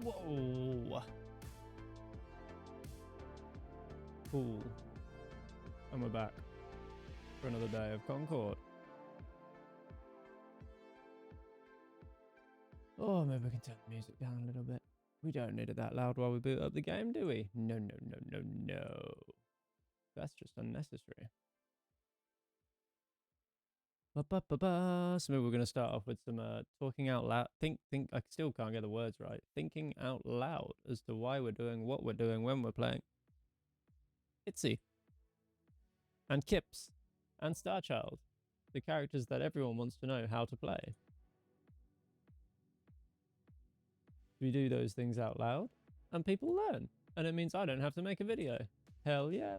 Whoa. Cool. And we're back for another day of Concord. Oh, maybe we can turn the music down a little bit. We don't need it that loud while we boot up the game, do we? No, no, no, no, no. That's just unnecessary. So maybe we're going to start off with some talking out loud. Think, I still can't get the words right. Thinking out loud as to why we're doing what we're doing when we're playing. Itzy. And Kips. And Starchild. The characters that everyone wants to know how to play. We do those things out loud, and people learn. And it means I don't have to make a video. Hell yeah.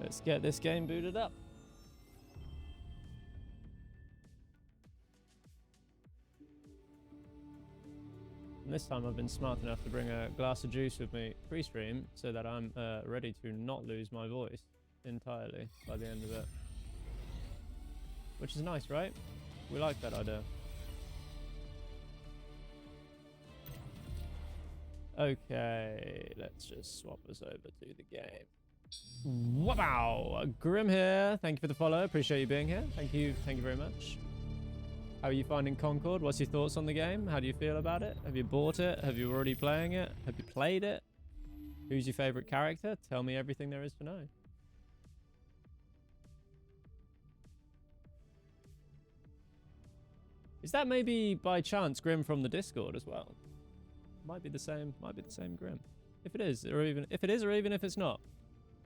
Let's get this game booted up. And this time I've been smart enough to bring a glass of juice with me pre-stream so that I'm ready to not lose my voice entirely by the end of it. Which is nice, right? We like that idea. Okay, let's just swap us over to the game. Wow! Grim here. Thank you for the follow. Appreciate you being here. Thank you very much. How are you finding Concord? What's your thoughts on the game? How do you feel about it? Have you bought it? Have you already playing it? Have you played it? Who's your favorite character? Tell me everything there is to know. Is that maybe by chance Grim from the Discord as well? Might be the same Grim. If it is, or even if it's not.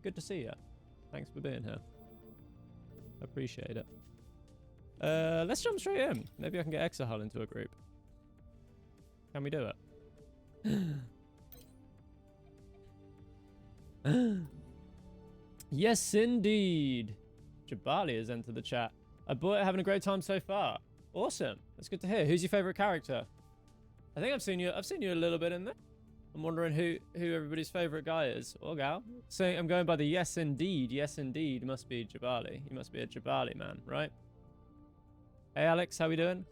Good to see you. Thanks for being here. Appreciate it. Let's jump straight in. Maybe I can get Exahal into a group. Can we do it? Yes, indeed. Jabali has entered the chat. I bought it, having a great time so far. Awesome. That's good to hear. Who's your favorite character? I think I've seen you a little bit in there. I'm wondering who everybody's favorite guy is, or gal. So I'm going by the yes indeed. Yes indeed must be Jabali. He must be a Jabali man, right? Hey Alex, how we doing?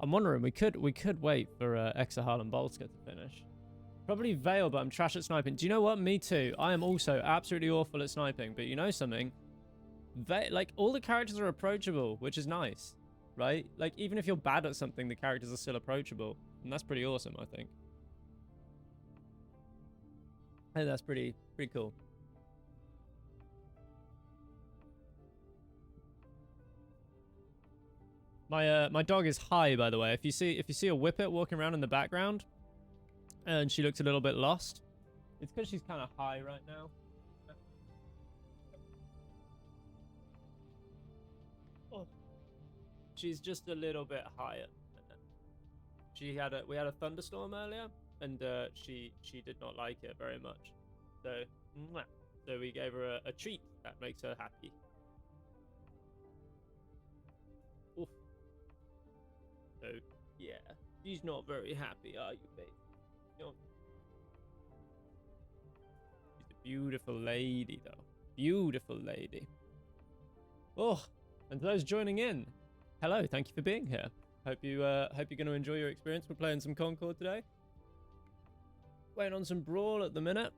I'm wondering, we could wait for Exahal and Bolska to finish. Probably Veil, but I'm trash at sniping. Do you know what? Me too. I am also absolutely awful at sniping, but you know something? Like, all the characters are approachable, which is nice, right? Like, even if you're bad at something, the characters are still approachable, and that's pretty awesome, I think. I think that's pretty cool. My dog is high, by the way. If you see a Whippet walking around in the background, and she looks a little bit lost, it's because she's kind of high right now. Oh. She's just a little bit higher. We had a thunderstorm earlier, and she did not like it very much. So we gave her a treat that makes her happy. Oof. So yeah, she's not very happy, are you, babe? No. She's a beautiful lady, though. Beautiful lady. Oh, and to those joining in, hello. Thank you for being here. Hope you're going to enjoy your experience. We're playing some Concord today. Waiting on some Brawl at the minute.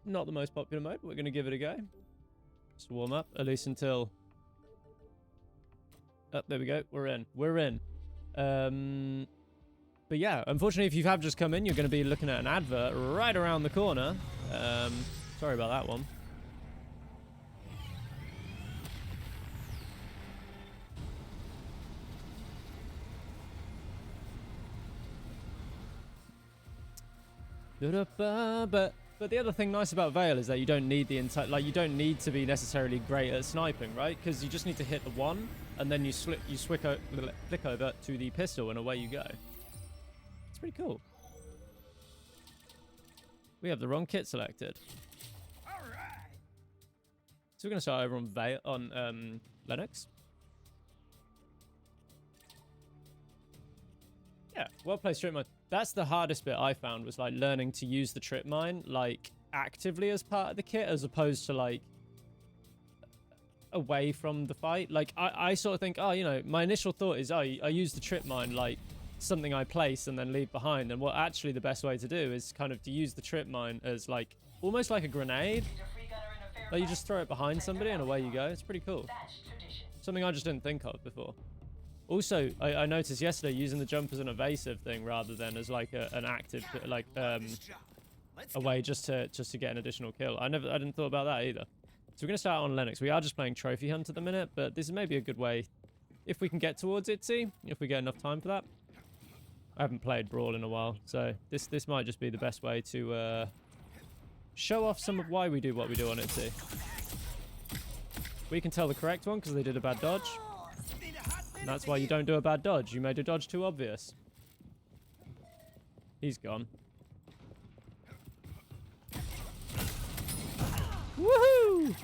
Not the most popular mode, but we're going to give it a go. Just warm up, at least until... Oh, there we go. We're in. But yeah, unfortunately, if you have just come in, you're going to be looking at an advert right around the corner. Sorry about that one. But the other thing nice about Veil is that you don't need the entire, like, you don't need to be necessarily great at sniping, right? Because you just need to hit the one, and then you flick over to the pistol, and away you go. It's pretty cool. We have the wrong kit selected. All right. So we're gonna start over on Veil on Lennox. Yeah, well played, strip mine. That's the hardest bit I found, was like learning to use the trip mine like actively as part of the kit as opposed to like away from the fight. Like I sort of think, oh, you know, my initial thought is, oh, I use the trip mine like something I place and then leave behind. And what actually the best way to do is kind of to use the trip mine as like almost like a grenade. Like you just throw it behind somebody and away you go. It's pretty cool. Something I just didn't think of before. Also, I noticed yesterday using the jump as an evasive thing rather than as like an active, like a way just to get an additional kill. I didn't thought about that either. So we're gonna start on Lennox. We are just playing trophy hunt at the minute, but this is maybe a good way if we can get towards Itzy, if we get enough time for that. I haven't played Brawl in a while, so this might just be the best way to show off some of why we do what we do on Itzy. We can tell the correct one because they did a bad dodge. And that's why you don't do a bad dodge. You made a dodge too obvious. He's gone. Woohoo!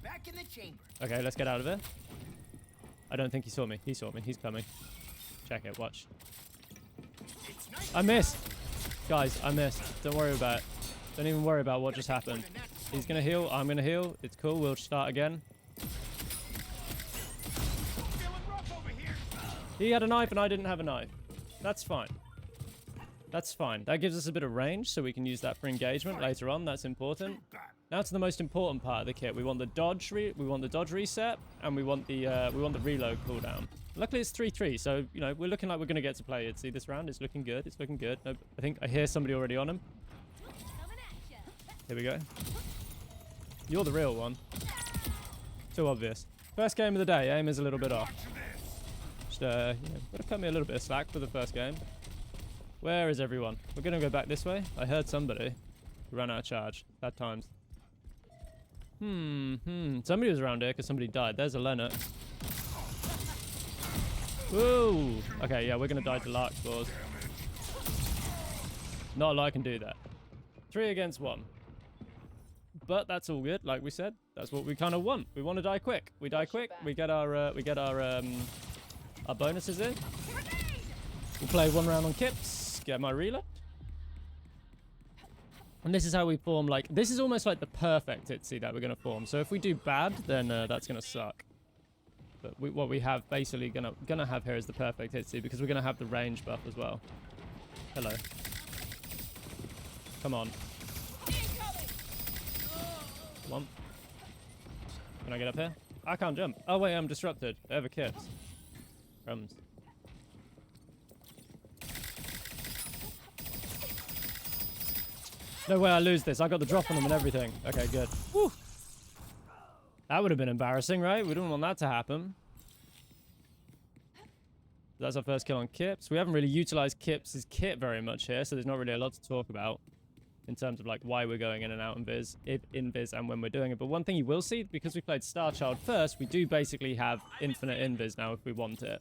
Back in the chamber. Okay, let's get out of here. I don't think he saw me. He saw me. He's coming. Check it. Watch. I missed. Guys, I missed. Don't worry about it. Don't even worry about what just happened. He's going to heal. I'm going to heal. It's cool. We'll start again. He had a knife and I didn't have a knife. That's fine. That's fine. That gives us a bit of range so we can use that for engagement later on. That's important. Now to the most important part of the kit. We want the dodge reset and we want the reload cooldown. Luckily it's 3-3, so you know, we're looking like we're going to get to play it. See, this round is looking good. It's looking good. No, I think I hear somebody already on him. Here we go. You're the real one. Too obvious. First game of the day. Aim is a little bit off. Just you know, would have cut me a little bit of slack for the first game. Where is everyone? We're going to go back this way. I heard somebody who ran out of charge. Bad times. Somebody was around here because somebody died. There's a Lennox. Woo! Okay, yeah, we're going to die to Lark Spores. Not a lot I can do that. 3 against 1. But that's all good, like we said. That's what we kind of want. We want to die quick. We die quick. We get our bonuses in. We'll play 1 round on Kips. Get my reload. And this is how we form, like, this is almost like the perfect Itzy that we're going to form. So if we do bad, then that's going to suck. But what we have basically gonna have here is the perfect Itzy because we're going to have the range buff as well. Hello. Come on. Come on. Can I get up here? I can't jump. Oh wait, I'm disrupted. They have a kit. Crumbs. No way I lose this. I got the drop on them and everything. Okay, good. Woo! That would have been embarrassing, right? We didn't want that to happen. That's our first kill on Kips. We haven't really utilized Kips' kit very much here, so there's not really a lot to talk about in terms of like why we're going in and out in Viz, and when we're doing it. But one thing you will see, because we played Star Child first, we do basically have infinite invis now if we want it.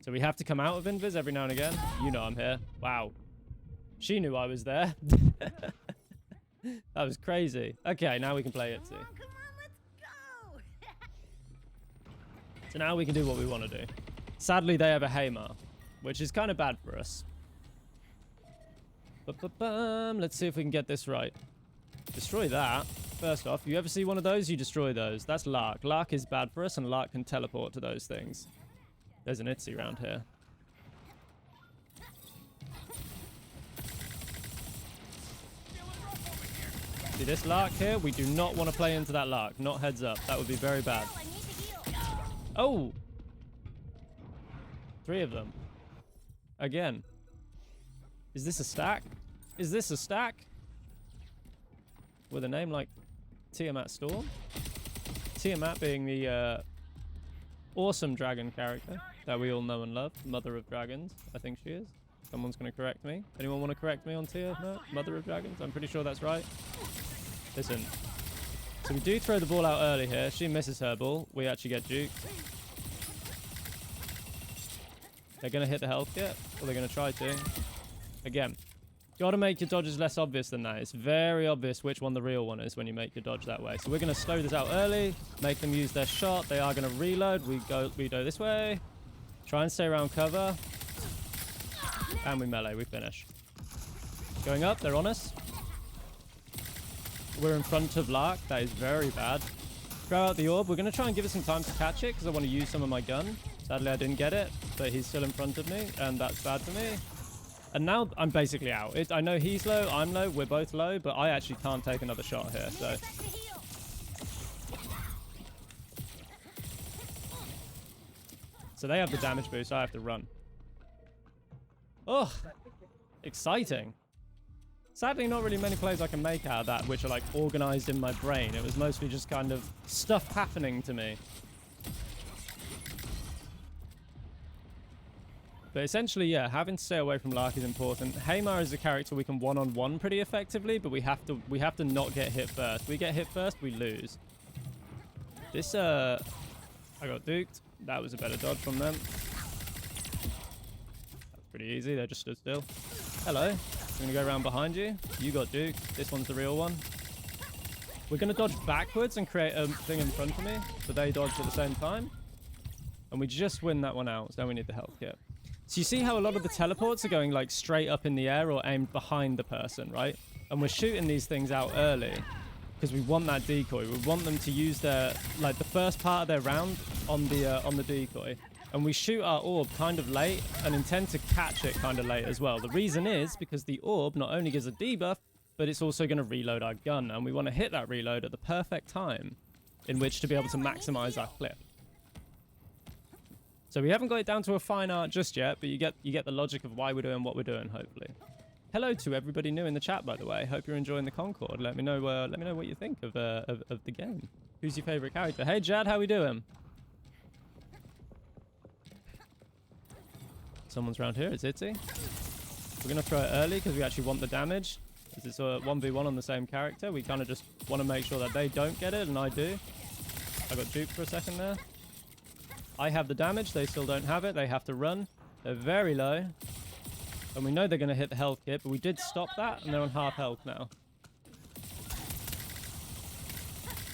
So we have to come out of invis every now and again. You know I'm here. Wow. She knew I was there. That was crazy. Okay, now we can play it too. Come on, let's go. So now we can do what we want to do. Sadly, they have a Hammer, which is kind of bad for us. Let's see if we can get this right. Destroy that. First off, you ever see one of those, you destroy those. That's Lark. Lark is bad for us, and Lark can teleport to those things. There's an Itzy around here. See this Lark here? We do not want to play into that Lark. Not heads up. That would be very bad. Oh! 3 of them. Again. Is this a stack? Is this a stack? With a name like Tiamat Storm? Tiamat being the awesome dragon character that we all know and love. Mother of Dragons, I think she is. Someone's going to correct me. Anyone want to correct me on Tiamat? Mother of Dragons? I'm pretty sure that's right. Listen. So we do throw the ball out early here. She misses her ball. We actually get juked. They're going to hit the health kit. Or they're going to try to. Again. Got to make your dodges less obvious than that. It's very obvious which one the real one is when you make your dodge that way. So we're going to slow this out early. Make them use their shot. They are going to reload. We go this way. Try and stay around cover. And we melee. We finish. Going up. They're on us. we're in front of Lark. That is very bad. Throw out the orb. We're going to try and give it some time to catch it because I want to use some of my gun. Sadly, I didn't get it, but he's still in front of me, and that's bad for me. And now I'm basically out. I know he's low, I'm low, we're both low, but I actually can't take another shot here, so... So they have the damage boost, I have to run. Oh, exciting. Sadly, not really many plays I can make out of that, which are like organized in my brain. It was mostly just kind of stuff happening to me. But essentially, yeah, having to stay away from Lark is important. Haymar is a character we can one-on-one pretty effectively, but we have to not get hit first. We get hit first, we lose. This, I got duked. That was a better dodge from them. That's pretty easy. They just stood still. Hello. I'm going to go around behind you. You got duked. This one's the real one. We're going to dodge backwards and create a thing in front of me, so they dodge at the same time. And we just win that one out, so then we need the health kit. So you see how a lot of the teleports are going like straight up in the air or aimed behind the person, right? And we're shooting these things out early because we want that decoy. We want them to use their, like the first part of their round on the decoy. And we shoot our orb kind of late and intend to catch it kind of late as well. The reason is because the orb not only gives a debuff, but it's also going to reload our gun. And we want to hit that reload at the perfect time in which to be able to maximize our clip. So we haven't got it down to a fine art just yet, but you get the logic of why we're doing what we're doing, hopefully. Hello to everybody new in the chat, by the way. Hope you're enjoying the Concord. Let me know what you think of the game. Who's your favorite character? Hey Jad, how we doing? Someone's around here. It's Itzy. We're gonna throw it early because we actually want the damage. Because it's a 1v1 on the same character. We kind of just want to make sure that they don't get it, and I do. I got duped for a second there. I have the damage, they still don't have it, they have to run. They're very low. And we know they're going to hit the health kit, but we did stop that, and they're on half health now.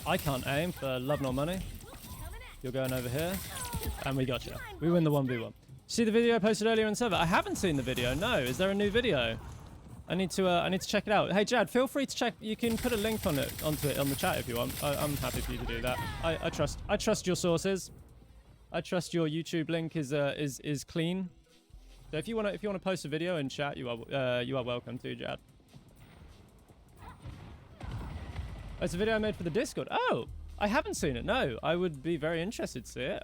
I can't aim for love nor money. You're going over here, and we got you. We win the 1v1. See the video I posted earlier on the server? I haven't seen the video, no. Is there a new video? I need to check it out. Hey Jad, feel free to check. You can put a link onto it on the chat if you want. I'm happy for you to do that. I trust your sources. I trust your YouTube link is clean. So if you wanna post a video in chat, you are welcome to, Jad. Oh, it's a video I made for the Discord. Oh, I haven't seen it. No, I would be very interested to see it.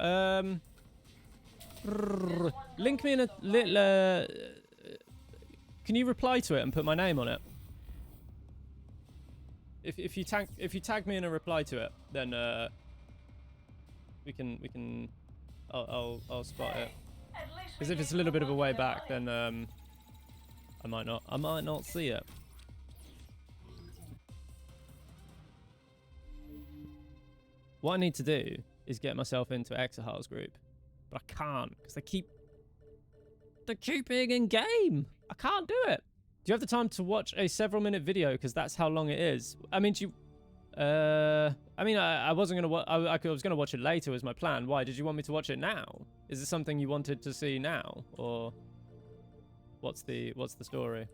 Link me in a little. Can you reply to it and put my name on it? If you tag me in a reply to it, then we can. I'll spot it. Because if it's a little bit of a way back, then I might not see it. What I need to do is get myself into Exahar's group, but I can't because they keep being in game. I can't do it. Do you have the time to watch a several-minute video? Because that's how long it is. I mean, do you? I mean, I wasn't gonna. I was gonna watch it later. Was my plan. Why did you want me to watch it now? Is it something you wanted to see now, or what's the story?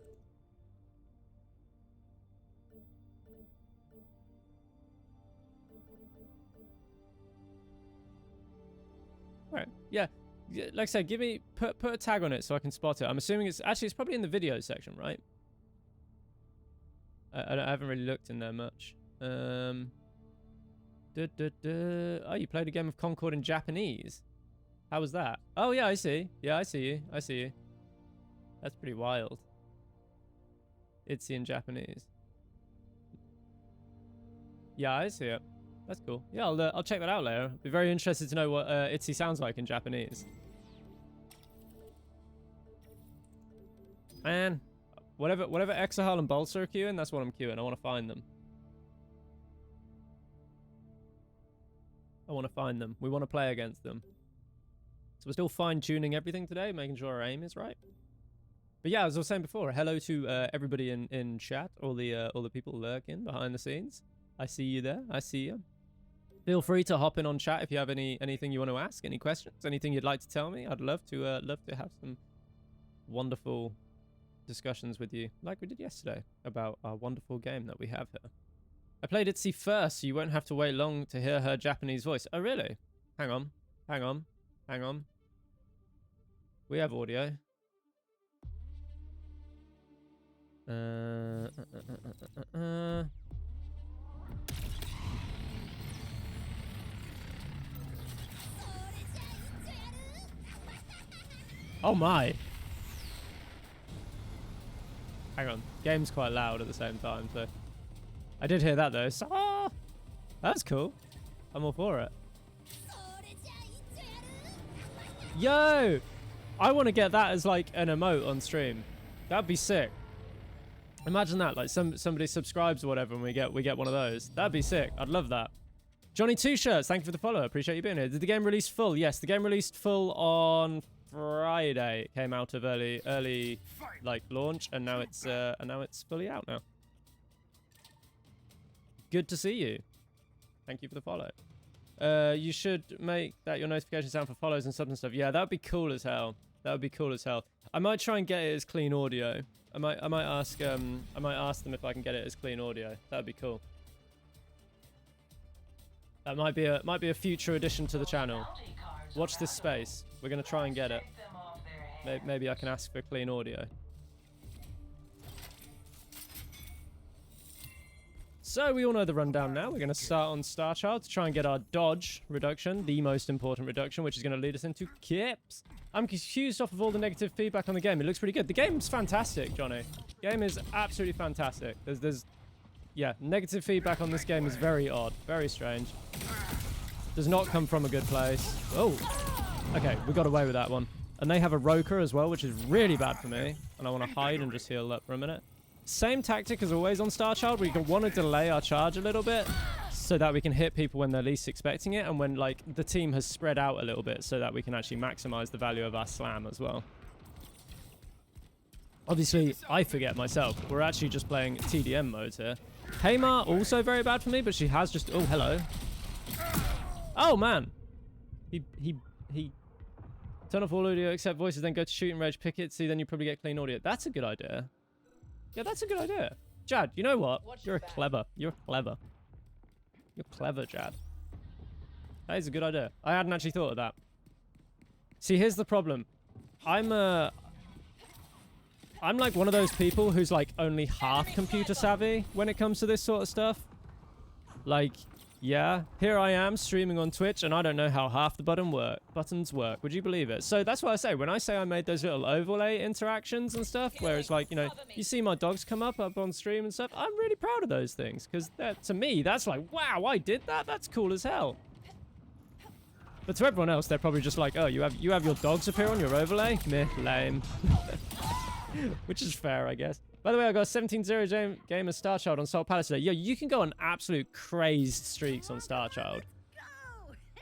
All right. Yeah. Like I said, put a tag on it so I can spot it. I'm assuming it's probably in the video section, right? I haven't really looked in there much. Oh, you played a game of Concord in Japanese. How was that? Oh yeah, I see. Yeah, I see you. That's pretty wild. It's in Japanese. Yeah, I see it. That's cool. Yeah, I'll check that out later. Be very interested to know what Itzy sounds like in Japanese. Man, whatever Exahal and Bolster are queuing, that's what I'm queuing. I want to find them. We want to play against them. So we're still fine-tuning everything today, making sure our aim is right. But yeah, as I was saying before, hello to everybody in chat, all the people lurking behind the scenes. I see you there. I see you. Feel free to hop in on chat if you have anything you want to ask, any questions, anything you'd like to tell me. I'd love to have some wonderful discussions with you, like we did yesterday, about our wonderful game that we have here. I played Itzy first, so you won't have to wait long to hear her Japanese voice. Oh, really? Hang on. Hang on. Hang on. We have audio. Oh my. Hang on. Game's quite loud at the same time, so... I did hear that though. So, that's cool. I'm all for it. Yo! I want to get that as like an emote on stream. That'd be sick. Imagine that, like somebody subscribes or whatever and we get one of those. That'd be sick. I'd love that. Johnny Two Shirts, thank you for the follow. Appreciate you being here. Did the game release full? Yes, the game released full on Friday. It came out of early like launch, and now it's fully out now. Good to see you. Thank you for the follow. You should make that your notification sound for follows and subs and stuff. Yeah, that'd be cool as hell. That would be cool as hell. I might try and get it as clean audio. I might ask them if I can get it as clean audio. That'd be cool. That might be a future addition to the channel. Watch this space. We're gonna try and get it. Maybe I can ask for clean audio. So we all know the rundown now. We're going to start on Star Child to try and get our dodge reduction, the most important reduction, which is going to lead us into Kips. I'm confused off of all the negative feedback on the game. It looks pretty good. The game's fantastic, Johnny. Game is absolutely fantastic. Yeah, negative feedback on this game is very odd, very strange. Does not come from a good place. Oh, okay, we got away with that one. And they have a Roker as well, which is really bad for me. And I want to hide and just heal up for a minute. Same tactic as always on Star Child. We want to delay our charge a little bit so that we can hit people when they're least expecting it and when like the team has spread out a little bit so that we can actually maximize the value of our slam as well. Obviously, I forget myself. We're actually just playing TDM modes here. Haymar, also very bad for me, but she has just... Oh, hello. Oh, man. He turn off all audio except voices, then go to shoot and rage, pick it, see, then you probably get clean audio. That's a good idea. Yeah, that's a good idea. Jad, you know what? You're clever. You're clever. You're clever, Jad. That is a good idea. I hadn't actually thought of that. See, here's the problem. I'm like one of those people who's like only half computer savvy when it comes to this sort of stuff. Like, yeah, here I am streaming on Twitch and I don't know how half the buttons work. Would you believe it? So that's what I say. When I say I made those little overlay interactions and stuff, where it's like, you know, you see my dogs come up on stream and stuff, I'm really proud of those things. Because to me, that's like, wow, I did that? That's cool as hell. But to everyone else, they're probably just like, oh, you have your dogs appear on your overlay? Meh, lame. Which is fair, I guess. By the way, I got a 17-0 game of Star Child on Salt Palace today. Yeah, you can go on absolute crazed streaks on Star Child.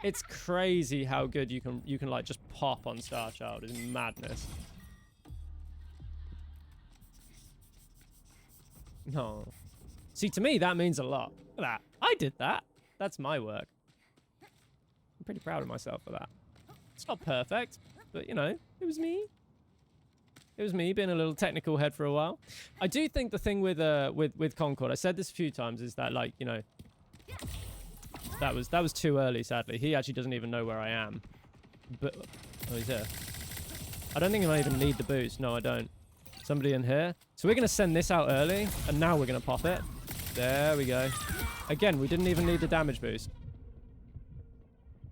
It's crazy how good you can like just pop on Star Child. It's madness. No. See, to me, that means a lot. Look at that. I did that. That's my work. I'm pretty proud of myself for that. It's not perfect, but, you know, it was me. It was me being a little technical head for a while. I do think the thing with Concord, I said this a few times, is that like, you know, that was too early, sadly. He actually doesn't even know where I am. But oh, he's here. I don't think I even need the boost. No, I don't. Somebody in here. So we're gonna send this out early, and now we're gonna pop it. There we go. Again, we didn't even need the damage boost.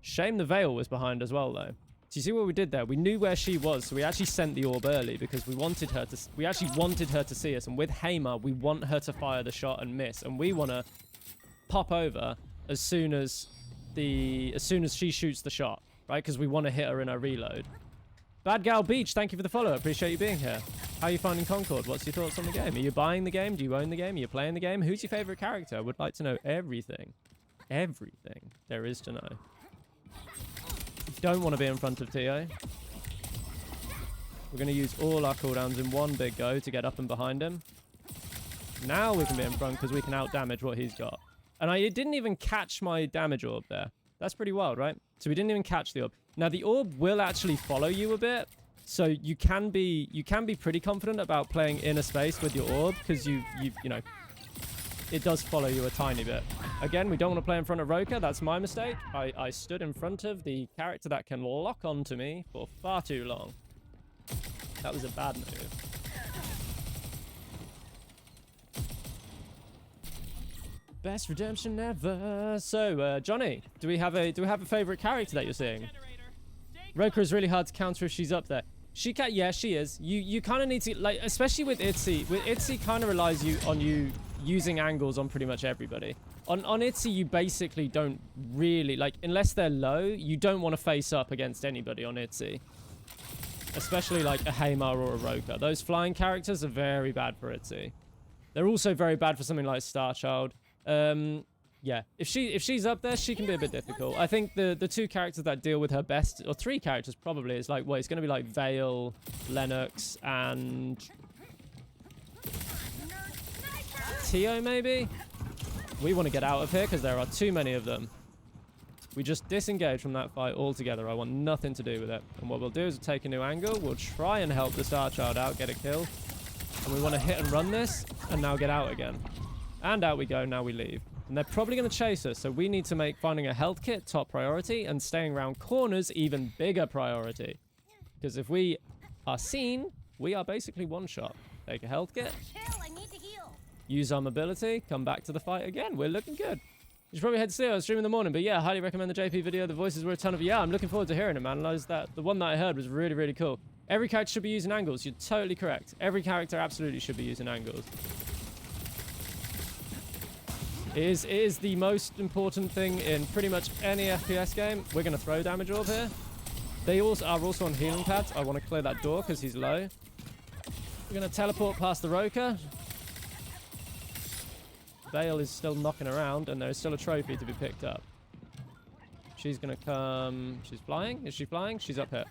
Shame the Veil was behind as well, though. So you see what we did there? We knew where she was, so we actually sent the orb early because we actually wanted her to see us. And with Haymar, we want her to fire the shot and miss, and we want to pop over as soon as she shoots the shot, right? Because we want to hit her in her reload. Bad Gal Beach, thank you for the follow. Appreciate you being here. How are you finding Concord? What's your thoughts on the game? Are you buying the game? Do you own the game? Are you playing the game? Who's your favorite character? I would like to know everything. Everything there is to know. Don't want to be in front of Tio. We're going to use all our cooldowns in one big go to get up and behind him. Now we can be in front because we can out-damage what he's got. And I didn't even catch my damage orb there. That's pretty wild, right? So we didn't even catch the orb. Now the orb will actually follow you a bit. So you can be pretty confident about playing in a space with your orb because you know, it does follow you a tiny bit. Again, we don't want to play in front of Roka. That's my mistake. I stood in front of the character that can lock onto me for far too long. That was a bad move. Best redemption ever. So, Johnny, do we have a favorite character that you're seeing? Roka is really hard to counter if she's up there. She can, yeah, she is. You kind of need to, like, especially with Itzy. With Itzy, kind of relies on you using angles on pretty much everybody. On Itzy, you basically don't really, like, unless they're low, you don't want to face up against anybody on Itzy. Especially like a Haymar or a Roka. Those flying characters are very bad for Itzy. They're also very bad for something like Starchild. Yeah, if she's up there, she can be a bit difficult. I think the two characters that deal with her best, or three characters probably, is like, well, it's going to be like Vale, Lennox, and Tio maybe? We want to get out of here because there are too many of them. We just disengage from that fight altogether. I want nothing to do with it. And what we'll do is take a new angle. We'll try and help the Starchild out, get a kill. And we want to hit and run this, and now get out again. And out we go, now we leave. And they're probably going to chase us, so we need to make finding a health kit top priority and staying around corners even bigger priority. Because if we are seen, we are basically one shot. Take a health kit, use our mobility, come back to the fight again. We're looking good. You should probably head to see our stream in the morning, but yeah, highly recommend the JP video. The voices were a ton of, yeah, I'm looking forward to hearing it, man. The one that I heard was really, really cool. Every character should be using angles. You're totally correct. Every character absolutely should be using angles. It is the most important thing in pretty much any FPS game. We're going to throw damage orb here. They also are also on healing pads. I want to clear that door because he's low. We're going to teleport past the Roka. Vale is still knocking around, and there is still a trophy to be picked up. She's going to come... She's flying? Is she flying? She's up here.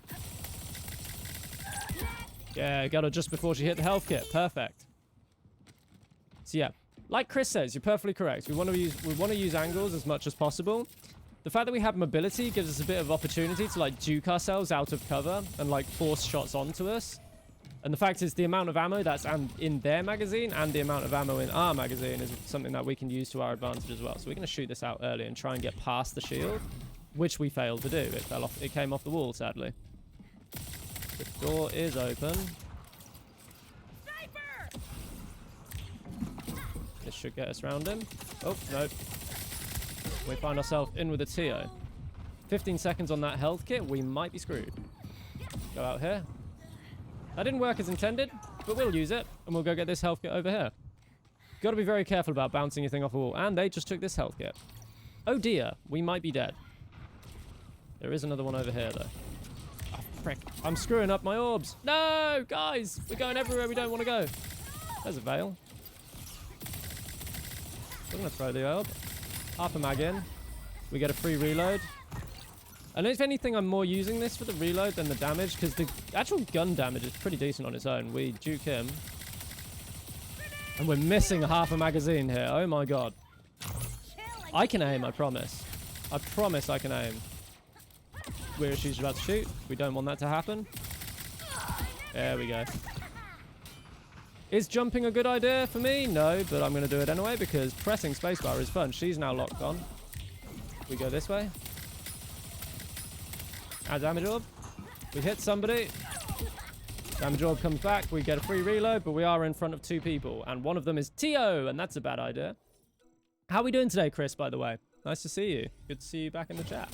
Yeah, got her just before she hit the health kit. Perfect. So yeah, like Chris says, you're perfectly correct. We want to use angles as much as possible. The fact that we have mobility gives us a bit of opportunity to like juke ourselves out of cover and like force shots onto us. And the fact is the amount of ammo that's in their magazine and the amount of ammo in our magazine is something that we can use to our advantage as well. So we're going to shoot this out early and try and get past the shield, which we failed to do. It fell off. It came off the wall, sadly. The door is open. This should get us round him. Oh, no. We find ourselves in with a Tio. 15 seconds on that health kit. We might be screwed. Go out here. That didn't work as intended, but we'll use it, and we'll go get this health kit over here. Got to be very careful about bouncing your thing off a wall, and they just took this health kit. Oh dear, we might be dead. There is another one over here, though. Oh, frick. I'm screwing up my orbs. No, guys, we're going everywhere we don't want to go. There's a Vale. We're going to throw the orb. Half a mag in. We get a free reload. And if anything, I'm more using this for the reload than the damage, because the actual gun damage is pretty decent on its own. We juke him. And we're missing half a magazine here. Oh my god. I can aim, I promise. I promise I can aim. Where she's about to shoot. We don't want that to happen. There we go. Is jumping a good idea for me? No, but I'm going to do it anyway, because pressing spacebar is fun. She's now locked on. We go this way. Add damage orb. We hit somebody. Damage orb comes back. We get a free reload, but we are in front of two people. And one of them is Tio, and that's a bad idea. How are we doing today, Chris, by the way? Nice to see you. Good to see you back in the chat.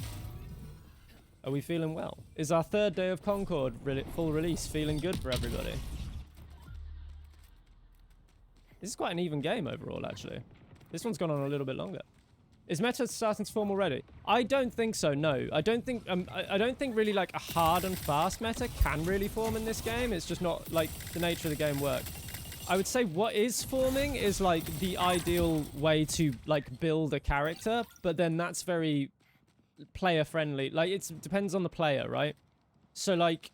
Are we feeling well? Is our third day of Concord full release feeling good for everybody? This is quite an even game overall, actually. This one's gone on a little bit longer. Is meta starting to form already? I don't think so, no. I don't think really like a hard and fast meta can really form in this game. It's just not like the nature of the game works. I would say what is forming is like the ideal way to like build a character, but then that's very player friendly. Like it depends on the player, right? So like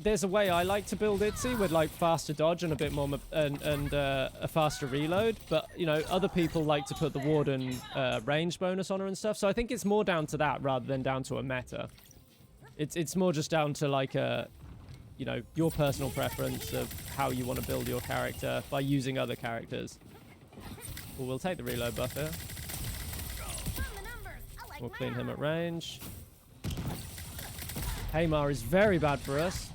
there's a way I like to build Itzy with like faster dodge and a bit more a faster reload, but you know other people like to put the Warden range bonus on her and stuff. So I think it's more down to that rather than down to a meta. It's more just down to like a your personal preference of how you want to build your character by using other characters. Well, we'll take the reload buff here. We'll clean him at range. Haymar is very bad for us.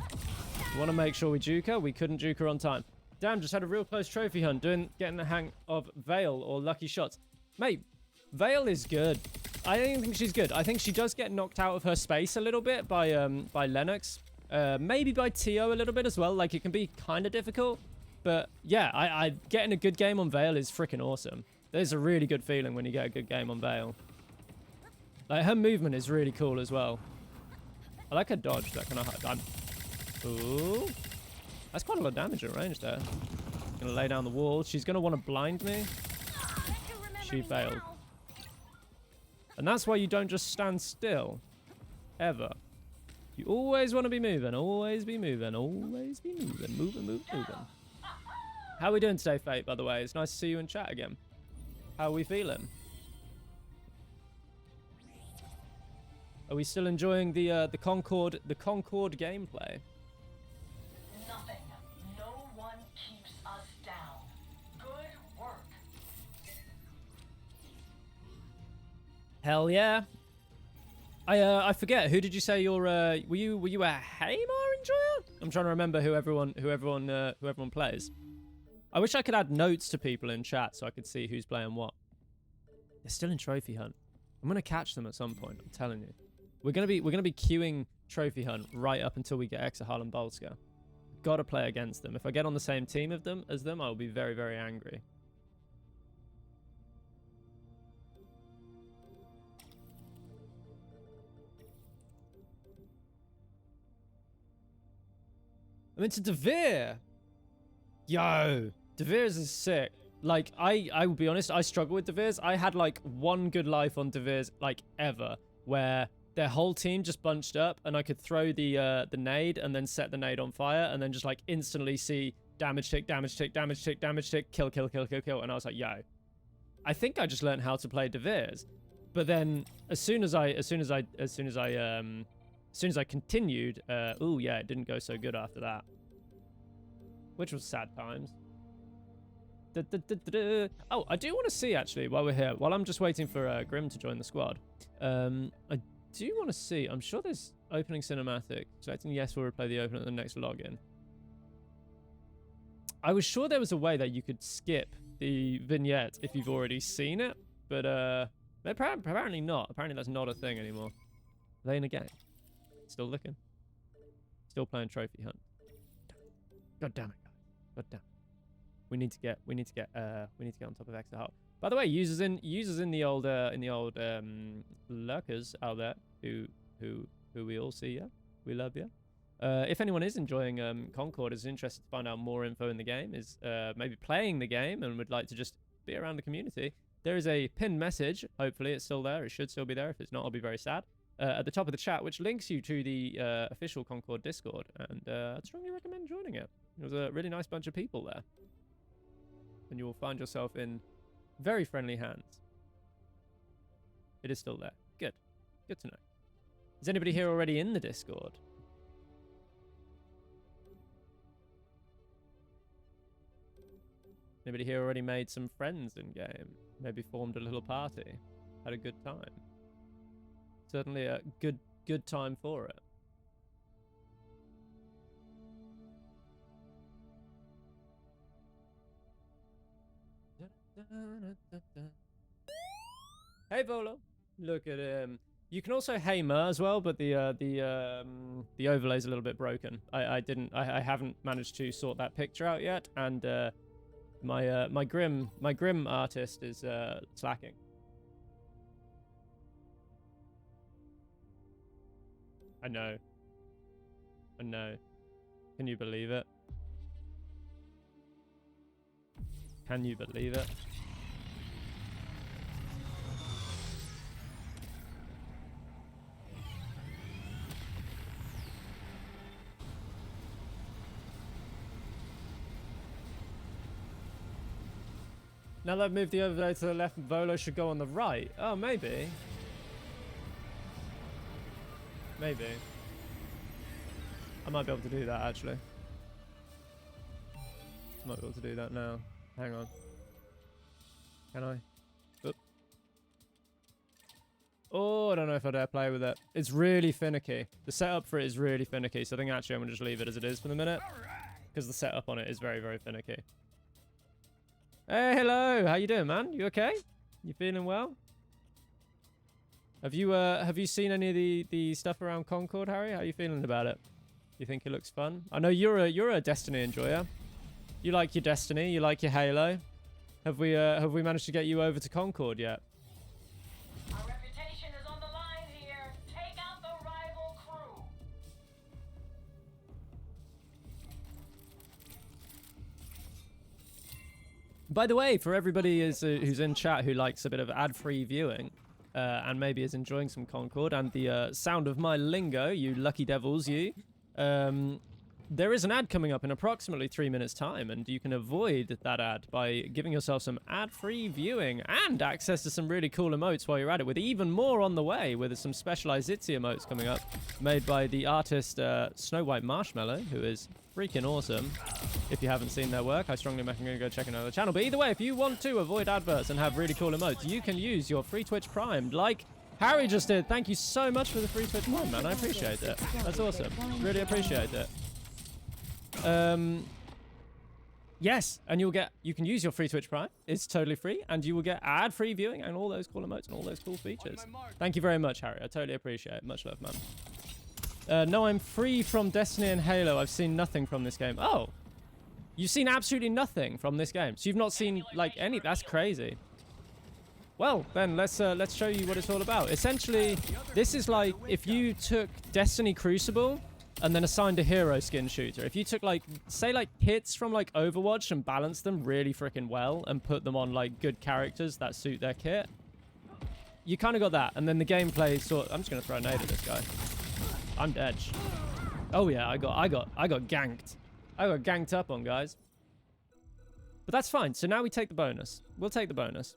We want to make sure we juke her. We couldn't juke her on time. Damn, just had a real close trophy hunt. Getting the hang of Veil or Lucky Shots. Mate, Veil is good. I don't think she's good. I think she does get knocked out of her space a little bit by Lennox. Maybe by Tio a little bit as well. Like, it can be kind of difficult. But yeah, I getting a good game on Veil is freaking awesome. There's a really good feeling when you get a good game on Veil. Like, her movement is really cool as well. I like her dodge. That kind of... Ooh. That's quite a lot of damage at range there. Gonna lay down the wall. She's gonna want to blind me. She failed. And that's why you don't just stand still. Ever. You always want to be moving. Always be moving. Always be moving. Moving. How are we doing today, Fate, by the way? It's nice to see you in chat again. How are we feeling? Are we still enjoying the Concord gameplay? Nothing. No one keeps us down. Good work. Hell yeah. I forget. Who did you say you're? Were you a Haymar enjoyer? I'm trying to remember who everyone plays. I wish I could add notes to people in chat so I could see who's playing what. They're still in Trophy Hunt. I'm gonna catch them at some point. I'm telling you. We're gonna be queuing Trophy Hunt right up until we get Exahal and Bolska. Gotta play against them. If I get on the same team as them, I'll be very, very angry. I'm into Devere. Yo, Devere's is sick. Like, I will be honest, I struggle with Devere's. I had like one good life on Devere's, like, ever, where their whole team just bunched up and I could throw the nade and then set the nade on fire and then just like instantly see damage tick, kill. And I was like, yo, I think I just learned how to play Devere's. But then as soon as I continued, ooh, yeah, it didn't go so good after that. Which was sad times. Oh, I do want to see, actually, while we're here, while I'm just waiting for Grim to join the squad, I do want to see, I'm sure there's opening cinematic. Selecting yes, we'll replay the open at the next login. I was sure there was a way that you could skip the vignette if you've already seen it, but apparently not. Apparently that's not a thing anymore. Are they in a game? Still looking. Still playing Trophy Hunt. God damn it, guys. God damn it. We need to get on top of Exahal. By the way, users in the old lurkers out there who we all see, yeah, we love you. If anyone is enjoying Concord, is interested to find out more info in the game, is maybe playing the game and would like to just be around the community, there is a pinned message. Hopefully it's still there. It should still be there. If it's not, I'll be very sad. At the top of the chat, which links you to the official Concord Discord, and I'd strongly recommend joining it. There's a really nice bunch of people there, and you will find yourself in very friendly hands. It is still there. Good. Good to know. Is anybody here already in the Discord? Anybody here already made some friends in game? Maybe formed a little party? Had a good time? Certainly a good time for it. Hey Volo, look at him. You can also Hamer as well, but the overlay's a little bit broken. I haven't managed to sort that picture out yet, and my grim artist is slacking. I know. Can you believe it? Can you believe it? Now that I've moved the overlay to the left, Volo should go on the right. Oh, maybe. Maybe. I might be able to do that, actually. I might be able to do that now. Hang on. Can I? Oop. Oh, I don't know if I dare play with it. It's really finicky. The setup for it is really finicky. So I think actually I'm going to just leave it as it is for the minute. Because the setup on it is very, very finicky. Hey, hello. How you doing, man? You okay? You feeling well? Have you seen any of the stuff around Concord, Harry? How are you feeling about it? You think it looks fun? I know you're a Destiny enjoyer. You like your Destiny. You like your Halo. Have we managed to get you over to Concord yet? Our reputation is on the line here. Take out the rival crew. By the way, for everybody who's in chat who likes a bit of ad-free viewing, and maybe is enjoying some Concord and the sound of my lingo, you lucky devils, you. There is an ad coming up in approximately 3 minutes' time, and you can avoid that ad by giving yourself some ad-free viewing and access to some really cool emotes while you're at it, with even more on the way, with some specialized Itsy emotes coming up, made by the artist Snow White Marshmallow, who is freaking awesome. If you haven't seen their work, I strongly recommend go check out the channel. But either way, if you want to avoid adverts and have really cool emotes, you can use your free Twitch Prime, like Harry just did. Thank you so much for the free Twitch Prime, man. I appreciate it. That's awesome. Really appreciate it. Yes, and you can use your free Twitch Prime. It's totally free, and you will get ad-free viewing and all those cool emotes and all those cool features. Thank you very much, Harry. I totally appreciate it. Much love, man. No, I'm free from Destiny and Halo. I've seen nothing from this game. Oh, you've seen absolutely nothing from this game. So you've not seen like any. That's crazy. Well, then let's show you what it's all about. Essentially, this is like if you took Destiny Crucible and then assigned a hero skin shooter. If you took like, say like kits from like Overwatch and balanced them really freaking well and put them on like good characters that suit their kit, you kind of got that. And then the gameplay sort. I'm just gonna throw a nade at this guy. I'm dead. Oh yeah, I got ganked. I got ganked up on, guys. But that's fine. So now we take the bonus. We'll take the bonus.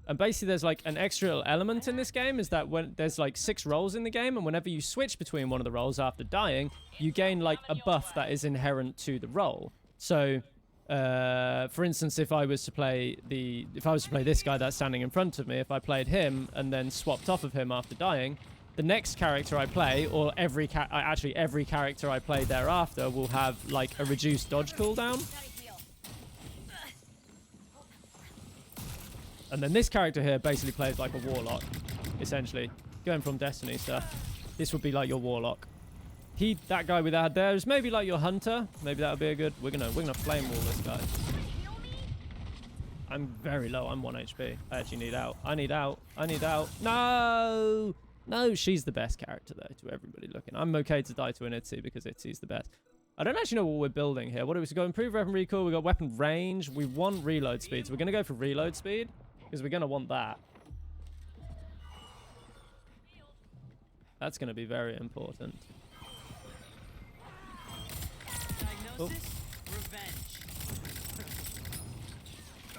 And basically there's like an extra little element in this game is that when there's like 6 roles in the game, and whenever you switch between one of the roles after dying, you gain like a buff that is inherent to the role. So for instance, if I was to play this guy that's standing in front of me, if I played him and then swapped off of him after dying, the next character I play, or every character I play thereafter, will have like a reduced dodge cooldown. And then this character here basically plays like a warlock, essentially. Going from Destiny stuff. This would be like your warlock. That guy with that there is maybe like your hunter. Maybe that would be a good. We're gonna flame wall this guy. I'm very low. I'm 1 HP. I actually need out. I need out. No! No, she's the best character though, to everybody looking. I'm okay to die to an Itsy because Itzy's the best. I don't actually know what we're building here. What do we got? Improved weapon recoil. We got weapon range. We want reload speed. So we're gonna go for reload speed because we're gonna want that. That's gonna be very important. Oh.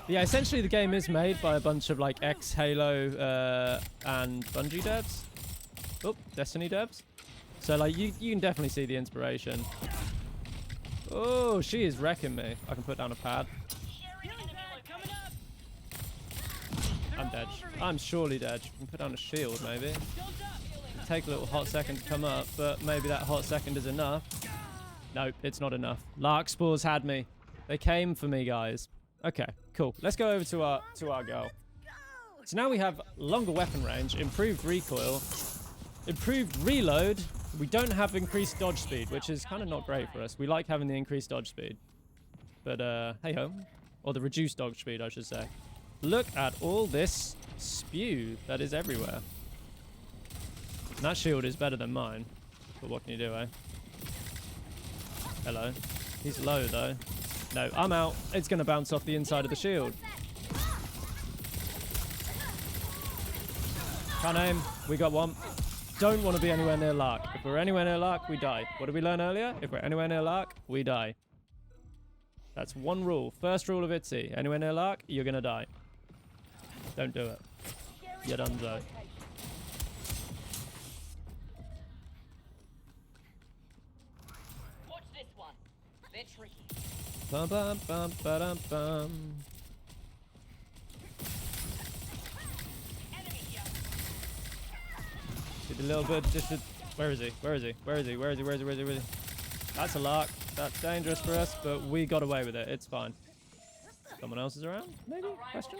Yeah, essentially the game is made by a bunch of like ex-Halo and Bungie devs. Oh, Destiny devs. So like you can definitely see the inspiration. Oh, she is wrecking me. I can put down a pad. I'm dead. I'm surely dead. You can put down a shield maybe. It'll take a little hot second to come up, but maybe that hot second is enough. Nope, it's not enough. Lark spores had me. They came for me, guys. Okay, cool. Let's go over to our goal. So now we have longer weapon range, improved recoil, improved reload. We don't have increased dodge speed, which is kind of not great for us. We like having the increased dodge speed. But hey ho. Or the reduced dodge speed, I should say. Look at all this spew that is everywhere. And that shield is better than mine. But what can you do, eh? Hello. He's low though. No, I'm out. It's going to bounce off the inside of the shield. Can't aim. We got one. Don't want to be anywhere near Lark. If we're anywhere near Lark, we die. What did we learn earlier? If we're anywhere near Lark, we die. That's one rule. First rule of Itsy. Anywhere near Lark, you're going to die. Don't do it. You're done, though. Watch this one. They're tricky. Bum, bum, bum, ba-dum, bum. Did a little bit just where is he? Where is he? Where is he? Where is he? Where is he? Where is he? Where is he? That's a lark. That's dangerous for us, but we got away with it. It's fine. Someone else is around? Maybe? Question?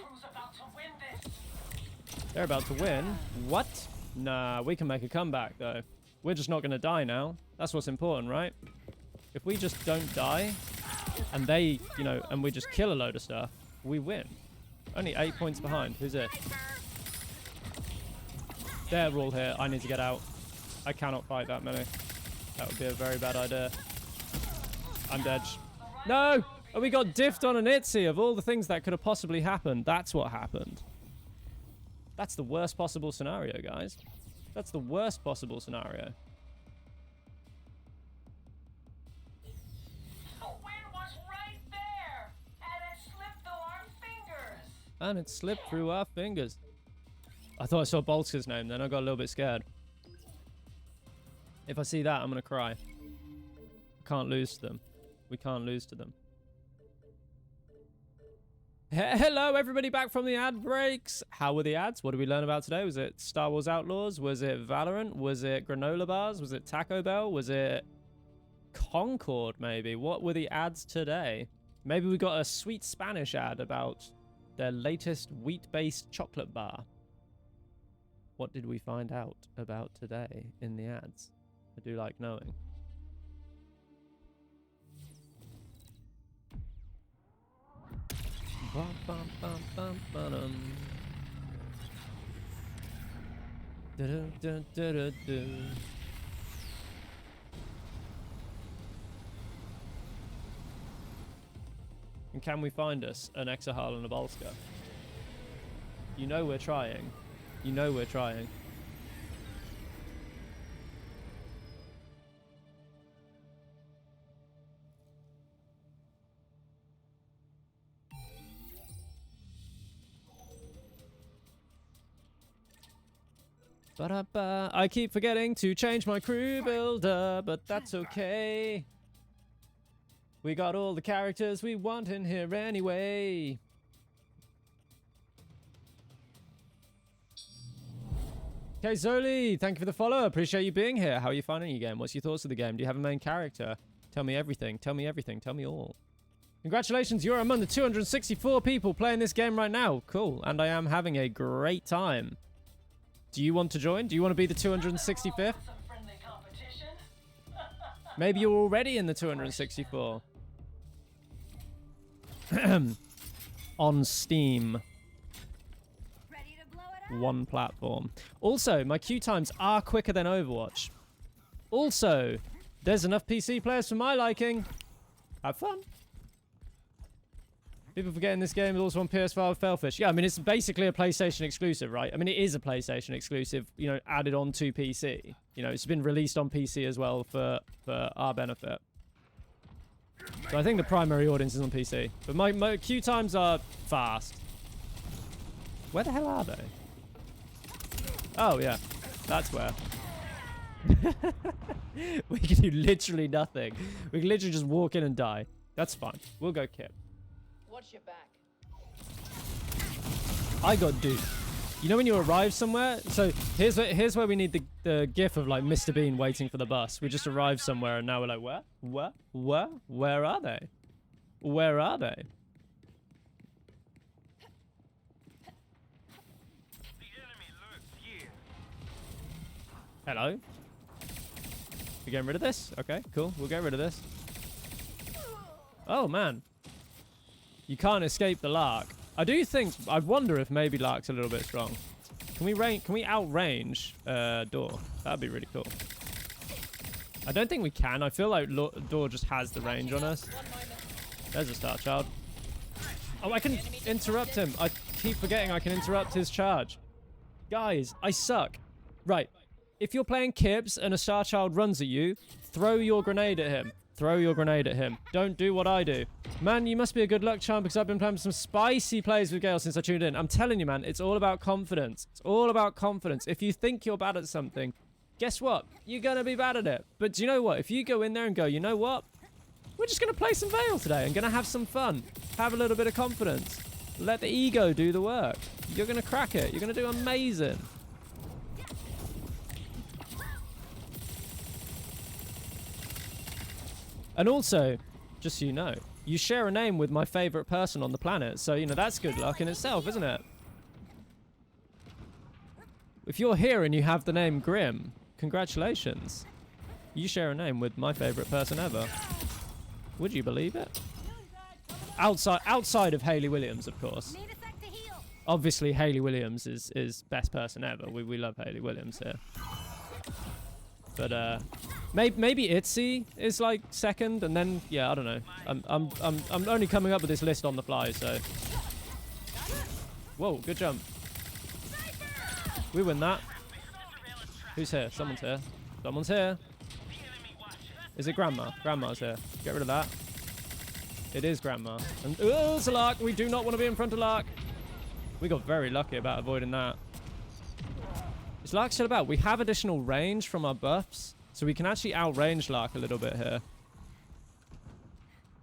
They're about to win. What? Nah, we can make a comeback though. We're just not gonna die now. That's what's important, right? If we just don't die, and they, you know, and we just kill a load of stuff, we win. Only 8 points behind. Who's it? They're all here. I need to get out. I cannot fight that many. That would be a very bad idea. I'm dead. No! And we got diffed on an Itzy of all the things that could have possibly happened. That's what happened. That's the worst possible scenario, guys. That's the worst possible scenario. The wind was right there, and it slipped through our fingers. And it slipped through our fingers. I thought I saw Boltzker's name then. I got a little bit scared. If I see that, I'm going to cry. Can't lose to them. We can't lose to them. Hello, everybody, back from the ad breaks. How were the ads? What did we learn about today? Was it Star Wars Outlaws? Was it Valorant? Was it granola bars? Was it Taco Bell? Was it Concord, maybe? What were the ads today? Maybe we got a sweet Spanish ad about their latest wheat-based chocolate bar. What did we find out about today in the ads? I do like knowing. Bum, bum, bum, bum, ba-dum. Du-du-du-du-du-du. And can we find us an Exahal and a Bolsker? You know we're trying. You know we're trying. Ba-da-ba. I keep forgetting to change my crew builder, but that's okay. We got all the characters we want in here anyway. Okay, Zoli, thank you for the follow. Appreciate you being here. How are you finding your game? What's your thoughts of the game? Do you have a main character? Tell me everything. Tell me everything. Tell me all. Congratulations, you're among the 264 people playing this game right now. Cool, and I am having a great time. Do you want to join? Do you want to be the 265th? Maybe you're already in the 264. On Steam. Ready to blow it up? One platform. Also, my queue times are quicker than Overwatch. Also, there's enough PC players for my liking. Have fun. People forgetting this game is also on PS5 with Failfish. Yeah, I mean, it's basically a PlayStation exclusive, right? I mean, it is a PlayStation exclusive, you know, added on to PC. You know, it's been released on PC as well for our benefit. So I think the primary audience is on PC. But my queue times are fast. Where the hell are they? Oh, yeah. That's where. We can do literally nothing. We can literally just walk in and die. That's fine. We'll go Kip. Watch your back. I got duped. You know when you arrive somewhere? So here's where we need the gif of like Mr. Bean waiting for the bus. We just arrived somewhere and now we're like, where? Where? Where? Where are they? Where are they? The enemy lurks here. Hello? We getting rid of this? Okay, cool. We'll get rid of this. Oh man. You can't escape the Lark. I wonder if maybe Lark's a little bit strong. Can we outrange Door? That'd be really cool. I don't think we can. I feel like Door just has the range on us. There's a Star Child. Oh, I can interrupt him. I keep forgetting I can interrupt his charge. Guys, I suck. Right. If you're playing Kips and a Star Child runs at you, throw your grenade at him. Throw your grenade at him. Don't do what I do. Man, you must be a good luck charm because I've been playing some spicy plays with Gale since I tuned in. I'm telling you, man, it's all about confidence. It's all about confidence. If you think you're bad at something, guess what? You're going to be bad at it. But do you know what? If you go in there and go, you know what? We're just going to play some Veil today and going to have some fun. Have a little bit of confidence. Let the ego do the work. You're going to crack it. You're going to do amazing. And also, just so you know, you share a name with my favorite person on the planet. So, you know, that's good luck in itself, isn't it? If you're here and you have the name Grim, congratulations. You share a name with my favorite person ever. Would you believe it? Outside of Hayley Williams, of course. Need a sec to heal. Obviously, Hayley Williams is best person ever. We love Hayley Williams here. But maybe Itzy is like second, and then yeah, I don't know. I'm only coming up with this list on the fly, so. Whoa, good jump. We win that. Who's here? Someone's here. Someone's here. Is it Grandma? Grandma's here. Get rid of that. It is Grandma. And oh, it's a Lark. We do not want to be in front of Lark. We got very lucky about avoiding that. Is Lark still about? We have additional range from our buffs, so we can actually outrange Lark a little bit here.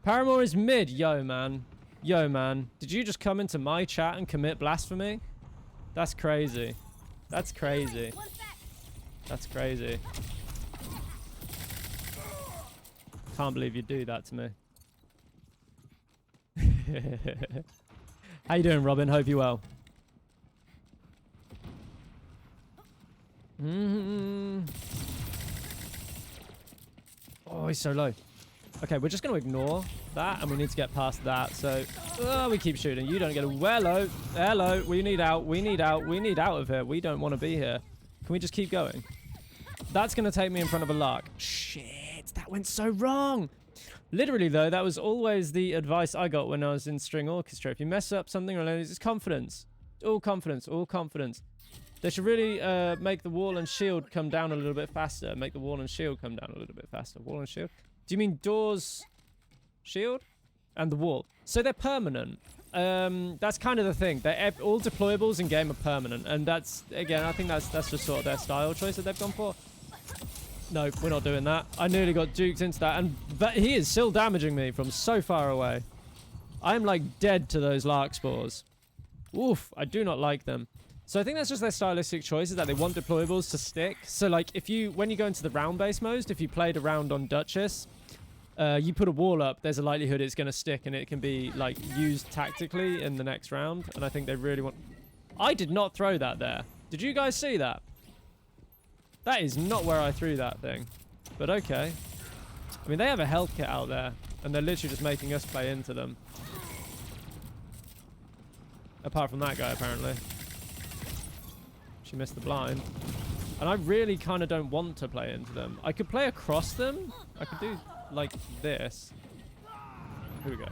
Paramore is mid. Yo, man. Yo, man. Did you just come into my chat and commit blasphemy? That's crazy. That's crazy. That's crazy. Can't believe you'd do that to me. How you doing, Robin? Hope you're well. Oh, he's so low. Okay, we're just going to ignore that, and we need to get past that. So, we keep shooting. You don't get a... Hello. Hello. We need out. We need out. We need out of here. We don't want to be here. Can we just keep going? That's going to take me in front of a Lark. Shit. That went so wrong. Literally, though, that was always the advice I got when I was in string orchestra. If you mess up something, it's confidence. All confidence. All confidence. They should really make the wall and shield come down a little bit faster. Make the wall and shield come down a little bit faster. Wall and shield? Do you mean doors, shield, and the wall? So they're permanent. That's kind of the thing. They're all deployables in game are permanent, and that's again, I think that's just sort of their style choice that they've gone for. No, we're not doing that. I nearly got duked into that, but he is still damaging me from so far away. I'm like dead to those Lark spores. Oof, I do not like them. So I think that's just their stylistic choices that they want deployables to stick. So like when you go into the round-based mode, if you played around on Duchess, you put a wall up, there's a likelihood it's going to stick and it can be like used tactically in the next round. And I think they really want... I did not throw that there. Did you guys see that? That is not where I threw that thing. But okay. I mean, they have a health kit out there, and they're literally just making us play into them. Apart from that guy, apparently. She missed the blind. And I really kind of don't want to play into them. I could play across them. I could do, like, this. Here we go.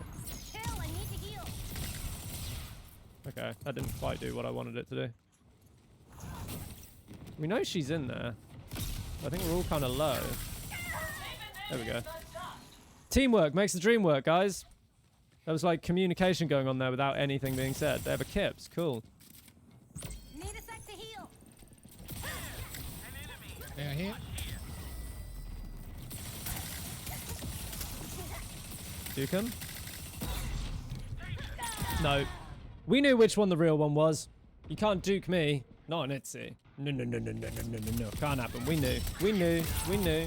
Okay, that didn't quite do what I wanted it to do. We know she's in there. I think we're all kind of low. There we go. Teamwork makes the dream work, guys. There was like communication going on there without anything being said. They have a Kips. Cool. Need a sec to heal. They are here. Duke him? No. We knew which one the real one was. You can't duke me. Not an Itzy. No. Can't happen. We knew. We knew. We knew.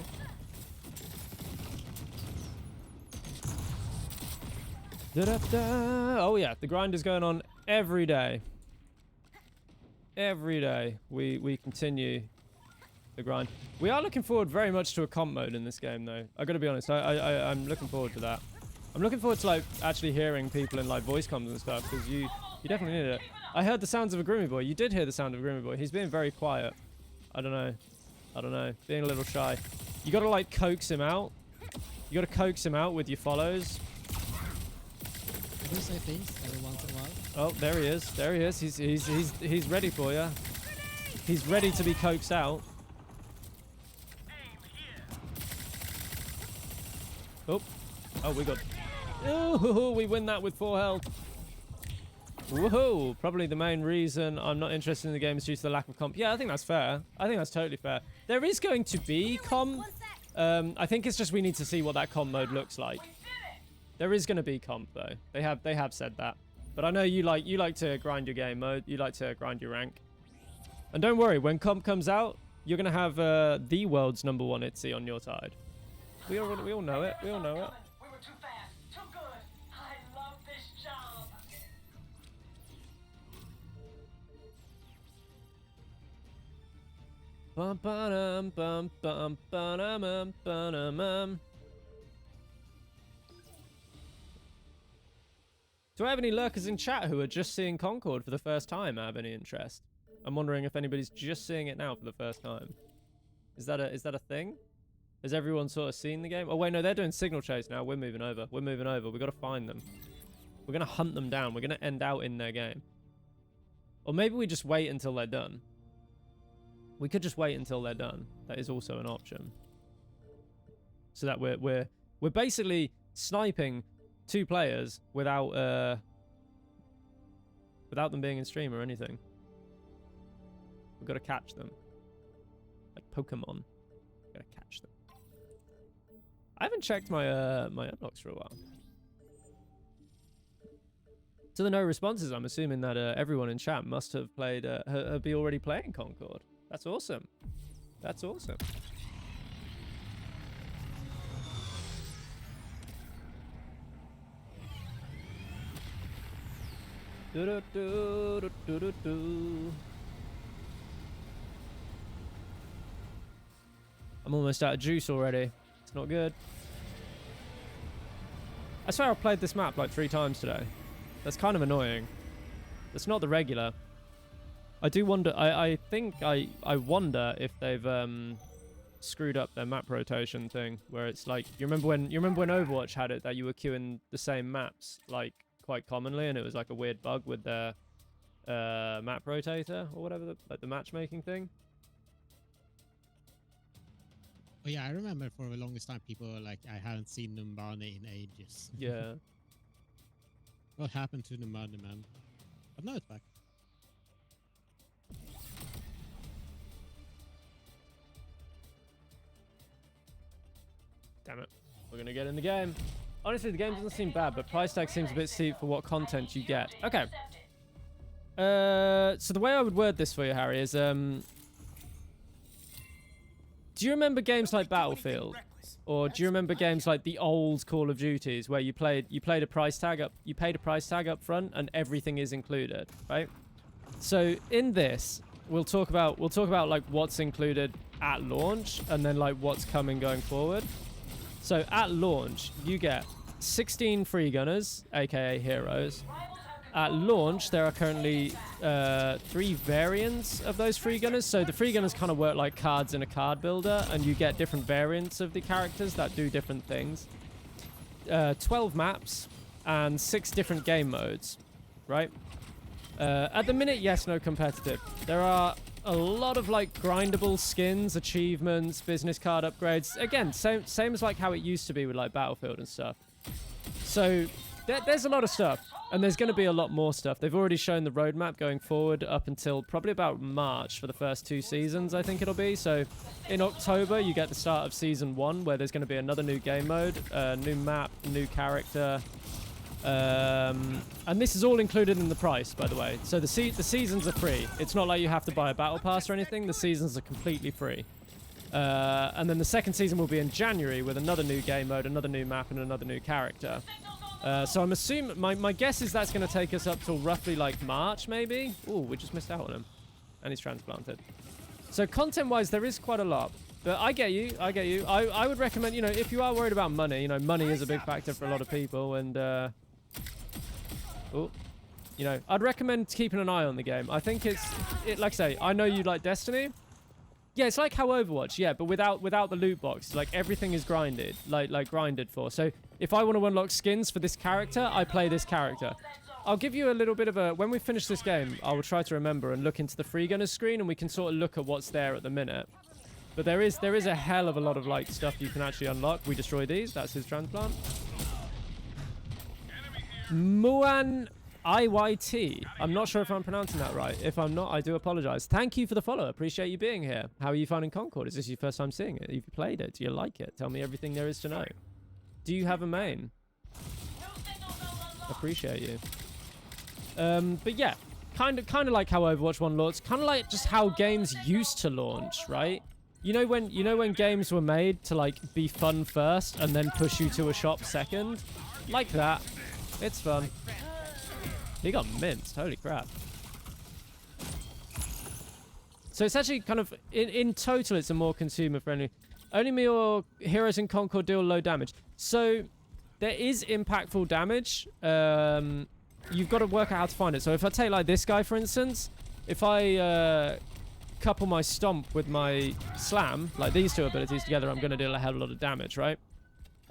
Da-da-da. Oh yeah, the grind is going on every day. Every day we continue the grind. We are looking forward very much to a comp mode in this game, though. I gotta be honest. I'm looking forward to that. I'm looking forward to like actually hearing people in like voice comms and stuff, because you definitely need it. I heard the sounds of a Grimmy boy. You did hear the sound of a Grimmy boy. He's being very quiet. I don't know. I don't know. Being a little shy. You gotta like coax him out. You gotta coax him out with your follows. Do say things every once in a while. Oh, there he is. There he is. He's ready for you. He's ready to be coaxed out. Oh. Oh, we got... Oh, we win that with 4 health. Woohoo! Probably the main reason I'm not interested in the game is due to the lack of comp. Yeah, I think that's fair. I think that's totally fair. There is going to be comp. I think it's just we need to see what that comp mode looks like. There is going to be comp though. They have said that. But I know you like to grind your game mode. You like to grind your rank. And don't worry, when comp comes out, you're going to have the world's #1 Itzy on your side. We all know it. We all know it. We were too fast, too good. I love this job. Bum ba-dum, bum bum ba-dum, ba-dum. Do I have any lurkers in chat who are just seeing Concord for the first time? I have any interest? I'm wondering if anybody's just seeing it now for the first time. Is that a thing? Has everyone sort of seen the game? Oh wait, no, they're doing signal chase now. We're moving over. We're moving over. We got to find them. We're gonna hunt them down. We're gonna end out in their game. Or maybe we just wait until they're done. We could just wait until they're done. That is also an option. So that we're basically sniping 2 players without them being in stream or anything. We've got to catch them. Like Pokemon. We've got to catch them. I haven't checked my my unlocks for a while. To the no responses, I'm assuming that everyone in chat must have played, be already playing Concord. That's awesome. That's awesome. Do do do do do do do. I'm almost out of juice already. It's not good. I swear I've played this map like 3 times today. That's kind of annoying. It's not the regular. I do wonder. I think I wonder if they've screwed up their map rotation thing, where it's like you remember when Overwatch had it that you were queuing the same maps like quite commonly, and it was like a weird bug with their map rotator or whatever, like the matchmaking thing. Oh yeah, I remember for the longest time people were like, I haven't seen Numbani in ages. Yeah. What happened to Numbani, man? But now it's back. Damn it. We're gonna get in the game. Honestly, the game doesn't seem bad, but price tag seems a bit steep for what content you get. Okay. So the way I would word this for you, Harry, is do you remember games like Battlefield? Or do you remember games like the old Call of Duties where you paid a price tag up front and everything is included, right? So in this, we'll talk about like what's included at launch and then like what's coming going forward. So at launch, you get 16 free gunners, aka heroes. At launch, there are currently 3 variants of those free gunners. So the free gunners kind of work like cards in a card builder, and you get different variants of the characters that do different things. 12 maps and 6 different game modes, right? At the minute, yes, no competitive. There are a lot of like grindable skins, achievements, business card upgrades. Again, same as like how it used to be with like Battlefield and stuff. So there's a lot of stuff, and there's going to be a lot more stuff. They've already shown the roadmap going forward up until probably about March for the first 2 seasons, I think it'll be. So in October, you get the start of Season 1, where there's going to be another new game mode, new map, new character. And this is all included in the price, by the way. So the seasons are free. It's not like you have to buy a battle pass or anything. The seasons are completely free. And then the second season will be in January with another new game mode, another new map, and another new character. So I'm assuming, my guess is that's going to take us up till roughly like March, maybe. Ooh, we just missed out on him. And he's transplanted. So content-wise, there is quite a lot. But I get you. I would recommend, if you are worried about money, money is a big factor for a lot of people. And, I'd recommend keeping an eye on the game. I think like I say, I know you like Destiny. Yeah, it's like how Overwatch, yeah, but without the loot box. Like, everything is grinded, like grinded for. So, if I want to unlock skins for this character, I play this character. I'll give you a little bit of a... When we finish this game, I will try to remember and look into the free gunners screen, and we can sort of look at what's there at the minute. But there is a hell of a lot of, like, stuff you can actually unlock. We destroy these. That's his transplant. Muan... IYT. I'm not sure if I'm pronouncing that right. If I'm not, I do apologize. Thank you for the follow. Appreciate you being here. How are you finding Concord? Is this your first time seeing it? Have you played it? Do you like it? Tell me everything there is to know. Do you have a main? Appreciate you. But yeah, kind of like how Overwatch 1 launched. Kind of like just how games used to launch, right? when games were made to like be fun first and then push you to a shop second? Like that. It's fun. He got minced. Holy crap. So it's actually kind of, in total, it's a more consumer-friendly. Only me or Heroes in Concord deal low damage. So there is impactful damage. You've got to work out how to find it. So if I take like this guy, for instance, if I couple my stomp with my slam, like these two abilities together, I'm going to deal a hell of a lot of damage, right?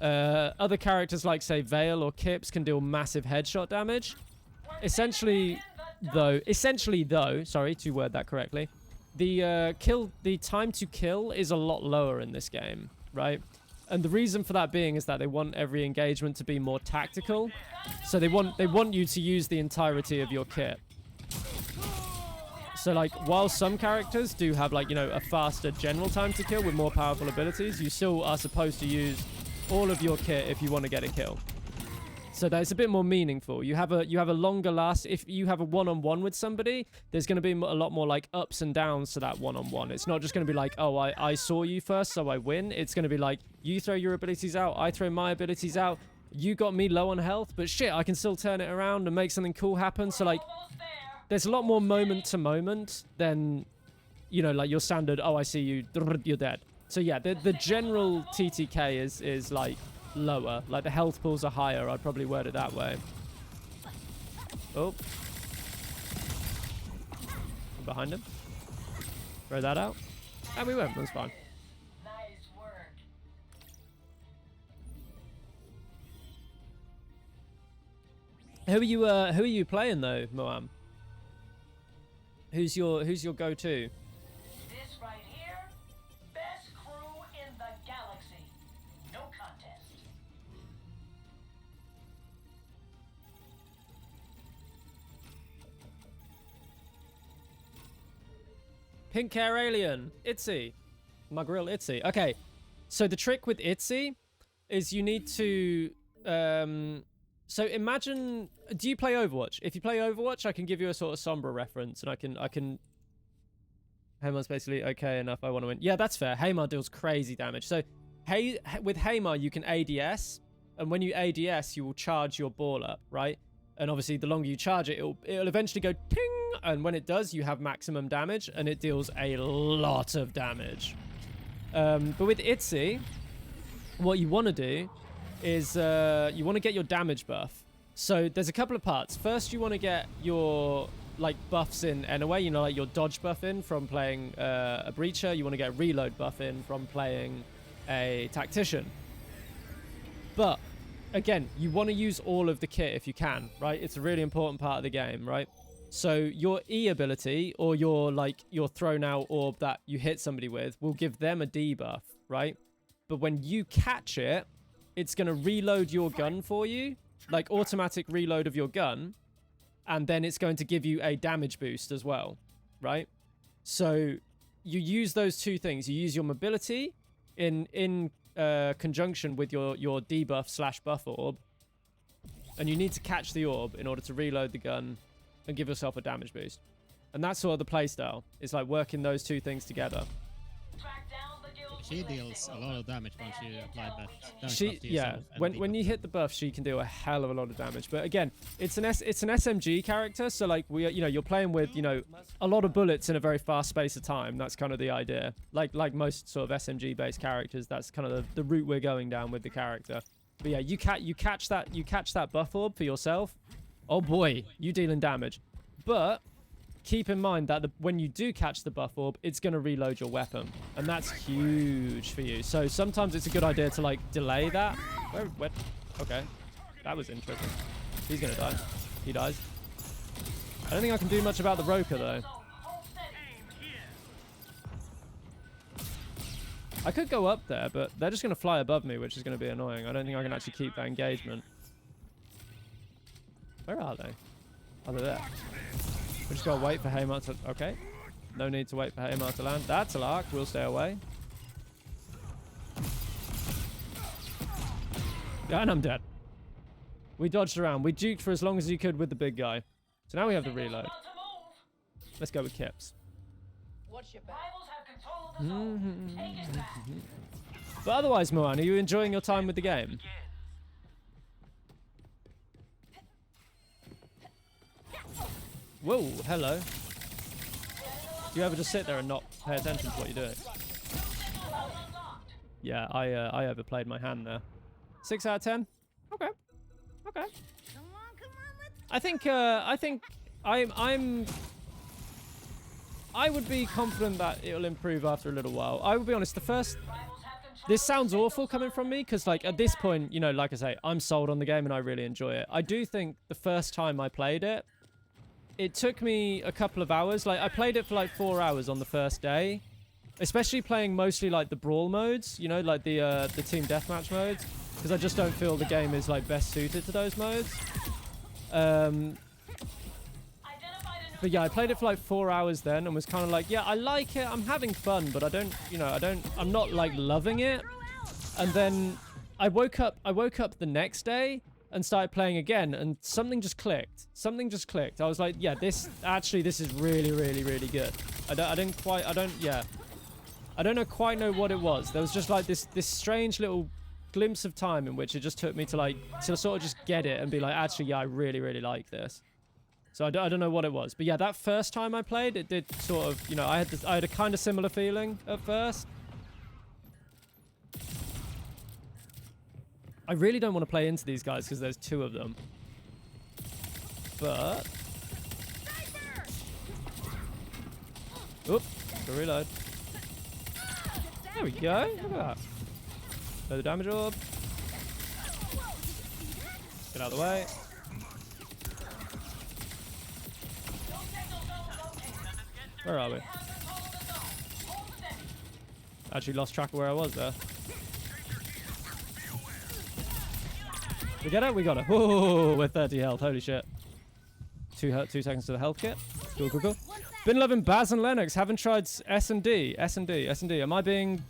Other characters like, say, Vale or Kips can deal massive headshot damage. Essentially, though, sorry to word that correctly, the time to kill is a lot lower in this game, right? And the reason for that being is that they want every engagement to be more tactical. So they want you to use the entirety of your kit. So like, while some characters do have like, you know, a faster general time to kill with more powerful abilities, you still are supposed to use all of your kit if you want to get a kill. So that it's a bit more meaningful. You have a longer last. If you have a one-on-one with somebody, there's going to be a lot more like ups and downs to that one-on-one. It's not just going to be like, oh, I saw you first, so I win. It's going to be like, you throw your abilities out, I throw my abilities out. You got me low on health, but shit, I can still turn it around and make something cool happen. So like, there's a lot more moment to moment than, you know, like your standard, oh, I see you, you're dead. So yeah, the general TTK is like lower. Like the health pools are higher. I'd probably word it that way. Oh. Behind him. Throw that out. And we went. That's fine. Nice work. Who are you playing though, Moam? Who's your go-to? This right here, best crew in the galaxy. No contest. Pink hair alien. Itzy. My grill Itzy. Okay. So the trick with Itzy is you need to so imagine, do you play Overwatch? If you play Overwatch, I can give you a sort of Sombra reference, and I can Haymar's basically okay enough, I want to win. Yeah, that's fair. Haymar deals crazy damage. So with Haymar, you can ADS, and when you ADS, you will charge your ball up, right? And obviously, the longer you charge it, it'll eventually go ting, and when it does, you have maximum damage, and it deals a lot of damage. But with Itzy, what you want to do is you want to get your damage buff. So there's a couple of parts. First, you want to get your like buffs in anyway, you know, like your dodge buff in from playing a breacher. You want to get a reload buff in from playing a tactician. But again, you want to use all of the kit if you can, right? It's a really important part of the game, right? So your E ability or your thrown out orb that you hit somebody with will give them a debuff, right? But when you catch it, it's going to reload your gun for you, like automatic reload of your gun, and then it's going to give you a damage boost as well, right? So you use those two things. You use your mobility in conjunction with your debuff / buff orb, and you need to catch the orb in order to reload the gun and give yourself a damage boost. And that's sort of the playstyle. It's like working those two things together. Track down the guild She deals a lot of damage once you apply that damage buff She, to yeah, yourself and when debuff. you hit the buff, she can do a hell of a lot of damage. But again, it's an SMG character, so like you're playing with a lot of bullets in a very fast space of time. That's kind of the idea. Like most sort of SMG based characters, that's kind of the route we're going down with the character. But yeah, you catch that buff orb for yourself. Oh boy, you dealing damage. But keep in mind that when you do catch the buff orb, it's going to reload your weapon. And that's huge for you. So sometimes it's a good idea to like delay that. Where? Okay. That was interesting. He's going to die. He dies. I don't think I can do much about the Roker though. I could go up there, but they're just going to fly above me, which is going to be annoying. I don't think I can actually keep that engagement. Where are they? Oh, they're there. We just got to wait for Haymar to... Okay. No need to wait for Haymar to land. That's a lark. We'll stay away. Yeah, and I'm dead. We dodged around. We juked for as long as you could with the big guy. So now we have the reload. Let's go with Kips. Rivals have control of But otherwise, Moan, are you enjoying your time with the game? Whoa, hello. Do you ever just sit there and not pay attention to what you're doing? Yeah, I overplayed my hand there. 6 out of 10. Okay. Okay. Come on, let's I think I would be confident that it'll improve after a little while. I will be honest, this sounds awful coming from me, because like at this point, you know, like I say, I'm sold on the game and I really enjoy it. I do think the first time I played it, it took me a couple of hours. Like I played it for like 4 hours on the first day, especially playing mostly like the brawl modes, you know, like the team deathmatch modes, because I just don't feel the game is like best suited to those modes. But yeah, I played it for like 4 hours then and was kind of like, yeah, I like it, I'm having fun, but I don't, you know, I'm not like loving it. And then I woke up the next day and started playing again, and something just clicked. Something just clicked. I was like, yeah, this is really, really, really good. I don't quite know what it was. There was just like this strange little glimpse of time in which it just took me to sort of just get it and be like, actually, yeah, I really, really like this. So I don't know what it was. But yeah, that first time I played, it did sort of, you know, I had a kind of similar feeling at first. I really don't want to play into these guys because there's 2 of them. But... Oop, to reload. There we go, look at that. Throw the damage orb. Get out of the way. Where are we? Actually lost track of where I was there. We get it? We got it. Whoa, we're 30 health. Holy shit. 2 seconds to the health kit. Cool, cool, cool. Been loving Baz and Lennox. Haven't tried S&D. S&D. S&D. Am I being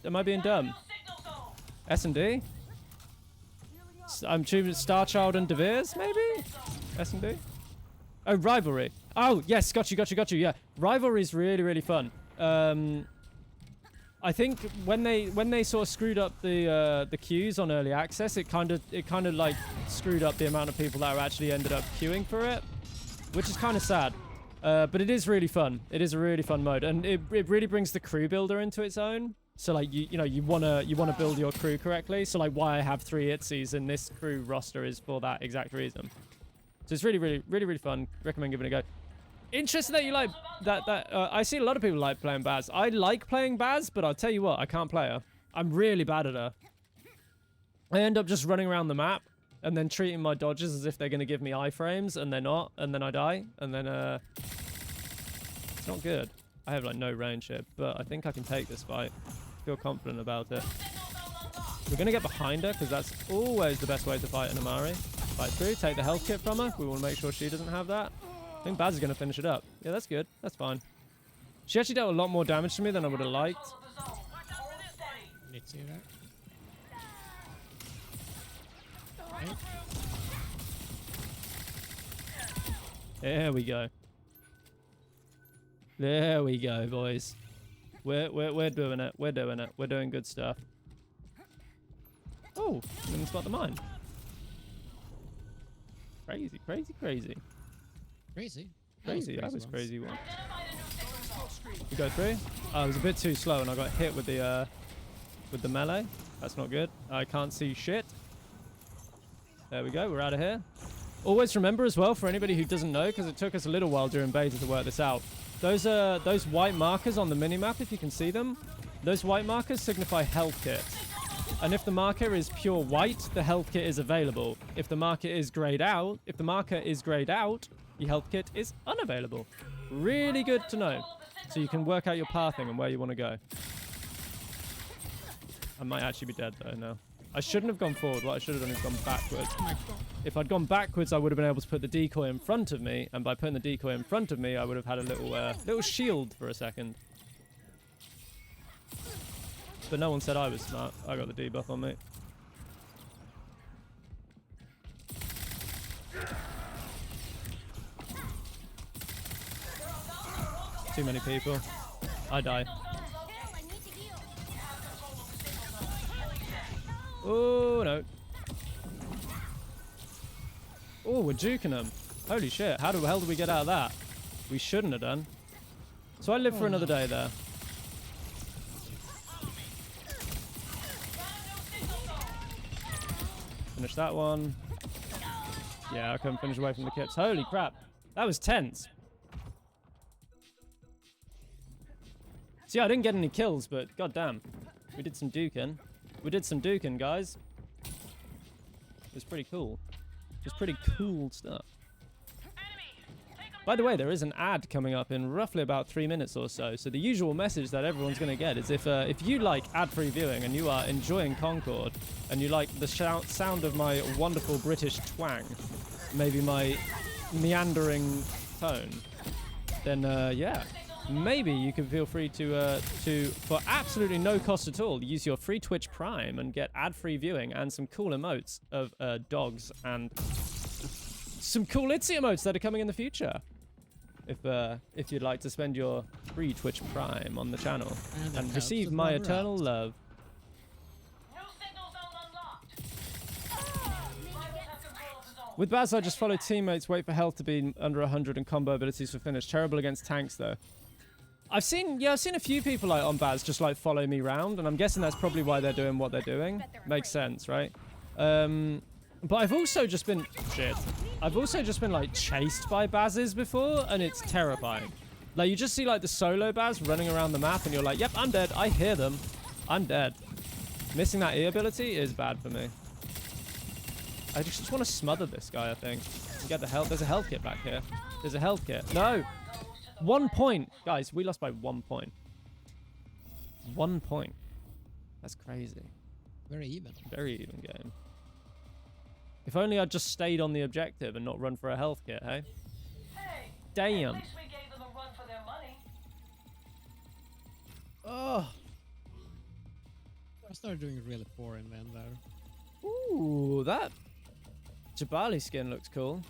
dumb? S&D? I'm choosing Star Child and De Beers, maybe? S&D? Oh, Rivalry. Oh, yes, got you. Yeah, Rivalry is really, really fun. I think when they sort of screwed up the queues on early access, it kind of like screwed up the amount of people that actually ended up queuing for it, which is kind of sad. But it is really fun. It is a really fun mode, and it really brings the crew builder into its own. So like you wanna build your crew correctly. So like why I have 3 ITZYs in this crew roster is for that exact reason. So it's really, really, really, really fun. Recommend giving it a go. Interesting that you like that. I see a lot of people like playing Baz. I like playing Baz, but I'll tell you what, I can't play her. I'm really bad at her. I end up just running around the map and then treating my dodges as if they're going to give me iframes, and they're not, and then I die, and then it's not good. I have like no range here, but I think I can take this fight. Feel confident about it. We're going to get behind her because that's always the best way to fight an Amari. Fight through, take the health kit from her. We want to make sure she doesn't have that. I think Baz is going to finish it up. Yeah, that's good. That's fine. She actually dealt a lot more damage to me than I would have liked. Let's see that. There we go. There we go, boys. We're doing it. We're doing it. We're doing good stuff. Oh, didn't spot the mine. Crazy, crazy, crazy. Crazy. Crazy, that was crazy one. You go through? I was a bit too slow and I got hit with the melee. That's not good. I can't see shit. There we go, we're out of here. Always remember as well, for anybody who doesn't know, because it took us a little while during beta to work this out. Those white markers on the minimap, if you can see them, those white markers signify health kits. And if the marker is pure white, the health kit is available. If the marker is grayed out, the health kit is unavailable. Really good to know. So you can work out your pathing and where you want to go. I might actually be dead though now. I shouldn't have gone forward. What I should have done is gone backwards. If I'd gone backwards, I would have been able to put the decoy in front of me, and by putting the decoy in front of me, I would have had a little shield for a second. But no one said I was smart. I got the debuff on me. Too many people. I die. Hell, I need to heal. Oh, no. Oh, we're juking them. Holy shit. How the hell did we get out of that? We shouldn't have done. So I live for another day there. Finish that one. Yeah, I couldn't finish away from the kits. Holy crap. That was tense. See, I didn't get any kills, but goddamn. We did some duking. We did some duking, guys. It was pretty cool. It was pretty cool stuff. By the way, there is an ad coming up in roughly about 3 minutes or so. So the usual message that everyone's going to get is if you like ad-free viewing and you are enjoying Concord and you like the sound of my wonderful British twang, maybe my meandering tone, then yeah, maybe you can feel free to for absolutely no cost at all, use your free Twitch Prime and get ad-free viewing and some cool emotes of dogs and some cool Itsy emotes that are coming in the future. If you'd like to spend your free Twitch Prime on the channel and receive my eternal love. New signal zone unlocked. Rivals have control of the zone. With Baz, I just follow teammates, wait for health to be under 100 and combo abilities for finish. Terrible against tanks though. I've seen a few people like on Baz just like follow me round, and I'm guessing that's probably why they're doing what they're doing. Makes sense, right? But I've also just been like chased by Bazes before, and it's terrifying. Like you just see like the solo Baz running around the map, and you're like, yep, I'm dead. I hear them. I'm dead. Missing that E ability is bad for me. I just want to smother this guy, I think. And get the health. There's a health kit back here. There's a health kit. No! 1 point! Guys, we lost by 1 point. 1 point. That's crazy. Very even. Very even game. If only I'd just stayed on the objective and not run for a health kit, hey? Hey, Damn. at least we gave them a run for their money. Oh. I started doing really poor in Van there. Ooh, that Jabali skin looks cool.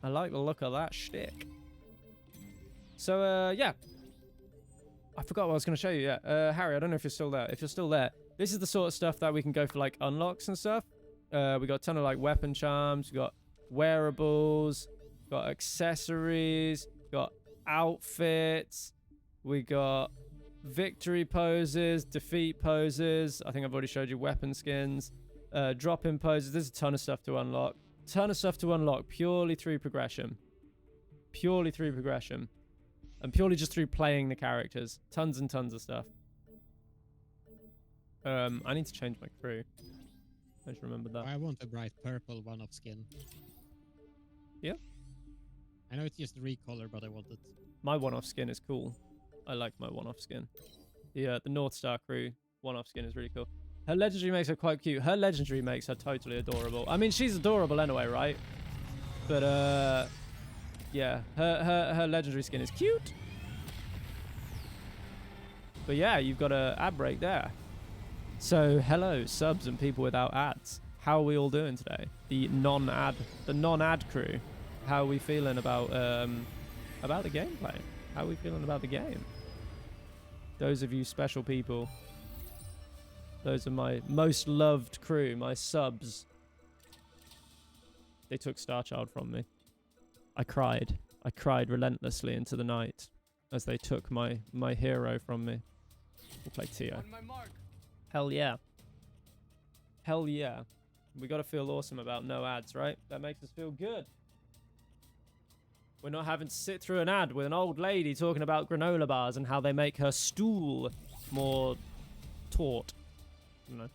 I like the look of that shtick. So, yeah. I forgot what I was going to show you. Yeah, Harry, I don't know if you're still there. If you're still there, this is the sort of stuff that we can go for, like, unlocks and stuff. We got a ton of, like, weapon charms. We got wearables. Got accessories. Got outfits. We got victory poses, defeat poses. I think I've already showed you weapon skins. Drop-in poses. There's a ton of stuff to unlock. Ton of stuff to unlock purely through progression. Purely through progression. And purely just through playing the characters. Tons and tons of stuff. I need to change my crew. I just remembered that. I want a bright purple one-off skin. Yeah? I know it's just a recolor, but I want it. My one-off skin is cool. I like my one-off skin. The North Star crew one-off skin is really cool. Her legendary makes her quite cute. Her legendary makes her totally adorable. I mean, she's adorable anyway, right? But, yeah, her legendary skin is cute. But yeah, you've got a ad break there. So, hello, subs and people without ads. How are we all doing today? The non-ad crew. How are we feeling about the gameplay? How are we feeling about the game? Those of you special people. Those are my most loved crew, my subs. They took Starchild from me. I cried. I cried relentlessly into the night as they took my hero from me. We'll play Tio. Hell yeah. Hell yeah. We gotta feel awesome about no ads, right? That makes us feel good. We're not having to sit through an ad with an old lady talking about granola bars and how they make her stool more taut. You know.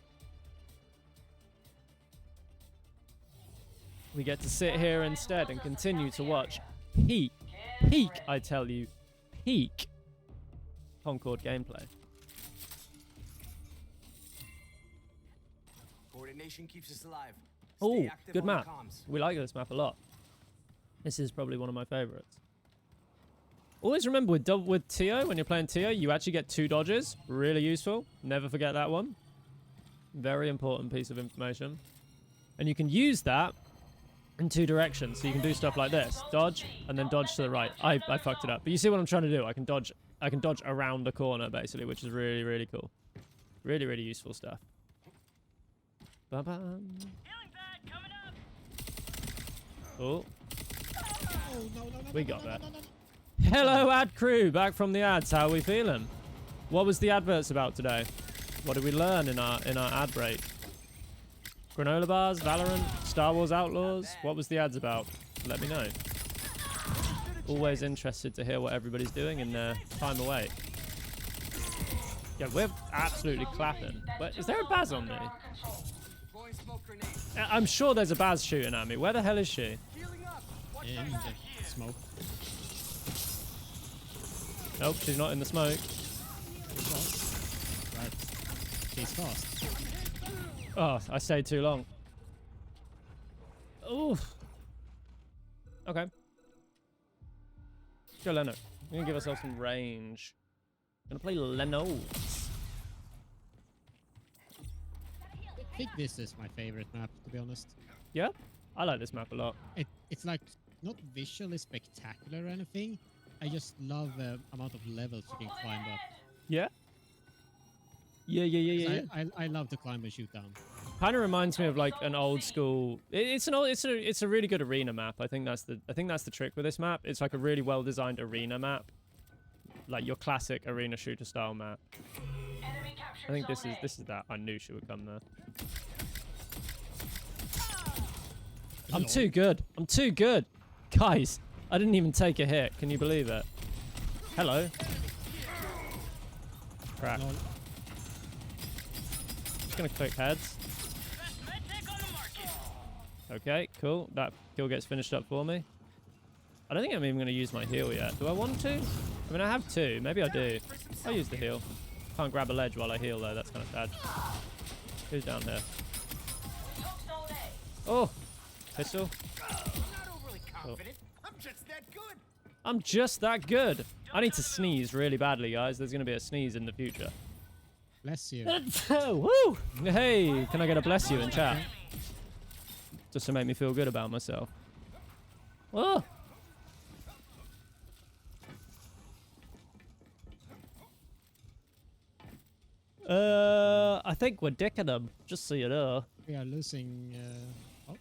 We get to sit here instead and continue to watch peak, I tell you, peak Concord gameplay. Coordination keeps us alive. Oh, Stay active good on the map. comms. We like this map a lot. This is probably one of my favorites. Always remember with Tio, when you're playing Tio, you actually get 2 dodges. Really useful. Never forget that one. Very important piece of information. And you can use that in 2 directions. So you can do stuff like this. Dodge, and then dodge to the right. I fucked it up. But you see what I'm trying to do. I can dodge I can dodge around a corner basically, which is really, really cool. Really, really useful stuff. Ba-bam. Healing pad coming up. Oh, Oh, no, no, no, we no, got no, that. no, no, no. Hello, ad crew, back from the ads. How are we feeling? What was the adverts about today? What did we learn in our ad break? Granola bars, Valorant, Star Wars Outlaws. What was the ads about? Let me know. Always interested to hear what everybody's doing in their time away. Yeah, we're absolutely clapping. But is there a Baz on me? Deploying smoke grenade. I'm sure there's a Baz shooting at me. Where the hell is she? Healing up. Watch In my the smoke. Nope, she's not in the smoke. Right. She's fast. Oh, I stayed too long. Oof. Okay. Let's go Leno. We're gonna give ourselves some range. Gonna play Leno. I think this is my favorite map, to be honest. Yeah? I like this map a lot. It's like not visually spectacular or anything. I just love the amount of levels you can climb up. Yeah? Yeah. 'Cause I love to climb and shoot down. Kind of reminds me of like an old school. It's a really good arena map. I think that's the trick with this map. It's like a really well designed arena map, like your classic arena shooter style map. Enemy captured I think this zone is A. that. I knew she would come there. I'm too good. I'm too good, guys. I didn't even take a hit. Can you believe it? Hello. Crap. Lol. Just gonna click heads. Best medtech on the market. Okay, cool. That kill gets finished up for me. I don't think I'm even going to use my heal yet. Do I want to? I mean, I have two. Maybe I do. I'll use the heal. Can't grab a ledge while I heal, though. That's kind of sad. Who's down here? We took zone A. Oh! Pistol. I'm not overly confident. I'm just that good. I'm just that good. I need to sneeze really badly, guys. There's going to be a sneeze in the future. Bless you. Woo! Hey, can I get a bless you in chat? Just to make me feel good about myself. Oh! I think we're dicking them, just so you know. We are losing. Oh,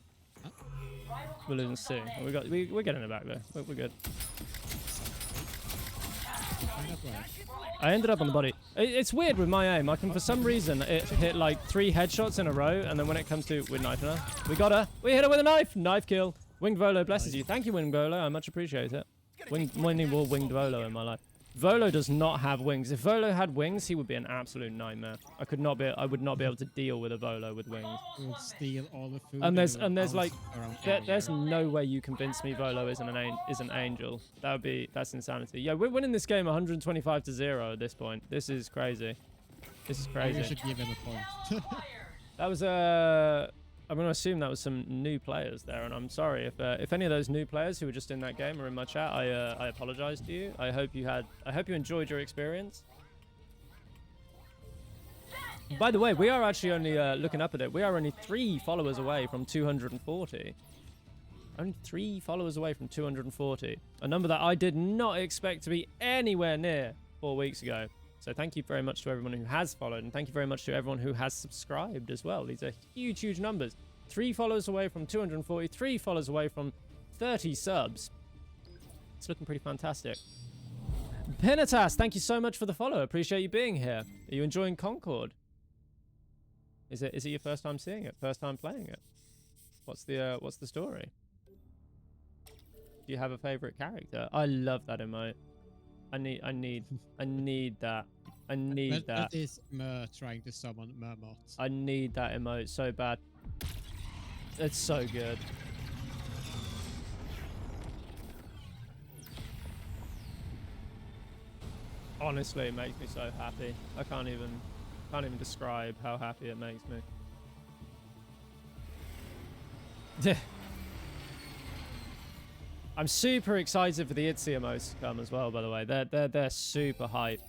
Rival We're losing cruisers C. zone A. We're getting it back there. We're good. find out where. I ended up on the body. It's weird with my aim. I can, for some reason, it hit like 3 headshots in a row, and then when it comes to with knife her, we got her. We hit her with a knife. Knife kill. Winged Volo blesses you. Thank you, Winged Volo. I much appreciate it. Winning more Winged Volo in my life. Volo does not have wings. If Volo had wings, he would be an absolute nightmare. I would not be able to deal with a Volo with wings. We would steal all the food. And there's bounce like around there's no way you convince me Volo isn't an angel. That's insanity. Yeah, we're winning this game 125-0 at this point. This is crazy. This is Maybe we crazy. should give him a point. That was I'm gonna assume that was some new players there, and I'm sorry if any of those new players who were just in that game are in my chat. I apologize to you. I hope you enjoyed your experience. By the way, we are actually only looking up at it. We are only 3 followers away from 240. Only 3 followers away from 240. A number that I did not expect to be anywhere near 4 weeks ago. So thank you very much to everyone who has followed, and thank you very much to everyone who has subscribed as well. These are huge, huge numbers. 3 followers away from 240, 3 followers away from 30 subs. It's looking pretty fantastic. Penitas, thank you so much for the follow. Appreciate you being here. Are you enjoying Concord? Is it your first time seeing it? First time playing it? What's the story? Do you have a favorite character? I love that emote. I need that. I need that. That is Mer trying to summon Mermot. I need that emote so bad. It's so good. Honestly, it makes me so happy. I can't even describe how happy it makes me. I'm super excited for the ITZY emotes to come as well, by the way. They're super hype.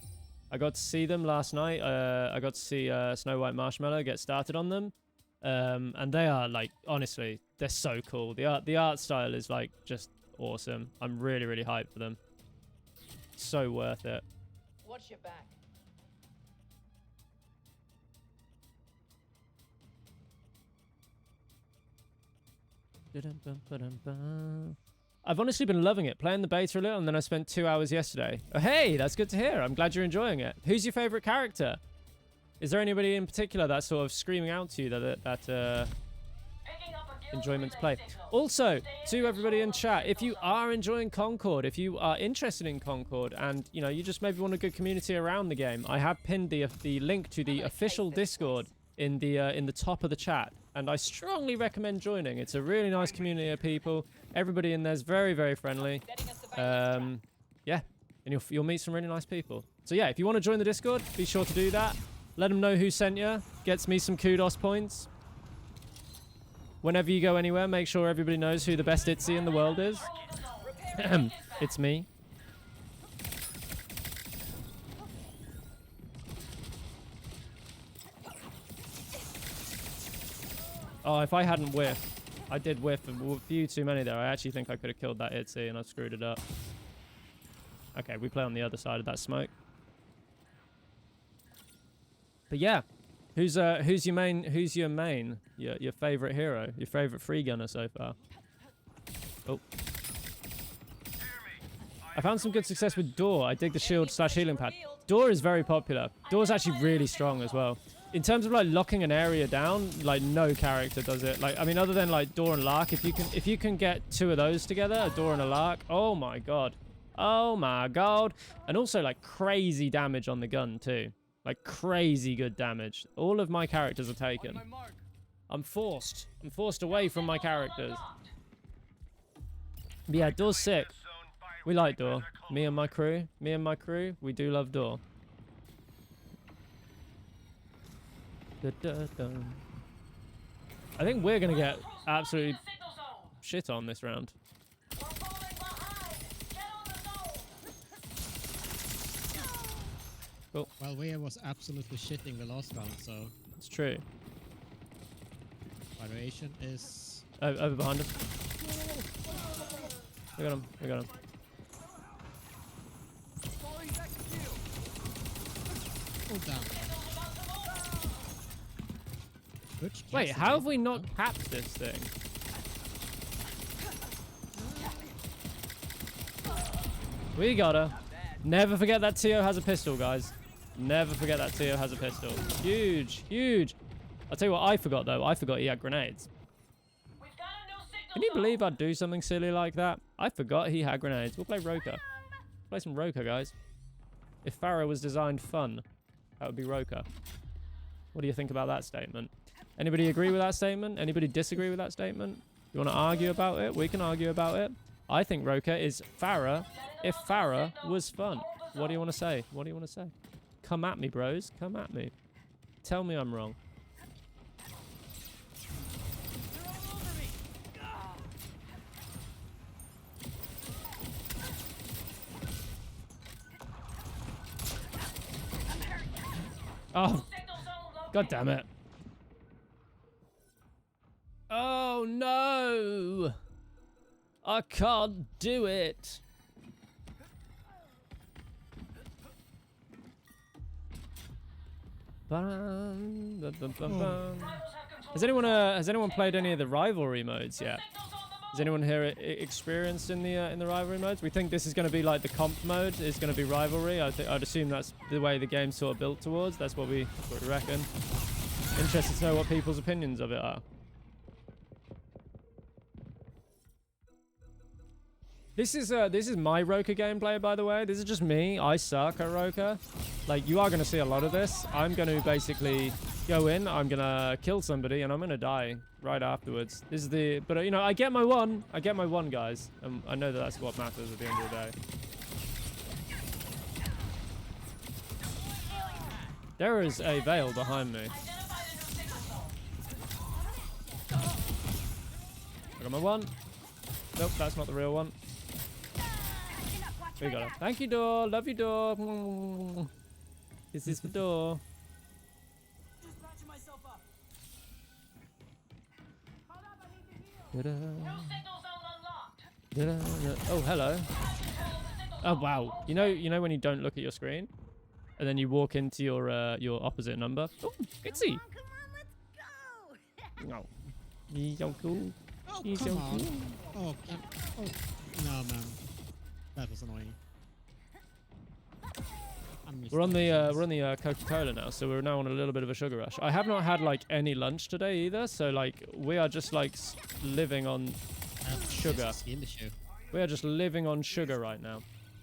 I got to see them last night. I got to see Snow White Marshmallow get started on them. And they are, like, honestly, they're so cool. The art style is, like, just awesome. I'm really, really hyped for them. So worth it. Watch your back. I've honestly been loving it. Playing the beta a little, and then I spent 2 hours yesterday. Oh, hey, that's good to hear. I'm glad you're enjoying it. Who's your favorite character? Is there anybody in particular that's sort of screaming out to you that enjoyment to play? Also, to everybody in chat, if you are enjoying Concord, if you are interested in Concord, and you know you just maybe want a good community around the game, I have pinned the link to the official Discord in the top of the chat, and I strongly recommend joining. It's a really nice community of people. Everybody in there's very, very friendly. Yeah, and you'll meet some really nice people. So yeah, if you want to join the Discord, be sure to do that. Let them know who sent you. Gets me some kudos points. Whenever you go anywhere, make sure everybody knows who the best Itzy in the world is. It's me. Oh, if I hadn't whiffed. I did whiff a few too many there. I actually think I could have killed that Itzy and I screwed it up. Okay, we play on the other side of that smoke. But yeah, who's your main? Your favorite hero? Your favorite free gunner so far? Oh. I found some good success with Door. I dig the shield/healing pad. Door is very popular. Door's actually really strong as well. In terms of like locking an area down, like no character does it. Like I mean, other than like Door and Lark, if you can get two of those together, a Door and a Lark, oh my god, oh my god, and also like crazy damage on the gun too. Like crazy good damage. All of my characters are taken. I'm forced away from my characters. But yeah, Door's sick. We like Door. Me and my crew, we do love Door. I think we're gonna get absolutely shit on this round. Cool. Well, we was absolutely shitting the last round, so It's true. valuation is... Over behind us. We got him. Oh, damn. Wait, how have we not capped this thing? We got her. Never forget that Tio has a pistol, guys. Never forget that Tio has a pistol. Huge, huge. I'll tell you what I forgot, though. I forgot he had grenades. Can you believe I'd do something silly like that? I forgot he had grenades. We'll play Roka. Play some Roka, guys. If Pharah was designed fun, that would be Roka. What do you think about that statement? Anybody agree with that statement? Anybody disagree with that statement? You want to argue about it? We can argue about it. I think Roka is Pharah if Pharah was fun. What do you want to say? What do you want to say? Come at me, bros. Come at me. Tell me I'm wrong. Oh, god damn it. Oh no! I can't do it. Bum, bum, bum, bum, bum. Has anyone played any of the rivalry modes yet? Has anyone here experienced in the rivalry modes? We think this is going to be like the comp mode is going to be rivalry. I'd assume that's the way the game's sort of built towards. That's what we reckon. Interested to know what people's opinions of it are. This is my Roka gameplay, by the way. This is just me. I suck at Roka. Like, you are going to see a lot of this. I'm going to basically go in, I'm going to kill somebody, and I'm going to die right afterwards. This is the... But, you know, I get my one. I get my one, guys. I know that that's what matters at the end of the day. There is a veil behind me. I got my one. Nope, that's not the real one. We got it. Thank you, Door. Love you, Door. This is the Door. Just patching myself up. Oh, hello. Oh, wow. You know when you don't look at your screen? and then you walk into your opposite number. Oh, Itzy. Come on, let's go. No. He's so cool. Oh, He's so come on. cool. Oh, no, man. That was annoying. We're on the Coca-Cola now, so we're now on a little bit of a sugar rush. I have not had like any lunch today either, so like we are just like living on sugar. We are just living on sugar right now.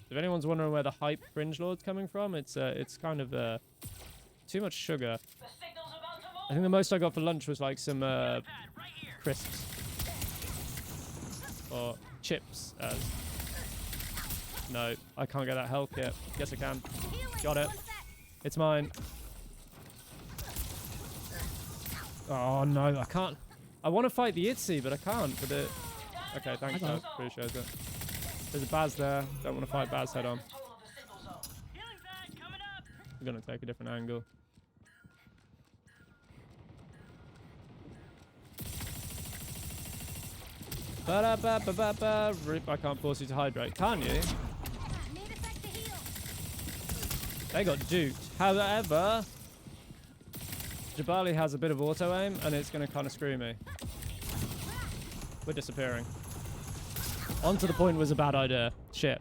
If anyone's wondering where the hype fringe lord's coming from, it's kind of too much sugar. The signal's about to move. I think the most I got for lunch was like some crisps or chips. No, I can't get that health kit. Yes, I can. Got it. It's mine. Oh no, I can't. I want to fight the Itzy, but I can't. But it. Okay, thanks. I appreciate it. There's a Baz there. Don't want to fight Baz head on. Control of the signal zone. Healing pad coming up. I'm gonna take a different angle. Ba-da-ba-ba-ba-ba. Rip, I can't force you to hydrate. Can you? Made it back to heal. They got duped. However, Jabali has a bit of auto aim, and it's going to kind of screw me. We're disappearing. Onto the point was a bad idea. Shit.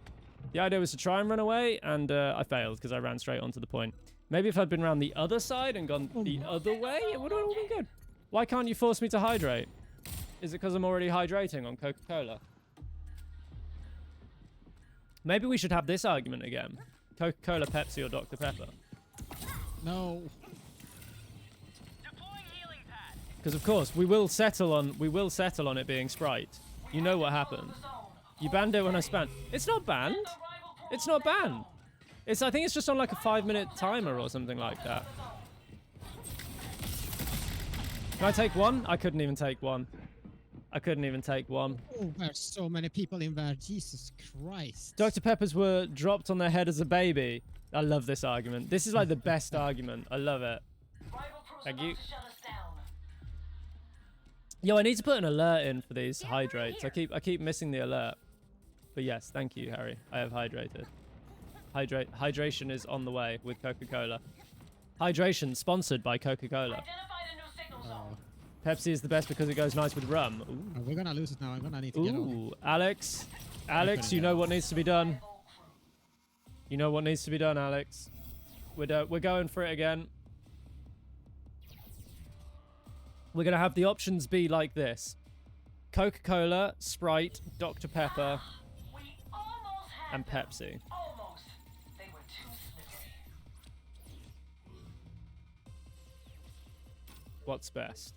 The idea was to try and run away, and I failed because I ran straight onto the point. Maybe if I'd been around the other side and gone the other way, it would have all been good. Why can't you force me to hydrate? Is it because I'm already hydrating on Coca-Cola? Maybe we should have this argument again. Coca-Cola, Pepsi, or Dr. Pepper. No. Deploying healing pad. Because of course we will settle on it being Sprite. You know what happened. You banned it when I spanned. It's not banned. It's not banned. I think it's just on like a 5-minute timer or something like that. Can I take one? I couldn't even take one. I couldn't even take one. Oh, there's so many people in there. Jesus Christ. Dr. Peppers were dropped on their head as a baby. I love this argument. This is like the best argument. I love it. Thank you. Yo, I need to put an alert in for these hydrates. I keep missing the alert. But yes, thank you, Harry. I have hydrated. Hydration is on the way with Coca-Cola. Hydration sponsored by Coca-Cola. Identified a new signal zone. Pepsi is the best because it goes nice with rum. Oh, we're gonna lose it now. I'm gonna need to get on. Ooh, Alex, you know what needs to be done. You know what needs to be done, Alex. We're going for it again. We're gonna have the options be like this: Coca-Cola, Sprite, Dr. Pepper, We almost had and them. Pepsi. Almost. They were too slippery. What's best?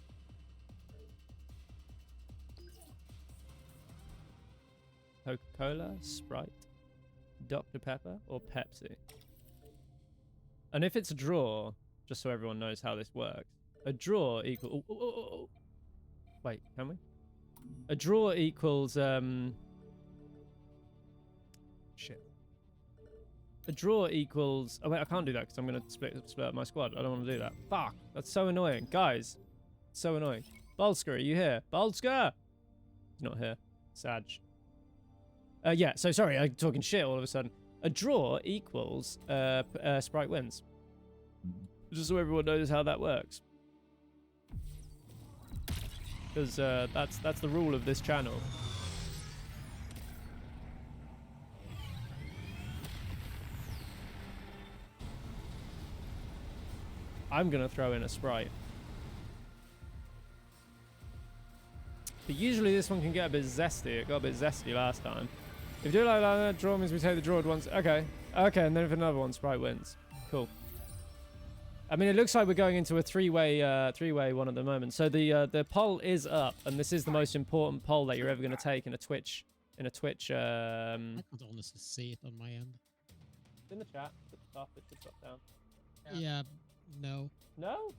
Coca-Cola, Sprite, Dr. Pepper, or Pepsi? And if it's a draw, just so everyone knows how this works, a draw equals... Wait, can we? A draw equals... Shit. A draw equals... Oh, wait, I can't do that because I'm going to split up my squad. I don't want to do that. Fuck, that's so annoying. Guys, so annoying. Bolsker, are you here? Bolsker! He's not here. Sag. Yeah, so sorry, I'm talking shit all of a sudden. A draw equals Sprite wins. Just so everyone knows how that works. Because that's the rule of this channel. I'm going to throw in a Sprite. But usually this one can get a bit zesty. It got a bit zesty last time. If you do like that, draw means we take the draw at once. Okay. Okay, and then if another one, Sprite wins. Cool. I mean, it looks like we're going into a three-way one at the moment. So the poll is up, and this is the most important poll that you're ever going to take in a Twitch. I can't honestly see it on my end. It's in the chat. It's up. It's up down. Yeah, no. No?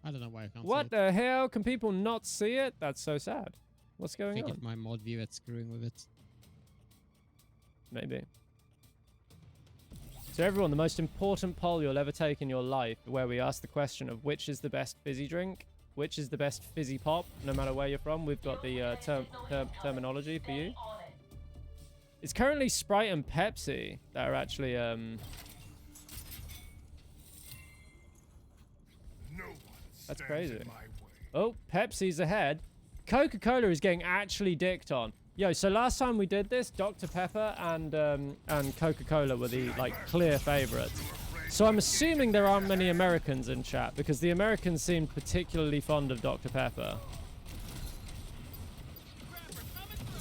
I don't know why I can't What see it. the hell? Can people not see it? That's so sad. What's I going think on? it's my mod view that's screwing with it. Maybe. So everyone, the most important poll you'll ever take in your life, where we ask the question of which is the best fizzy drink, which is the best fizzy pop, no matter where you're from. We've got the terminology for you. It's currently Sprite and Pepsi that are actually That's crazy. Oh, Pepsi's ahead. Coca-Cola is getting actually dicked on. Yo, so last time we did this, Dr. Pepper and Coca-Cola were the like clear favorites. So I'm assuming there aren't many Americans in chat because the Americans seem particularly fond of Dr. Pepper.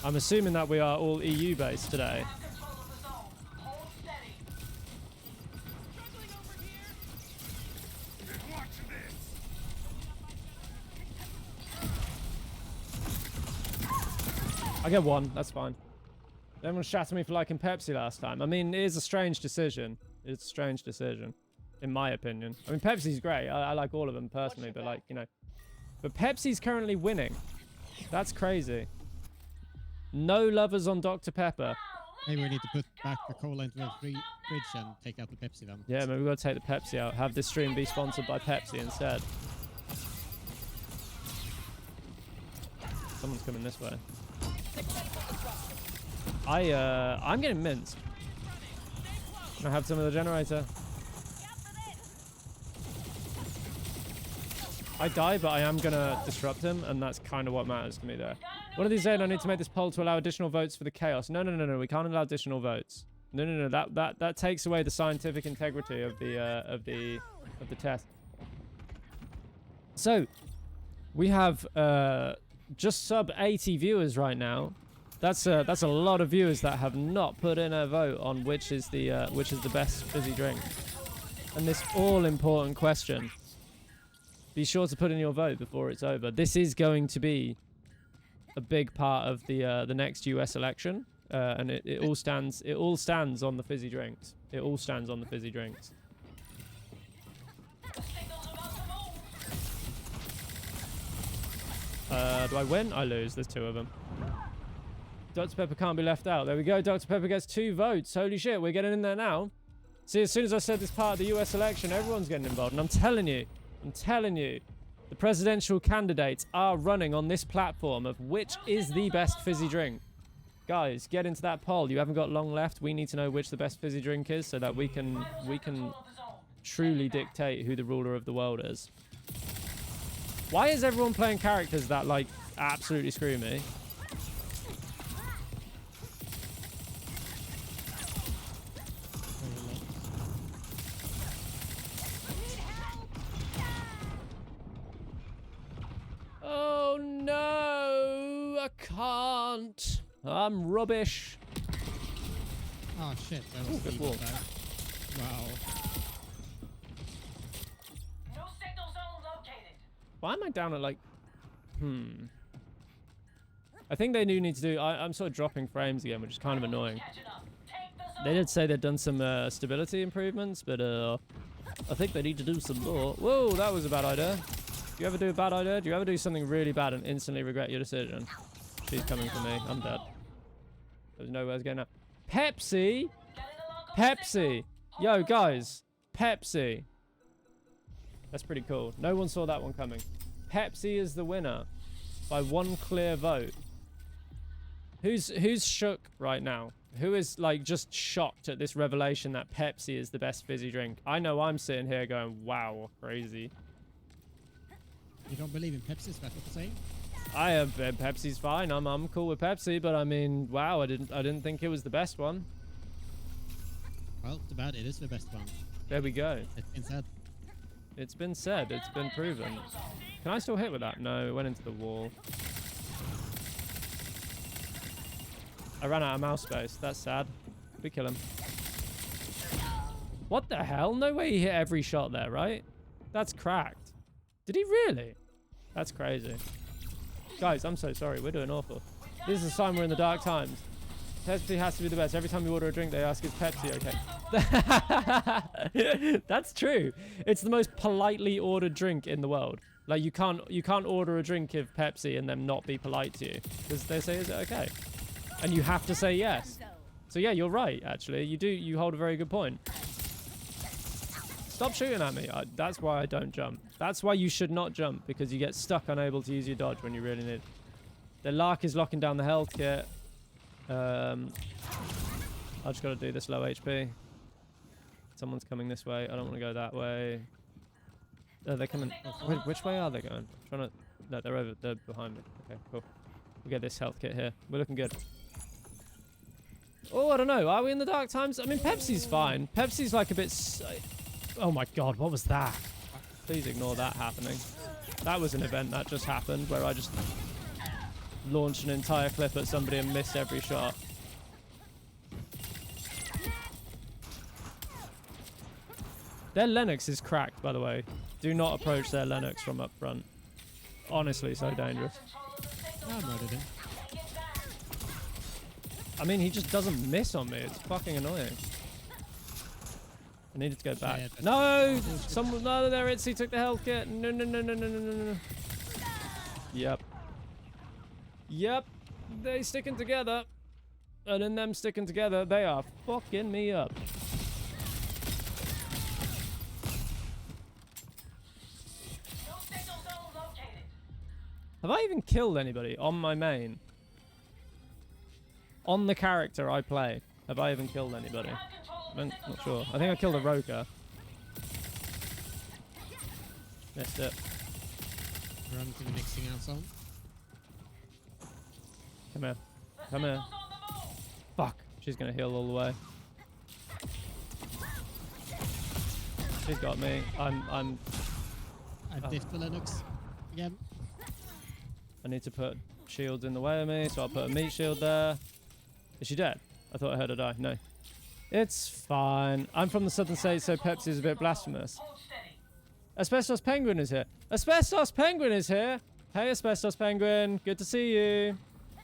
I'm assuming that we are all EU based today. Control of the zone. Hold steady. I get one, that's fine. Everyone shat at me for liking Pepsi last time. I mean, it is a strange decision. It's a strange decision, in my opinion. I mean, Pepsi's great. I like all of them personally, but like, you know. But Pepsi's currently winning. That's crazy. No lovers on Dr. Pepper. Maybe we need to put back the cola into the fridge and take out the Pepsi then. Yeah, maybe we've got to take the Pepsi out. Have this stream be sponsored by Pepsi instead. Someone's coming this way. I'm getting minced. Can I have some of the generator? I die, but I am gonna disrupt him, and that's kind of what matters to me there. One of these days, I need to make this poll to allow additional votes for the chaos. No, we can't allow additional votes. No. That takes away the scientific integrity of the test. So, we have just sub 80 viewers right now. That's a lot of viewers that have not put in a vote on which is the best fizzy drink. And this all important question. Be sure to put in your vote before it's over. This is going to be a big part of the next US election, and it all stands on the fizzy drinks. It all stands on the fizzy drinks. Do I win? I lose. There's two of them. Dr. Pepper can't be left out. There we go. Dr. Pepper gets 2 votes. Holy shit, we're getting in there now. See, as soon as I said this part of the US election, everyone's getting involved. And I'm telling you, the presidential candidates are running on this platform of which is the best fizzy drink. Guys, get into that poll. You haven't got long left. We need to know which the best fizzy drink is so that we can truly dictate who the ruler of the world is. Why is everyone playing characters that, like, absolutely screw me? Oh no, I can't. I'm rubbish. Oh shit, that was good deep wall. there. Wow. No signal zone located. Why am I down at like... I think they do need to do... I'm sort of dropping frames again, which is kind of annoying. Catching up. Take the zone. They did say they'd done some stability improvements, but I think they need to do some more. Whoa, that was a bad idea. Do you ever do a bad idea? Do you ever do something really bad and instantly regret your decision? She's coming for me. I'm dead. There's nowhere to go now. Pepsi! Pepsi! Yo, guys. Pepsi. That's pretty cool. No one saw that one coming. Pepsi is the winner by 1 clear vote. Who's shook right now? Who is like just shocked at this revelation that Pepsi is the best fizzy drink? I know I'm sitting here going, wow, crazy. You don't believe in Pepsi, is that what you're saying? I have Pepsi's fine. I'm cool with Pepsi, but I mean, wow, I didn't think it was the best one. Well, too bad, it is the best one. There we go. It's been said. It's been said. It's been proven. Can I still hit with that? No, it went into the wall. I ran out of mouse space. That's sad. We kill him. What the hell? No way he hit every shot there, right? That's cracked. Did he really? That's crazy. Guys, I'm so sorry. We're doing awful. This is a sign we're in the dark times. Pepsi has to be the best. Every time you order a drink, they ask, is Pepsi okay? That's true. It's the most politely ordered drink in the world. Like, you can't order a drink of Pepsi and them not be polite to you. Because they say, is it okay? And you have to say yes. So yeah, you're right, actually. You hold a very good point. Stop shooting at me. That's why I don't jump. That's why you should not jump, because you get stuck unable to use your dodge when you really need. The Lark is locking down the health kit. I just got to do this low HP. Someone's coming this way. I don't want to go that way. They're coming. Which way are they going? I'm trying to. No, they're over. They're behind me. Okay, cool. We'll get this health kit here. We're looking good. Oh, I don't know. Are we in the dark times? I mean, Pepsi's fine. Pepsi's like a bit... Oh my god, what was that? Please ignore that happening. That was an event that just happened where I just launched an entire clip at somebody and missed every shot. Their Lennox is cracked, by the way. Do not approach their Lennox from up front. Honestly, so dangerous. I murdered him. I mean, he just doesn't miss on me. It's fucking annoying. I needed to go back. Yeah, No! Someone, no, there it is. He took the health kit. No, no, no, no, no, no, no, no. Yep. Yep. They sticking together. And in them sticking together, they are fucking me up. No signal zone located. Have I even killed anybody on my main? On the character I play, have I even killed anybody? I'm not sure. I think I killed a Roka. Missed it. Run to the mixing out zone. Come here. Come here. Fuck. She's gonna heal all the way. She's got me. I diffed the Lennox again. I need to put shields in the way of me, so I'll put a meat shield there. Is she dead? I thought I heard her die. No. It's fine. I'm from the southern states, so Pepsi is a bit blasphemous. Hold steady. Asbestos Penguin is here. Asbestos Penguin is here. Hey, Asbestos Penguin. Good to see you.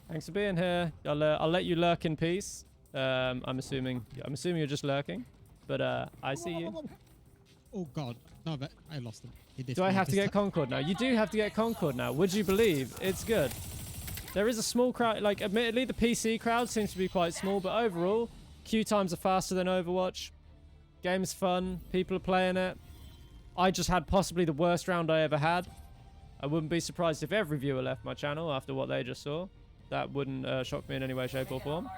Thanks for being here. I'll let you lurk in peace. I'm assuming you're just lurking, but I see you. Oh god, no, but I lost him. He Do I have to get Concord now? You do have to get Concord now. Would you believe? It's good. There is a small crowd. Like, admittedly, the PC crowd seems to be quite small, but overall, queue times are faster than Overwatch. Game's fun. People are playing it. I just had possibly the worst round I ever had. I wouldn't be surprised if every viewer left my channel after what they just saw. That wouldn't shock me in any way, shape, or form.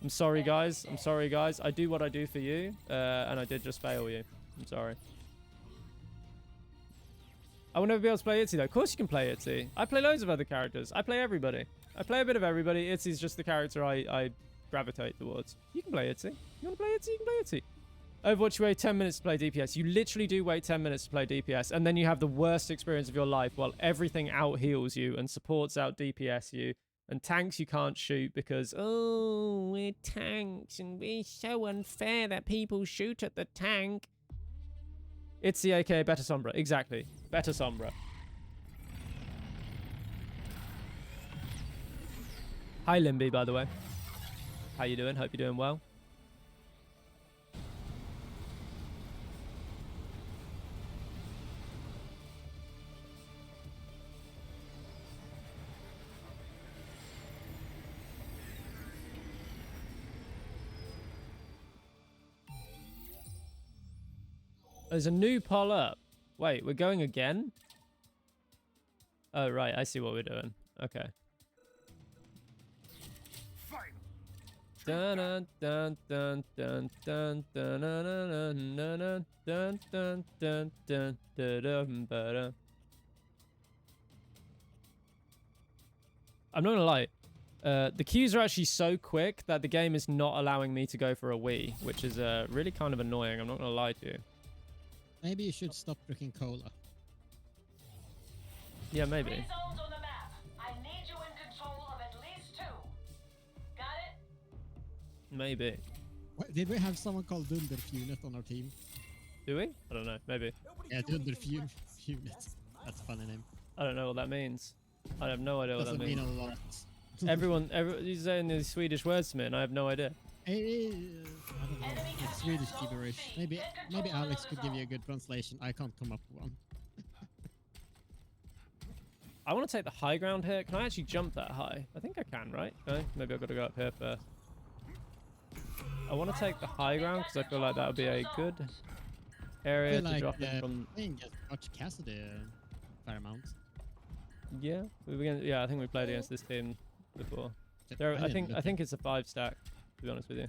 I'm sorry, guys. I'm sorry, guys. I do what I do for you, and I did just fail you. I'm sorry. I will never be able to play Itzy, though. Of course you can play Itzy. I play loads of other characters. I play everybody. I play a bit of everybody. Itzy's just the character I gravitate towards. You can play Itzy. You want to play Itzy? You can play Itzy. Overwatch, you wait 10 minutes to play DPS. You literally do wait 10 minutes to play DPS, and then you have the worst experience of your life while everything out heals you and supports out DPS you. And tanks you can't shoot because, oh, we're tanks and we're so unfair that people shoot at the tank. It's the aka Better Sombra. Exactly. Better Sombra. Hi, Limby, by the way. How you doing? Hope you're doing well. There's a new poll up. Wait, we're going again? Oh, right. I see what we're doing. Okay. Dun dun dun dun dun dun dun dun dun dun dun dun dun dun. I'm not gonna lie. The queues are actually so quick that the game is not allowing me to go for a Wii, which is really kind of annoying. I'm not gonna lie to you. Maybe you should stop drinking cola. Yeah, maybe. 3 zones on the map. I need you in control of at least 2. Got it? Maybe. What, did we have someone called Dunderfunet on our team? Do we? I don't know. Maybe. Yeah, Dunderfunet. That's a funny name. I don't know what that means. I have no idea what that Doesn't means. mean a lot. Everyone, you're saying these Swedish words to me, and I have no idea. I don't know. It's Swedish gibberish. Maybe Alex could give you a good translation. I can't come up with one. I want to take the high ground here. Can I actually jump that high? I think I can, right? Okay, maybe I've got to go up here first. I want to take the high ground because I feel like that would be a good area to drop in from. I think just watch Cassidy a fair amount. Yeah, yeah. I think we played against this team before. I think it's a 5 stack. To be honest with you.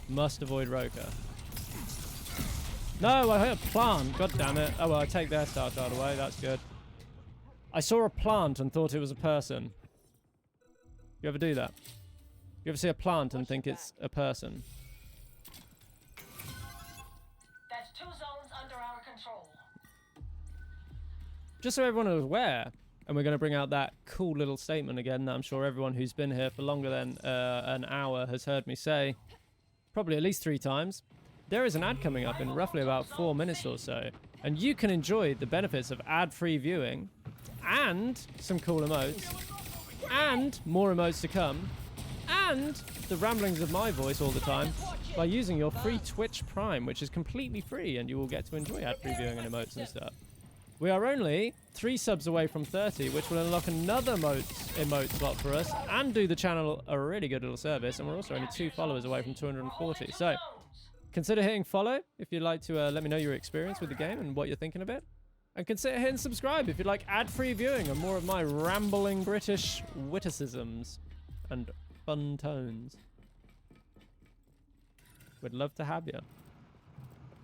Must avoid Roka. No, I hit a plant. God damn it. Oh, well, I take their star child away. That's good. I saw a plant and thought it was a person. You ever do that? You ever see a plant and think it's a person? That's 2 zones under our control. Just so everyone is aware, and we're going to bring out that cool little statement again that I'm sure everyone who's been here for longer than an hour has heard me say, probably at least 3 times. There is an ad coming up in roughly about 4 minutes or so, and you can enjoy the benefits of ad-free viewing, and some cool emotes, and more emotes to come, and the ramblings of my voice all the time by using your free Twitch Prime, which is completely free, and you will get to enjoy ad-free viewing and emotes and stuff. We are only 3 subs away from 30, which will unlock another emote slot for us and do the channel a really good little service, and we're also only 2 followers away from 240. So consider hitting follow if you'd like to let me know your experience with the game and what you're thinking of it. And consider hitting subscribe if you'd like ad-free viewing and more of my rambling British witticisms and fun tones. We'd love to have you.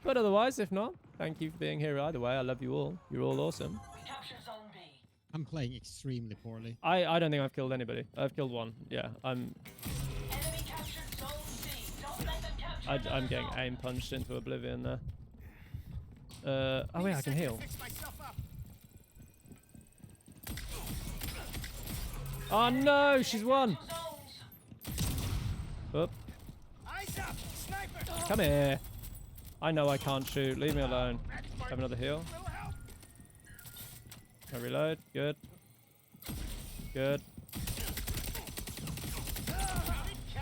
But otherwise, if not, thank you for being here either way. I love you all. You're all awesome. We captured zone B. I'm playing extremely poorly. I don't think I've killed anybody. I've killed 1. Yeah, Enemy captured zone C. Don't let them capture I'm another getting zone. aim punched into oblivion there. Oh yeah, I can heal. Fix myself up. Oh no, she's won. 2 zones. Oop, Eyes up. Sniper. come here. I know I can't shoot. Leave me alone. Have another heal. Little help. I reload. Good. Good.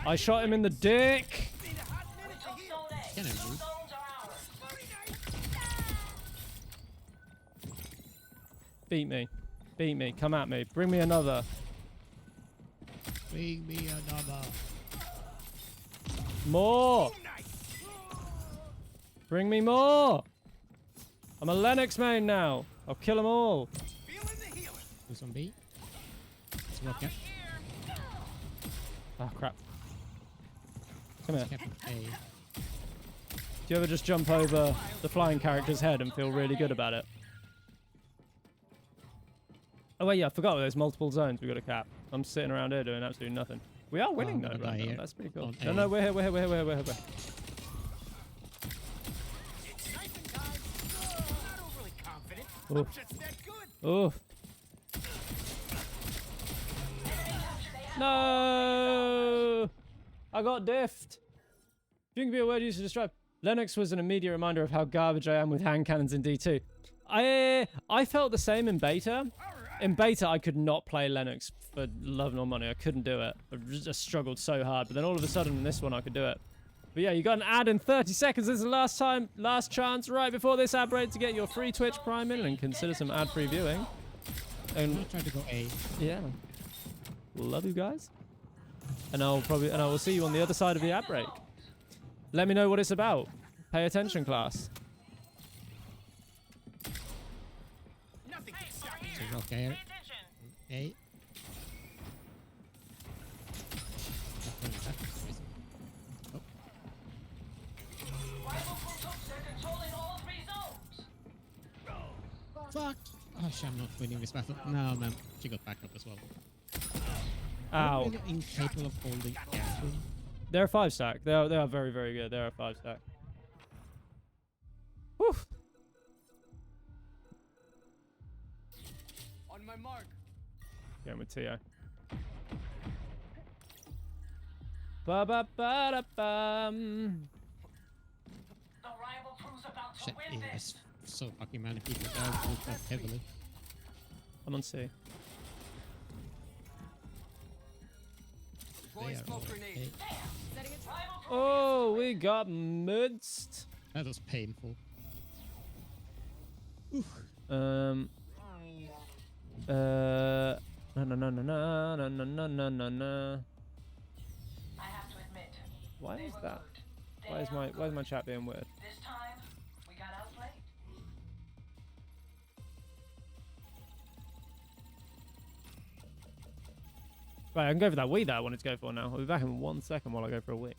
I shot him in the dick. Need a hot minute to Took heal. zone A. Can I 2 move? zones are ours. Very nice. Beat me. Beat me. Come at me. Bring me another. Bring me another. More. Oh, nice. Bring me more. I'm a Lennox main now. I'll kill them all. Feeling the healing. Who's on B? It's Rocket. Oh crap. Come here. Captain A. Do you ever just jump over the flying character's head and feel really good about it? Oh wait, yeah, I forgot there's multiple zones we got to cap. I'm sitting around here doing absolutely nothing. We are winning though, I'm gonna right die now. here. That's pretty cool. On No, A. no, we're here. It's sniping time. Not overly confident. Ooh. I'm just that good. Oh. No! I got diffed. You can be a word used to describe. Lennox was an immediate reminder of how garbage I am with hand cannons in D2. I felt the same in beta. All right. In beta, I could not play Lennox for love nor money. I couldn't do it. I just struggled so hard. But then all of a sudden in this one, I could do it. But yeah, you got an ad in 30 seconds. This is the last chance right before this ad break to get your free Twitch Prime in and consider some ad-free viewing. I'm And gonna try to go A. yeah, love you guys. And I will see you on the other side of the ad break. Let me know what it's about. Pay attention, class. Nothing can stop me. So Rocket Pay A. attention. Oh, Rival troops are controlling all 3 zones. fuck! Oh, shit, I'm not winning this battle. No, man. She got back up as well. Ow. I'm really incapable of holding everything. They're a 5-stack. They are very, very good. They're a 5-stack. Whew. On my mark. Going with Tio. Ba ba ba da bum. The rival crew's about to Shit, win yeah, this. there's so fucking many people there who got heavily. I'm on C. They are all A. Rival crew Oh, we got mudsed. That was painful. Oof. No. No. I have to admit, Why they is were that? good. Why is my chat being weird? This time, we got outplayed. Right, I can go for that wee that I wanted to go for now. I'll be back in 1 second while I go for a wee.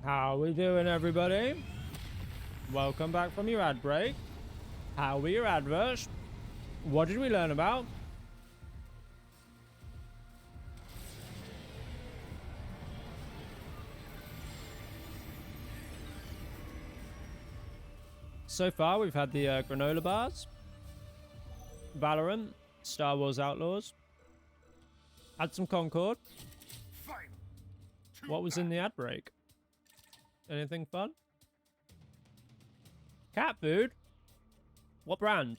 How we doing, everybody? Welcome back from your ad break. How were your adverts? What did we learn about? So far, we've had the granola bars, Valorant, Star Wars Outlaws, had some Concord. What was in the ad break? Anything fun? Cat food? What brand?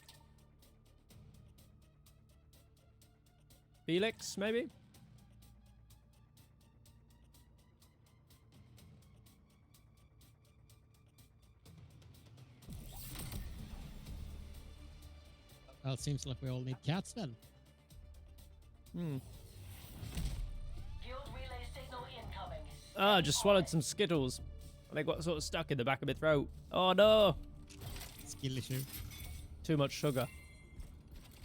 Felix, maybe? Well, it seems like we all need cats then. Hmm. Guild relay signal incoming. Ah, just swallowed some Skittles. They got sort of stuck in the back of my throat. Oh no! Skill issue. Too much sugar.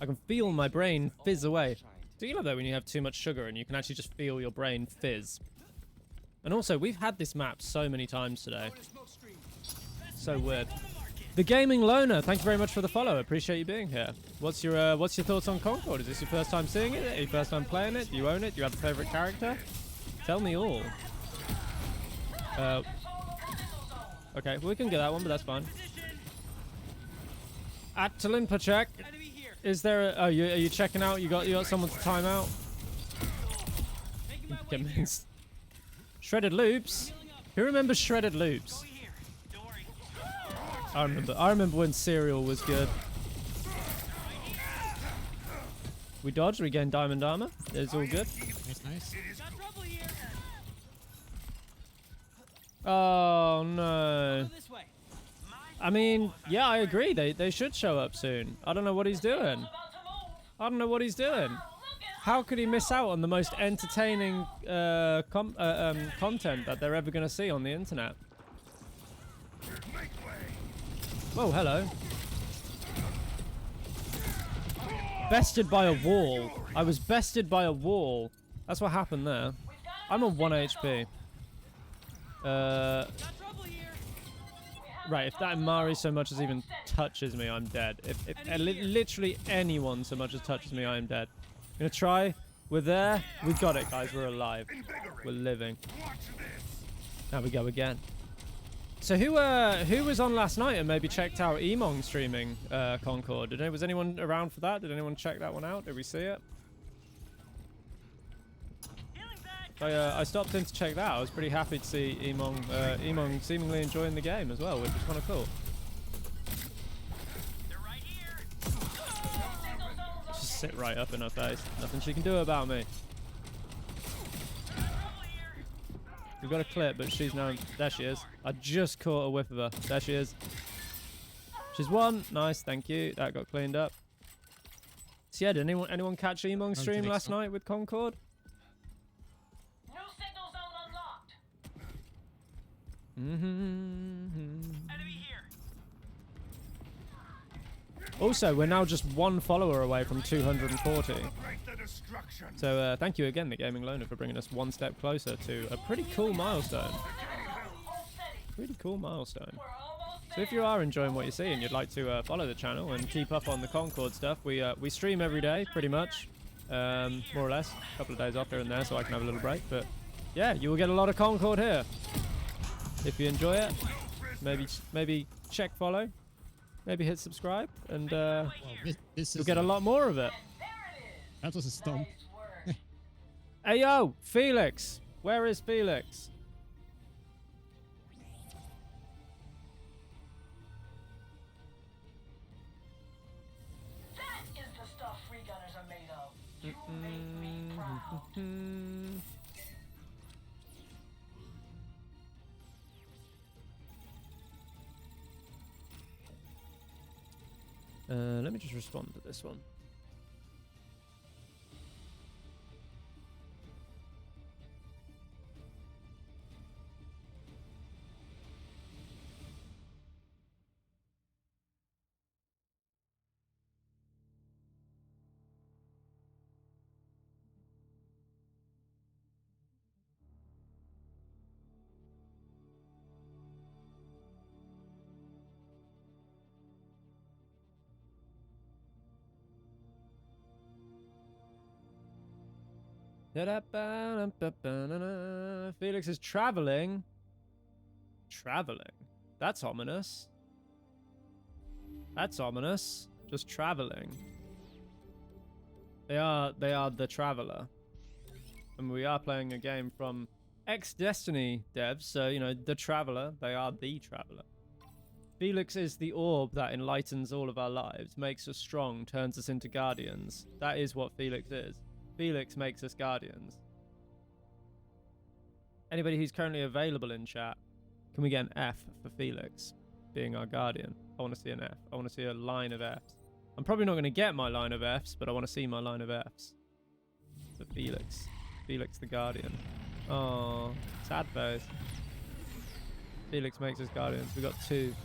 I can feel my brain fizz away. Do you love that when you have too much sugar and you can actually just feel your brain fizz? And also, we've had this map so many times today. So weird. The Gaming Loner, thank you very much for the follow. Appreciate you being here. What's your thoughts on Concord? Is this your first time seeing it? Your first time playing it? Do you own it? Do you have a favorite character? Tell me all. Okay, we can get that one, but that's fine. At Talinpachek, is there? Are you checking out? You got someone to time out? Get minced. Shredded Loops. Who remembers Shredded Loops? I remember when cereal was good. We dodged. We gained diamond armor. It's all good. Nice. Oh no. I mean, yeah, I agree. They should show up soon. I don't know what he's doing. I don't know what he's doing. How could he miss out on the most entertaining content that they're ever going to see on the internet? Whoa, hello. Bested by a wall. I was bested by a wall. That's what happened there. I'm on 1 HP. Right, if that Mari so much as even touches me, I'm dead. If literally anyone so much as touches me, I am dead. I'm gonna try. We're there. We got it, guys. We're alive. We're living. Now we go again. So who was on last night and maybe checked out Emong streaming Concord? Was anyone around for that? Did anyone check that one out? Did we see it? I stopped in to check that. I was pretty happy to see Emong seemingly enjoying the game as well, which is kind of cool. Just sit right up in her face. Nothing she can do about me. We've got a clip, but she's now... There she is. I just caught a whiff of her. There she is. She's won. Nice, thank you. That got cleaned up. So yeah, did anyone catch Emong's stream last night with Concord? New signal zone unlocked. Enemy here. Also, we're now just one follower away from 240. So thank you again, the Gaming Loner, for bringing us one step closer to a pretty cool milestone. Pretty cool milestone. So if you are enjoying what you see and you'd like to follow the channel and keep up on the Concord stuff, we stream every day, pretty much, more or less. A couple of days off here and there, so I can have a little break. But yeah, you will get a lot of Concord here. If you enjoy it, maybe check follow, maybe hit subscribe, and Well, this you'll is get a lot more of it. That was a stomp. Hey yo, Felix! Where is Felix? That is the stuff freegunners are made of. You make me proud. Let me just respond to this one. Felix is traveling. Traveling. That's ominous. That's ominous. Just traveling. They are the traveler. And we are playing a game from ex-Destiny devs, so, you know, the traveler. They are the traveler. Felix is the orb that enlightens all of our lives, makes us strong, turns us into guardians. That is what Felix is. Felix makes us guardians. Anybody who's currently available in chat, can we get an F for Felix being our guardian? I want to see an F. I want to see a line of Fs. I'm probably not going to get my line of Fs, but I want to see my line of Fs. For Felix. Felix the guardian. Oh, sad face. Felix makes us guardians. We got 2.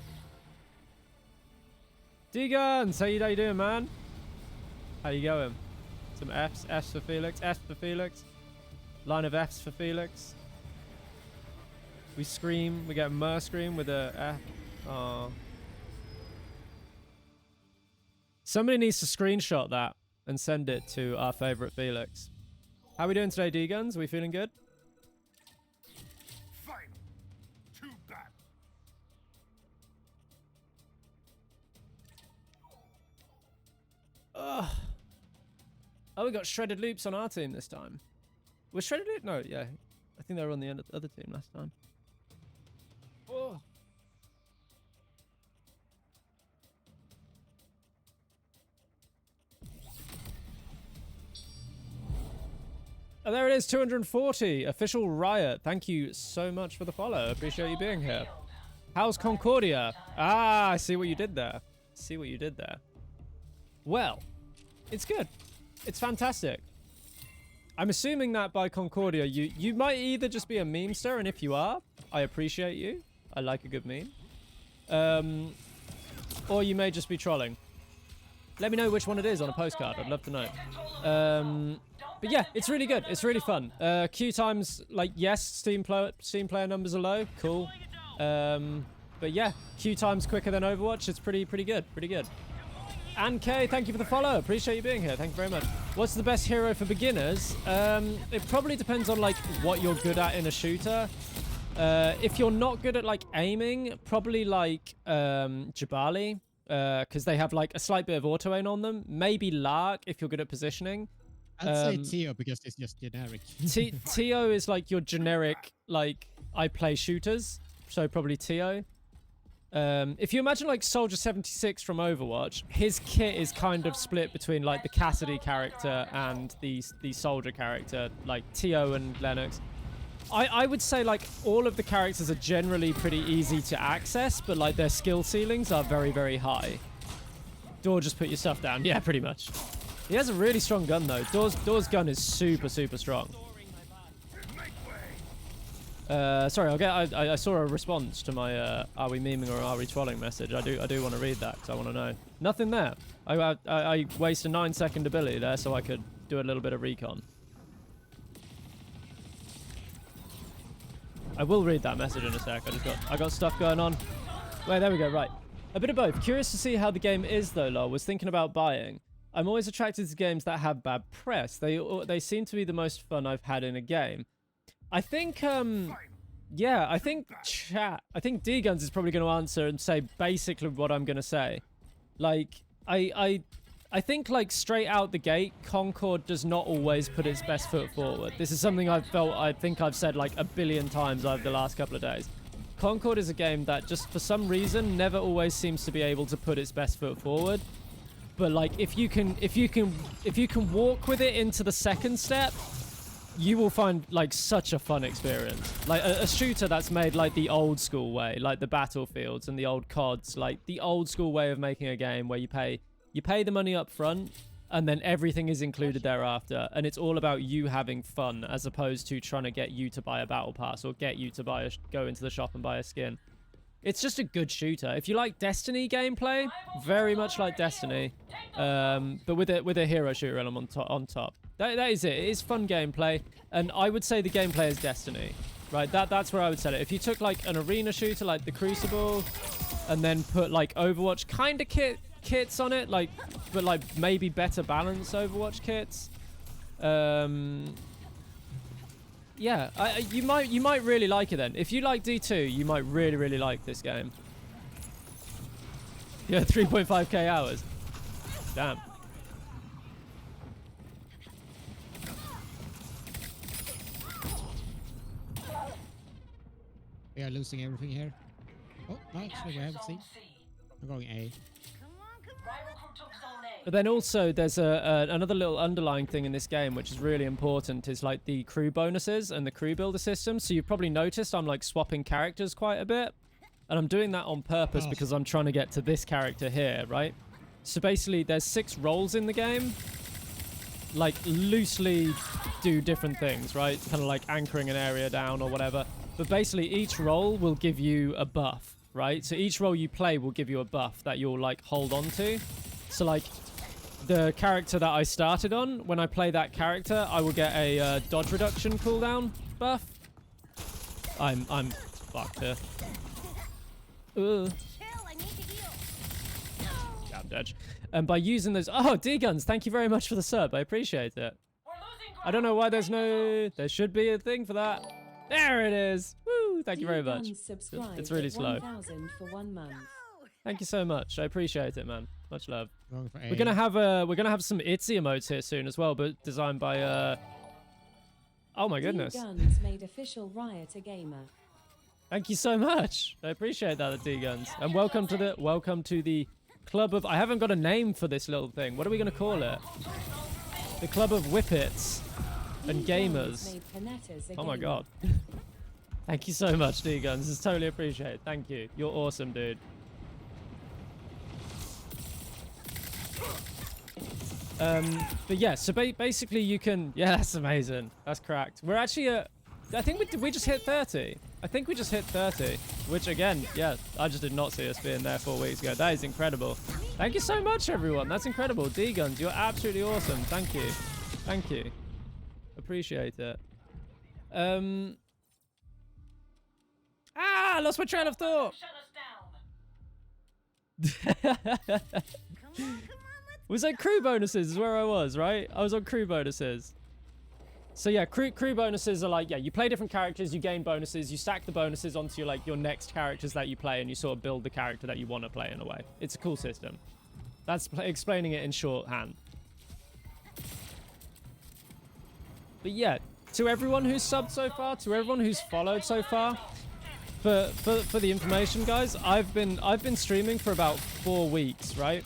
D-Guns, how you doing, man? How you going? Some Fs. Fs for Felix. Fs for Felix. Line of Fs for Felix. We scream. We get Mer scream with a F. Oh. Somebody needs to screenshot that and send it to our favorite Felix. How we doing today, D-Guns? We feeling good? Fine. Too bad. Ugh. Oh, we got Shredded Loops on our team this time. Was Shredded Loop? No, yeah. I think they were on the other team last time. Oh. Oh, there it is, 240. Official Riot. Thank you so much for the follow. Appreciate you being here. How's Concordia? Ah, I see what you did there. See what you did there. Well, it's good. It's fantastic. I'm assuming that by Concordia, you might either just be a memester, and if you are, I appreciate you. I like a good meme. Or you may just be trolling. Let me know which one it is on a postcard. I'd love to know. But yeah, it's really good. It's really fun. Queue times, like, yes, Steam player numbers are low. Cool. But yeah, queue times quicker than Overwatch. It's pretty good. Pretty good. And Kay, thank you for the follow. Appreciate you being here. Thank you very much. What's the best hero for beginners? It probably depends on, like, what you're good at in a shooter. If you're not good at, like, aiming, probably, like, Jabali. Because they have, like, a slight bit of auto-aim on them. Maybe Lark if you're good at positioning. I'd say Tio because it's just generic. Tio is like your generic, like, I play shooters. So probably Tio. If you imagine like Soldier 76 from Overwatch, his kit is kind of split between like the Cassidy character and the Soldier character, like Tio and Lennox. I would say like all of the characters are generally pretty easy to access, but like their skill ceilings are very, very high. Door, just put your stuff down. Yeah, pretty much. He has a really strong gun though. Door's gun is super, super strong. Sorry, I saw a response to my are we memeing or are we trolling message. I do want to read that because I want to know. Nothing there. I wasted a 9-second ability there so I could do a little bit of recon. I will read that message in a sec. I got stuff going on. Wait, there we go. Right, a bit of both. Curious to see how the game is though. Lol, was thinking about buying. I'm always attracted to games that have bad press. They seem to be the most fun I've had in a game. I think, yeah, I think D-Guns is probably going to answer and say basically what I'm going to say. Like, I think, like, straight out the gate, Concord does not always put its best foot forward. This is something I think I've said, like, a billion times over the last couple of days. Concord is a game that just, for some reason, never always seems to be able to put its best foot forward. But like, if you can walk with it into the second step, you will find like such a fun experience. Like a shooter that's made like the old school way, like the Battlefields and the old CODs, like the old school way of making a game where you pay the money up front and then everything is included thereafter, and it's all about you having fun as opposed to trying to get you to buy a battle pass or get you to go into the shop and buy a skin. It's just a good shooter. If you like Destiny gameplay, very much like Destiny, but with a hero shooter element on top. That is it. It is fun gameplay, and I would say the gameplay is Destiny, right? That's where I would set it. If you took like an arena shooter like the Crucible, and then put like Overwatch kind of kits on it, like, but like maybe better balanced Overwatch kits, yeah, you might really like it then. If you like D2, you might really like this game. Yeah, 3.5k hours. Damn. We are losing everything here. Oh, no, actually, we Capture have Zone C. C. I'm going A. Come on, come on. Rival crew took Zone A. But then also there's another little underlying thing in this game which is really important is like the crew bonuses and the crew builder system. So you've probably noticed I'm like swapping characters quite a bit. And I'm doing that on purpose because I'm trying to get to this character here, right? So basically there's 6 roles in the game. Like loosely do different things, right? Kind of like anchoring an area down or whatever. But basically each role will give you a buff, right? So each role you play will give you a buff that you'll like hold on to. So like the character that I started on, when I play that character, I will get a dodge reduction cooldown buff. I'm fucked here. Chill, I need to heal. Damn dodge. And by using those, oh, D-Guns, thank you very much for the sub. I appreciate it. We're losing I don't know why there's no, there should be a thing for that. There it is. Woo, thank you very much. It's really slow. 1,000 for 1 month. Thank you so much. I appreciate it, man. Much love. Going for A. We're gonna have some Itsy emotes here soon as well, but designed by oh my goodness. Guns made official Riot a gamer. Thank you so much. I appreciate that, D-Guns. And welcome to the club of, I haven't got a name for this little thing. What are we gonna call it? The club of whippets and gamers. Made Panettas a Oh my gamer. god. Thank you so much, D-Guns. It's totally appreciated. Thank you. You're awesome, dude. But yeah, so basically you can, yeah, that's amazing. That's cracked. We're actually I think we just hit 30. I think we just hit 30, which again, yeah, I just did not see us being there 4 weeks ago. That is incredible. Thank you so much, everyone. That's incredible. D-Guns, you're absolutely awesome. Thank you. Thank you. Appreciate it. I lost my train of thought. Shut us down. Come on, let's Was that crew bonuses is where I was, right? I was on crew bonuses. So yeah, crew bonuses are like, yeah, you play different characters, you gain bonuses, you stack the bonuses onto your next characters that you play, and you sort of build the character that you want to play in a way. It's a cool system. That's explaining it in shorthand. But yeah, to everyone who's subbed so far, to everyone who's followed so far, for the information, guys, I've been streaming for about 4 weeks, right?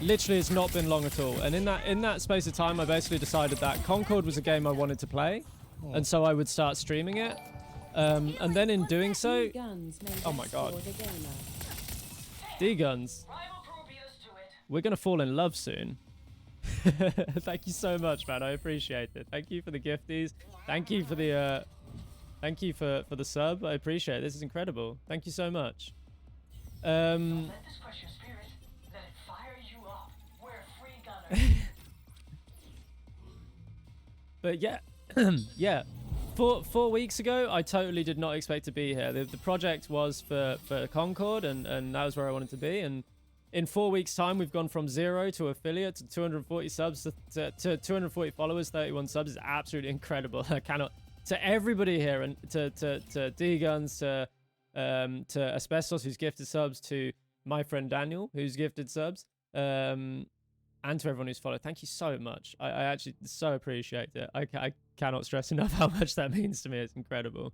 Literally, it's not been long at all. And in that space of time, I basically decided that Concord was a game I wanted to play, and so I would start streaming it. And then in doing so, oh my god, D-Guns, Rival crew beat us to it. we're gonna fall in love soon. Thank you so much, man. I appreciate it. Thank you for the gifties. Thank you for the thank you for the sub. I appreciate it. This is incredible. Thank you so much. Let this crush your spirit. Let it fire you up. We're free gunners. But yeah, yeah. 4 weeks ago, I totally did not expect to be here. The project was for Concord, and that was where I wanted to be. And in 4 weeks' time, we've gone from 0 to affiliate to 240 subs to 240 followers, 31 subs. Is absolutely incredible. I cannot. To everybody here, and to D-Guns, to Asbestos, who's gifted subs, to my friend Daniel, who's gifted subs, and to everyone who's followed. Thank you so much. I actually so appreciate it. I cannot stress enough how much that means to me. It's incredible.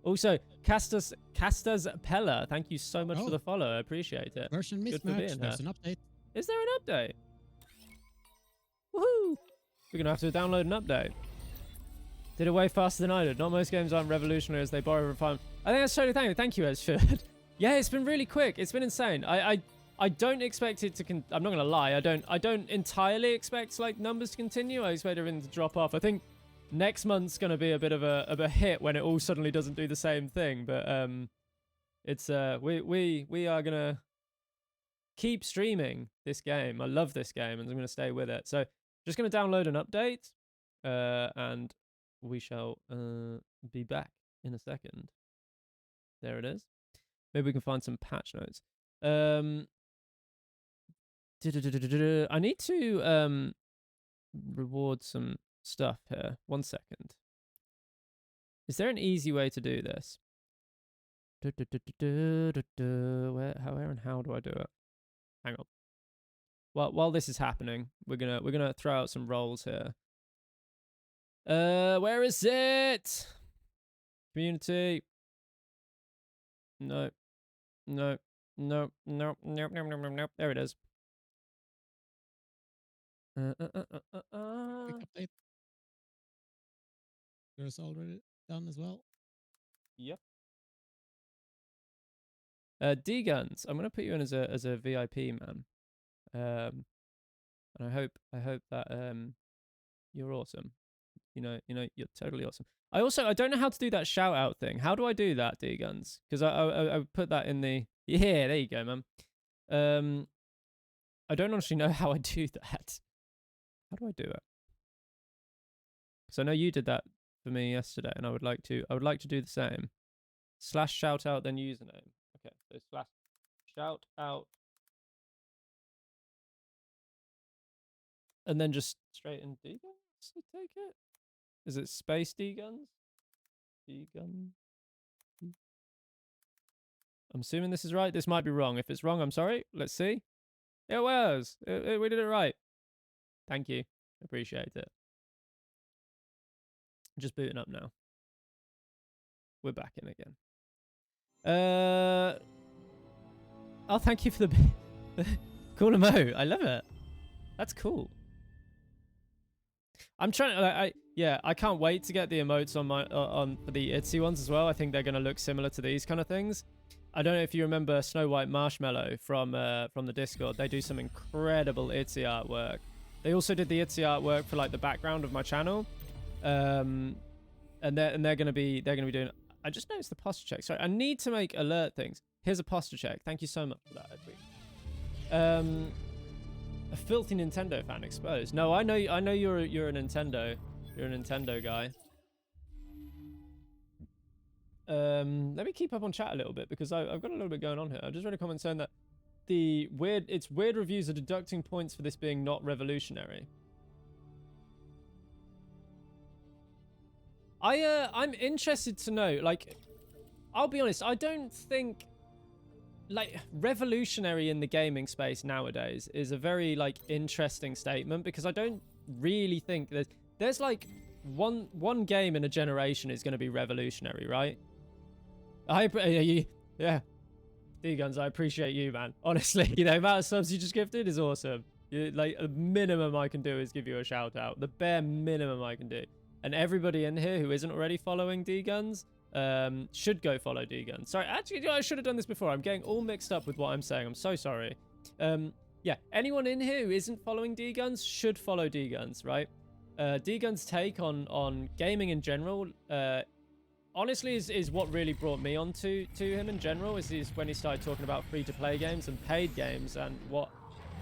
Also, Castas Pella, thank you so much for the follow. I appreciate it. Version Good for mismatch. being There's here. an update. Is there an update? Woohoo! We're going to have to download an update. Did it way faster than I did. Not most games aren't revolutionary as they borrow refinement. I think that's totally thank you, Esford. Yeah, it's been really quick. It's been insane. I don't expect it to I'm not going to lie. I don't entirely expect like numbers to continue. I expect everything to drop off. I think next month's going to be a bit of a hit when it all suddenly doesn't do the same thing, but it's we are going to keep streaming this game. I love this game and I'm going to stay with it. So just going to download an update and we shall be back in a second. There it is. Maybe we can find some patch notes. I need to reward some stuff here. 1 second. Is there an easy way to do this? Where and how do I do it? Hang on. Well, while this is happening, we're gonna throw out some rolls here. Where is it? Community. No. No. No. No. No. No. No. No. There it is. Quick update. There's already done as well. Yep. D-Guns, I'm gonna put you in as a VIP, man. And I hope that you're awesome. You know, you're totally awesome. I don't know how to do that shout out thing. How do I do that, D-Guns? Because I put that in the there you go, man. I don't actually know how I do that. How do I do it? Because I know you did that for me yesterday, and I would like to do the same. / shout out then username. Okay, so / shout out, and then just straight in D-Guns. I take it. Is it space D-Guns? D-Gun. I'm assuming this is right. This might be wrong. If it's wrong, I'm sorry. Let's see. It was. We did it right. Thank you. Appreciate it. Just booting up now. We're back in again. Oh, thank you for the cool emote. I love it. That's cool. I'm trying to I can't wait to get the emotes on my for the Itsy ones as well. I think they're going to look similar to these kind of things. I don't know if you remember Snow White Marshmallow from the Discord. They do some incredible Itsy artwork. They also did the Itsy artwork for like the background of my channel. And they're going to be doing. I just noticed the posture check. Sorry, I need to make alert things. Here's a posture check. Thank you so much for that, Edwin. A filthy Nintendo fan exposed. No, I know you're a Nintendo. You're a Nintendo guy. Let me keep up on chat a little bit because I've got a little bit going on here. I just read a comment saying that it's weird reviews are deducting points for this being not revolutionary. I'm interested to know, like, I'll be honest, I don't think, like, revolutionary in the gaming space nowadays is a very, like, interesting statement because I don't really think that there's like, one game in a generation is going to be revolutionary, right? Yeah. D-Guns, I appreciate you, man. Honestly, the amount of subs you just gifted is awesome. Like, the minimum I can do is give you a shout out. The bare minimum I can do. And everybody in here who isn't already following D-Guns should go follow D-Guns. Sorry, actually, I should have done this before. I'm getting all mixed up with what I'm saying. I'm so sorry. Yeah, anyone in here who isn't following D-Guns should follow D-Guns, right? D-Guns' take on gaming in general, honestly, is what really brought me on to him in general, is when he started talking about free-to-play games and paid games and what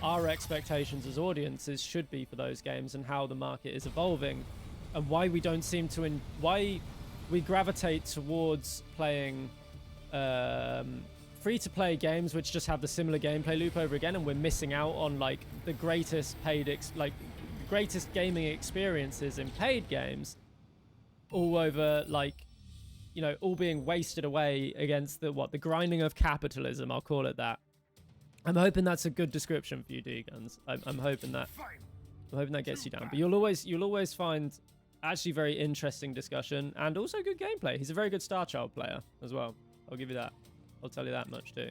our expectations as audiences should be for those games and how the market is evolving. And why we don't seem to why we gravitate towards playing free-to-play games which just have the similar gameplay loop over again, and we're missing out on like the greatest greatest gaming experiences in paid games, all over like, you know, all being wasted away against the grinding of capitalism. I'll call it that. I'm hoping that's a good description for you, D-Guns. I'm hoping that gets you down. But you'll always find actually very interesting discussion and also good gameplay. He's a very good Star Child player as well. I'll give you that. I'll tell you that much too.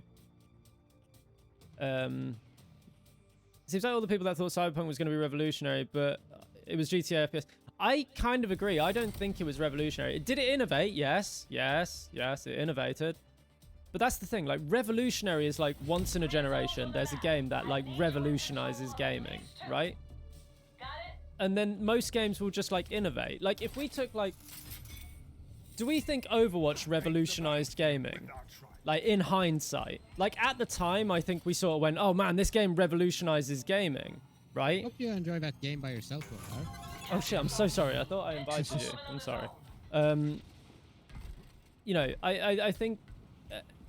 Seems like all the people that thought Cyberpunk was going to be revolutionary, but it was GTA FPS. I kind of agree. I don't think it was revolutionary. Did it innovate? Yes, it innovated. But that's the thing. Like, revolutionary is like once in a generation. There's a game that like revolutionizes gaming, right? And then most games will just like innovate. Like, if we took like, do we think Overwatch revolutionized gaming? Like, in hindsight, like at the time, I think we sort of went, "Oh man, this game revolutionizes gaming," right? Hope you enjoy that game by yourself, Willar. Oh shit! I'm so sorry. I thought I invited you. I'm sorry. You know, I think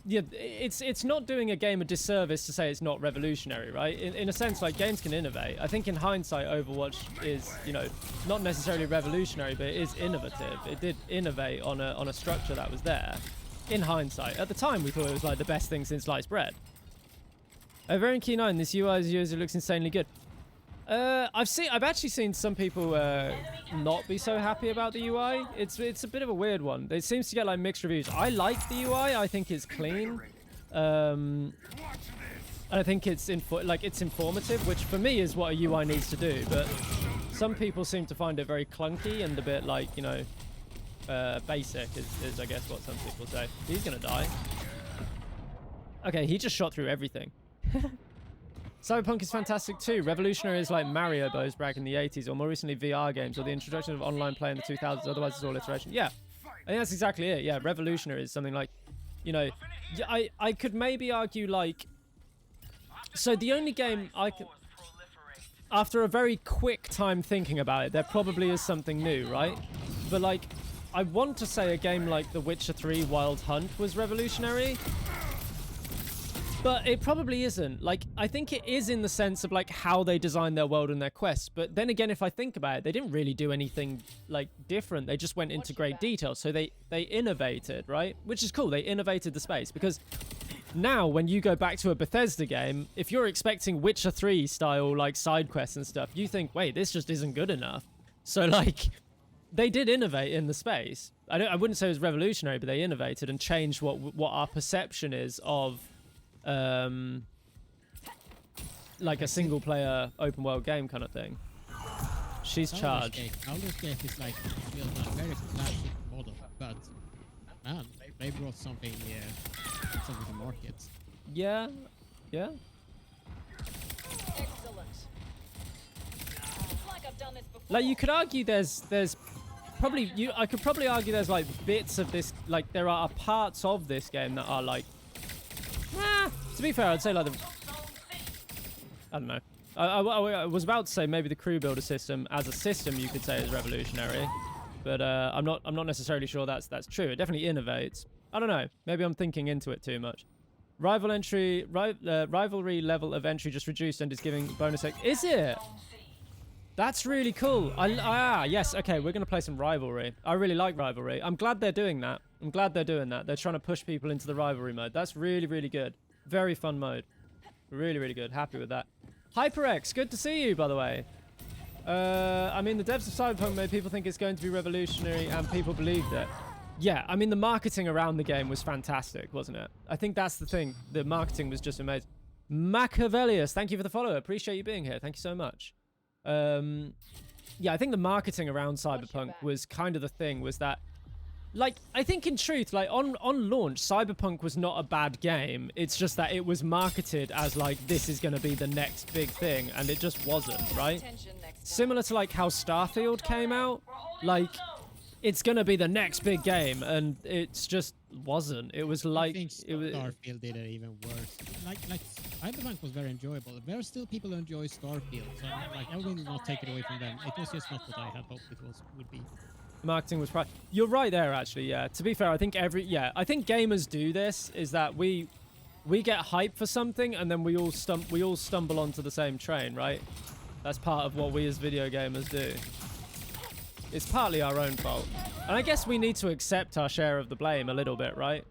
yeah, it's not doing a game a disservice to say it's not revolutionary, right? In a sense, like, games can innovate. I think in hindsight, Overwatch is, you know, not necessarily revolutionary, but it is innovative. It did innovate on a structure that was there. In hindsight, at the time, we thought it was like the best thing since sliced bread. Over in Key 9, this UI user looks insanely good. I've actually seen some people not be so happy about the UI. It's a bit of a weird one. It seems to get like mixed reviews. I like the UI. I think it's clean. And I think it's informative, which for me is what a UI needs to do. But some people seem to find it very clunky and a bit like, you know, basic is I guess what some people say. He's gonna die. Okay, he just shot through everything. Cyberpunk is fantastic too. Revolutionary is like Mario Bros back in the 80s, or more recently VR games, or the introduction of online play in the 2000s. Otherwise, it's all iteration. Yeah, I think that's exactly it. Yeah, revolutionary is something like, you know, I could maybe argue like, so the only game I could, after a very quick time thinking about it, there probably is something new, right? But like, I want to say a game like The Witcher 3 Wild Hunt was revolutionary. But it probably isn't. Like, I think it is in the sense of, like, how they design their world and their quests. But then again, if I think about it, they didn't really do anything, like, different. They just went into great detail. So they innovated, right? Which is cool. They innovated the space. Because now, when you go back to a Bethesda game, if you're expecting Witcher 3 style, like, side quests and stuff, you think, wait, this just isn't good enough. So, like, they did innovate in the space. I wouldn't say it was revolutionary, but they innovated and changed what our perception is of... like a single player open world game kind of thing. She's charged. Baldur's Gate is like built on a very classic model, but man, they brought something to market. Yeah. Excellent. It's like I've done this before. Like, you could argue there's probably I could probably argue there's like bits of this, like there are parts of this game that are like, to be fair, I'd say like I don't know. I was about to say maybe the crew builder system as a system you could say is revolutionary, but I'm not necessarily sure that's true. It definitely innovates. I don't know. Maybe I'm thinking into it too much. Rivalry level of entry just reduced and is giving bonus. Is it? That's really cool. Yes. Okay, we're gonna play some Rivalry. I really like Rivalry. I'm glad they're doing that. They're trying to push people into the Rivalry mode. That's really, really good. Very fun mode. Really, really good. Happy with that. HyperX, good to see you, by the way. I mean, the devs of Cyberpunk made people think it's going to be revolutionary, and people believed it. Yeah, I mean, the marketing around the game was fantastic, wasn't it? I think that's the thing. The marketing was just amazing. Machiavellius, thank you for the follow. Appreciate you being here. Thank you so much. Yeah, I think the marketing around Cyberpunk was kind of the thing, was that, like, I think in truth, like, on launch, Cyberpunk was not a bad game. It's just that it was marketed as, like, this is going to be the next big thing, and it just wasn't, right? Similar to, like, how Starfield came out. Like, it's going to be the next big game, and it's just wasn't. It was like... I think Starfield did it even worse. Like Cyberpunk was very enjoyable. There are still people who enjoy Starfield, so I will not take it away from them. It was just not what I had hoped it would be. Marketing was you're right there, actually. Yeah, to be fair, I think I think gamers do this, is that we get hype for something and then we all stumble onto the same train, right? That's part of what we as video gamers do. It's partly our own fault, and I guess we need to accept our share of the blame a little bit, right?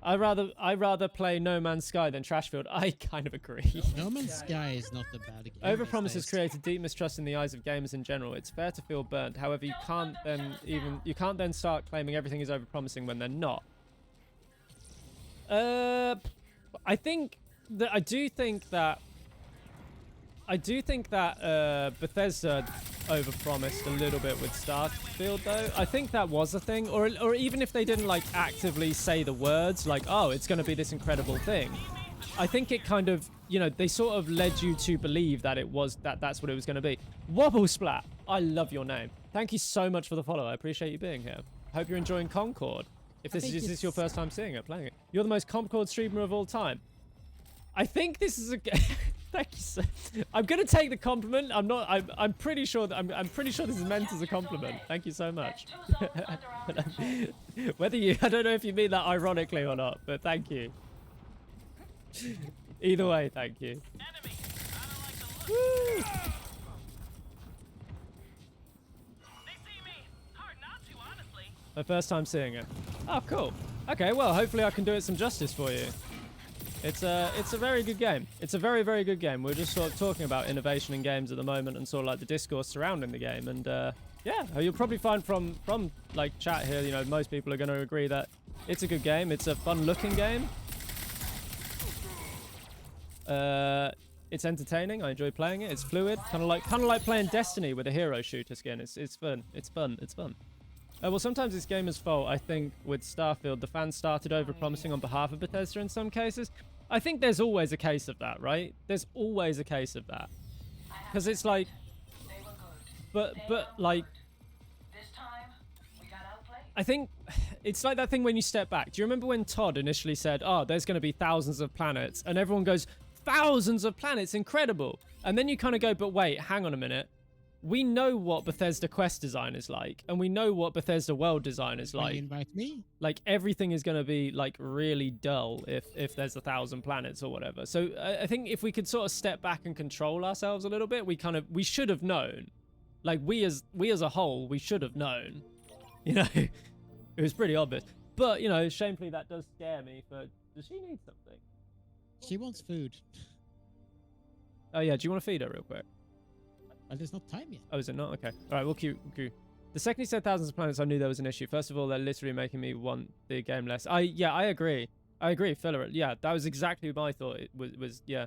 I'd rather play No Man's Sky than Trashfield. I kind of agree. No Man's Sky is not a bad game. Overpromise has created deep mistrust in the eyes of gamers in general. It's fair to feel burnt. However, you can't then start claiming everything is overpromising when they're not. I do think that Bethesda overpromised a little bit with Starfield, though. I think that was a thing, or even if they didn't like actively say the words like, oh, it's going to be this incredible thing. I think it kind of, you know, they sort of led you to believe that that's what it was going to be. Wobble Splat, I love your name. Thank you so much for the follow. I appreciate you being here. Hope you're enjoying Concord. If this is your first time seeing it, playing it, you're the most Concord streamer of all time. I think this is a. Thank you, sir. I'm gonna take the compliment. I'm pretty sure that I'm pretty sure this is meant as a compliment. Thank you so much. I don't know if you mean that ironically or not, but thank you. Either way, thank you. Enemy. I don't like the look. Woo! They see me. Hard not to, honestly. My first time seeing it. Oh, cool. Okay, well, hopefully I can do it some justice for you. It's a very good game. It's a very, very good game. We're just sort of talking about innovation in games at the moment and sort of like the discourse surrounding the game. And yeah, you'll probably find from like chat here, you know, most people are going to agree that it's a good game. It's a fun-looking game. It's entertaining. I enjoy playing it. It's fluid, kind of like playing Destiny with a hero shooter skin. It's fun. It's fun. It's fun. Well, sometimes it's gamers' fault. I think with Starfield, the fans started over-promising on behalf of Bethesda in some cases. I think there's always a case of that, right? There's always a case of that, because it's like, They were good. but like, This time, we got outplayed. I think it's like that thing when you step back. Do you remember when Todd initially said, "Oh, there's going to be thousands of planets," and everyone goes, "Thousands of planets, incredible!" And then you kind of go, "But wait, hang on a minute. We know what Bethesda quest design is like, and we know what Bethesda world design is Will you like. invite me? Like everything is going to be like really dull if there's 1,000 planets or whatever." So I think if we could sort of step back and control ourselves a little bit, we should have known. Like we as a whole, we should have known. You know, it was pretty obvious. But you know, shamefully that does scare me. But does she need something? She wants food. Oh yeah, do you want to feed her real quick? But there's not time yet. Oh, is it not? Okay. All right, we'll queue. The second you said thousands of planets, I knew there was an issue. First of all, they're literally making me want the game less. I agree. Filler. Yeah, that was exactly my thought. It was yeah.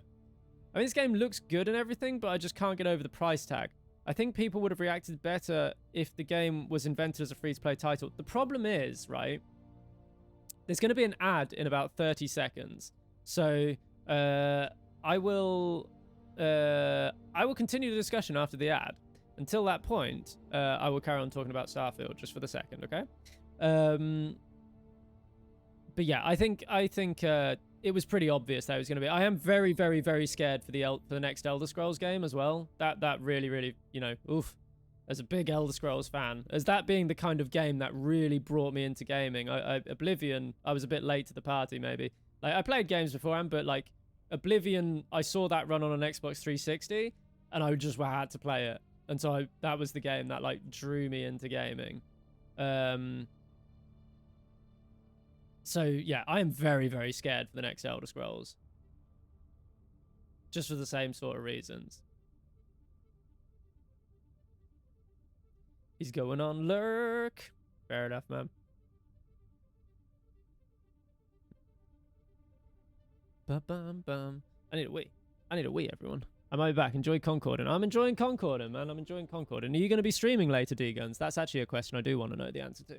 I mean, this game looks good and everything, but I just can't get over the price tag. I think people would have reacted better if the game was invented as a free-to-play title. The problem is, right, there's going to be an ad in about 30 seconds. So I will continue the discussion after the ad. Until that point, I will carry on talking about Starfield just for the second, okay? But yeah, I think it was pretty obvious that it was going to be. I am very, very, very scared for the next Elder Scrolls game as well. That really, really, you know, oof. As a big Elder Scrolls fan, as that being the kind of game that really brought me into gaming. Oblivion, I was a bit late to the party, maybe. Like I played games beforehand, but like Oblivion, I saw that run on an Xbox 360, and I just had to play it. And so that was the game that like drew me into gaming. So yeah, I am very, very scared for the next Elder Scrolls. Just for the same sort of reasons. He's going on lurk. Fair enough, man. Bum. I need a wee. Everyone. I might be back. Enjoy Concording. I'm enjoying Concording, man. I'm enjoying Concording. Are you going to be streaming later, D-Guns? That's actually a question I do want to know the answer to.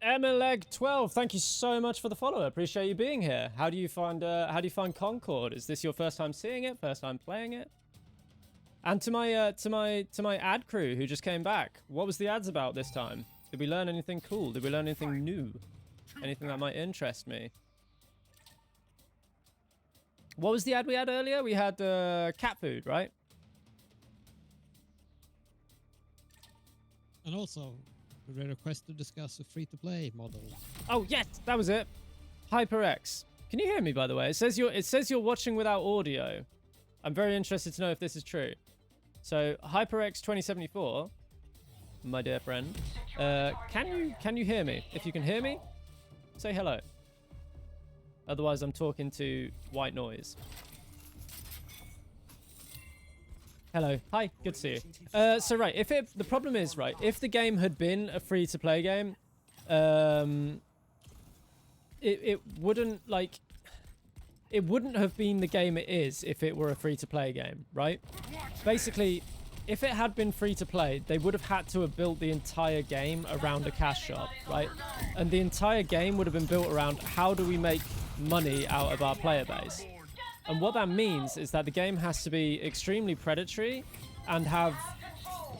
Emeleg12, thank you so much for the follow. I appreciate you being here. How do you find Concord? Is this your first time seeing it? First time playing it? And to my ad crew who just came back, what was the ads about this time? Did we learn anything cool? Did we learn anything new? Anything that might interest me? What was the ad we had earlier? We had cat food, right? And also, we request to discuss a free-to-play model. Oh yes, that was it. HyperX. Can you hear me, by the way? It says you're watching without audio. I'm very interested to know if this is true. So HyperX 2074, my dear friend, can you hear me? If you can hear me, say hello. Otherwise, I'm talking to white noise. Hello. Hi. Good to see you. So right, the problem is, right, if the game had been a free-to-play game, it wouldn't like. It wouldn't have been the game it is if it were a free-to-play game, right? Basically, if it had been free-to-play, they would have had to have built the entire game around a cash shop, right? And the entire game would have been built around how do we make money out of our player base. And what that means is that the game has to be extremely predatory and have,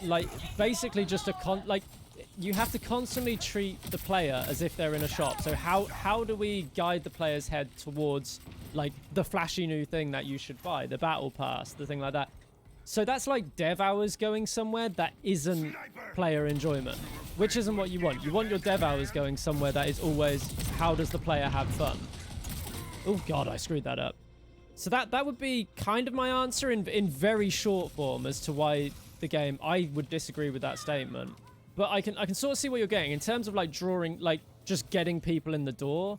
like, basically just you have to constantly treat the player as if they're in a shop. So how do we guide the player's head towards, like, the flashy new thing that you should buy, the battle pass, the thing like that? So that's like dev hours going somewhere that isn't player enjoyment, which isn't what you want. You want your dev hours going somewhere that is always, how does the player have fun? Oh god, I screwed that up. So that would be kind of my answer in very short form as to why the game, I would disagree with that statement. But I can sort of see what you're getting in terms of like drawing, like just getting people in the door,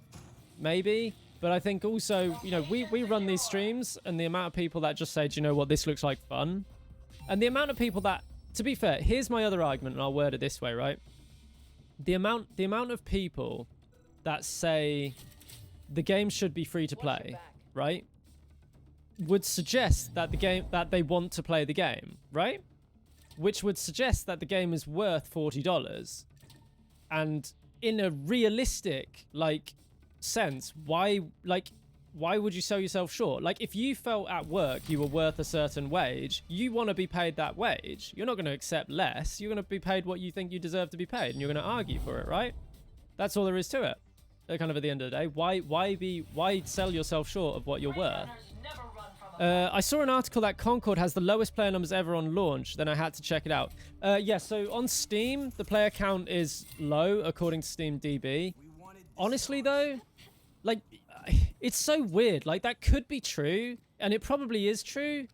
maybe. But I think also, you know, we run these streams and the amount of people that just say, do you know what, this looks like fun? And the amount of people that, to be fair, here's my other argument, and I'll word it this way, right? The amount of people that say the game should be free to play, right, would suggest that they want to play the game, right? Which would suggest that the game is worth $40. And in a realistic, like, sense, why would you sell yourself short? Like, if you felt at work you were worth a certain wage, you want to be paid that wage. You're not going to accept less. You're going to be paid what you think you deserve to be paid, and you're going to argue for it, right? That's all there is to it. Kind of at the end of the day, why sell yourself short of what you're worth? I saw an article that Concord has the lowest player numbers ever on launch, then I had to check it out. Yeah, so on Steam, the player count is low, according to SteamDB. Honestly, though, like, it's so weird. Like, that could be true, and it probably is true,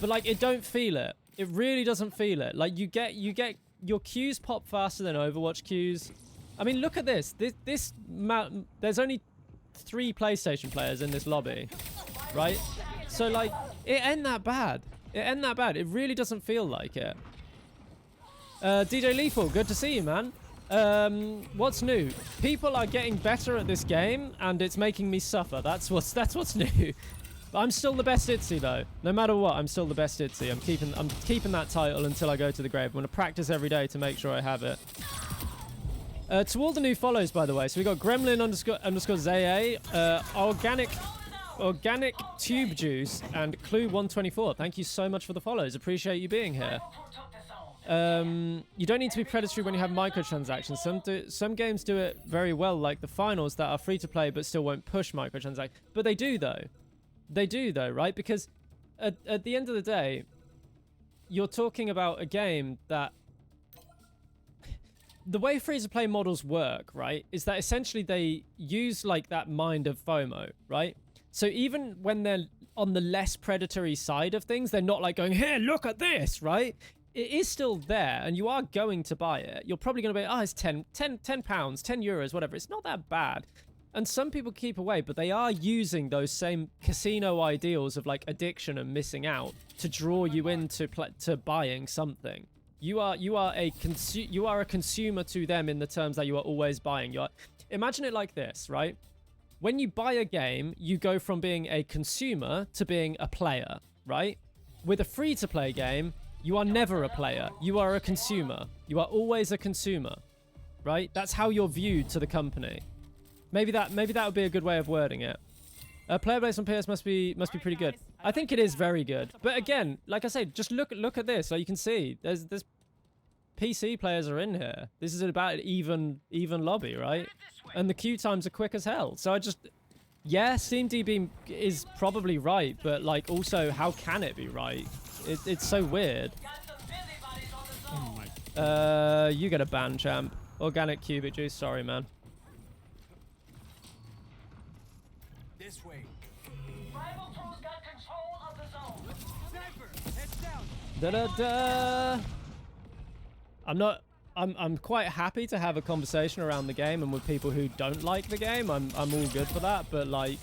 but, like, it don't feel it. It really doesn't feel it. Like, you get your queues pop faster than Overwatch queues. I mean, look at this. There's only 3 PlayStation players in this lobby, right? So, like, it ain't that bad. It ain't that bad. It really doesn't feel like it. DJ Lethal, good to see you, man. What's new? People are getting better at this game, and it's making me suffer. That's what's new. But I'm still the best Itzy, though. No matter what, I'm still the best Itzy. I'm keeping that title until I go to the grave. I'm gonna practice every day to make sure I have it. To all the new follows, by the way. So we got Gremlin underscore Zaa, Organic Tube Juice, and Clue 124. Thank you so much for the follows. Appreciate you being here. You don't need to be predatory when you have microtransactions. Some games do it very well, like the finals that are free to play but still won't push microtransactions. But they do though. They do though, right? Because at the end of the day, you're talking about a game that the way free to play models work, right, is that essentially they use like that mind of FOMO, right? So even when they're on the less predatory side of things, they're not like going, here, look at this, right? It is still there, and you are going to buy it. You're probably going to be, oh, it's 10 pounds, 10 euros, whatever. It's not that bad. And some people keep away, but they are using those same casino ideals of like addiction and missing out to draw you into to buying something. You are a consumer to them in the terms that you are always buying. Imagine it like this, right? When you buy a game, you go from being a consumer to being a player, right? With a free-to-play game, you are never a player. You are a consumer. You are always a consumer, right? That's how you're viewed to the company. Maybe that would be a good way of wording it. Player base on PS must be pretty good. I think it is very good. But again, like I said, just look at this. So you can see there's PC players are in here. This is about an even lobby, right? And the queue times are quick as hell. So yeah, SteamDB is probably right, but like also, how can it be right? It's so weird. Oh my. You get a ban, champ. Organic cubic juice. Sorry, man. This way. Rival crews got control of the zone. Sniper, heads down. Da-da-da! I'm quite happy to have a conversation around the game and with people who don't like the game. I'm all good for that, but like,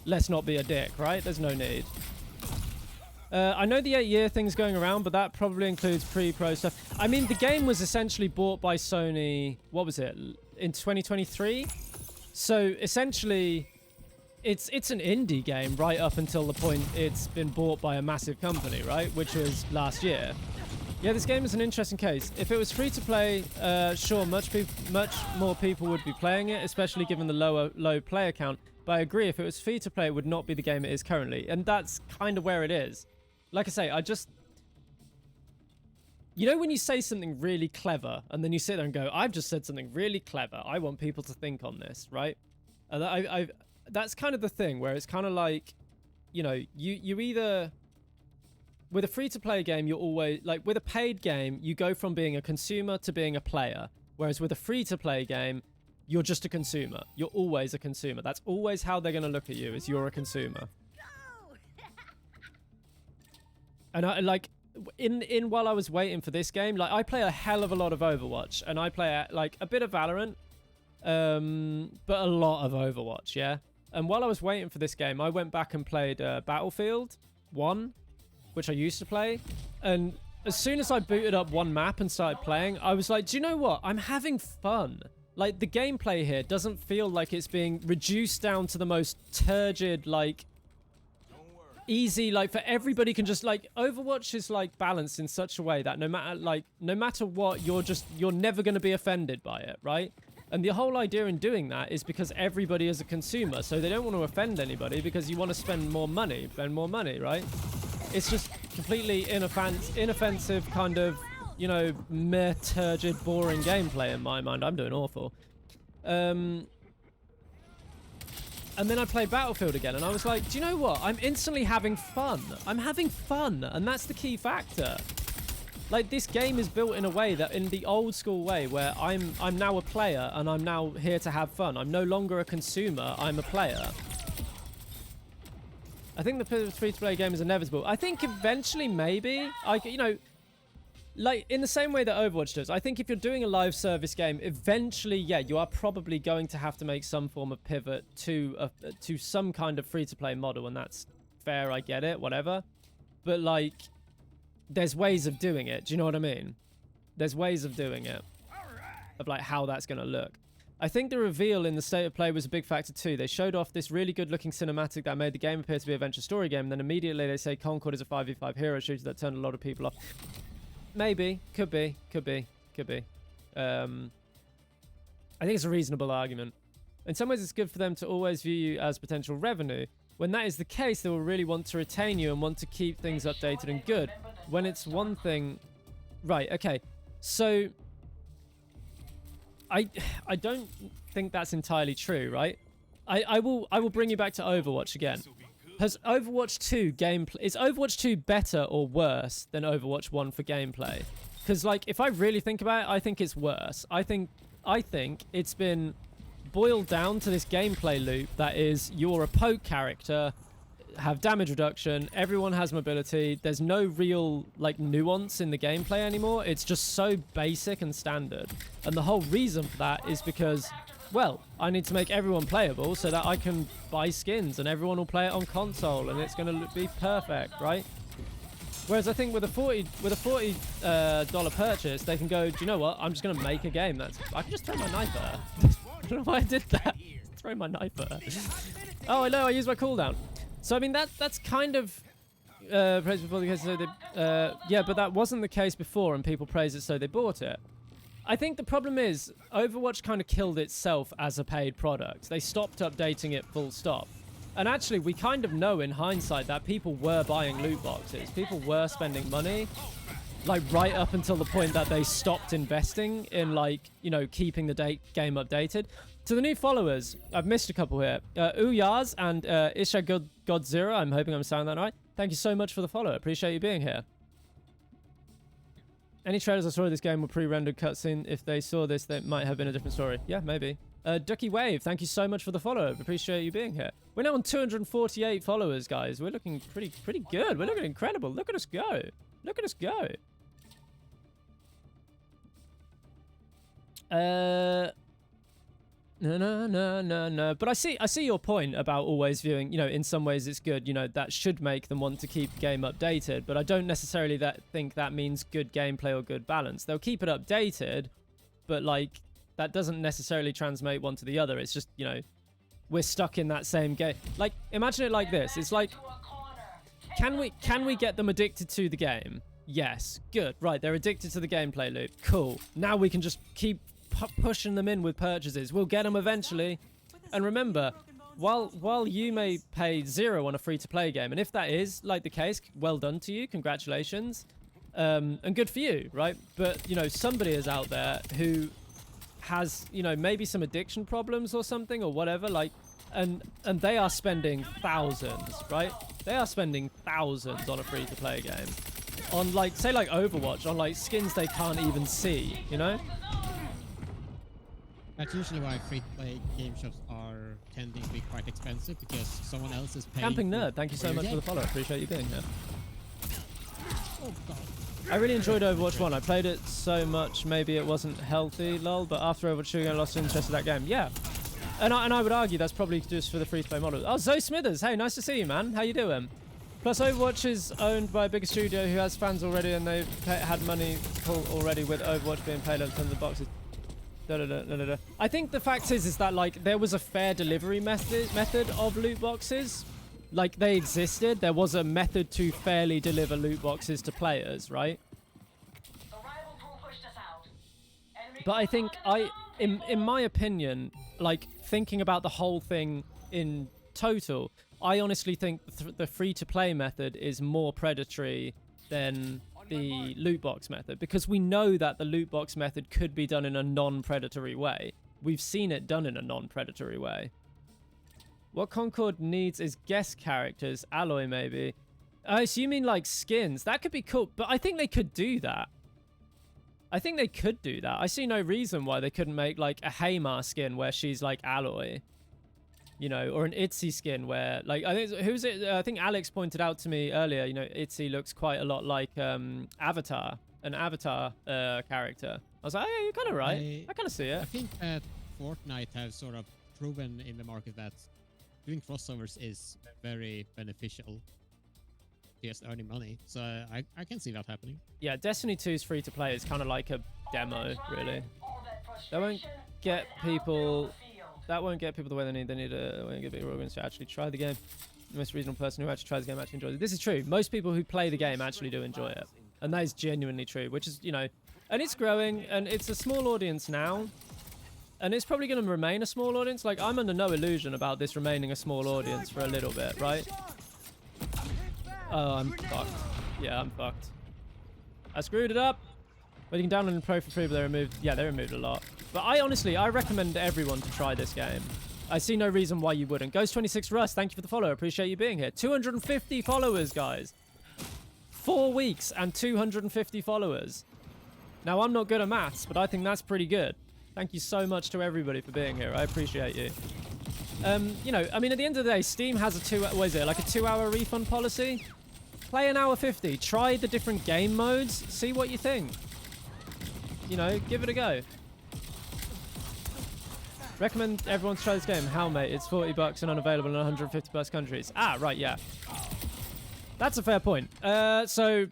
let's not be a dick, right? There's no need. I know the 8-year thing's going around, but that probably includes pre-pro stuff. I mean, the game was essentially bought by Sony, what was it, in 2023? So essentially, it's an indie game right up until the point it's been bought by a massive company, right? Which was last year. Yeah, this game is an interesting case. If it was free to play, sure, much more people would be playing it, especially given the low player count. But I agree, if it was free to play, it would not be the game it is currently. And that's kind of where it is. Like I say, you know when you say something really clever, and then you sit there and go, I've just said something really clever. I want people to think on this, right? And that's kind of the thing, where it's kind of like, you know, you either... With a free-to-play game, you're always... Like, with a paid game, you go from being a consumer to being a player. Whereas with a free-to-play game, you're just a consumer. You're always a consumer. That's always how they're going to look at you, is you're a consumer. And I, like, while I was waiting for this game, like, I play a hell of a lot of Overwatch. And I play, like, a bit of Valorant. But a lot of Overwatch, yeah? And while I was waiting for this game, I went back and played Battlefield 1, which I used to play. And as soon as I booted up one map and started playing, I was like, do you know what? I'm having fun. Like, the gameplay here doesn't feel like it's being reduced down to the most turgid, like, easy, like, for everybody can just, like, Overwatch is, like, balanced in such a way that no matter what, you're never going to be offended by it, right? And the whole idea in doing that is because everybody is a consumer, so they don't want to offend anybody because you want to spend more money, right? It's just completely inoffensive kind of, you know, meh, turgid, boring gameplay in my mind. I'm doing awful. And then I played Battlefield again, and I was like, do you know what? I'm instantly having fun. I'm having fun, and that's the key factor. Like, this game is built in a way that, in the old school way, where I'm now a player, and I'm now here to have fun. I'm no longer a consumer, I'm a player. I think the free-to-play game is inevitable. I think eventually, maybe, you know, like, in the same way that Overwatch does, I think if you're doing a live service game, eventually, yeah, you are probably going to have to make some form of pivot to some kind of free-to-play model, and that's fair, I get it, whatever. But, like, there's ways of doing it. Do you know what I mean? There's ways of doing it. Of, like, how that's going to look. I think the reveal in the state of play was a big factor too. They showed off this really good-looking cinematic that made the game appear to be an adventure story game, and then immediately they say Concord is a 5v5 hero shooter that turned a lot of people off. Maybe. Could be. I think it's a reasonable argument. In some ways, it's good for them to always view you as potential revenue. When that is the case, they will really want to retain you and want to keep things updated and good. When it's one thing... Right, okay. So... I don't think that's entirely true, right? I will bring you back to Overwatch again. Has Overwatch 2 gameplay... Is Overwatch 2 better or worse than Overwatch 1 for gameplay? Because, like, if I really think about it, I think it's worse. I think it's been boiled down to this gameplay loop that is, you're a poke character, have damage reduction, everyone has mobility, there's no real, like, nuance in the gameplay anymore. It's just so basic and standard. And the whole reason for that is because... Well, I need to make everyone playable so that I can buy skins and everyone will play it on console and it's going to be perfect, right? Whereas I think with a $40 purchase, they can go, do you know what? I'm just going to make a game that's... I can just throw my knife at her. I don't know why I did that. Throw my knife at her. Oh, I know, I used my cooldown. So, I mean, that's kind of... praise before the case, so they, yeah, but that wasn't the case before and people praised it so they bought it. I think the problem is Overwatch kind of killed itself as a paid product. They stopped updating it full stop. And actually, we kind of know in hindsight that people were buying loot boxes. People were spending money, like, right up until the point that they stopped investing in, like, you know, keeping the game updated. To the new followers, I've missed a couple here. Uyaz and Isha Godzilla, I'm hoping I'm saying that right. Thank you so much for the follow. Appreciate you being here. Any trailers I saw of this game were pre-rendered cutscene. If they saw this, they might have been a different story. Yeah, maybe. Ducky Wave, thank you so much for the follow. Appreciate you being here. We're now on 248 followers, guys. We're looking pretty good. We're looking incredible. Look at us go. Look at us go. No. But I see your point about always viewing, you know, in some ways it's good, you know, that should make them want to keep the game updated, but I don't necessarily think that means good gameplay or good balance. They'll keep it updated, but like that doesn't necessarily translate one to the other. It's just, you know, we're stuck in that same game. Like, imagine it like this. It's like, can we get them addicted to the game? Yes. Good. Right, they're addicted to the gameplay loop. Cool. Now we can just keep pushing them in with purchases. We'll get them eventually. And remember, while you may pay 0 on a free-to-play game, and if that is like the case, well done to you. Congratulations. And good for you, right? But, you know, somebody is out there who has, you know, maybe some addiction problems or something or whatever, like, and they are spending thousands, right? They are spending thousands on a free-to-play game. On, like, say, like Overwatch, on, like, skins they can't even see, you know? That's usually why free-to-play game shops are tending to be quite expensive, because someone else is paying. Camping Nerd, thank you so much for the follow. Appreciate you being here. Oh god. I really enjoyed Overwatch 1. I played it so much, maybe it wasn't healthy, lol, but after Overwatch 2, I lost interest in that game. Yeah. And I would argue that's probably just for the free-to-play model. Oh, Zoe Smithers. Hey, nice to see you, man. How you doing? Plus, Overwatch is owned by a bigger studio who has fans already, and they've had money pull already with Overwatch being paid up in the boxes. I think the fact is that, like, there was a fair delivery method of loot boxes. Like, they existed. There was a method to fairly deliver loot boxes to players, right? But I think in my opinion, like, thinking about the whole thing in total, I honestly think the free-to-play method is more predatory than the loot box method, because we know that the loot box method could be done in a non-predatory way. We've seen it done in a non-predatory way. What Concord needs is guest characters, alloy maybe. Oh, so you mean like skins? That could be cool, but I think they could do that. I think they could do that. I see no reason why they couldn't make like a Haymar skin where she's like alloy. You know, or an Itzy skin where, like, I think, who's it? I think Alex pointed out to me earlier, you know, Itzy looks quite a lot like Avatar, an Avatar character. I was like, oh, yeah, you're kind of right. I kind of see it. I think that Fortnite has sort of proven in the market that doing crossovers is very beneficial. Just earning money, so I can see that happening. Yeah, Destiny 2's free to play is kind of like a demo, really. That won't get people. That won't get people the way they need. They need won't get people to actually try the game. The most reasonable person who actually tries the game actually enjoys it. This is true. Most people who play the game actually do enjoy it, and that is genuinely true. Which is, you know, and it's growing, and it's a small audience now. And it's probably going to remain a small audience. Like, I'm under no illusion about this remaining a small audience for a little bit, right? Oh, I'm fucked. Yeah, I'm fucked. I screwed it up. But you can download and pro for free, but they removed... Yeah, they removed a lot. But I recommend everyone to try this game. I see no reason why you wouldn't. Ghost26 Russ, thank you for the follow. Appreciate you being here. 250 followers, guys. 4 weeks and 250 followers. Now, I'm not good at maths, but I think that's pretty good. Thank you so much to everybody for being here. I appreciate you. You know, I mean, at the end of the day, Steam has a like a 2-hour refund policy. Play an hour 50. Try the different game modes. See what you think. You know, give it a go. Recommend everyone to try this game. How, mate? It's $40 and unavailable in 150 plus countries. Ah, right, yeah. That's a fair point. So...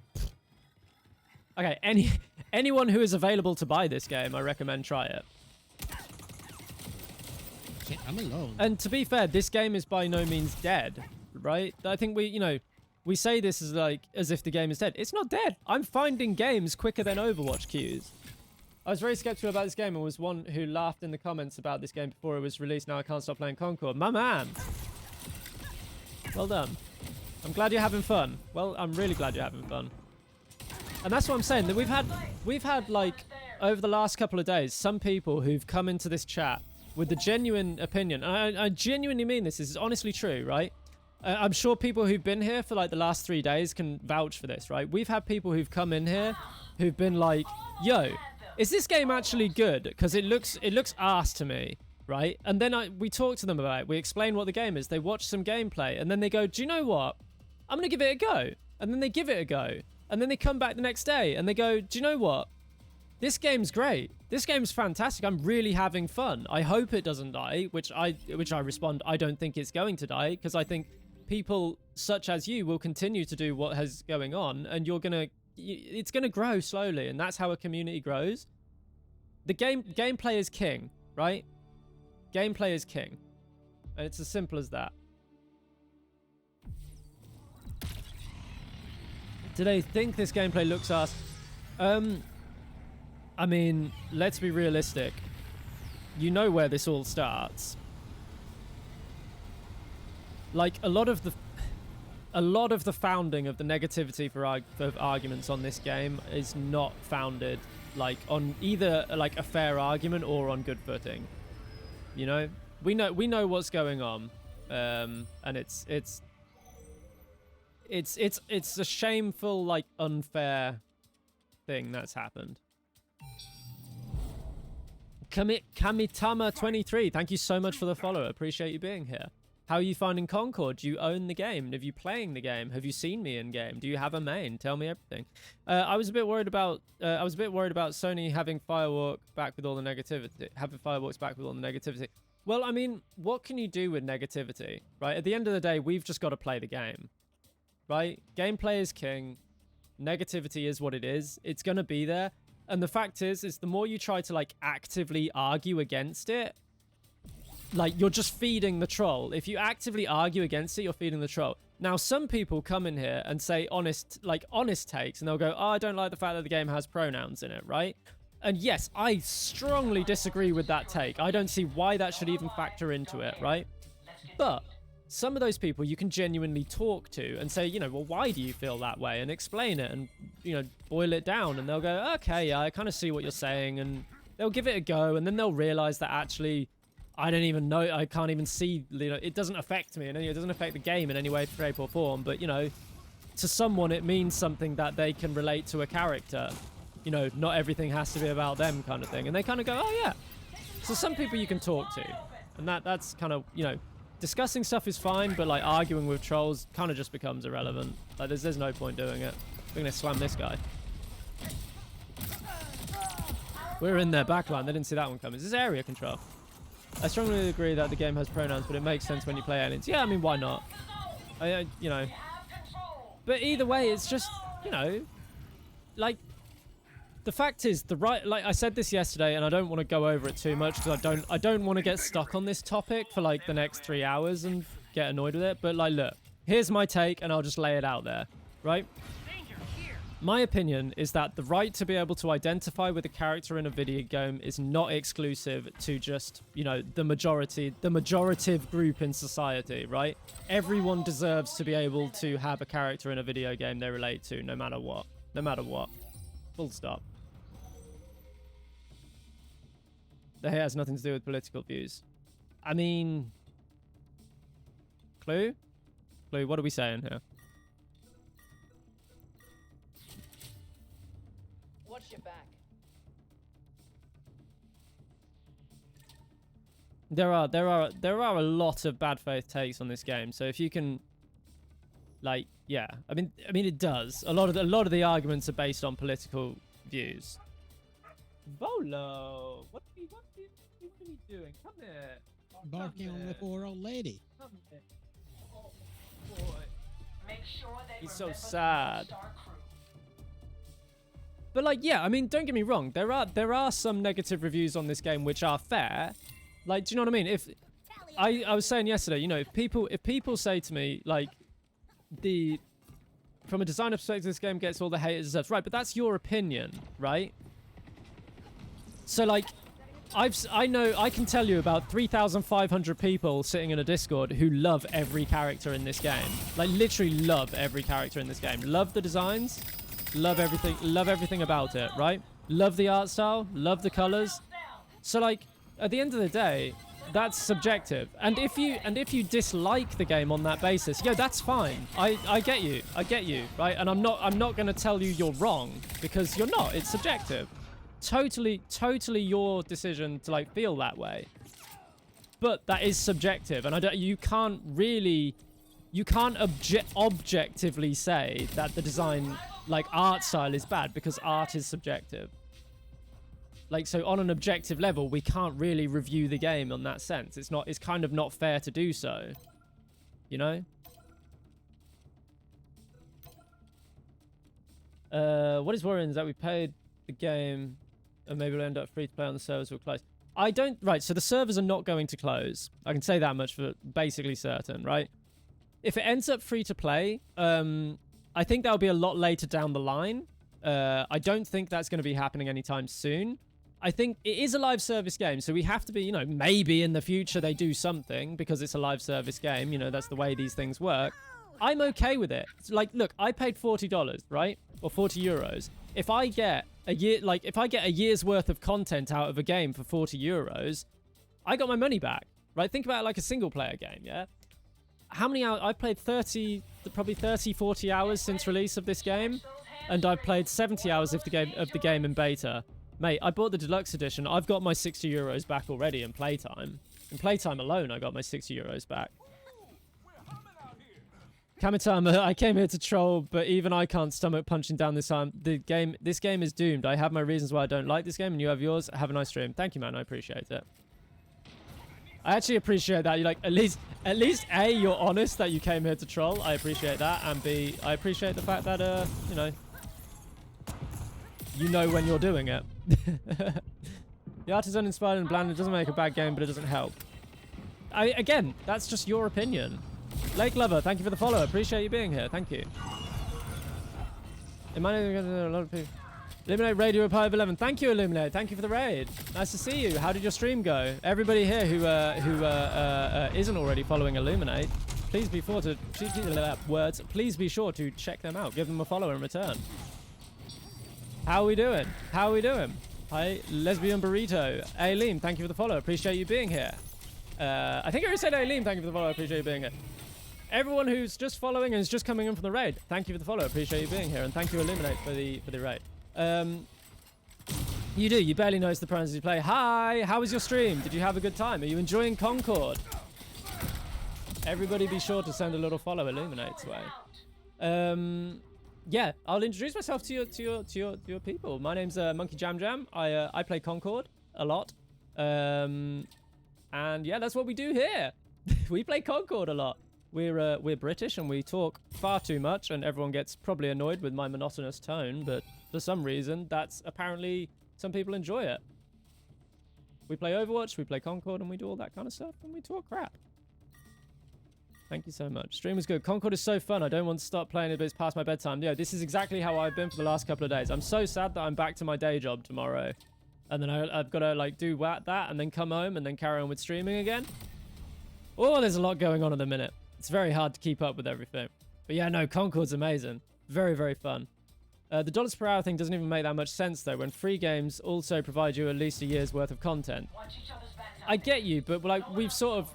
Okay, anyone who is available to buy this game, I recommend try it. Shit, I'm alone. And to be fair, this game is by no means dead, right? I think we say this as if the game is dead. It's not dead. I'm finding games quicker than Overwatch queues. I was very skeptical about this game and was one who laughed in the comments about this game before it was released. Now I can't stop playing Concord. My man! Well done. I'm glad you're having fun. Well, I'm really glad you're having fun. And that's what I'm saying, that we've had like, over the last couple of days, some people who've come into this chat with the genuine opinion. And I genuinely mean this is honestly true, right? I'm sure people who've been here for like the last 3 days can vouch for this, right? We've had people who've come in here who've been like, yo, is this game actually good? Because it looks arse to me, right? And then we talk to them about it. We explain what the game is. They watch some gameplay and then they go, do you know what? I'm going to give it a go. And then they give it a go. And then they come back the next day and they go, do you know what? this game's great. This game's fantastic. I'm really having fun. I hope it doesn't die, which I respond, I don't think it's going to die, because I think people such as you will continue to do what is going on, and it's gonna grow slowly, and that's how a community grows. The gameplay is king, right? Gameplay is king, and it's as simple as that. Do they think this gameplay looks ass? I mean, let's be realistic. You know where this all starts. Like, a lot of the founding of the negativity for arguments on this game is not founded like on either like a fair argument or on good footing. You know, we know what's going on, and it's a shameful, like, unfair thing that's happened. Kamitama23, thank you so much for the follow. Appreciate you being here. How are you finding Concord? Do you own the game? Have you playing the game? Have you seen me in game? Do you have a main? Tell me everything. I was a bit worried about Sony having fireworks back with all the negativity. Well, I mean, what can you do with negativity, right? At the end of the day, we've just got to play the game, right? Gameplay is king. Negativity is what it is. It's going to be there. And the fact is the more you try to, like, actively argue against it, like, you're just feeding the troll. If you actively argue against it, you're feeding the troll. Now, some people come in here and say honest takes, and they'll go, oh, I don't like the fact that the game has pronouns in it, right? And yes, I strongly disagree with that take. I don't see why that should even factor into it, right? But some of those people you can genuinely talk to and say, you know, well, why do you feel that way? And explain it and, you know, boil it down. And they'll go, okay, yeah, I kind of see what you're saying. And they'll give it a go. And then they'll realize that actually, I don't even know, I can't even see, you know, it doesn't affect me. And it doesn't affect the game in any way, shape or form. But, you know, to someone, it means something that they can relate to a character. You know, not everything has to be about them kind of thing. And they kind of go, oh, yeah. So some people you can talk to. And that's kind of, you know, discussing stuff is fine, but, like, arguing with trolls kind of just becomes irrelevant. Like, there's no point doing it. We're going to slam this guy. We're in their backline. They didn't see that one coming. Is this area control? I strongly agree that the game has pronouns, but it makes sense when you play aliens. Yeah, I mean, why not? You know. But either way, it's just, you know, like, the fact is, like I said this yesterday, and I don't want to go over it too much because I don't want to get stuck on this topic for like the next 3 hours and get annoyed with it. But, like, look, here's my take, and I'll just lay it out there, right? My opinion is that the right to be able to identify with a character in a video game is not exclusive to just, you know, the majorative group in society, right? Everyone deserves to be able to have a character in a video game they relate to, no matter what. No matter what. Full stop. The hair has nothing to do with political views. I mean... Clue? Clue, what are we saying here? Watch your back. There are a lot of bad faith takes on this game. So if you can, like, yeah, I mean it does. A lot of the arguments are based on political views. Volo, what are you doing? Come here. Barking on the poor old lady. Come here. Oh boy. Make sure they He's so remember the sad. Star Crew. But, like, yeah, I mean, don't get me wrong. There are some negative reviews on this game which are fair. Like, do you know what I mean? If I was saying yesterday, you know, if people say to me, like, from a designer perspective, this game gets all the hate it deserves, right? But that's your opinion, right? So, like, I can tell you about 3,500 people sitting in a Discord who love every character in this game. Like, literally love every character in this game. Love the designs. Love everything about it, right? Love the art style, love the colors. So, like, at the end of the day, that's subjective. And if you dislike the game on that basis, yeah, that's fine. I get you, right? And I'm not going to tell you you're wrong, because you're not. It's subjective. Totally your decision to, like, feel that way. But that is subjective, and you can't objectively say that the design, like, art style is bad, because art is subjective. Like, so on an objective level, we can't really review the game on that sense. It's kind of not fair to do so. You know? What is worrying is that we paid the game and maybe we'll end up free to play on the servers will close. Right, so the servers are not going to close. I can say that much for basically certain, right? If it ends up free to play, I think that'll be a lot later down the line. I don't think that's going to be happening anytime soon. I think it is a live service game, so we have to be, you know, maybe in the future they do something because it's a live service game. You know, that's the way these things work. I'm okay with it. It's like, look, I paid $40, right? Or 40 euros. If I get a year's worth of content out of a game for 40 euros, I got my money back, right? Think about it like a single player game, yeah? How many hours? I've played probably 30, 40 hours since release of this game, and I've played 70 hours of the game in beta. Mate, I bought the deluxe edition. I've got my 60 euros back already in playtime. In playtime alone, I got my 60 euros back. Kamitama, I came here to troll, but even I can't stomach punching down this arm. This game is doomed. I have my reasons why I don't like this game, and you have yours. Have a nice stream. Thank you, man. I appreciate it. I actually appreciate that. You like at least A, you're honest that you came here to troll. I appreciate that, and B, I appreciate the fact that you know when you're doing it. The art is uninspired and bland. It doesn't make a bad game, but it doesn't help. Again, that's just your opinion. Lake Lover, thank you for the follow. Appreciate you being here. Thank you. Illuminate, a lot of people. Illuminate Radio Reply of 11. Thank you, Illuminate. Thank you for the raid. Nice to see you. How did your stream go? Everybody here who isn't already following Illuminate, please be sure to Please be sure to check them out. Give them a follow in return. How are we doing? How are we doing? Hi, Lesbian Burrito. Aileen, thank you for the follow. Appreciate you being here. I think I already said Aileen, thank you for the follow. Appreciate you being here. Everyone who's just following and is just coming in from the raid, thank you for the follow. Appreciate you being here, and thank you, Illuminate, for the raid. You barely notice the pronouns you play. Hi, how was your stream? Did you have a good time? Are you enjoying Concord? Everybody be sure to send a little follow Illuminate's way. Yeah, I'll introduce myself to your people. My name's Monkey Jam Jam. I play Concord a lot. And yeah, that's what we do here. We play Concord a lot. We're British and we talk far too much, and everyone gets probably annoyed with my monotonous tone, but for some reason that's apparently some people enjoy it. We play Overwatch, we play Concord, and we do all that kind of stuff, and we talk crap. Thank you so much. Stream was good. Concord is so fun. I don't want to stop playing it, but it's past my bedtime. Yeah, this is exactly how I've been for the last couple of days. I'm so sad that I'm back to my day job tomorrow. And then I've got to like do that and then come home and then carry on with streaming again. Oh, there's a lot going on at the minute. It's very hard to keep up with everything. But yeah, no, Concord's amazing. Very, very fun. The dollars per hour thing doesn't even make that much sense though, when free games also provide you at least a year's worth of content. I get you, but like we've sort of...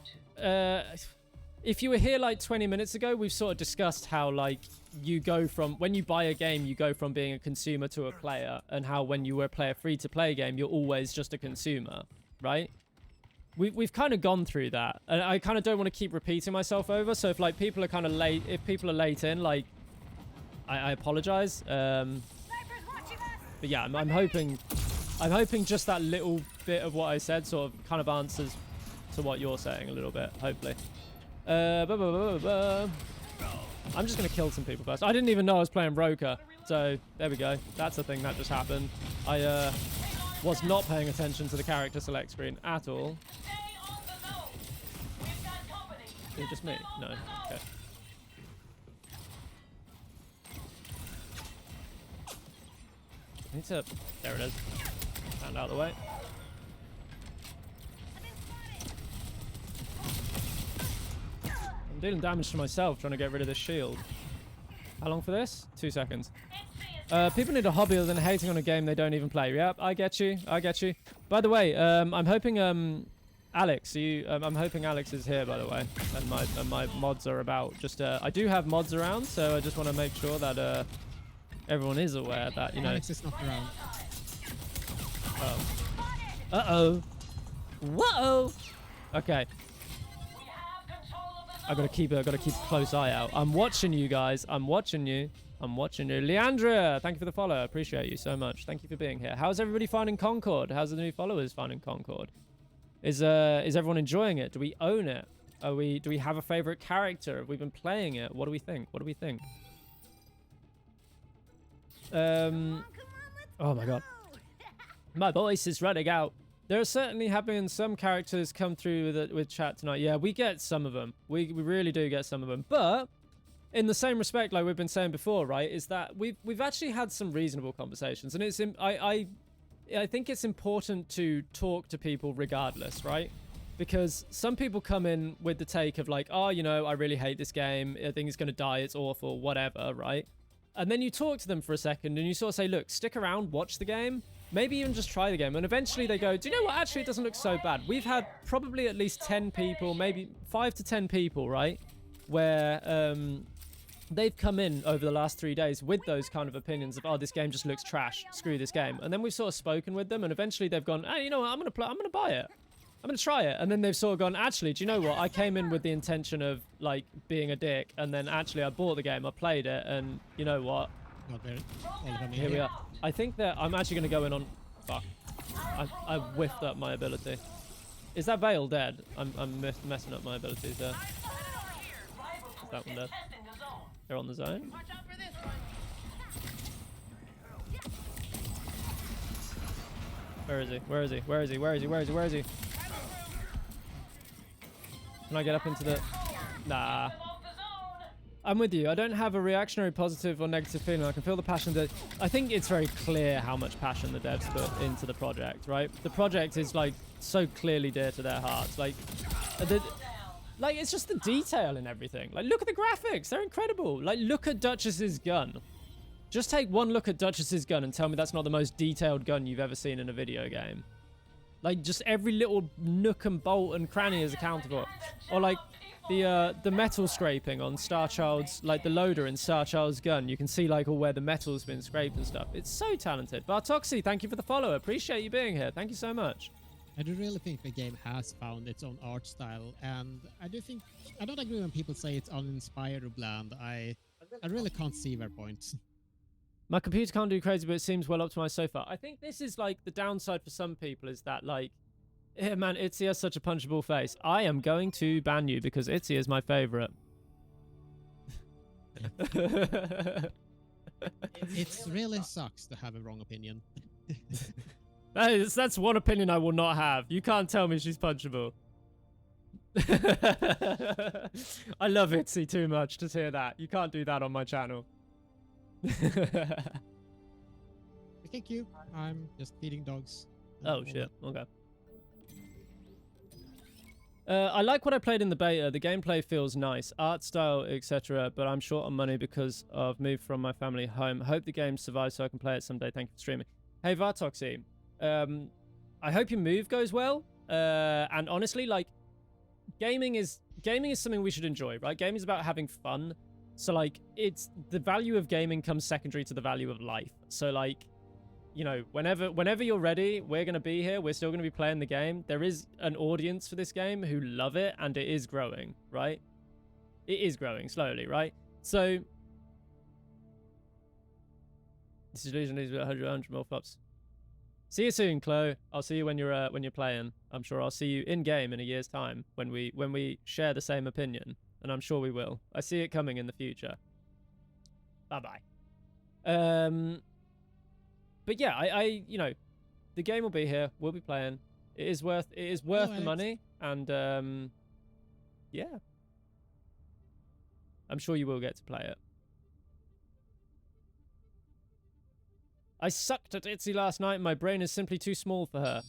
if you were here like 20 minutes ago, we've sort of discussed how like you go from... When you buy a game, you go from being a consumer to a player, and how when you play a free-to-play game, you're always just a consumer, right? We've kind of gone through that, and I kind of don't want to keep repeating myself over. So if like people are kind of late, if people are late in, like I apologize. But yeah, I'm hoping just that little bit of what I said sort of kind of answers to what you're saying a little bit, hopefully. I'm just gonna kill some people first. I didn't even know I was playing Roker, so there we go. That's a thing that just happened. I was not paying attention to the character select screen at all. Is it just me? No. Okay. I need to... There it is. Stand out of the way. I'm dealing damage to myself trying to get rid of this shield. How long for this? 2 seconds. People need a hobby other than hating on a game they don't even play. Yep, I get you. I get you. By the way, I'm hoping Alex, I'm hoping Alex is here, by the way, and my mods are about. Just I do have mods around, so I just want to make sure that everyone is aware that, you know. Alex is not around. Oh. Uh-oh. Whoa. Okay. I gotta keep a close eye out. I'm watching you guys. I'm watching you. I'm watching you. Leandra, thank you for the follow. I appreciate you so much. Thank you for being here. How's everybody finding Concord? How's the new followers finding Concord? Is everyone enjoying it? Do we own it? Do we have a favorite character? Have we been playing it? What do we think? What do we think? Oh my god. My voice is running out. There are certainly have been some characters come through with chat tonight. Yeah, we get some of them. We really do get some of them. But in the same respect, like we've been saying before, right, is that we've actually had some reasonable conversations, and it's I think it's important to talk to people regardless, right? Because some people come in with the take of like, oh, you know, I really hate this game. I think it's going to die. It's awful, whatever, right? And then you talk to them for a second and you sort of say, look, stick around, watch the game. Maybe even just try the game. And eventually they go, do you know what? Actually, it doesn't look so bad. We've had probably at least 10 people, maybe 5 to 10 people, right? Where they've come in over the last 3 days with those kind of opinions of, oh, this game just looks trash. Screw this game. And then we've sort of spoken with them. And eventually they've gone, hey, you know what? I'm going to buy it. I'm going to try it. And then they've sort of gone, actually, do you know what? I came in with the intention of, like, being a dick. And then actually I bought the game. I played it. And you know what? Not very. All of them Here we are. I think that I'm actually going to go in on... Fuck. I whiffed up my ability. Is that Veil dead? I'm messing up my abilities there. Is that one dead? They're on the zone? Watch out for this one. Where is he? Where is he? Where is he? Where is he? Where is he? Where is he? Can I get up into the... Nah. I'm with you. I don't have a reactionary positive or negative feeling. I can feel the passion that... I think it's very clear how much passion the devs put into the project, right? The project is, like, so clearly dear to their hearts. Like, it's just the detail in everything. Like, look at the graphics. They're incredible. Like, look at Duchess's gun. Just take one look at Duchess's gun and tell me that's not the most detailed gun you've ever seen in a video game. Like, just every little nook and bolt and cranny is accounted for. Or, like, the metal scraping on Starchild's, like, the loader in Starchild's gun. You can see, like, all where the metal's been scraped and stuff. It's so talented. Bartoxy, thank you for the follow. Appreciate you being here. Thank you so much. I do really think the game has found its own art style, and I don't agree when people say it's uninspired or bland. I really can't see their points. My computer can't do crazy, but it seems well optimized so far. I think this is, like, the downside for some people is that, like, yeah, man, Itzy has such a punchable face. I am going to ban you because Itzy is my favorite. It really sucks to have a wrong opinion. That's one opinion I will not have. You can't tell me she's punchable. I love Itzy too much to hear that. You can't do that on my channel. Thank you. I'm just feeding dogs. Oh shit. Okay. I like what I played in the beta. The gameplay feels nice, art style, etc. But I'm short on money because I've moved from my family home. Hope the game survives so I can play it someday. Thank you for streaming. Hey Vartoxy, I hope your move goes well. And honestly, like, gaming is something we should enjoy, right? Gaming is about having fun. So, like, it's the value of gaming comes secondary to the value of life. So, like, you know, whenever you're ready, we're going to be here. We're still going to be playing the game. There is an audience for this game who love it, and it is growing, right? It is growing slowly, right? So, this is losing these 100 more flops. See you soon, Chloe. I'll see you when you're playing. I'm sure I'll see you in game in a year's time when we share the same opinion. And I'm sure we will. I see it coming in the future. Bye-bye. But yeah, I you know, the game will be here. We'll be playing. It is worth the money. And yeah. I'm sure you will get to play it. I sucked at Itzy last night. My brain is simply too small for her.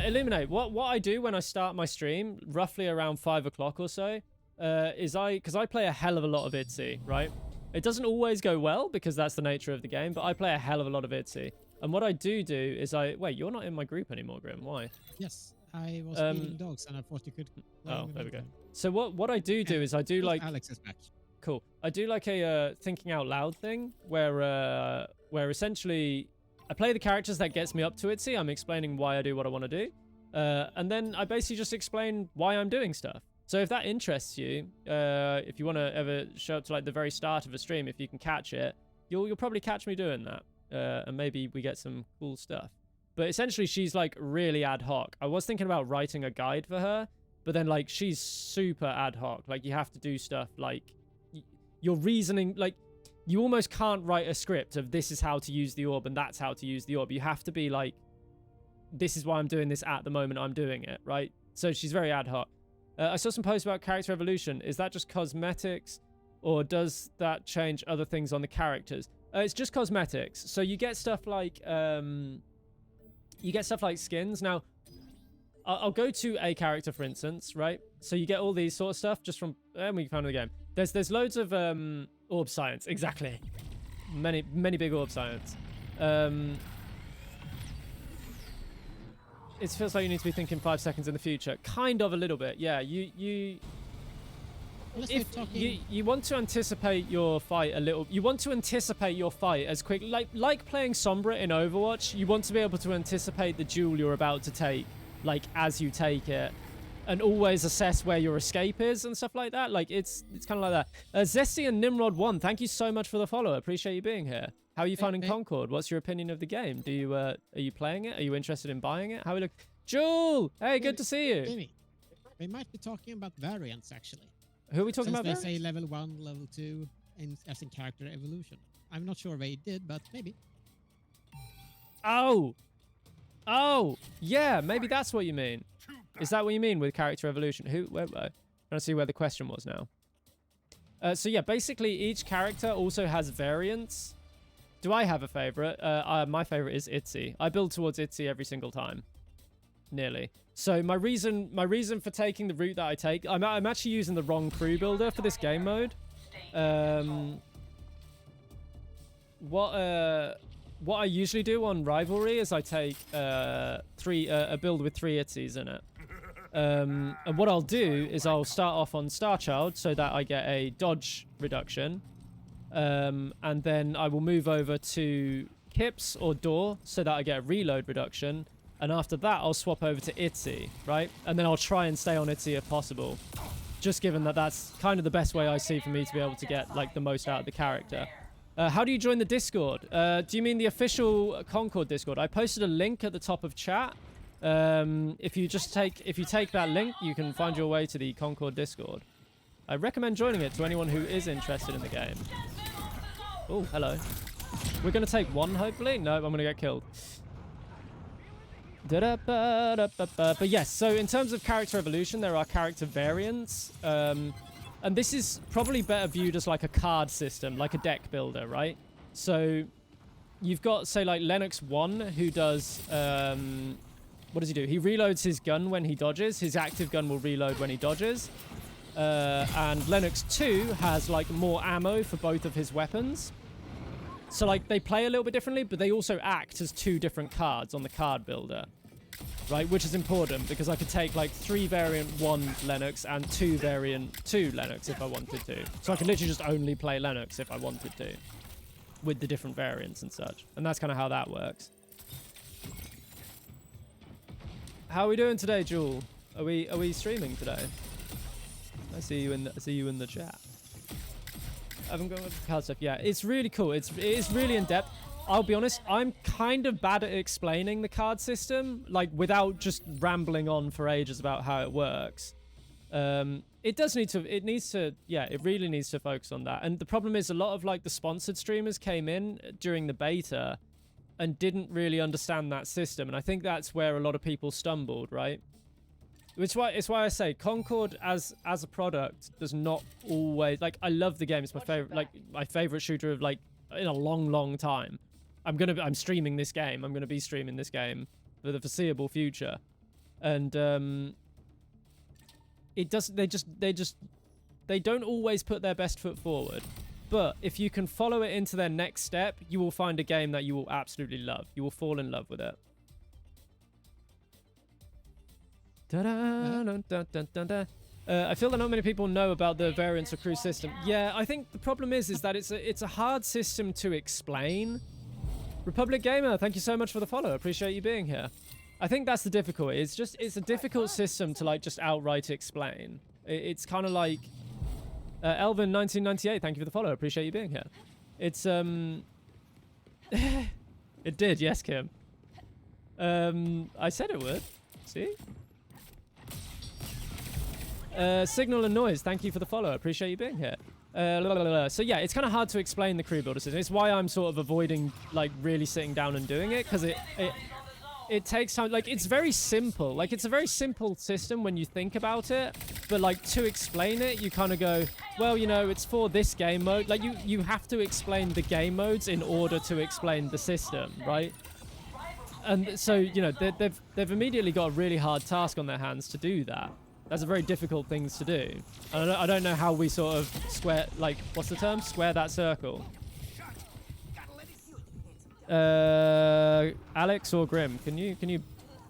Illuminate, what I do when I start my stream, roughly around 5 o'clock or so, because I play a hell of a lot of Itzy, right? It doesn't always go well because that's the nature of the game, but I play a hell of a lot of Itzy. And what I do is wait, you're not in my group anymore, Grim. Why? Yes, I was feeding dogs and I thought you could. Oh, there we go. So what I do is I do like... Alex is back. Cool. I do like a thinking out loud thing where essentially I play the characters that gets me up to Itzy. I'm explaining why I do what I want to do. And then I basically just explain why I'm doing stuff. So if that interests you, if you want to ever show up to like the very start of a stream, if you can catch it, You'll probably catch me doing that, and maybe we get some cool stuff. But essentially, she's like really ad hoc. I was thinking about writing a guide for her, but then like she's super ad hoc. Like you have to do stuff like your reasoning. Like you almost can't write a script of this is how to use the orb and that's how to use the orb. You have to be like, this is why I'm doing this at the moment I'm doing it, right? So she's very ad hoc. I saw some posts about character evolution. Is that just cosmetics, or does that change other things on the characters? It's just cosmetics. So you get stuff like skins. Now, I'll go to a character, for instance, right? So you get all these sort of stuff just from we found in the game. There's loads of orb science, exactly. Many big orb science. It feels like you need to be thinking 5 seconds in the future. Kind of a little bit, yeah. You want to anticipate your fight a little. You want to anticipate your fight as quick, like playing Sombra in Overwatch. You want to be able to anticipate the duel you're about to take, like as you take it, and always assess where your escape is and stuff like that. Like it's kind of like that. Zesty and Nimrod1, thank you so much for the follow. I appreciate you being here. How are you finding Concord? What's your opinion of the game? Do you are you playing it? Are you interested in buying it? How are we look? Jewel, hey, good to see you. Amy, we might be talking about variants actually. Who are we talking Since about? They say level 1, level 2, as in character evolution. I'm not sure they did, but maybe. Oh, yeah, maybe that's what you mean. Is that what you mean with character evolution? Where? I'm trying to see where the question was now. So yeah, basically each character also has variants. Do I have a favorite? My favorite is Itzy. I build towards Itzy every single time, nearly. So my reason for taking the route that I take, I'm actually using the wrong crew builder for this game mode. What I usually do on Rivalry is I take a build with 3 Itzys in it. And what I'll do is I'll start off on Starchild so that I get a dodge reduction. And then I will move over to Kips or Door so that I get a reload reduction. And after that, I'll swap over to Itzy, right? And then I'll try and stay on Itzy if possible. Just given that that's kind of the best way I see for me to be able to get like the most out of the character. How do you join the Discord? Do you mean the official Concord Discord? I posted a link at the top of chat. If you take that link, you can find your way to the Concord Discord. I recommend joining it to anyone who is interested in the game. Oh, hello. We're going to take one, hopefully? No, I'm going to get killed. But yes, so in terms of character evolution, there are character variants. And this is probably better viewed as like a card system, like a deck builder, right? So you've got, say, like Lennox 1, who does... what does he do? He reloads his gun when he dodges. His active gun will reload when he dodges. And Lennox 2 has like more ammo for both of his weapons. So like they play a little bit differently, but they also act as 2 different cards on the card builder, right? Which is important because I could take like 3 variant 1 Lennox and 2 variant 2 Lennox if I wanted to. So I could literally just only play Lennox if I wanted to, with the different variants and such. And that's kind of how that works. How are we doing today, Jewel? Are we streaming today? I see you in the chat. I haven't gone with the card stuff. Yeah, it's really cool. It is really in depth. I'll be honest, I'm kind of bad at explaining the card system, like without just rambling on for ages about how it works. It really needs to focus on that. And the problem is a lot of like the sponsored streamers came in during the beta and didn't really understand that system. And I think that's where a lot of people stumbled, right? It's why I say Concord as a product does not always, like, I love the game. It's my favorite, like my favorite shooter of like in a long time. I'm streaming this game. I'm gonna be streaming this game for the foreseeable future. And they don't always put their best foot forward. But if you can follow it into their next step, you will find a game that you will absolutely love. You will fall in love with it. I feel that not many people know about the variants of crew system. Yeah, I think the problem is that it's a hard system to explain. Republic Gamer, thank you so much for the follow. Appreciate you being here. I think that's the difficulty. It's a difficult system to like just outright explain. It's kind of like Elvin 1998. Thank you for the follow. Appreciate you being here. It's it did, yes, Kim. I said it would. See? Signal and Noise, thank you for the follow. I appreciate you being here. So yeah, it's kind of hard to explain the crew builder system. It's why I'm sort of avoiding like really sitting down and doing it, because it takes time. Like, it's very simple. Like, it's a very simple system when you think about it, but like to explain it, you kind of go, well, you know, it's for this game mode. Like, you have to explain the game modes in order to explain the system, right? And so, you know, they've immediately got a really hard task on their hands to do that. That's a very difficult thing to do. And I don't know how we sort of square, like, what's the term? Square that circle. Alex or Grim, can you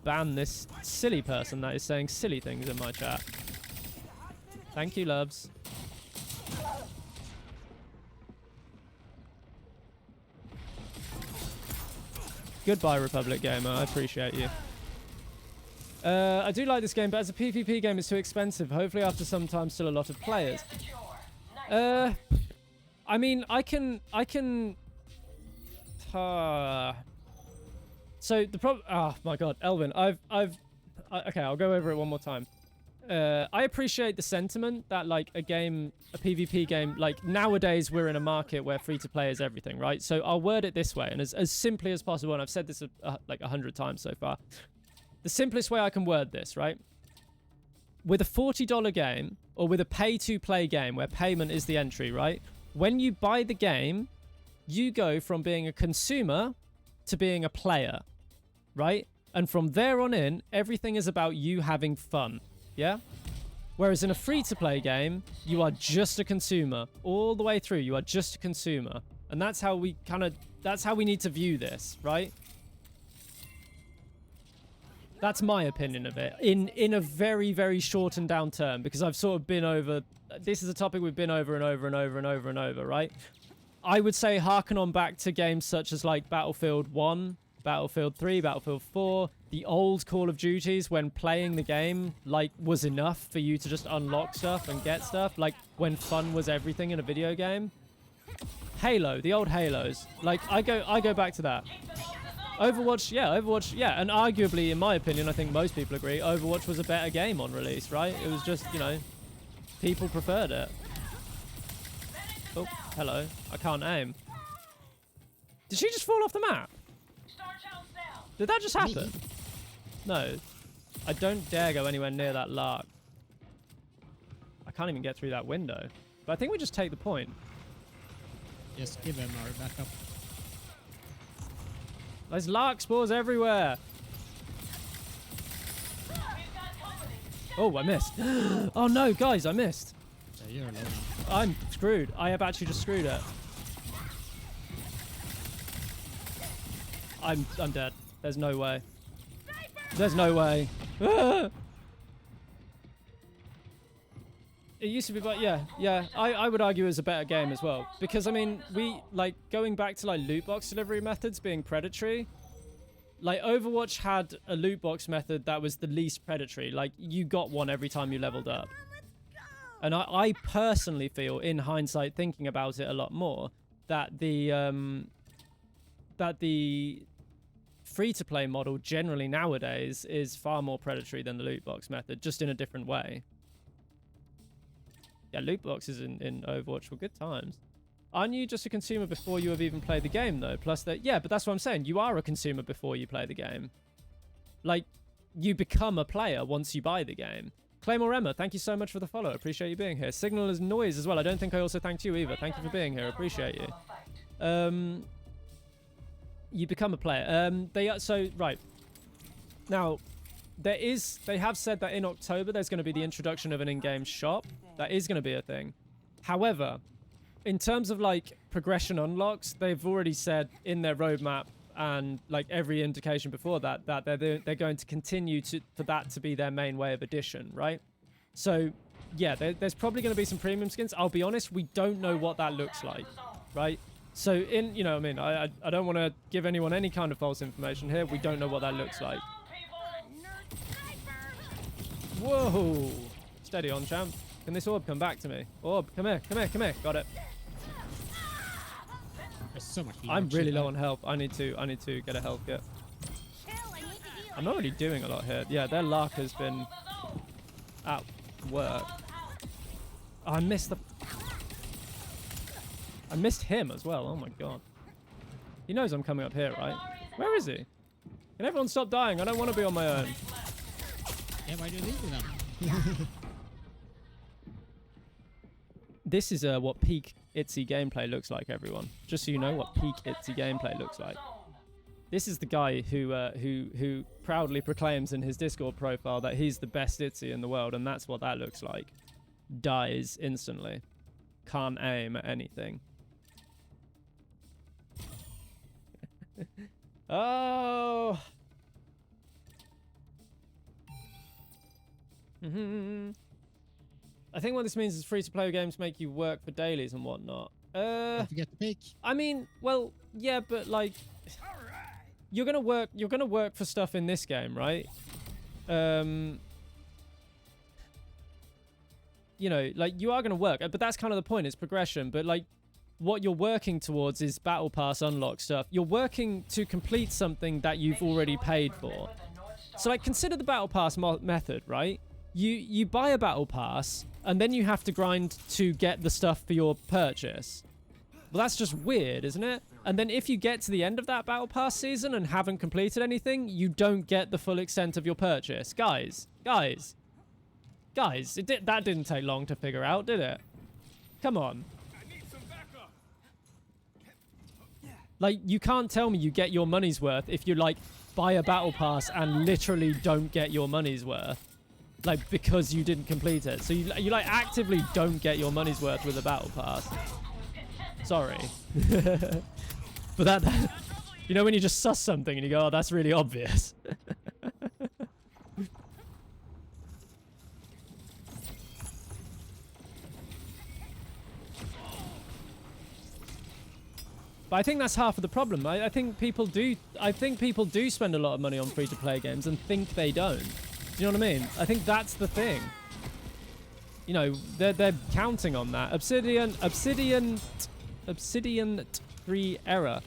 ban this silly person that is saying silly things in my chat? Thank you, loves. Goodbye, Republic Gamer. I appreciate you. I do like this game, but as a PvP game, it's too expensive. Hopefully, after some time, still a lot of players. I mean, I can. So the problem. Oh my God, Elvin. Okay, I'll go over it one more time. I appreciate the sentiment that like a PvP game, like nowadays we're in a market where free to play is everything, right? So I'll word it this way, and as simply as possible. And I've said this like 100 times so far. The simplest way I can word this, right? With a $40 game, or with a pay-to-play game where payment is the entry, right? When you buy the game, you go from being a consumer to being a player, right? And from there on in, everything is about you having fun, yeah? Whereas in a free-to-play game, you are just a consumer. All the way through, you are just a consumer. And that's how we that's how we need to view this, right? That's my opinion of it, in a very, very shortened down term, because I've sort of been over... This is a topic we've been over and over and over and over and over, right? I would say harken on back to games such as like Battlefield 1, Battlefield 3, Battlefield 4, the old Call of Duties when playing the game like was enough for you to just unlock stuff and get stuff, like when fun was everything in a video game. Halo, the old Halos. Like I go back to that. Overwatch, yeah, and arguably, in my opinion, I think most people agree, Overwatch was a better game on release, right? It was just, you know, people preferred it. Oh, hello. I can't aim. Did she just fall off the map? Did that just happen? No. I don't dare go anywhere near that lark. I can't even get through that window. But I think we just take the point. Just give him our backup. There's lark spores everywhere. Oh, I missed. Oh no, guys, I missed. Yeah, you're alone. I'm screwed. I have actually just screwed it. I'm dead. There's no way. There's no way. Ah! It used to be, but yeah. I would argue it's a better game as well, because I mean, we like going back to like loot box delivery methods being predatory. Like Overwatch had a loot box method that was the least predatory. Like you got one every time you leveled up. And I personally feel, in hindsight, thinking about it a lot more, that the free-to-play model generally nowadays is far more predatory than the loot box method, just in a different way. Yeah, loot boxes in Overwatch were good times. Aren't you just a consumer before you have even played the game, though? Plus that, yeah, but that's what I'm saying. You are a consumer before you play the game. Like, you become a player once you buy the game. Claymore Emma, thank you so much for the follow. Appreciate you being here. Signal is Noise as well. I don't think I also thanked you either. Thank you for being here. Appreciate you. You become a player. Right. Now, they have said that in October there's going to be the introduction of an in-game shop. That is going to be a thing. However, in terms of like progression unlocks, they've already said in their roadmap and like every indication before that they're going to continue for that to be their main way of addition, right? So yeah, there's probably going to be some premium skins. I'll be honest, we don't know what that looks like, right? So you know, I mean, I don't want to give anyone any kind of false information here. We don't know what that looks like. Whoa! Steady on, champ. Can this orb come back to me? Orb, come here. Got it. There's so much. I'm loot really shit low there. on health. I need to get a health kit. Chill, I need to heal. I'm not really doing a lot here. Yeah, their luck has been at work. Oh, I missed him as well. Oh my god. He knows I'm coming up here, right? Where is he? Can everyone stop dying? I don't want to be on my own. Yeah, why do you leave me then? This is what peak Itsy gameplay looks like, everyone. Just so you know what peak Itsy gameplay looks like. This is the guy who proudly proclaims in his Discord profile that he's the best Itsy in the world, and that's what that looks like. Dies instantly. Can't aim at anything. Oh. I think what this means is free-to-play games make you work for dailies and whatnot. Don't forget to pick. I mean, well, yeah, but like, you're gonna work for stuff in this game, right? You know, like you are gonna work, but that's kind of the point. It's progression, but like, what you're working towards is battle pass unlock stuff. You're working to complete something that you've already paid for. So like, consider the battle pass method, right? You buy a battle pass and then you have to grind to get the stuff for your purchase. Well, that's just weird, isn't it? And then if you get to the end of that battle pass season and haven't completed anything, you don't get the full extent of your purchase. Guys, that didn't take long to figure out, did it? Come on. Like, you can't tell me you get your money's worth if you, like, buy a battle pass and literally don't get your money's worth. Like, because you didn't complete it. So you like, actively don't get your money's worth with a battle pass. Sorry. But that, you know when you just suss something and you go, oh, that's really obvious. But I think that's half of the problem. I think people do spend a lot of money on free-to-play games and think they don't. Do you know what I mean? I think that's the thing. You know, they're counting on that. Obsidian 3 error.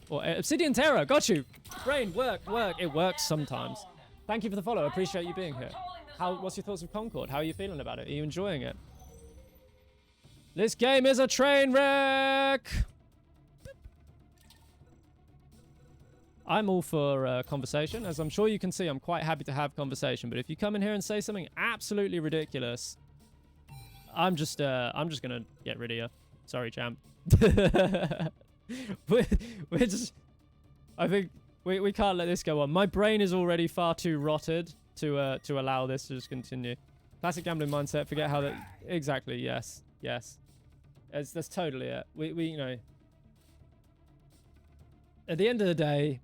Or Obsidian Terror, got you. Brain, work. It works sometimes. Thank you for the follow. I appreciate you being here. What's your thoughts of Concord? How are you feeling about it? Are you enjoying it? This game is a train wreck. I'm all for conversation. As I'm sure you can see, I'm quite happy to have conversation. But if you come in here and say something absolutely ridiculous, I'm just gonna get rid of you. Sorry, champ. we're just, I think we can't let this go on. My brain is already far too rotted to allow this to just continue. Classic gambling mindset. Forget how that exactly. Yes. That's totally it. We you know. At the end of the day,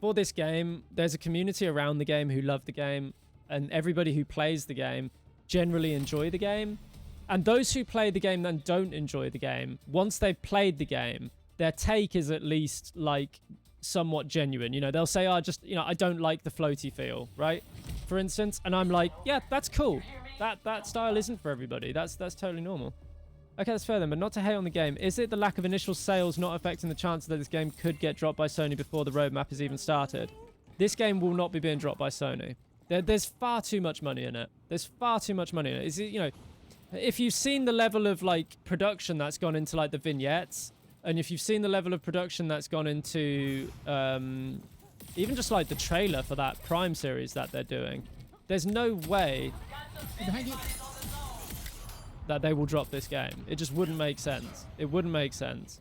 for this game, there's a community around the game who love the game, and everybody who plays the game generally enjoy the game. And those who play the game and don't enjoy the game, once they've played the game, their take is at least like somewhat genuine. You know, they'll say, I don't like the floaty feel, right? For instance, and I'm like, yeah, that's cool. That style isn't for everybody. That's totally normal. Okay, that's fair then, but not to hate on the game. Is it the lack of initial sales not affecting the chances that this game could get dropped by Sony before the roadmap is even started? This game will not be being dropped by Sony. There's far too much money in it. There's far too much money in it. Is it, you know, if you've seen the level of like production that's gone into like the vignettes, and if you've seen the level of production that's gone into even just like the trailer for that Prime series that they're doing, there's no way that they will drop this game. It just wouldn't make sense. It wouldn't make sense.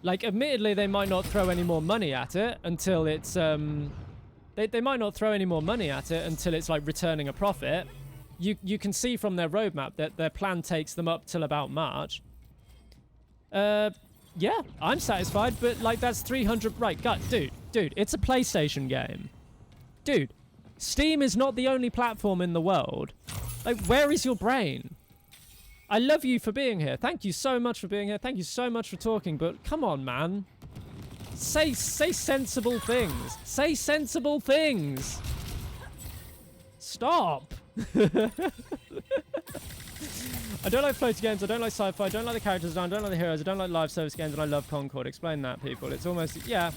Like, admittedly, they might not throw any more money at it until it's they might not throw any more money at it until it's like returning a profit. You can see from their roadmap that their plan takes them up till about March. Yeah, I'm satisfied, but like that's 300. Right, dude, it's a PlayStation game. Dude, Steam is not the only platform in the world. Like, where is your brain? I love you for being here. Thank you so much for being here. Thank you so much for talking, but come on, man. Say sensible things. Say sensible things. Stop. I don't like floaty games. I don't like sci-fi. I don't like the characters. I don't like the heroes. I don't like live service games, and I love Concord. Explain that, people. It's almost, yeah.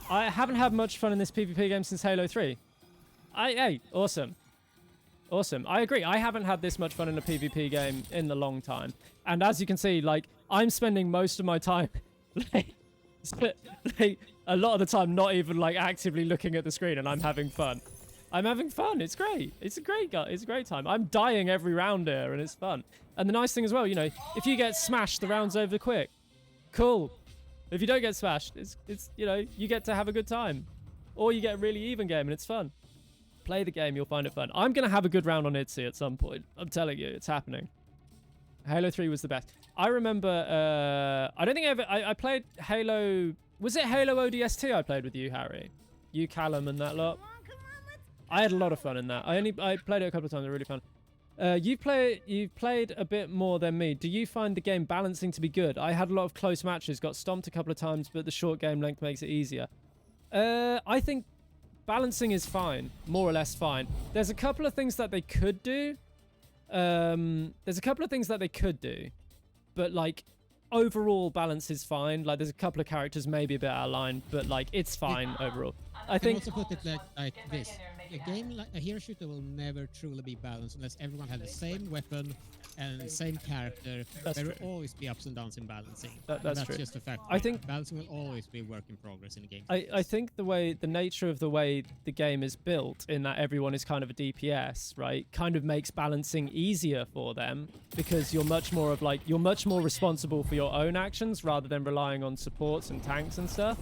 I haven't had much fun in this PvP game since Halo 3. Hey, awesome. Awesome. I agree. I haven't had this much fun in a PvP game in a long time. And as you can see, like, I'm spending most of my time, like, a lot of the time not even, like, actively looking at the screen, and I'm having fun. I'm having fun. It's great. It's a great time. I'm dying every round here, and it's fun. And the nice thing as well, you know, if you get smashed, the round's over quick. Cool. If you don't get smashed, it's you know, you get to have a good time. Or you get a really even game, and it's fun. Play the game, you'll find it fun. I'm going to have a good round on ITZY at some point. I'm telling you, it's happening. Halo 3 was the best. I remember, I don't think I played Halo... Was it Halo ODST I played with you, Harry? You, Callum, and that lot? I had a lot of fun in that. I played it a couple of times. They're really fun. You've played a bit more than me. Do you find the game balancing to be good? I had a lot of close matches, got stomped a couple of times, but the short game length makes it easier. I think balancing is fine, more or less fine. There's a couple of things that they could do. But like overall balance is fine. Like there's a couple of characters maybe a bit out of line, but like it's fine overall. I think. Also put it like this: a game like a hero shooter will never truly be balanced unless everyone has the same weapon and the same character. There will always be ups and downs in balancing. That's true. Just a fact. I think balancing will always be a work in progress in a game. I think the nature of the way the game is built, in that everyone is kind of a DPS, right, kind of makes balancing easier for them because you're much more responsible for your own actions rather than relying on supports and tanks and stuff.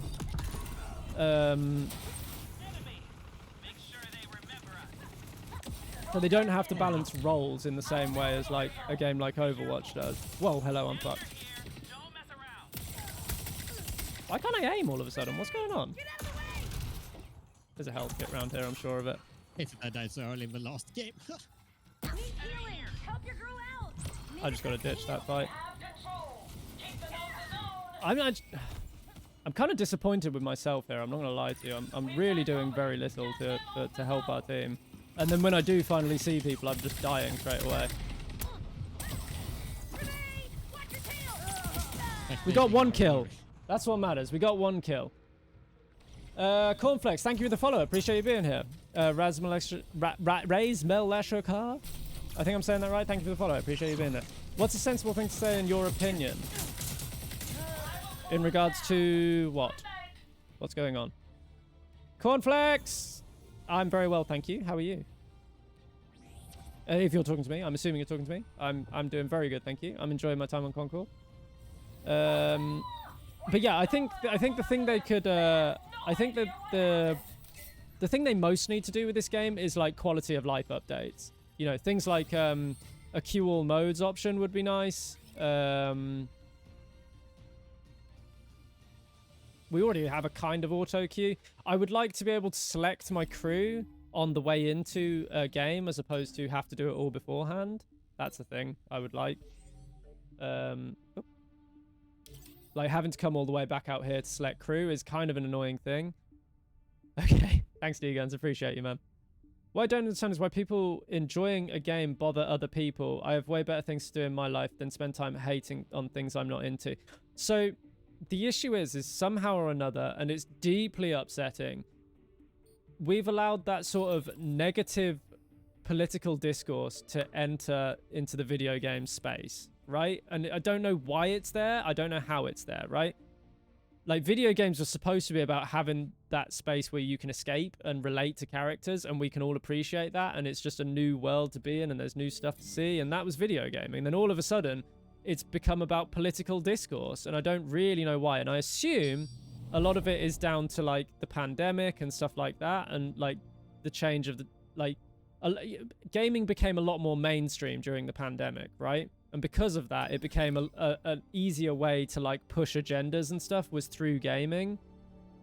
So they don't have to balance roles in the same way as like a game like Overwatch does. Whoa, hello, I'm fucked. Why can't I aim all of a sudden? What's going on? There's a health kit around here, I'm sure of it. If I died so early in the last game. Help your girl out. I just gotta ditch that fight. I'm kind of disappointed with myself here. I'm not gonna lie to you. I'm really doing very little to help our team. And then when I do finally see people, I'm just dying straight away. We got 1 kill. That's what matters. We got 1 kill. Cornflakes, thank you for the follow. Appreciate you being here. Raise Meleshakar. I think I'm saying that right. Thank you for the follow. Appreciate you being there. What's a sensible thing to say in your opinion? In regards to what? What's going on? Cornflakes! I'm very well, thank you. How are you? If you're talking to me, I'm assuming you're talking to me. I'm doing very good, thank you. I'm enjoying my time on Concord. But yeah, I think the thing they could, I think that the thing they most need to do with this game is like quality of life updates. You know, things like a queue all modes option would be nice. We already have a kind of auto queue. I would like to be able to select my crew on the way into a game as opposed to have to do it all beforehand. That's the thing I would like. Like having to come all the way back out here to select crew is kind of an annoying thing. Okay, thanks D-Guns, appreciate you, man. What I don't understand is why people enjoying a game bother other people. I have way better things to do in my life than spend time hating on things I'm not into. So the issue is somehow or another, and it's deeply upsetting, we've allowed that sort of negative political discourse to enter into the video game space, right? And I don't know why it's there. I don't know how it's there, right? Like, video games are supposed to be about having that space where you can escape and relate to characters, and we can all appreciate that, and it's just a new world to be in, and there's new stuff to see, and that was video gaming. Then all of a sudden, it's become about political discourse, and I don't really know why. And I assume a lot of it is down to like the pandemic and stuff like that, and like the change of the gaming became a lot more mainstream during the pandemic, right? And because of that, it became an easier way to like push agendas and stuff was through gaming.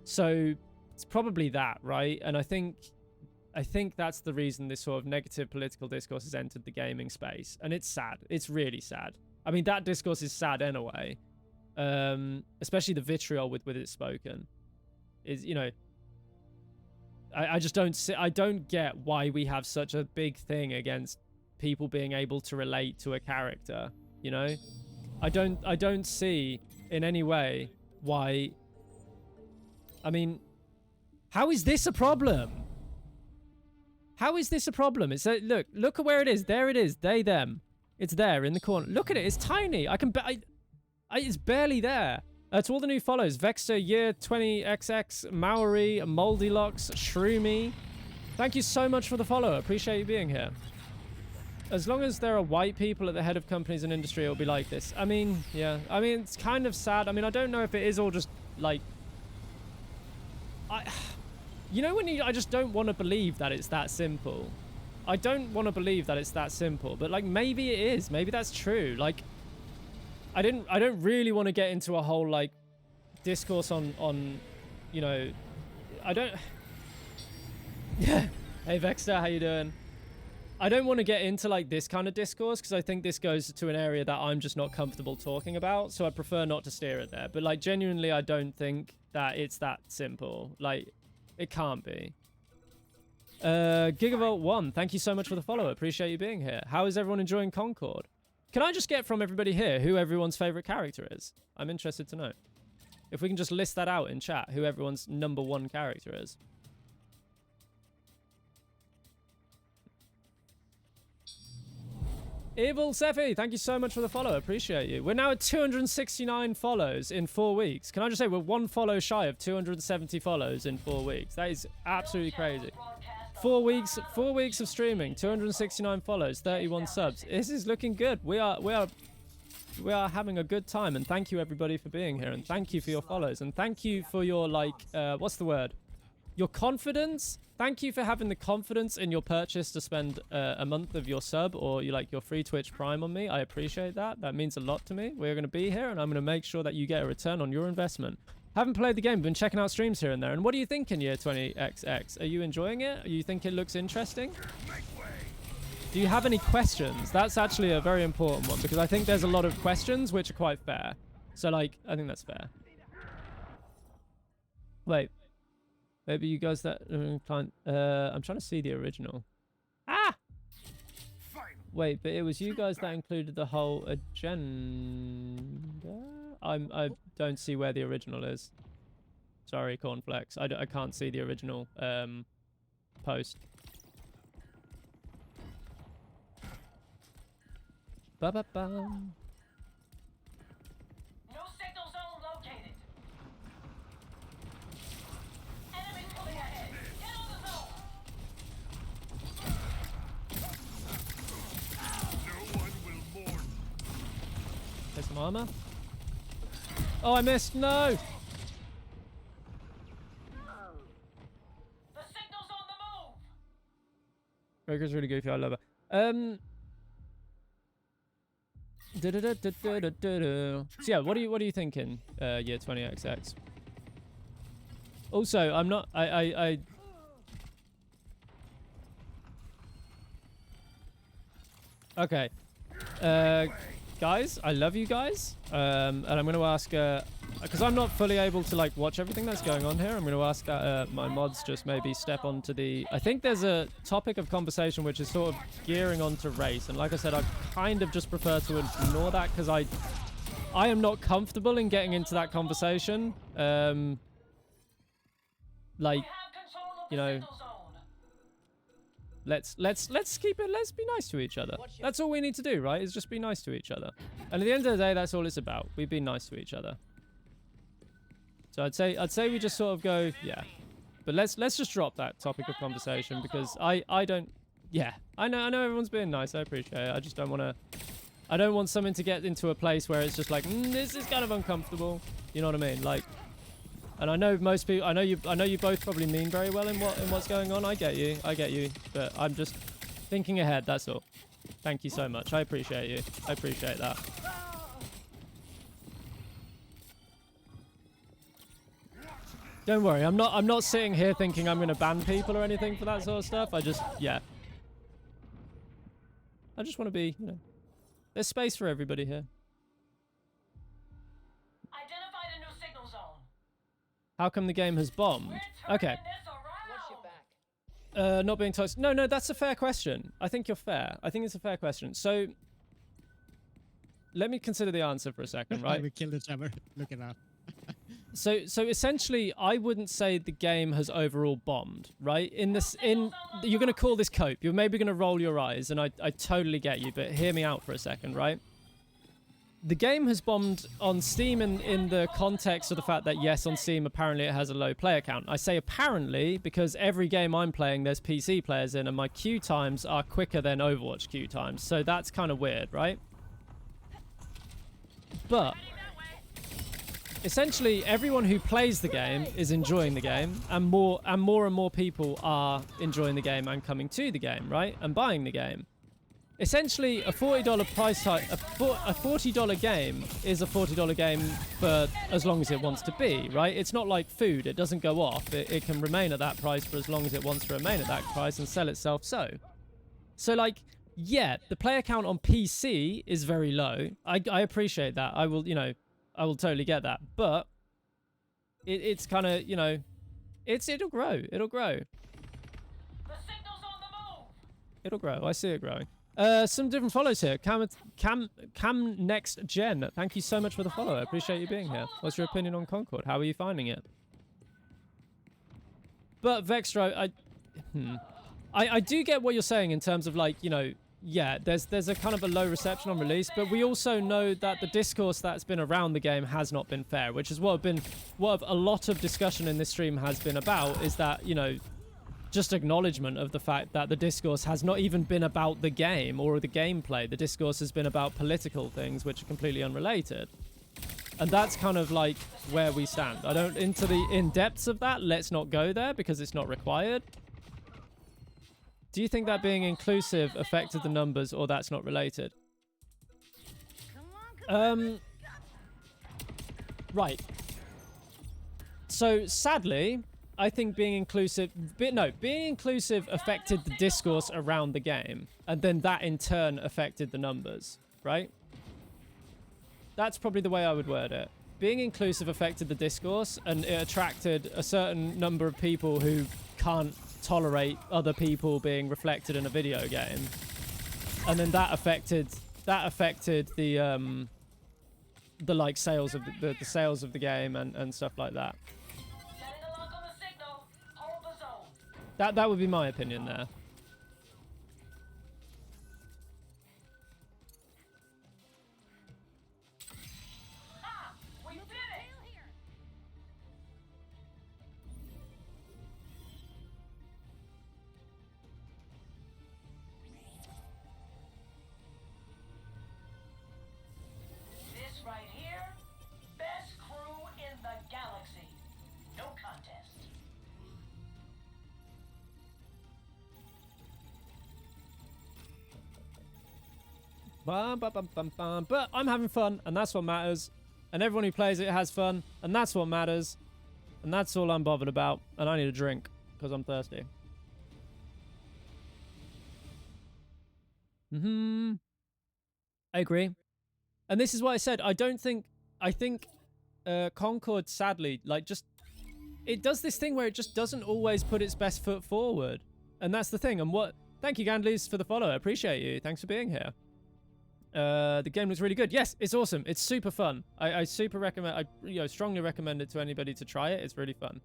So it's probably that, right? And I think that's the reason this sort of negative political discourse has entered the gaming space, and it's sad. It's really sad. I mean, that discourse is sad anyway. Especially the vitriol with it spoken. Is, you know, I just don't see, I don't get why we have such a big thing against people being able to relate to a character, you know? I don't see in any way why. I mean, how is this a problem? How is this a problem? It's a, look at where it is. There it is. They, them. It's there in the corner. Look at it. It's tiny. It's barely there. To all the new follows, Vexter, Year 20XX, Maori, Moldylocks, Shroomy. Thank you so much for the follow. Appreciate you being here. As long as there are white people at the head of companies and industry, it'll be like this. I mean, yeah. I mean, it's kind of sad. I mean, I don't know if it is all just like... You know when I just don't want to believe that it's that simple. I don't want to believe that it's that simple, but like maybe it is. Maybe that's true. Like I don't really want to get into a whole like discourse on you know, I don't. Yeah. Hey Vexter, how you doing? I don't want to get into like this kind of discourse because I think this goes to an area that I'm just not comfortable talking about, so I prefer not to steer it there. But like genuinely, I don't think that it's that simple. Like it can't be. Gigavolt 1, thank you so much for the follow. Appreciate you being here. How is everyone enjoying Concord? Can I just get from everybody here who everyone's favorite character is? I'm interested to know. If we can just list that out in chat, who everyone's #1 character is. Evil Sephi, thank you so much for the follow. Appreciate you. We're now at 269 follows in 4 weeks. Can I just say we're 1 follow shy of 270 follows in 4 weeks? That is absolutely crazy. 4 weeks of streaming, 269 follows, 31 subs. This is looking good. We are having a good time, and thank you everybody for being here, and thank you for your follows, and thank you for your like what's the word? Your confidence. Thank you for having the confidence in your purchase to spend a month of your sub or your free Twitch Prime on me. I appreciate that. That means a lot to me. We're going to be here, and I'm going to make sure that you get a return on your investment. Haven't played the game, been checking out streams here and there. And what do you think in Year 20XX? Are you enjoying it? You think it looks interesting? Do you have any questions? That's actually a very important one because I think there's a lot of questions which are quite fair. So like, I think that's fair. Wait. Maybe you guys that can't. I'm trying to see the original. Ah! Wait, but it was you guys that included the whole agenda? I don't see where the original is. Sorry, Cornflakes. I can't see the original post. Ba-ba-bum. No signal zone located. Enemy pulling ahead. Get on the zone. No one will mourn. There's some armor. Oh, I missed. No. The signal's on the move. Breaker's really goofy. I love her. So yeah, what are you thinking? Year 20XX. Also, I'm not. Okay. Guys, I love you guys. And I'm going to ask, because I'm not fully able to like watch everything that's going on here. I'm going to ask that my mods just maybe step onto the. I think there's a topic of conversation which is sort of gearing onto race, and like I said, I kind of just prefer to ignore that because I am not comfortable in getting into that conversation. Like, you know. Let's keep it. Let's be nice to each other. That's all we need to do, right? Is just be nice to each other. And at the end of the day, that's all it's about. We be nice to each other. So I'd say we just sort of go, yeah. But let's just drop that topic of conversation because I don't. Yeah, I know everyone's being nice. I appreciate it. I just don't want to. I don't want something to get into a place where it's just like this is kind of uncomfortable. You know what I mean? Like. And I know most people. I know you both probably mean very well in what's going on. I get you. But I'm just thinking ahead. That's all. Thank you so much. I appreciate you. I appreciate that. Don't worry. I'm not sitting here thinking I'm going to ban people or anything for that sort of stuff. I just want to be. You know, there's space for everybody here. Identified a new signal zone. How come the game has bombed? Okay. Turning this around. Not being toxic. No, that's a fair question. I think you're fair. I think it's a fair question. So, let me consider the answer for a second, right? We killed each other. Look at that. So essentially, I wouldn't say the game has overall bombed, right? You're going to call this cope. You're maybe going to roll your eyes, and I totally get you, but hear me out for a second, right? The game has bombed on Steam in the context of the fact that, yes, on Steam, apparently it has a low player count. I say apparently because every game I'm playing, there's PC players in, and my queue times are quicker than Overwatch queue times. So that's kind of weird, right? But essentially, everyone who plays the game is enjoying the game, and more and more people are enjoying the game and coming to the game, right? And buying the game. Essentially, a $40 price tag, a $40 game is a $40 game for as long as it wants to be, right? It's not like food. It doesn't go off. It can remain at that price for as long as it wants to remain at that price and sell itself so. So, like, yeah, the player count on PC is very low. I appreciate that. I will totally get that. But it's kind of, it'll grow. It'll grow. The signal's on the move. It'll grow. I see it growing. Some different follows here. Cam Next Gen. Thank you so much for the follow. I appreciate you being here. What's your opinion on Concord? How are you finding it? But Vextro, I do get what you're saying in terms of, like, yeah, there's a kind of a low reception on release, but we also know that the discourse that's been around the game has not been fair, which is what a lot of discussion in this stream has been about, is that, just acknowledgement of the fact that the discourse has not even been about the game or the gameplay. The discourse has been about political things which are completely unrelated. And that's kind of like where we stand. I don't into the in-depths of that. Let's not go there because it's not required. Do you think that being inclusive affected the numbers, or that's not related? Right. So sadly, I think being inclusive affected the discourse around the game, and then that in turn affected the numbers, right? That's probably the way I would word it. Being inclusive affected the discourse, and it attracted a certain number of people who can't tolerate other people being reflected in a video game, and then that affected the like sales of the sales of the game and stuff like that. Setting a lock on the signal. Hold the zone. That would be my opinion there. Ha! We did it! This right here, best crew in the galaxy. No contest. Bum, bum, bum, bum, bum. But I'm having fun, and that's what matters. And everyone who plays it has fun, and that's what matters. And that's all I'm bothered about. And I need a drink, because I'm thirsty. I agree. And this is what I said. I think Concord, sadly, like, just, it does this thing where it just doesn't always put its best foot forward. And that's the thing. And thank you, Gandleys, for the follow. I appreciate you. Thanks for being here. The game was really good. Yes, it's awesome. It's super fun. I super recommend, strongly recommend it to anybody to try it. It's really fun.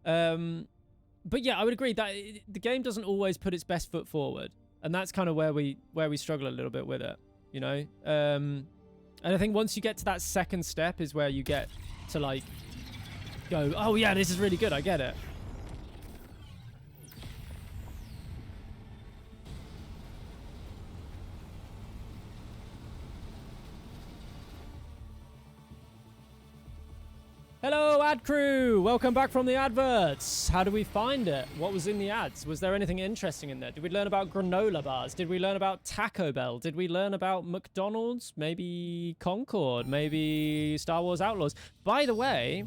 But yeah, I would agree that the game doesn't always put its best foot forward. And that's kind of where we struggle a little bit with it, And I think once you get to that second step is where you get to, like, go, oh yeah, this is really good. I get it. Hello, ad crew! Welcome back from the adverts. How do we find it? What was in the ads? Was there anything interesting in there? Did we learn about granola bars? Did we learn about Taco Bell? Did we learn about McDonald's? Maybe Concord? Maybe Star Wars Outlaws? By the way,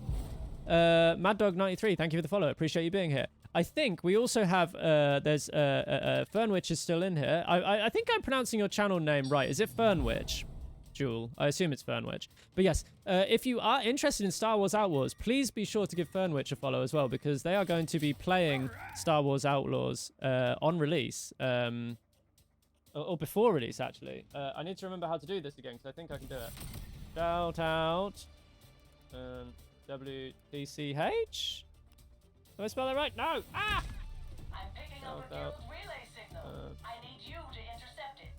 Mad Dog 93, thank you for the follow. Appreciate you being here. I think we also have, there's Fernwitch is still in here. I think I'm pronouncing your channel name right. Is it Fernwitch? Jewel. I assume it's Fernwich. But yes, if you are interested in Star Wars Outlaws, please be sure to give Fernwich a follow as well, because they are going to be playing Star Wars Outlaws on release, or before release, actually. I need to remember how to do this again, because I think I can do it. Shout out WTCH? Do I spell that right? No! Ah! I'm picking up a guild relay signal. I need you to intercept it.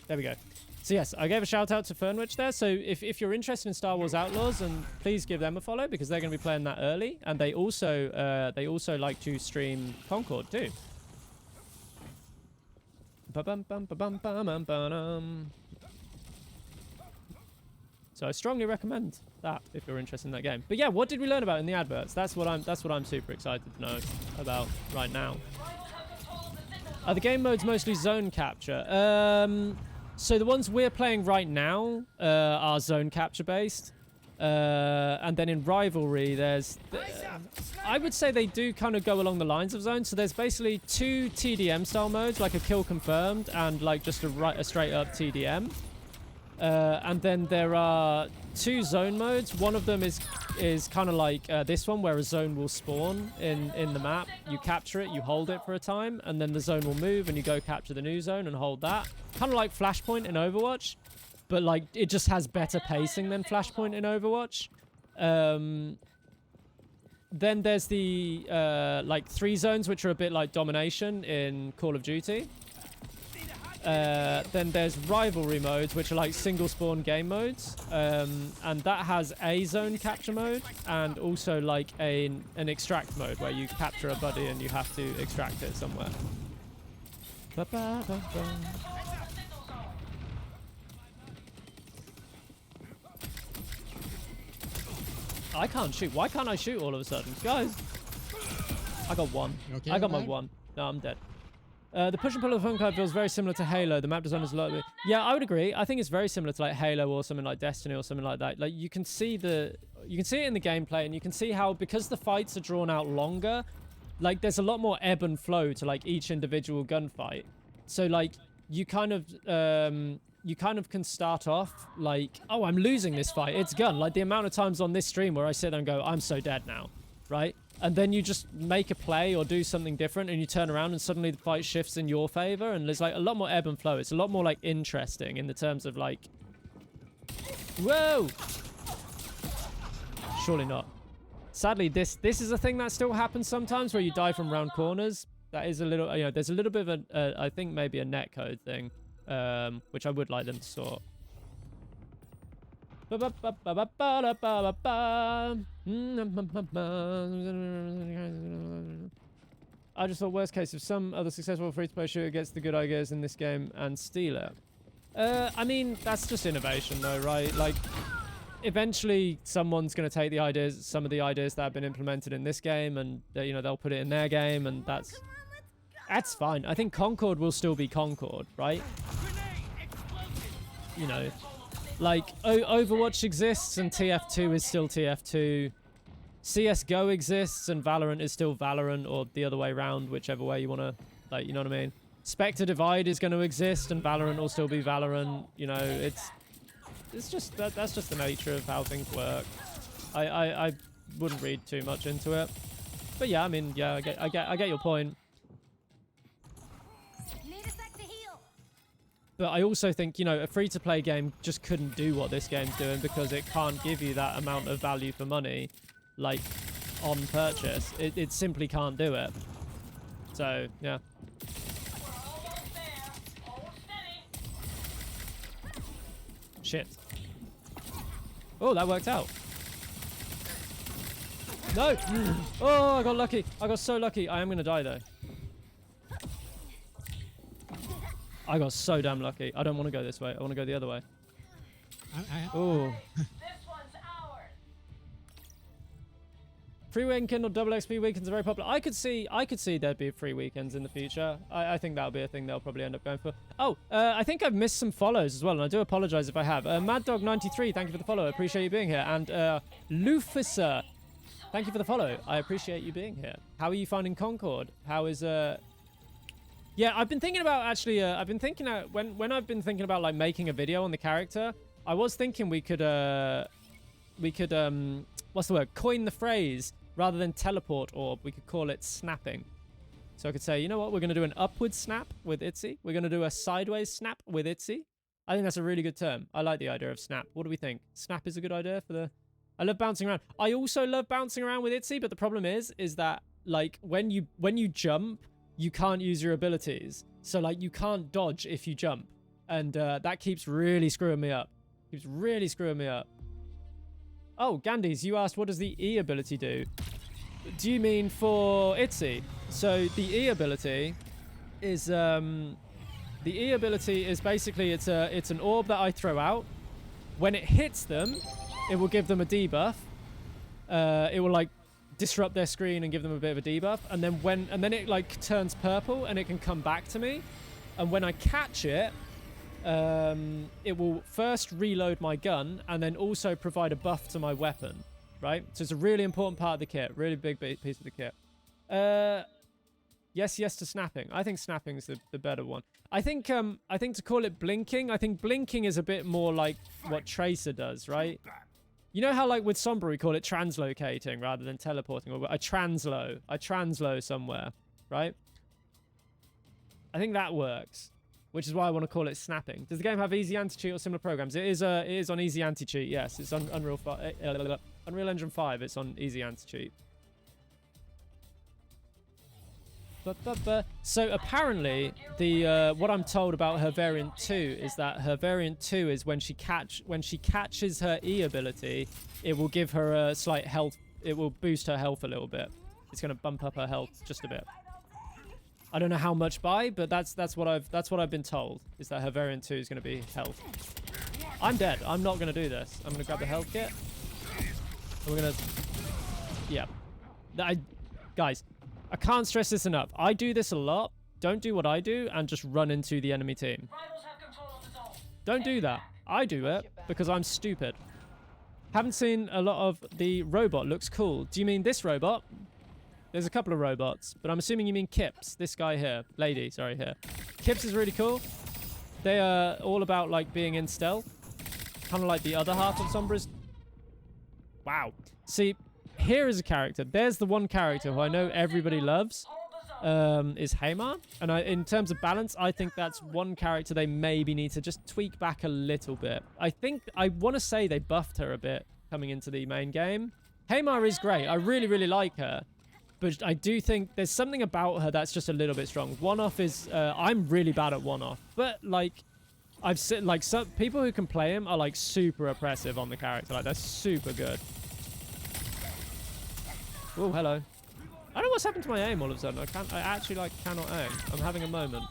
There we go. So yes, I gave a shout out to Fernwich there. So if you're interested in Star Wars Outlaws, and please give them a follow, because they're going to be playing that early, and they also like to stream Concord too. So I strongly recommend that if you're interested in that game. But yeah, what did we learn about in the adverts? That's what I'm super excited to know about right now. The game mode's mostly zone capture. So the ones we're playing right now are zone capture based. And then in Rivalry, there's... I would say they do kind of go along the lines of zone. So there's basically 2 TDM style modes, like a kill confirmed and like just a straight up TDM. And then there are 2 zone modes. One of them is kind of like this one, where a zone will spawn in the map. You capture it, you hold it for a time, and then the zone will move, and you go capture the new zone and hold that. Kind of like Flashpoint in Overwatch, but like it just has better pacing than Flashpoint in Overwatch. Then there's the like 3 zones, which are a bit like Domination in Call of Duty. Then there's rivalry modes, which are like single spawn game modes, and that has a zone capture mode and also like an extract mode, where you capture a buddy and you have to extract it somewhere. I can't shoot. Why can't I shoot all of a sudden? Guys, I got 1. Okay, I got my man? 1. No, I'm dead. The push and pull of the phone card feels very similar to Halo. The map design is a lot. Yeah, I would agree. I think it's very similar to like Halo or something like Destiny or something like that. Like you can see it in the gameplay, and you can see how, because the fights are drawn out longer, like there's a lot more ebb and flow to like each individual gunfight. So like you kind of can start off like, oh, I'm losing this fight. It's gun. Like the amount of times on this stream where I sit there and go, I'm so dead now, right? And then you just make a play or do something different, and you turn around and suddenly the fight shifts in your favor, and there's like a lot more ebb and flow. It's a lot more like interesting in the terms of like, whoa, surely not. Sadly, this is a thing that still happens sometimes, where you die from round corners. That is a little, there's a little bit of I think maybe a netcode thing, which I would like them to sort. I just thought, worst case, if some other successful free-to-play shooter gets the good ideas in this game and steal it. I mean, that's just innovation though, right? Like, eventually someone's going to take the ideas, some of the ideas that have been implemented in this game, and they'll put it in their game, and that's fine. I think Concord will still be Concord, right? Like, Overwatch exists and TF2 is still TF2. CSGO exists and Valorant is still Valorant, or the other way around, whichever way you want to, like, you know what I mean? Spectre Divide is going to exist and Valorant will still be Valorant. It's just, that's just the nature of how things work. I wouldn't read too much into it. But yeah, I mean, yeah, I get your point. But I also think, a free-to-play game just couldn't do what this game's doing, because it can't give you that amount of value for money, like, on purchase. It simply can't do it. So, yeah. Shit. Oh, that worked out. No! Oh, I got lucky. I got so lucky. I am going to die, though. I got so damn lucky. I don't want to go this way. I want to go the other way. Oh. This one's ours. Free weekend or double XP weekends are very popular. I could see there'd be free weekends in the future. I think that'll be a thing they'll probably end up going for. Oh, I think I've missed some follows as well, and I do apologize if I have. MadDog93, thank you for the follow. I appreciate you being here. And Luficer, thank you for the follow. I appreciate you being here. How are you finding Concord? How is Yeah, I've been thinking about actually. I've been thinking when I've been thinking about like making a video on the character. I was thinking we could what's the word? Coin the phrase rather than teleport orb. We could call it snapping. So I could say, you know what? We're gonna do an upward snap with Itzy. We're gonna do a sideways snap with Itzy. I think that's a really good term. I like the idea of snap. What do we think? Snap is a good idea for the. I love bouncing around. I also love bouncing around with Itzy, but the problem is that like when you jump, you can't use your abilities. So like you can't dodge if you jump, and that keeps really screwing me up. Keeps really screwing me up. Oh, Gandys, you asked what does the E ability do? Do you mean for Itzy? So the E ability is basically it's an orb that I throw out. When it hits them, it will give them a debuff. It will like disrupt their screen and give them a bit of a debuff, and then it like turns purple and it can come back to me. And when I catch it, it will first reload my gun and then also provide a buff to my weapon. Right? So it's a really important part of the kit, really big piece of the kit. Yes to snapping. I think snapping's the better one. I think to call it blinking, I think blinking is a bit more like what Tracer does, right? You know how like with Sombra we call it translocating rather than teleporting, or I translo somewhere, right? I think that works, which is why I want to call it snapping. Does the game have easy anti-cheat or similar programs? It is on easy anti-cheat, yes. It's on Unreal Engine 5, it's on easy anti-cheat. So apparently, what I'm told about her variant 2 is that her variant 2 is when she catches her E ability, it will give her a slight health. It will boost her health a little bit. It's going to bump up her health just a bit. I don't know how much by, but that's what I've been told, is that her variant 2 is going to be health. I'm dead. I'm not going to do this. I'm going to grab the health kit. And we're going to... Yeah. Guys, I can't stress this enough. I do this a lot. Don't do what I do and just run into the enemy team. Rivals have control of the zone. Don't do that. I do it because I'm stupid. Haven't seen a lot of the robot. Looks cool. Do you mean this robot? There's a couple of robots, but I'm assuming you mean Kips. This guy here. Lady, sorry, here. Kips is really cool. They are all about, like, being in stealth. Kind of like the other half of Sombra's. Wow. See, here is a character. There's the one character who I know everybody loves, is Hamar. And in terms of balance, I think that's one character they maybe need to just tweak back a little bit. I want to say they buffed her a bit coming into the main game. Hamar is great. I really, really like her. But I do think there's something about her that's just a little bit strong. One-off is... I'm really bad at one-off. But, like, I've seen... Like, some people who can play him are, like, super oppressive on the character. Like, they're super good. Oh, hello. I don't know what's happened to my aim all of a sudden. I actually, like, cannot aim. I'm having a moment.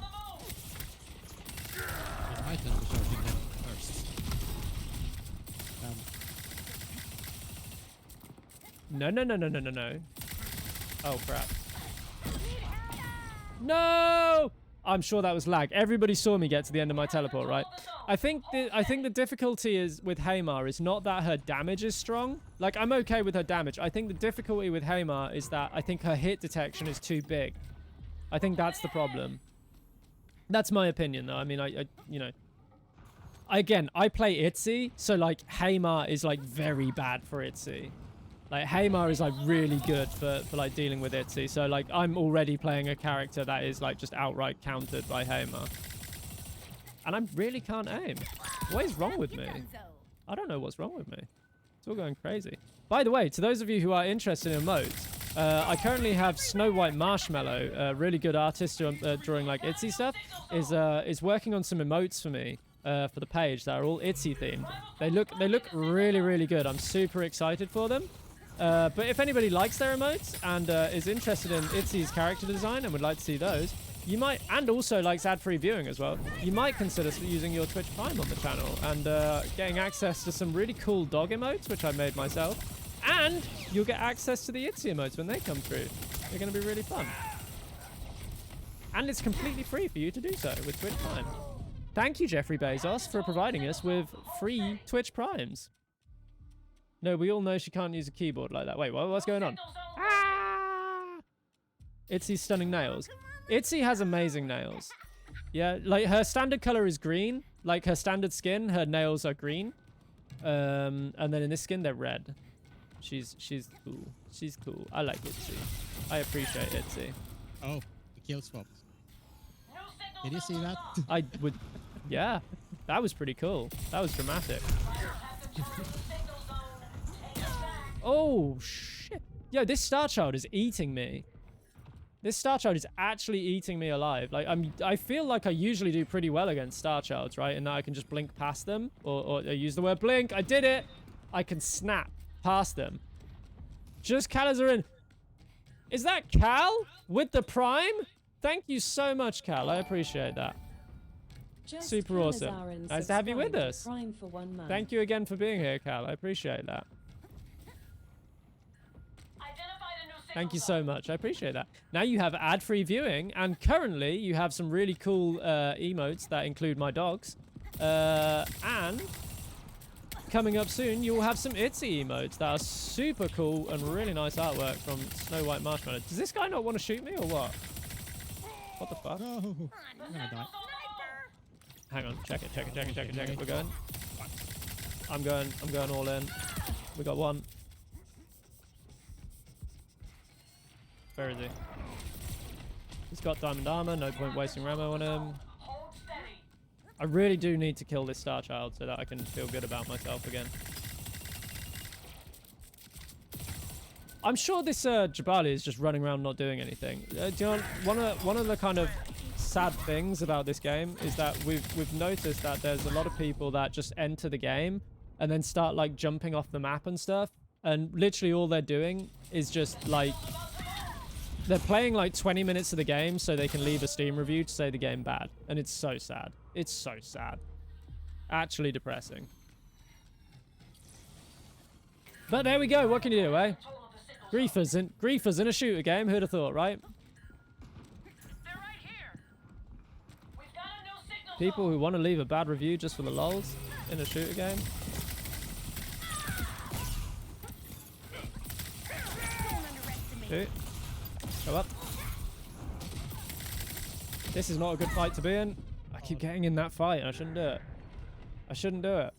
I might have to charge them first. No. Oh, crap. No! I'm sure that was lag. Everybody saw me get to the end of my teleport, right? I think the difficulty is with Hamar is not that her damage is strong. Like, I'm okay with her damage. I think the difficulty with Hamar is that I think her hit detection is too big. I think that's the problem. That's my opinion, though. I mean, you know... Again, I play Itzy, so, like, Hamar is, like, very bad for Itzy. Like, Hamar is, like, really good for like, dealing with Itzy. So, like, I'm already playing a character that is, like, just outright countered by Hamar. And I really can't aim. What is wrong with me? I don't know what's wrong with me. It's all going crazy. By the way, to those of you who are interested in emotes, I currently have Snow White Marshmallow, a really good artist drawing, like, Itzy stuff, is working on some emotes for me. For the page that are all Itzy themed. They look really, really good. I'm super excited for them. But if anybody likes their emotes and is interested in Itzy's character design and would like to see those, you might, and also likes ad-free viewing as well, you might consider using your Twitch Prime on the channel and getting access to some really cool dog emotes, which I made myself. And you'll get access to the Itzy emotes when they come through. They're going to be really fun. And it's completely free for you to do so with Twitch Prime. Thank you, Jeffrey Bezos, for providing us with free Twitch Primes. No, we all know she can't use a keyboard like that. Wait, what's going on? Ah! Itzy's stunning nails. Itzy has amazing nails. Yeah, like her standard color is green. Like her standard skin, her nails are green. And then in this skin, they're red. She's cool. She's cool. I like Itzy. I appreciate Itzy. Oh, the kill swaps. New signal Did you see zone that? locked. I would, yeah, that was pretty cool. That was dramatic. Fighters have control of the signal zone. Take it back. Oh shit! Yo, this Star Child is eating me. This Star Child is actually eating me alive. Like I feel like I usually do pretty well against Star Childs, right? And that I can just blink past them, or use the word blink. I did it. I can snap past them. Just Calazarin. Is that Cal with the Prime? Thank you so much, Cal. I appreciate that. Just Super awesome. Kalazarin Nice to have you with subscribed to us. Prime for 1 month. Thank you again for being here, Cal. I appreciate that. Identified a new signal Thank you zone. so much. I appreciate that. Now you have ad-free viewing, and currently you have some really cool emotes that include my dogs. And coming up soon, you'll have some Itzy emotes that are super cool and really nice artwork from Snow White Marshmallow. Does this guy not want to shoot me or what? What the fuck? No, I'm gonna die. Hang on, check it. We're going. I'm going all in. We got one. Where is he? He's got diamond armor, no point wasting ammo on him. Hold steady. I really do need to kill this Star Child so that I can feel good about myself again. I'm sure this Jabali is just running around not doing anything. Do you know, one of the kind of sad things about this game is that we've noticed that there's a lot of people that just enter the game and then start like jumping off the map and stuff, and literally all they're doing is just like they're playing like 20 minutes of the game so they can leave a Steam review to say the game bad, and it's so sad. It's so sad. Actually depressing. But there we go. What can you do, eh? Control of the signal zone. Griefers in a shooter game. Who'd have thought, right? They're right here. We've got a new signal People zone. who want to leave a bad review just for the lols in a shooter game. Shoot. Go up. This is not a good fight to be in. I keep getting in that fight and I shouldn't do it. I shouldn't do it.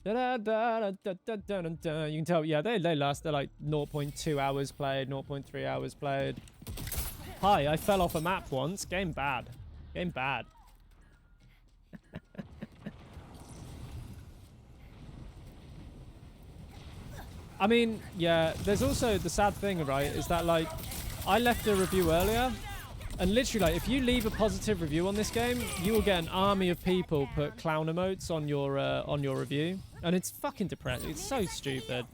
Da-da-da-da-da-da-da-da. You can tell, yeah, they last. They're like 0.2 hours played, 0.3 hours played. Hi, I fell off a map once. Game bad. Game bad. I mean, yeah, there's also the sad thing, right, is that, like, I left a review earlier, and literally, like, if you leave a positive review on this game, you will get an army of people put clown emotes on your review, and it's fucking depressing. It's so stupid.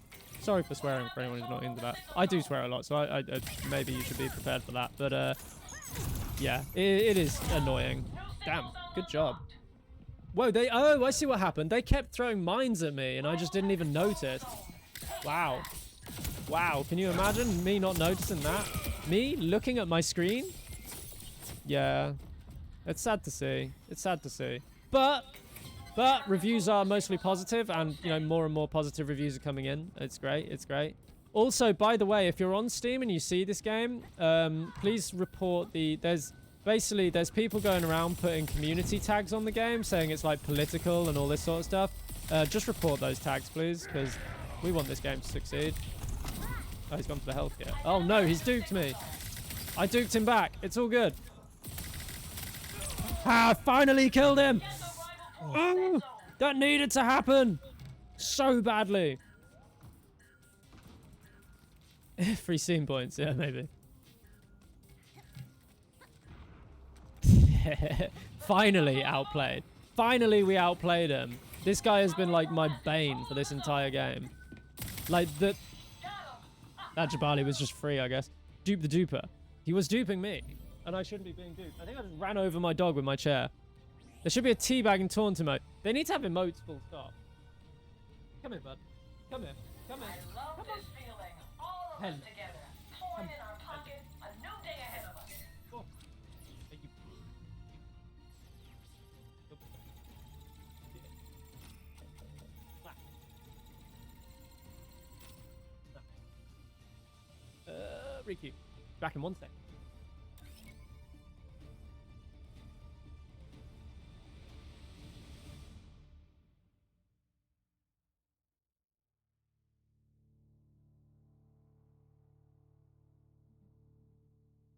Sorry for swearing for anyone who's not into that. I do swear a lot, so I maybe you should be prepared for that, but, yeah, it is annoying. Damn, good job. Whoa, oh, I see what happened. They kept throwing mines at me, and I just didn't even notice. Wow. Wow, can you imagine me not noticing that? Me looking at my screen? Yeah. It's sad to see. It's sad to see. But reviews are mostly positive, and, you know, more and more positive reviews are coming in. It's great. It's great. Also, by the way, if you're on Steam and you see this game, please report there's people going around putting community tags on the game saying it's like political and all this sort of stuff. Just report those tags, please, because we want this game to succeed. Oh, he's gone for the health here. Oh no, he's duped me. I duped him back. It's all good. Ah, finally killed him. Oh, that needed to happen so badly. Free scene points, yeah, maybe. Finally outplayed. Finally we outplayed him. This guy has been like my bane for this entire game. Like that Jabali was just free, I guess. Dupe the duper. He was duping me, and I shouldn't be being duped. I think I just ran over my dog with my chair. There should be a teabagging taunt emote. They need to have emotes full stop. Come here, bud. Come here. Come here. I love this feeling. All of us together. Coin in our pocket. A new day ahead of us. Go. Thank you. Riku. Back in 1 sec.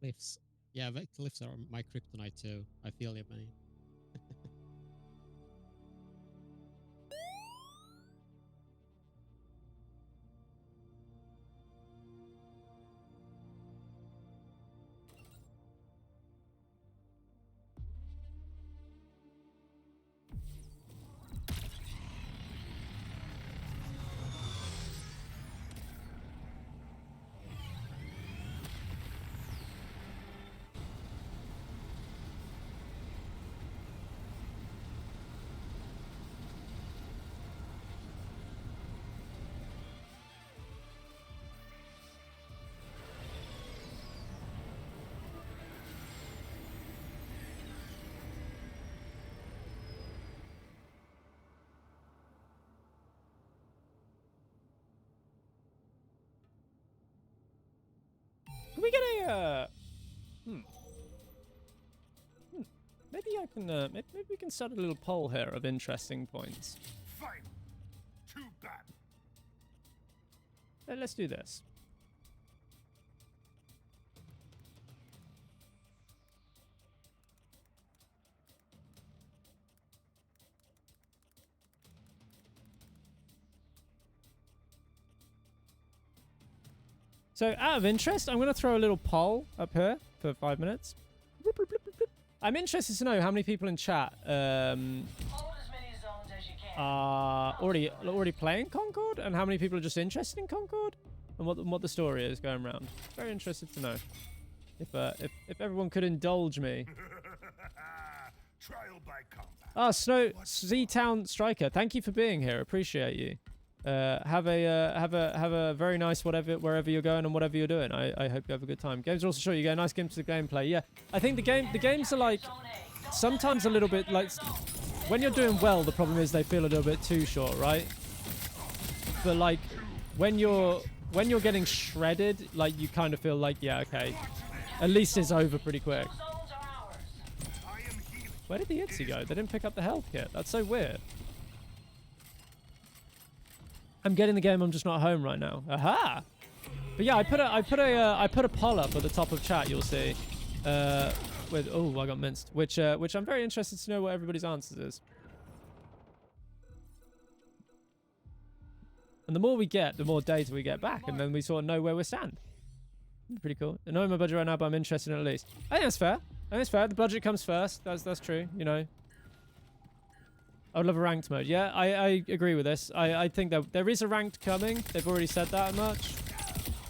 Cliffs. Yeah, the cliffs are my kryptonite too. I feel you, man. Can we get a maybe I can maybe we can start a little poll here of interesting points. Fine. Too bad. Let's do this. So, out of interest, I'm going to throw a little poll up here for 5 minutes. I'm interested to know how many people in chat Hold as many zones as you can. are already playing Concord, and how many people are just interested in Concord, and what the story is going around. Very interested to know if everyone could indulge me. Trial by combat. Ah, Snow Z-Town Striker, thank you for being here. Appreciate you. Have a very nice wherever you're going and whatever you're doing. I hope you have a good time. Games are also short. You get a nice glimpse of the gameplay. Yeah, I think the games are like sometimes a little bit like when you're doing well. The problem is they feel a little bit too short, right? But like when you're getting shredded, like you kind of feel like yeah, okay, at least it's over pretty quick. Zones are ours. I am healing. Where did the Itzy go? They didn't pick up the health kit. That's so weird. I'm getting the game. I'm just not home right now. Aha! But yeah, I put a poll up at the top of chat. You'll see. With I got minced. Which I'm very interested to know what everybody's answers is. And the more we get, the more data we get back, and then we sort of know where we stand. Pretty cool. I know my budget right now, but I'm interested in at least. I think that's fair. I think it's fair. The budget comes first. That's true. You know. I would love a ranked mode. Yeah, I agree with this. I think that there is a ranked coming. They've already said that much.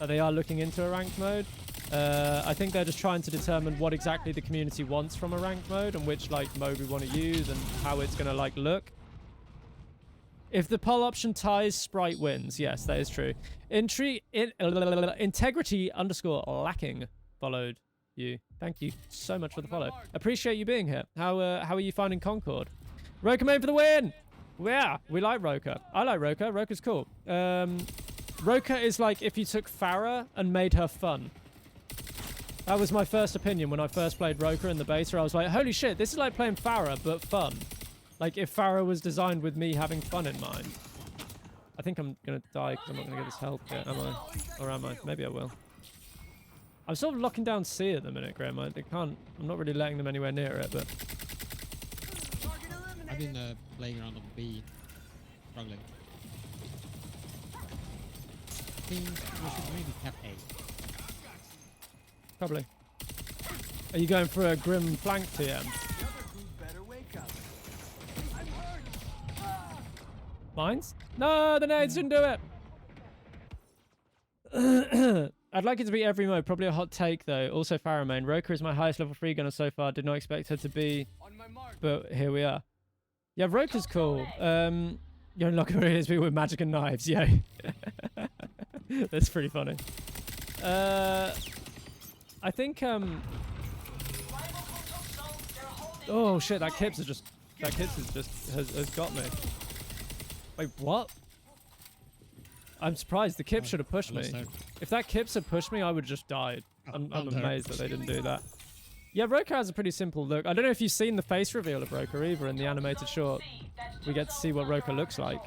They are looking into a ranked mode. I think they're just trying to determine what exactly the community wants from a ranked mode and which like mode we want to use and how it's gonna like look. If the poll option ties, Sprite wins. Yes, that is true. Integrity __ lacking followed you. Thank you so much for the follow. Appreciate you being here. How are you finding Concord? Roka made for the win! Yeah, we like Roka. I like Roka. Roka's cool. Roka is like if you took Farah and made her fun. That was my first opinion when I first played Roka in the beta. I was like, holy shit, this is like playing Farah, but fun. Like if Farah was designed with me having fun in mind. I think I'm going to die because I'm not going to get this health kit, am I? Or am I? Maybe I will. I'm sort of locking down C at the minute, Graham. I'm not really letting them anywhere near it, but... I've been playing around on B, struggling. I think we should maybe cap A. Probably. Are you going for a grim flank TM? The other crew better wake up. I'm hurt. Mines? No, the nades didn't do it. I'd like it to be every mode. Probably a hot take though. Also Farah main. Roka is my highest level free gunner so far. Did not expect her to be, On my mark. but here we are. Yeah, Roka's cool. You're not going to hit people with magic and knives. Yeah. That's pretty funny. I think oh shit, that Kips has got me. Wait, what? I'm surprised. The Kips should have pushed me. If that Kips had pushed me, I would have just died. I'm amazed that they didn't do that. Yeah, Roka has a pretty simple look. I don't know if you've seen the face reveal of Roka either in the animated short. We get to see what Roka looks like.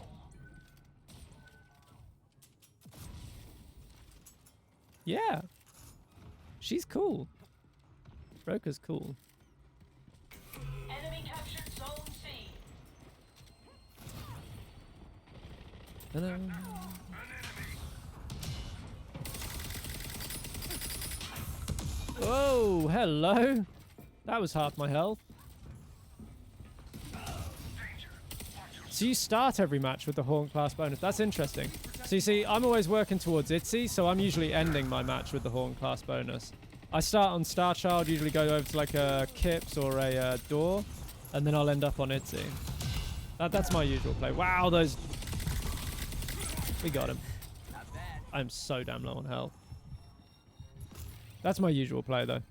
Yeah. She's cool. Broker's cool. Enemy captured Zone C. Ta-da. Oh, hello. That was half my health. So you start every match with the Horn class bonus. That's interesting. So you see, I'm always working towards ITZY, so I'm usually ending my match with the Horn class bonus. I start on Star Child, usually go over to like a Kips or a Door, and then I'll end up on ITZY. That's my usual play. Wow, those... We got him. I'm so damn low on health. That's my usual play, though.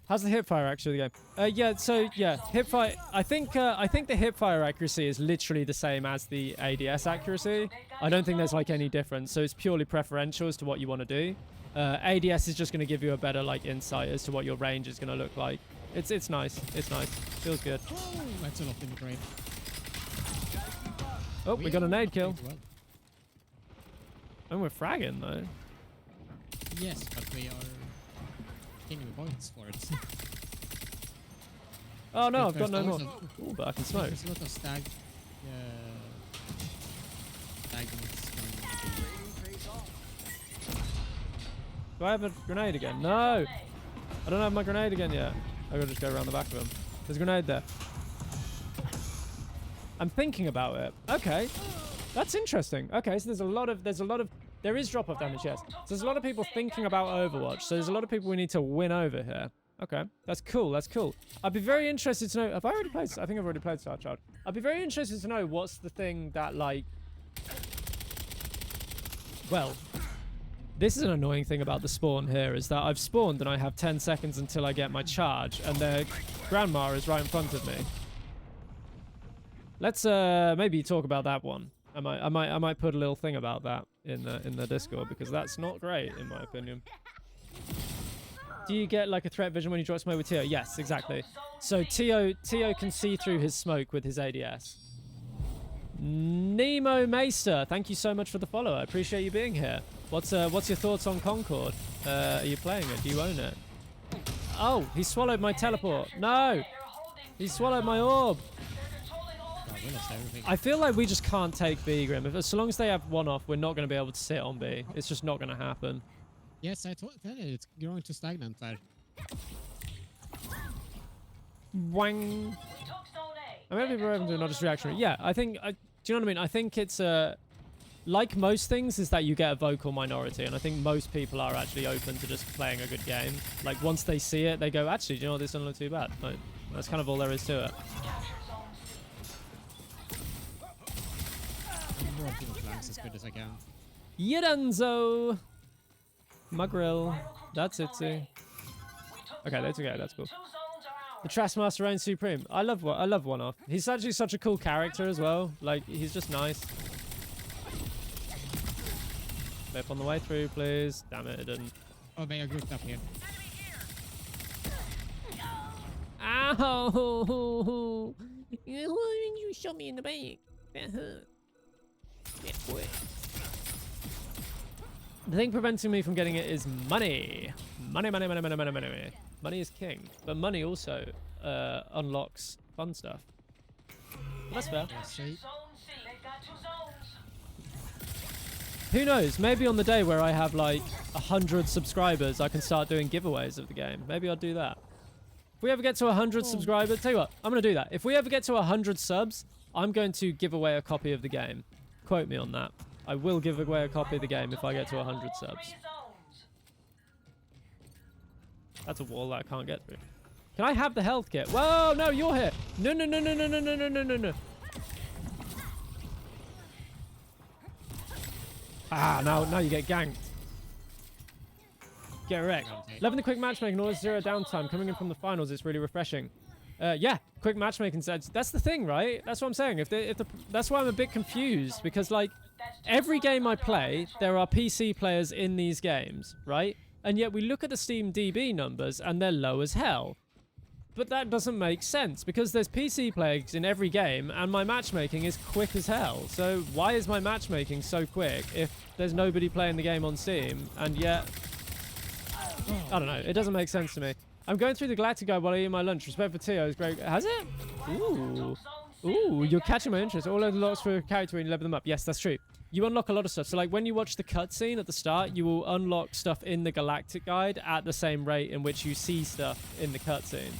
How's the hipfire actually the game? Yeah, so yeah, hipfire. I think the hipfire accuracy is literally the same as the ADS accuracy. I don't think there's like any difference. So it's purely preferential as to what you want to do. ADS is just going to give you a better like insight as to what your range is going to look like. It's nice. It's nice. Feels good. Oh, that's a lot in the brain. Oh, we got a nade kill. Well. And we're fragging though. Yes, but we are getting points for it. Oh no, I've There's got no more. also- Ooh, but I can smoke. There's a lot of stagnants going Do I have a grenade again? No! I don't have my grenade again yet. I gotta just go around the back of him. There's a grenade there. I'm thinking about it. Okay. That's interesting. Okay, so there is drop-off damage, yes. So there's a lot of people thinking about Overwatch. So there's a lot of people we need to win over here. Okay, that's cool, that's cool. I'd be very interested to know, have I already played, I think I've already played Star Child. I'd be very interested to know what's the thing that like, well, this is an annoying thing about the spawn here, is that I've spawned and I have 10 seconds until I get my charge, and their grandma is right in front of me. Let's maybe talk about that one. I might put a little thing about that in the Discord, because that's not great in my opinion. Do you get like a threat vision when you drop smoke with Tio? Yes, exactly. So Tio can see through his smoke with his ADS. Nemo Meister, thank you so much for the follow. I appreciate you being here. What's your thoughts on Concord? Are you playing it? Do you own it? Oh, he swallowed my teleport. No, he swallowed my orb. I feel like we just can't take B, Grim. As long as they have one off, we're not going to be able to sit on B. It's just not going to happen. Yes, I told you, it's going to stagnant there. Wang. I mean, people are open to not just reaction rate. Yeah, I think, do you know what I mean? I think it's, like most things, is that you get a vocal minority, and I think most people are actually open to just playing a good game. Like, once they see it, they go, actually, do you know what, this doesn't look too bad. Like, that's kind of all there is to it. I'm working on flanks as good as I can. Yidanzo! Mugril. That's it, see. Okay, that's okay, that's cool. The Trashmaster reigns supreme. I love One-Off. He's actually such a cool character as well. Like, he's just nice. Flip on the way through, please. Damn it, it didn't. Oh, they are grouped up here. Ow! You shot me in the back. That hurt. Yeah, boy. The thing preventing me from getting it is money. Money. Money is king. But money also unlocks fun stuff. That's fair. Who knows? Maybe on the day where I have like 100 subscribers, I can start doing giveaways of the game. Maybe I'll do that. If we ever get to 100 subscribers, tell you what, I'm going to do that. If we ever get to 100 subs, I'm going to give away a copy of the game. Quote me on that. I will give away a copy of the game if I get to 100 subs. That's a wall that I can't get through. Can I have the health kit? Whoa, no, you're here. No. Ah, now you get ganked. Get wrecked. Loving the quick matchmaking, always zero downtime. Coming in from the finals, it's really refreshing. Yeah, quick matchmaking. That's the thing, right? That's what I'm saying. That's why I'm a bit confused, because like every game I play, there are PC players in these games, right? And yet we look at the Steam DB numbers and they're low as hell. But that doesn't make sense, because there's PC players in every game and my matchmaking is quick as hell. So why is my matchmaking so quick if there's nobody playing the game on Steam, and yet I don't know, it doesn't make sense to me. I'm going through the Galactic Guide while eating my lunch. Respect for Tio is great. Has it? Ooh. Ooh, you're catching my interest. All unlocks for a character when you level them up. Yes, that's true. You unlock a lot of stuff. So, like, when you watch the cutscene at the start, you will unlock stuff in the Galactic Guide at the same rate in which you see stuff in the cutscene.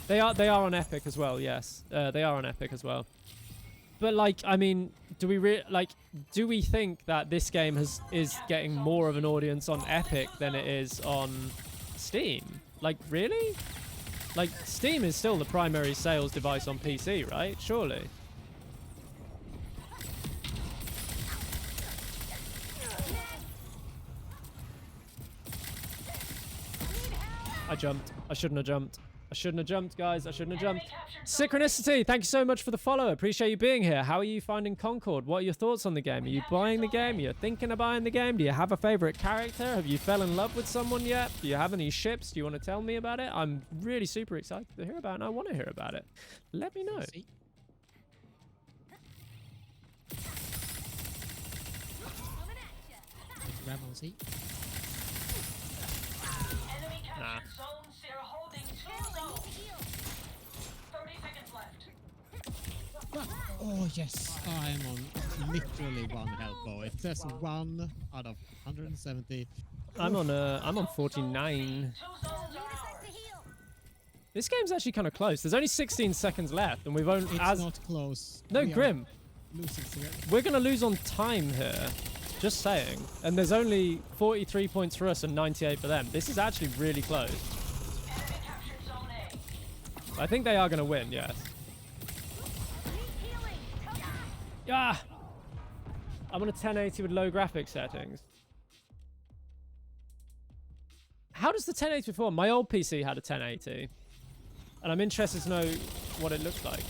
They are on Epic as well, yes. They are on Epic as well. But, like, I mean, do we think that this game is getting more of an audience on Epic than it is on Steam? Like, really? Like, Steam is still the primary sales device on PC, right? Surely. I jumped. I shouldn't have jumped. I shouldn't have jumped, guys. I shouldn't have jumped. Synchronicity, thank you so much for the follow. Appreciate you being here. How are you finding Concord? What are your thoughts on the game? Are you buying the game? Are you thinking of buying the game? Do you have a favorite character? Have you fell in love with someone yet? Do you have any ships? Do you want to tell me about it? I'm really super excited to hear about it, and I want to hear about it. Let me know. Grab on seat. Enemy captured Nah. zones. They're holding 2 zones. 30 seconds left. Oh yes, I am on literally 1 health bar. It says 1 out of 170. I'm on 49. 2 zones are ours. This game's actually kind of close. There's only 16 seconds left, and we've only It's not close. No, We are Grim. losing severely. We're gonna lose on time here. Just saying. And there's only 43 points for us and 98 for them. This is actually really close. Enemy captured zone A. I think they are gonna win, yes. Yeah. I'm on a 1080 with low graphics settings. How does the 1080 perform? My old PC had a 1080. And I'm interested to know what it looks like.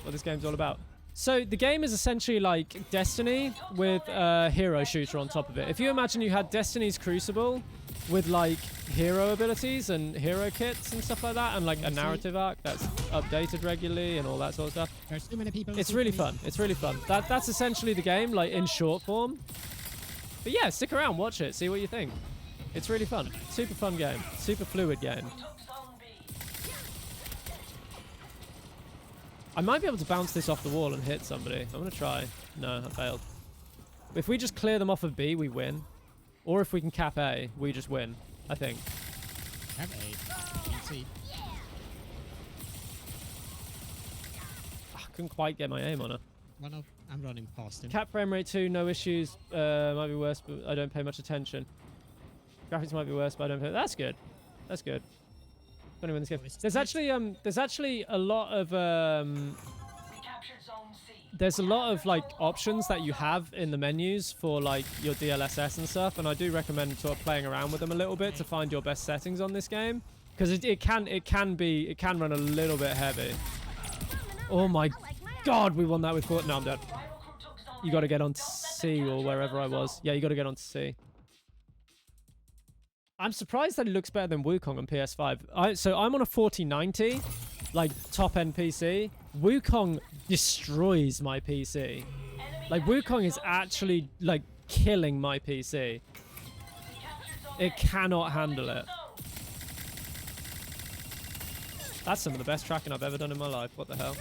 What this game's all about. So the game is essentially like Destiny with a hero shooter on top of it. If you imagine you had Destiny's Crucible with like hero abilities and hero kits and stuff like that, and like a narrative arc that's updated regularly and all that sort of stuff. There's too many people. It's really fun. It's really fun. That's essentially the game, like in short form. But yeah, stick around, watch it, see what you think. It's really fun. Super fun game. Super fluid game. Took zone B. I might be able to bounce this off the wall and hit somebody. I'm going to try. No, I failed. If we just clear them off of B, we win. Or if we can cap A, we just win, I think. Have a see. I couldn't quite get my aim on her. I'm running past him. Cap frame rate 2, no issues. Might be worse, but I don't pay much attention. Graphics might be worse, but I don't pay... That's good. That's good. Funny when this game... There's actually a lot of... We captured zone C. There's a lot of like options that you have in the menus for like your DLSS and stuff, and I do recommend sort of playing around with them a little bit to find your best settings on this game, because it can run a little bit heavy. Oh my god, we won that with 4. No, I'm dead. Rival crew took zone You got to get on C or wherever I was. Yeah, you got to get on C. I'm surprised that it looks better than Wukong on PS5. So I'm on a 4090, like top end PC. Wukong destroys my PC. Like Wukong is actually like killing my PC. It cannot handle it. That's some of the best tracking I've ever done in my life. What the hell?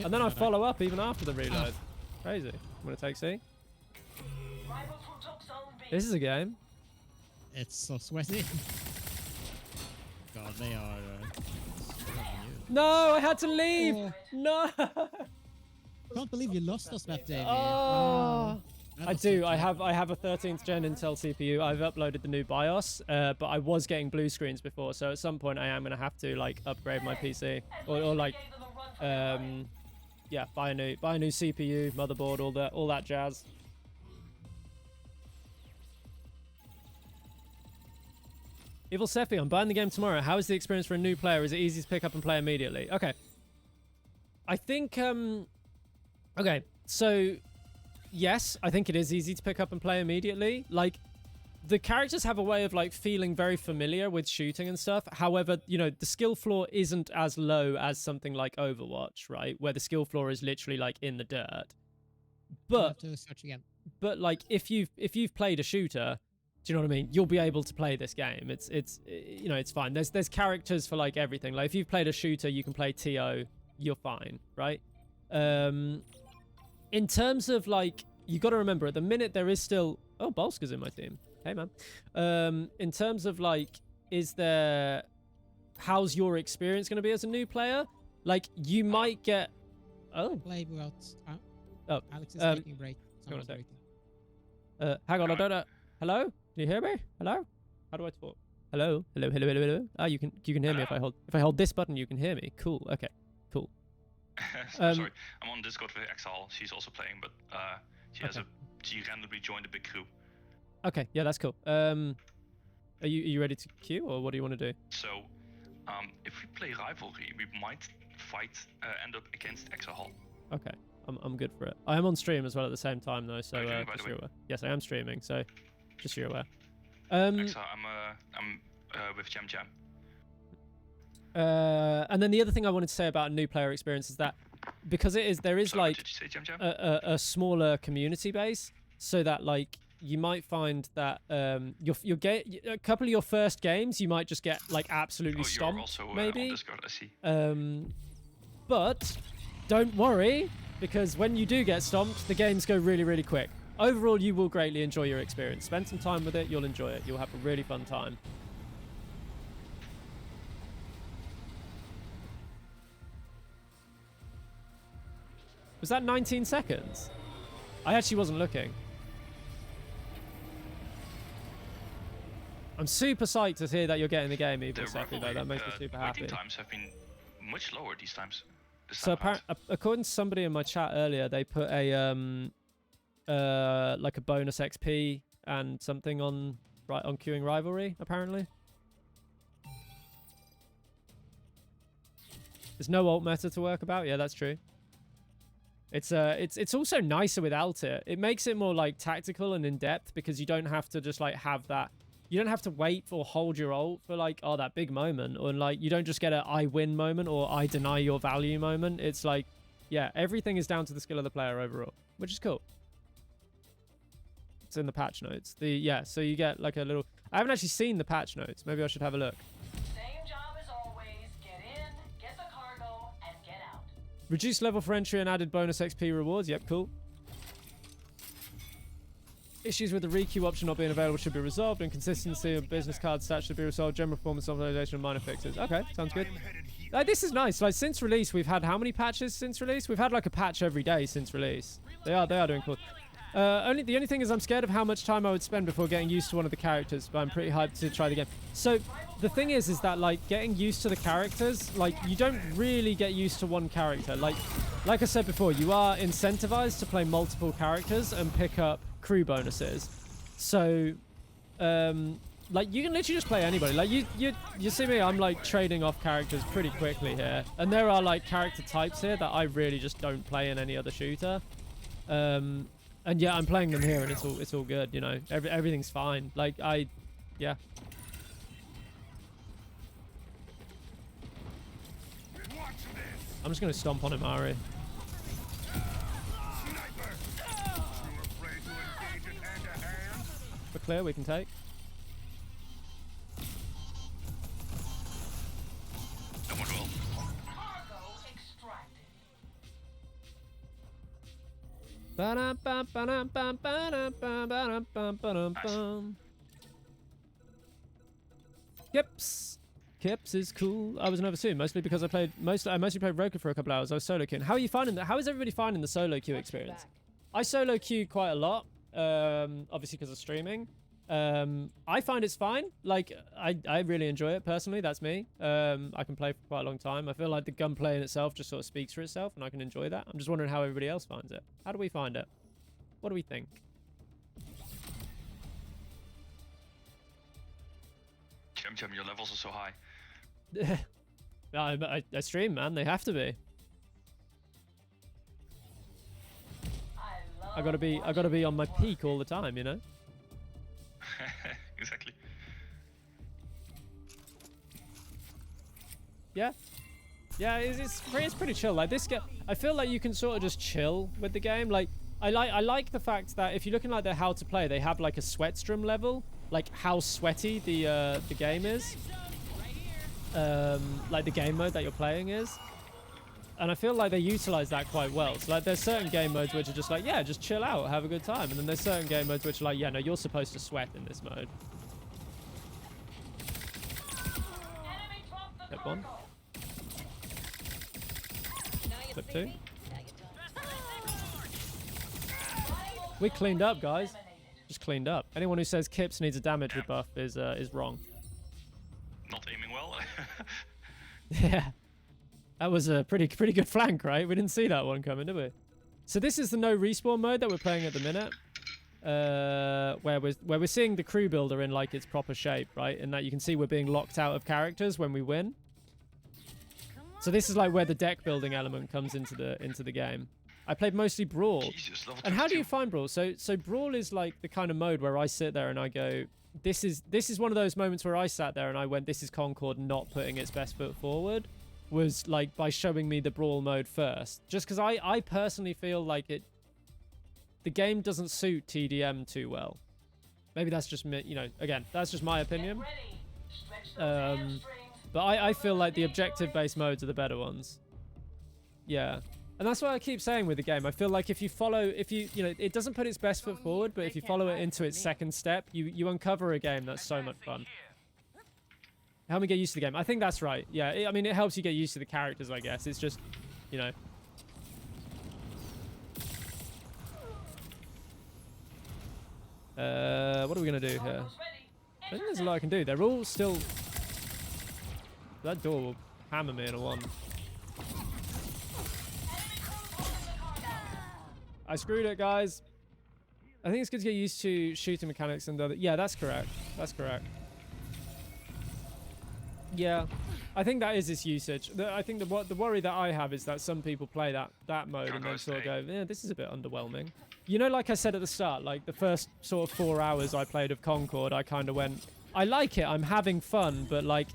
And then I follow up even after the reload. Crazy. I'm gonna take C. Rival crew took zone B. This is a game. It's so sweaty. God, they are. No, I had to leave. Oh. No. Can't believe you lost us that day. Oh. That I was do. so I sad. have a 13th gen Intel CPU. I've uploaded the new BIOS, but I was getting blue screens before, so at some point I am gonna have to like upgrade my PC or like yeah, buy a new CPU, motherboard, all that jazz. Evil Sephi, I'm buying the game tomorrow. How is the experience for a new player? Is it easy to pick up and play immediately? Okay. I think okay, so yes, I think it is easy to pick up and play immediately. Like, the characters have a way of like feeling very familiar with shooting and stuff. However, you know, the skill floor isn't as low as something like Overwatch, right? Where the skill floor is literally like in the dirt. I'll But have to search again. like if you've played a shooter, Do you know what I mean? You'll be able to play this game. It's you know, it's fine. There's characters for like everything. Like if you've played a shooter, you can play TO. You're fine, right? In terms of like, you got to remember at the minute there is still. Oh, Bolska's in my team. Hey man. In terms of like, how's your experience going to be as a new player? Like you might get. Oh. Play without. Oh. Alex is taking a break. Hang on a Someone's sec. breaking. Hang on, I don't know. Hello? Can you hear me? Hello? How do I talk? Hello? Hello, hello, hello, hello. Ah, you can hear me if I hold this button, you can hear me. Cool. Okay. Cool. Sorry, I'm on Discord with Exal. She's also playing, but she randomly joined a big crew. Okay, yeah, that's cool. Are you ready to queue, or what do you want to do? So, if we play rivalry, we might end up against Exal. Okay, I'm good for it. I am on stream as well at the same time though, so just so you're aware. Yes, I am streaming, so just so you're aware. Exal, I'm with Jam Jam. And then the other thing I wanted to say about a new player experience is that because there is Sorry, like did you say Jam Jam? a smaller community base, so that like you might find that you'll get a couple of your first games you might just get like absolutely stomped. You're also maybe on Discord, I see. But don't worry, because when you do get stomped, the games go really, really quick. Overall, you will greatly enjoy your experience. Spend some time with it, you'll enjoy it. You'll have a really fun time. Was that 19 seconds? I actually wasn't looking. I'm super psyched to hear that you're getting the game even second though. That makes me super happy. Waiting times have been much lower these times. So according to somebody in my chat earlier, they put a like a bonus XP and something on queuing rivalry apparently. There's no alt meta to work about. Yeah, that's true. It's also nicer without it. It makes it more like tactical and in depth because you don't have to just like have that. You don't have to wait or hold your ult for like, oh, that big moment, or like you don't just get a I win moment or I deny your value moment. It's like, yeah, everything is down to the skill of the player overall, which is cool. It's in the patch notes. So you get like a little. I haven't actually seen the patch notes. Maybe I should have a look. Same job as always. Get in, get the cargo, and get out. Reduced level for entry and added bonus XP rewards. Yep, cool. Issues with the requeue option not being available should be resolved. Inconsistency of business card stats should be resolved. General performance optimization and minor fixes. Okay, sounds good. This is nice. Like since release, we've had how many patches since release? We've had like a patch every day since release. They are doing cool. The only thing is I'm scared of how much time I would spend before getting used to one of the characters, but I'm pretty hyped to try the game. So the thing is that like getting used to the characters, like you don't really get used to one character. Like I said before, you are incentivized to play multiple characters and pick up crew bonuses. So like you can literally just play anybody. Like you see me, I'm like trading off characters pretty quickly here, and there are like character types here that I really just don't play in any other shooter. And yeah, I'm playing them here, and it's all good. You know, everything's fine. Like yeah. I'm just gonna stomp on him, Ari. We're clear. We can take. Someone will. Cargo extracted. Kips is cool. I was never soon, mostly because I mostly played Roku for a couple hours. I was solo queuing. How are you finding that? How is everybody finding the solo queue experience? I solo queue quite a lot, obviously because of streaming. I find it's fine. Like I really enjoy it personally. That's me. I can play for quite a long time. I feel like the gunplay in itself just sort of speaks for itself, and I can enjoy that. I'm just wondering how everybody else finds it. How do we find it? What do we think? Chum, your levels are so high. I stream, man. They have to be. I gotta be on my peak all the time, you know. Exactly. Yeah, it's pretty chill. Like this game, I feel like you can sort of just chill with the game. Like I like the fact that if you're looking like the how to play, they have like a sweatstream level, like how sweaty the game is, like the game mode that you're playing is. And I feel like they utilize that quite well. So like there's certain game modes which are just like, yeah, just chill out, have a good time. And then there's certain game modes which are like, yeah, no, you're supposed to sweat in this mode. Hit one. Clip two. We cleaned up, guys. Just cleaned up. Anyone who says Kips needs a damage rebuff is wrong. Not aiming well. Yeah. That was a pretty good flank, right? We didn't see that one coming, did we? So this is the no respawn mode that we're playing at the minute. Where we're seeing the crew builder in like its proper shape, right? And that you can see we're being locked out of characters when we win. So this is like where the deck building element comes into the game. I played mostly Brawl. Jesus, level And how do 22. you find Brawl? So Brawl is like the kind of mode where I sit there and I go, this is one of those moments where I sat there and I went, this is Concord not putting its best foot forward. Was like by showing me the Brawl mode first. Just because I personally feel like the game doesn't suit TDM too well. Maybe that's just me, you know, again, that's just my opinion. But I feel like the objective-based modes are the better ones. Yeah. And that's what I keep saying with the game. I feel like if you know, it doesn't put its best foot forward, but if you follow it into its second step, you uncover a game that's so much fun. Help me get used to the game. I think that's right. Yeah, I mean, it helps you get used to the characters, I guess. It's just, you know. What are we going to do here? I think there's a lot I can do. They're all still... That door will hammer me in a one. I screwed it, guys. I think it's good to get used to shooting mechanics and other... Yeah, that's correct. That's correct. Yeah, I think that is its usage. I think the worry that I have is that some people play that mode and then sort of go, yeah, this is a bit underwhelming. You know, like I said at the start, like the first sort of 4 hours I played of Concord, I kind of went, I like it, I'm having fun, but like,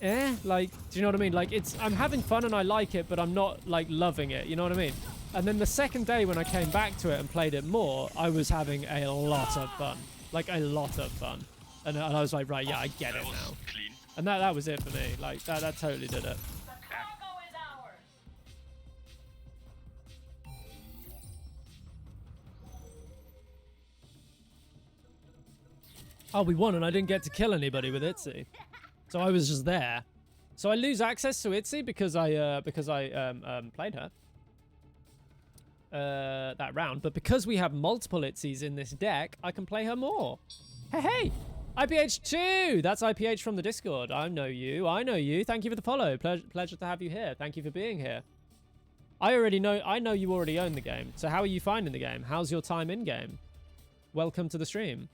like, do you know what I mean? Like, I'm having fun and I like it, but I'm not like loving it, you know what I mean? And then the second day when I came back to it and played it more, I was having a lot of fun. Like, a lot of fun. And I was like, right, yeah, I get it now. Clean. And that was it for me. Like, that totally did it. The cargo is ours. Oh, we won and I didn't get to kill anybody with Itzy. So I was just there. So I lose access to Itzy because I played her. That round. But because we have multiple Itzys in this deck, I can play her more. Hey! IPH2! That's IPH from the Discord. I know you. I know you. Thank you for the follow. Pleasure to have you here. Thank you for being here. I know you already own the game. So how are you finding the game? How's your time in game? Welcome to the stream.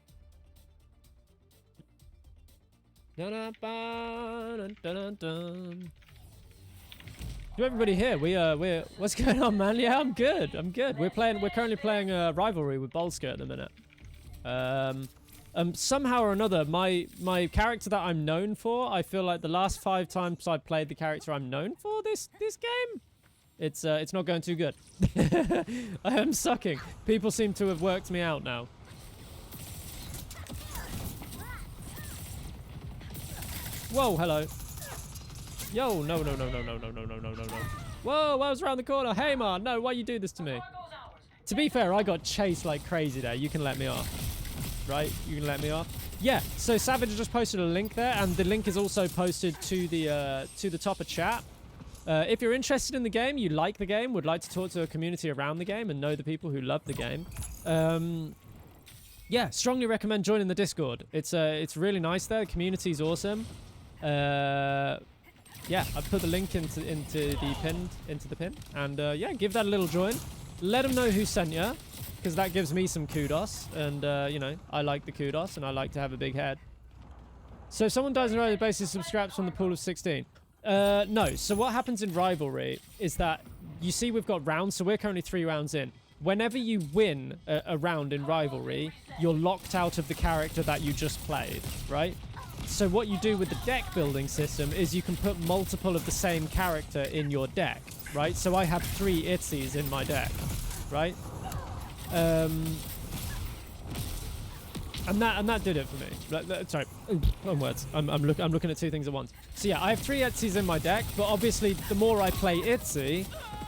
To everybody here, we're what's going on, man? Yeah, I'm good. We're currently playing Rivalry with Bolsker at the minute. Somehow or another, my character that I'm known for, I feel like the last 5 times I've played the character I'm known for this game, it's not going too good. I am sucking. People seem to have worked me out now. Whoa, hello. Yo, no. Whoa, I was around the corner. Hey, man, no, why you do this to me? To be fair, I got chased like crazy there. You can let me off. Right? You can let me off. Yeah, so Savage just posted a link there, and the link is also posted to the top of chat. If you're interested in the game, you like the game, would like to talk to a community around the game and know the people who love the game, yeah, strongly recommend joining the Discord. It's really nice there. The community's awesome. Yeah, I've put the link into the pin, and yeah, give that a little join. Let them know who sent you, because that gives me some kudos, and you know, I like the kudos, and I like to have a big head. So if someone dies in a row, they basically subscribes from the pool of 16. No. So what happens in Rivalry is that you see we've got rounds, so we're currently 3 rounds in. Whenever you win a round in Rivalry, you're locked out of the character that you just played, right? So what you do with the deck building system is you can put multiple of the same character in your deck, right? So I have 3 Itzys in my deck, right? And that did it for me. Sorry, wrong words. I'm looking at two things at once. So yeah, I have 3 Itzies in my deck, but obviously the more I play Itzy,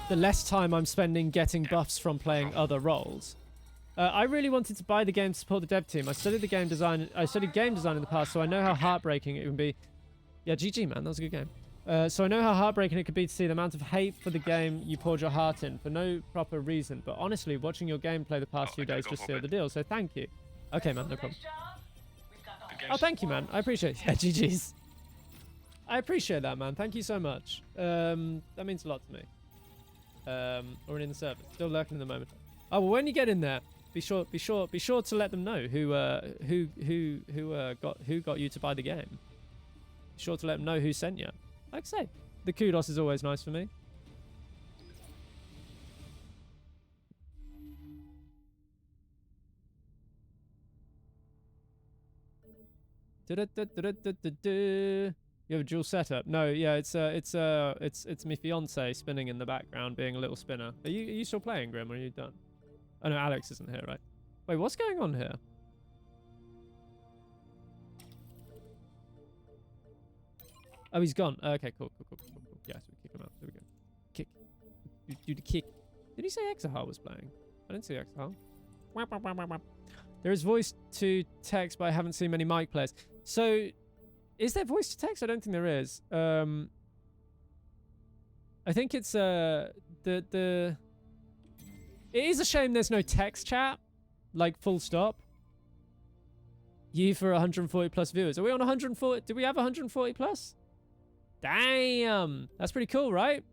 the less time I'm spending getting buffs from playing other roles. I really wanted to buy the game to support the dev team. I studied game design in the past, so I know how heartbreaking it can be. Yeah, GG man, that was a good game. So I know how heartbreaking it could be to see the amount of hate for the game you poured your heart in for no proper reason. But honestly, watching your gameplay the past few days just sealed the deal. So thank you. Okay, man, no problem. Oh, thank you, man. I appreciate it. Yeah, GG's. I appreciate that, man. Thank you so much. That means a lot to me. Already in the server, still lurking in the moment. Oh, well, when you get in there, be sure to let them know who got you to buy the game. Be sure to let them know who sent you. Like I say, the kudos is always nice for me. You have a dual setup? No, yeah, it's my fiance spinning in the background, being a little spinner. Are you still playing, Grim, or are you done? Oh no, Alex isn't here, right? Wait, what's going on here? Oh, he's gone. Okay, cool. Yeah, so we kick him out. There we go. Kick. Do the kick. Did he say Exahar was playing? I didn't see Exahar. There is voice to text, but I haven't seen many mic players. So, is there voice to text? I don't think there is. I think it's it is a shame there's no text chat, like full stop. You for 140 plus viewers. Are we on 140? Do we have 140 plus? Damn, that's pretty cool, right?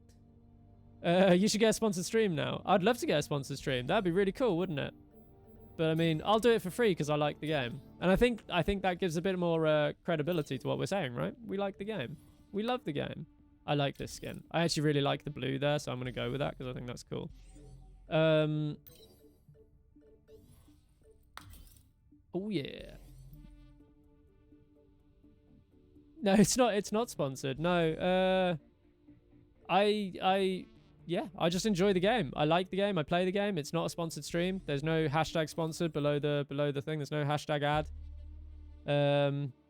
You should get a sponsored stream now. I'd love to get a sponsored stream. That'd be really cool, wouldn't it? But I mean, I'll do it for free because I like the game, and I think that gives a bit more credibility to what we're saying, right? We like the game. We love the game. I like this skin. I actually really like the blue there, so I'm gonna go with that because I think that's cool. Oh yeah. No, it's not sponsored. No. Yeah, I just enjoy the game. I like the game. I play the game. It's not a sponsored stream. There's no hashtag sponsored below the thing. There's no hashtag ad.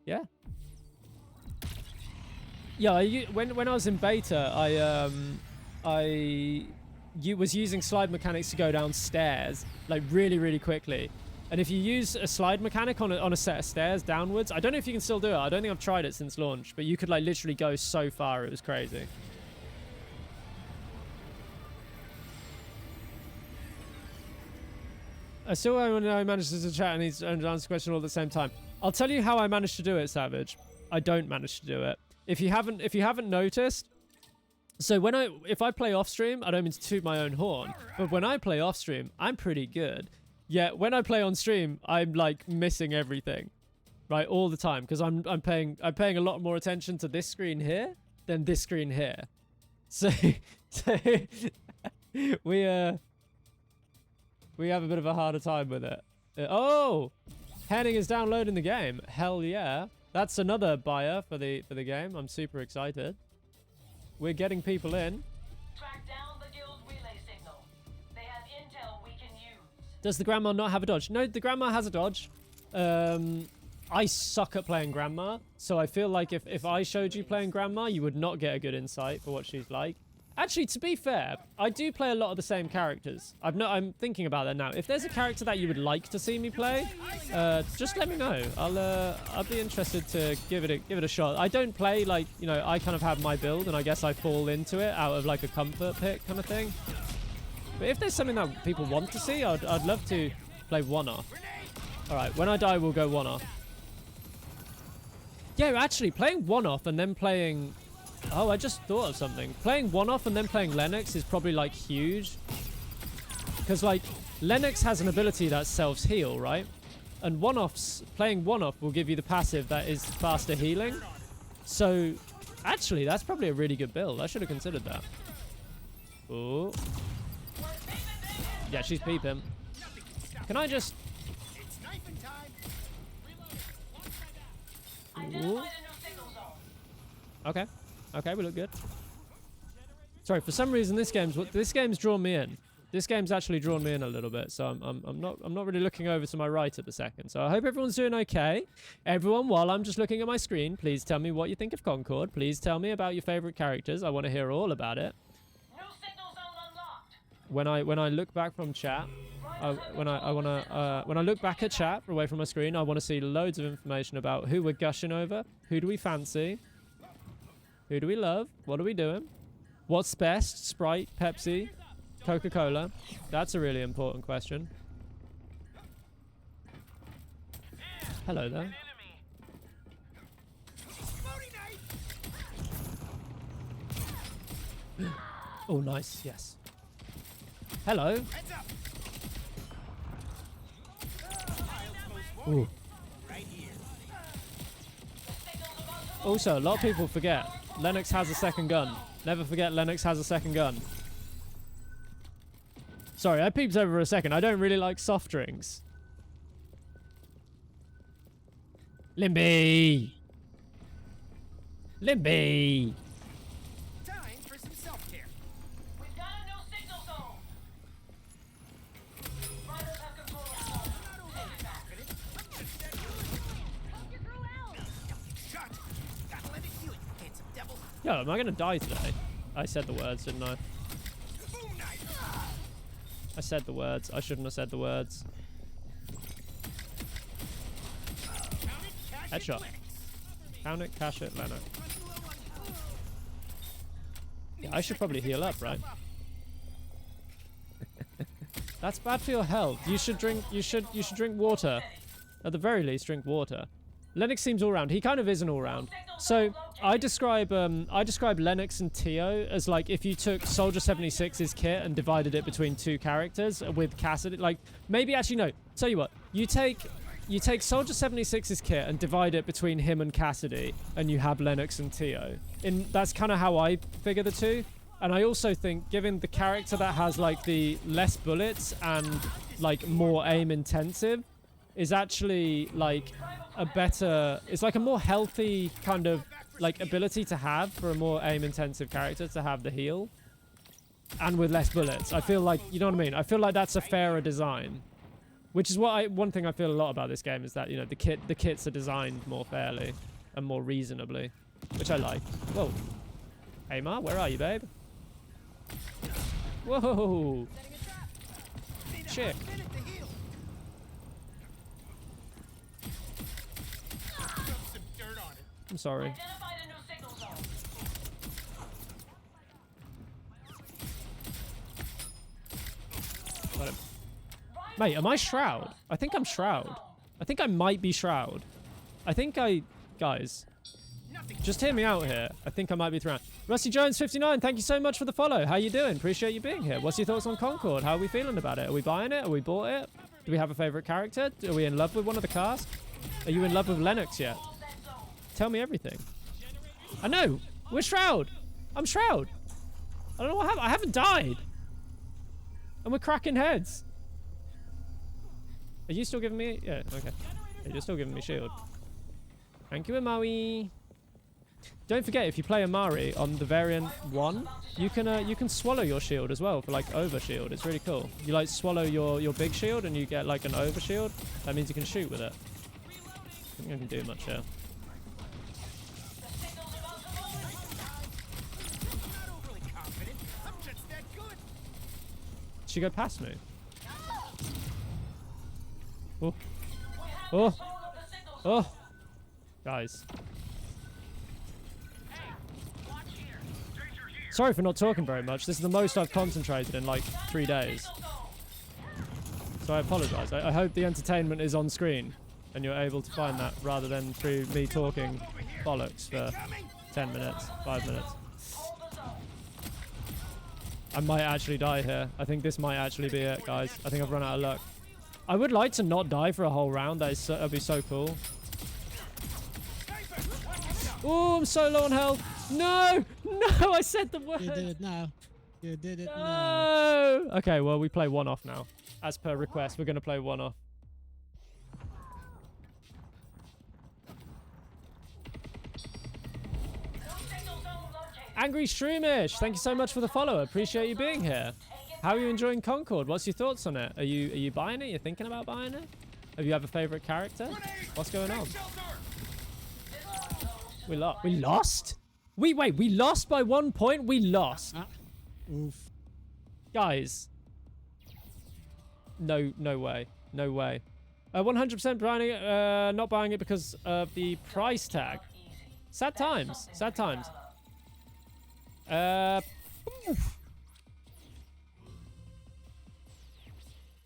Yeah. Yeah, when I was in beta, I was using slide mechanics to go downstairs like really quickly. And if you use a slide mechanic on a set of stairs downwards, I don't know if you can still do it. I don't think I've tried it since launch, but you could like literally go so far. It was crazy. I still know I managed to chat and he's answer question all at the same time. I'll tell you how I managed to do it, Savage. I don't manage to do it. If you haven't noticed, so if I play off stream, I don't mean to toot my own horn, but when I play off stream, I'm pretty good. Yet when I play on stream, I'm like missing everything, right, all the time because I'm paying a lot more attention to this screen here than this screen here. So we have a bit of a harder time with it. Oh, Henning is downloading the game. Hell yeah, that's another buyer for the game. I'm super excited. We're getting people in. Track down the guild relay signal. They have intel we can use. Does the grandma not have a dodge? No, the grandma has a dodge. I suck at playing grandma, so I feel like if I showed you playing grandma, you would not get a good insight for what she's like. Actually, to be fair, I do play a lot of the same characters. I'm thinking about that now. If there's a character that you would like to see me play, just let me know. I'll be interested to give it a shot. I don't play like, you know, I kind of have my build and I guess I fall into it out of like a comfort pick kind of thing. But if there's something that people want to see, I'd love to play one-off. All right, when I die, we'll go one-off. Yeah, actually, playing one-off and then playing... Oh, I just thought of something. Playing one-off and then playing Lennox is probably, like, huge. Because, like, Lennox has an ability that's self-heal, right? And playing one-off will give you the passive that is faster healing. So, actually, that's probably a really good build. I should have considered that. Ooh. Yeah, she's peeping. Can I just... Ooh. Okay. Okay, we look good. Sorry, for some reason this game's drawn me in. This game's actually drawn me in a little bit, so I'm not really looking over to my right at the second. So I hope everyone's doing okay. Everyone, while I'm just looking at my screen, please tell me what you think of Concord. Please tell me about your favorite characters. I want to hear all about it. New signal zone unlocked. When I look back from chat, when I look back at chat away from my screen, I want to see loads of information about who we're gushing over, who do we fancy, who do we love, what are we doing, what's best, Sprite, Pepsi, Coca-Cola. That's a really important question. Hello there. Oh, nice. Yes. Hello. Ooh. Also, a lot of people forget Lennox has a second gun. Never forget Lennox has a second gun. Sorry, I peeped over for a second. I don't really like soft drinks. Limby! Limby! Time for some self-care. We've got a new signal zone. Riders have control of the zone. Take it back. Shut. Gotta let it heal you, handsome devil. Yo, am I gonna die today? I said the words, didn't I? Boom knife. I said the words. I shouldn't have said the words. Headshot. Count it, cash it, Lennox. Yeah, I should probably heal up, right? That's bad for your health. You should drink. You should drink water. At the very least, drink water. Lennox seems all round. He kind of is an all round. So I describe Lennox and Tio as like if you took Soldier 76's kit and divided it between two characters with Cassidy. Like maybe actually no. Tell you what, you take Soldier 76's kit and divide it between him and Cassidy, and you have Lennox and Tio. And that's kind of how I figure the two. And I also think, given the character that has like the less bullets and like more aim intensive, is actually like a better, it's like a more healthy kind of like ability to have for a more aim intensive character to have the heal and with less bullets. I feel like, you know what I mean? I feel like that's a fairer design, which is what one thing I feel a lot about this game is that, you know, the kits are designed more fairly and more reasonably, which I like. Whoa. Hey Ma, where are you, babe? Whoa. Chick. I'm sorry. Identified a new signal zone. Got him. Mate, am I Shroud? I think I'm Shroud. I think I might be Shroud. Guys, just hear me out here. I think I might be Shroud. Rusty Jones 59, thank you so much for the follow. How you doing? Appreciate you being here. What's your thoughts on Concord? How are we feeling about it? Are we buying it? Are we bought it? Do we have a favorite character? Are we in love with one of the cast? Are you in love with Lennox yet? Tell me everything. I know. We're Shroud. I'm Shroud. I don't know what happened. I haven't died. And we're cracking heads. Are you still giving me? Yeah, okay. Yeah, you're still giving me shield. Thank you, Amawi. Don't forget, if you play Amari on the variant 1, you can swallow your shield as well for like over shield. It's really cool. You like swallow your big shield and you get like an over shield. That means you can shoot with it. I think I can do much here. Did she go past me? Oh. Oh. Oh. Guys. Sorry for not talking very much. This is the most I've concentrated in like 3 days. So I apologize. I hope the entertainment is on screen and you're able to find that rather than through me talking bollocks for 10 minutes, 5 minutes. I might actually die here. I think this might actually be it, guys. I think I've run out of luck. I would like to not die for a whole round. That'd be so cool. Oh, I'm so low on health. No! No, I said the word. You did it now. You did it now. No! Okay, well, we play one off now. As per request, we're going to play one off. Angry Streamish, thank you so much for the follow. Appreciate you being here. How are you enjoying Concord? What's your thoughts on it? Are you buying it? You're thinking about buying it? Have you have a favorite character? What's going on? We lost? Wait, we lost by 1 point? We lost. Oof. Guys. No way. No way. 100% buying it, not buying it because of the price tag. Sad times. Sad times. Oof.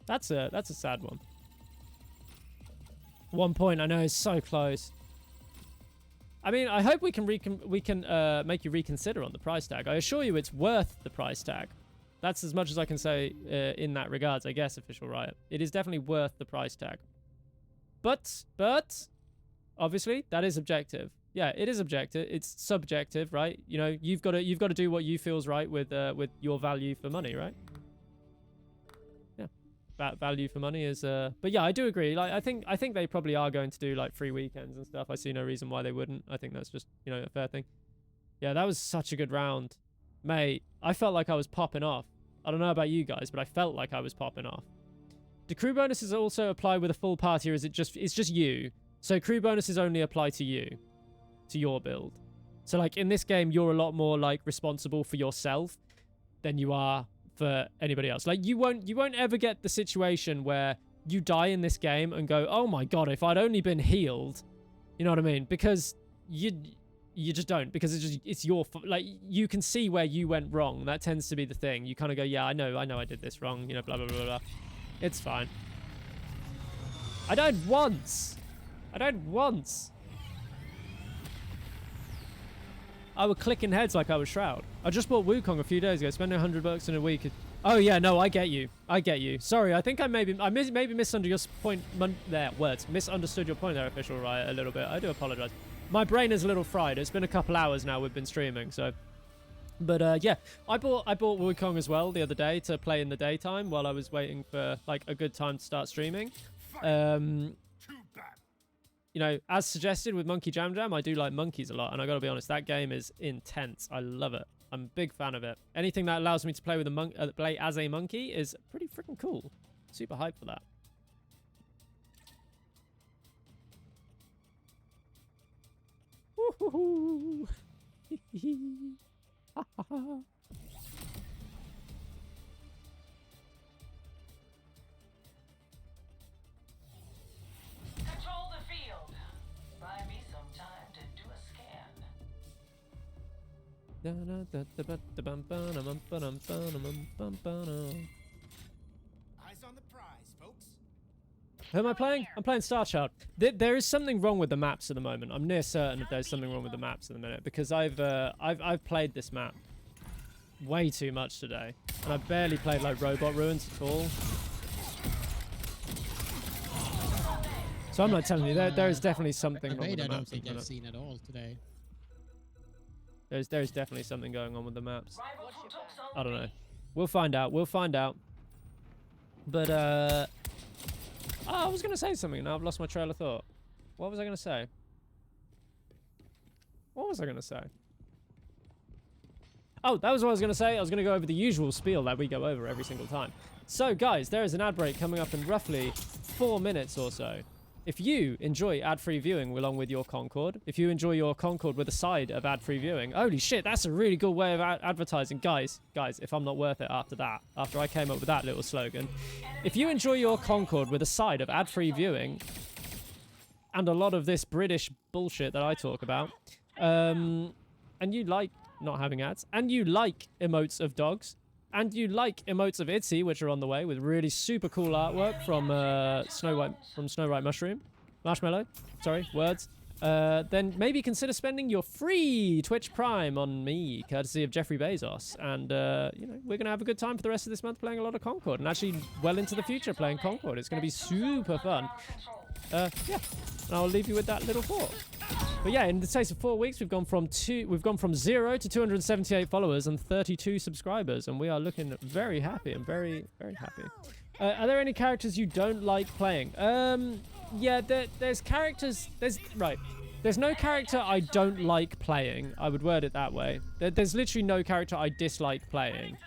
That's a sad one. 1 point, I know, is so close. I mean, I hope we can make you reconsider on the price tag. I assure you it's worth the price tag. That's as much as I can say in that regards, I guess, Official Riot. It is definitely worth the price tag. But obviously that is objective. Yeah, it is objective. It's subjective, right? You know, you've got to do what you feel's right with your value for money, right? Yeah, value for money is. But yeah, I do agree. Like, I think they probably are going to do like free weekends and stuff. I see no reason why they wouldn't. I think that's just, you know, a fair thing. Yeah, that was such a good round, mate. I felt like I was popping off. I don't know about you guys, but I felt like I was popping off. Do crew bonuses also apply with a full party, or is it's just you? So crew bonuses only apply to you, to your build. So like in this game, you're a lot more like responsible for yourself than you are for anybody else. Like you won't ever get the situation where you die in this game and go, oh my god, if I'd only been healed, you know what I mean? Because you just don't, because it's your like, you can see where you went wrong. That tends to be the thing. You kind of go, yeah, I know I did this wrong, you know, blah blah blah blah. It's fine. I died once. I was clicking heads like I was Shroud. I just bought Wukong a few days ago, spending $100 in a week. Oh yeah, no, I get you. Sorry, I think I maybe misunderstood your point misunderstood your point there, Official Riot, a little bit. I do apologize. My brain is a little fried. It's been a couple hours now we've been streaming, so. But yeah, I bought Wukong as well the other day to play in the daytime while I was waiting for like a good time to start streaming. You know, as suggested with Monkey Jam Jam, I do like monkeys a lot, and I gotta be honest, that game is intense. I love it. I'm a big fan of it. Anything that allows me to play with a play as a monkey is pretty freaking cool. Super hyped for that. Woohoo! Ha ha ha! Control the field. Buy me some time to do a scan. Eyes on the prize, folks. Who am I playing? I'm playing Star Child. There is something wrong with the maps at the moment. I'm near certain that there's something wrong with the maps at the minute, because I've played this map way too much today, and I've barely played like Robot Ruins at all. So I'm not telling you, there is definitely something wrong with the I don't maps. think I've seen at all today. There's definitely something going on with the maps. Rivals who took some I don't know. We'll find out. But oh, I was gonna say something. Now I've lost my trail of thought. What was I gonna say? Oh, that was what I was gonna say. I was gonna go over the usual spiel that we go over every single time. So guys, there is an ad break coming up in roughly 4 minutes or so. If you enjoy ad-free viewing along with your Concord, if you enjoy your Concord with a side of ad-free viewing, holy shit, that's a really good way of advertising. Guys, if I'm not worth it after I came up with that little slogan, if you enjoy your Concord with a side of ad-free viewing and a lot of this British bullshit that I talk about, and you like not having ads, and you like emotes of dogs, and you like emotes of Itsy, which are on the way with really super cool artwork from Snow White Marshmallow, sorry, words. Then maybe consider spending your free Twitch Prime on me, courtesy of Jeffrey Bezos. And, you know, we're going to have a good time for the rest of this month playing a lot of Concord, and actually well into the future playing Concord. It's going to be super fun. Yeah, and I'll leave you with that little thought. But yeah, in the space of 4 weeks, we've gone from 0 to 278 followers and 32 subscribers, and we are looking very happy. I'm very, very happy. Are there any characters you don't like playing? Yeah, there's characters. There's no character I don't like playing. I would word it that way. There's literally no character I dislike playing.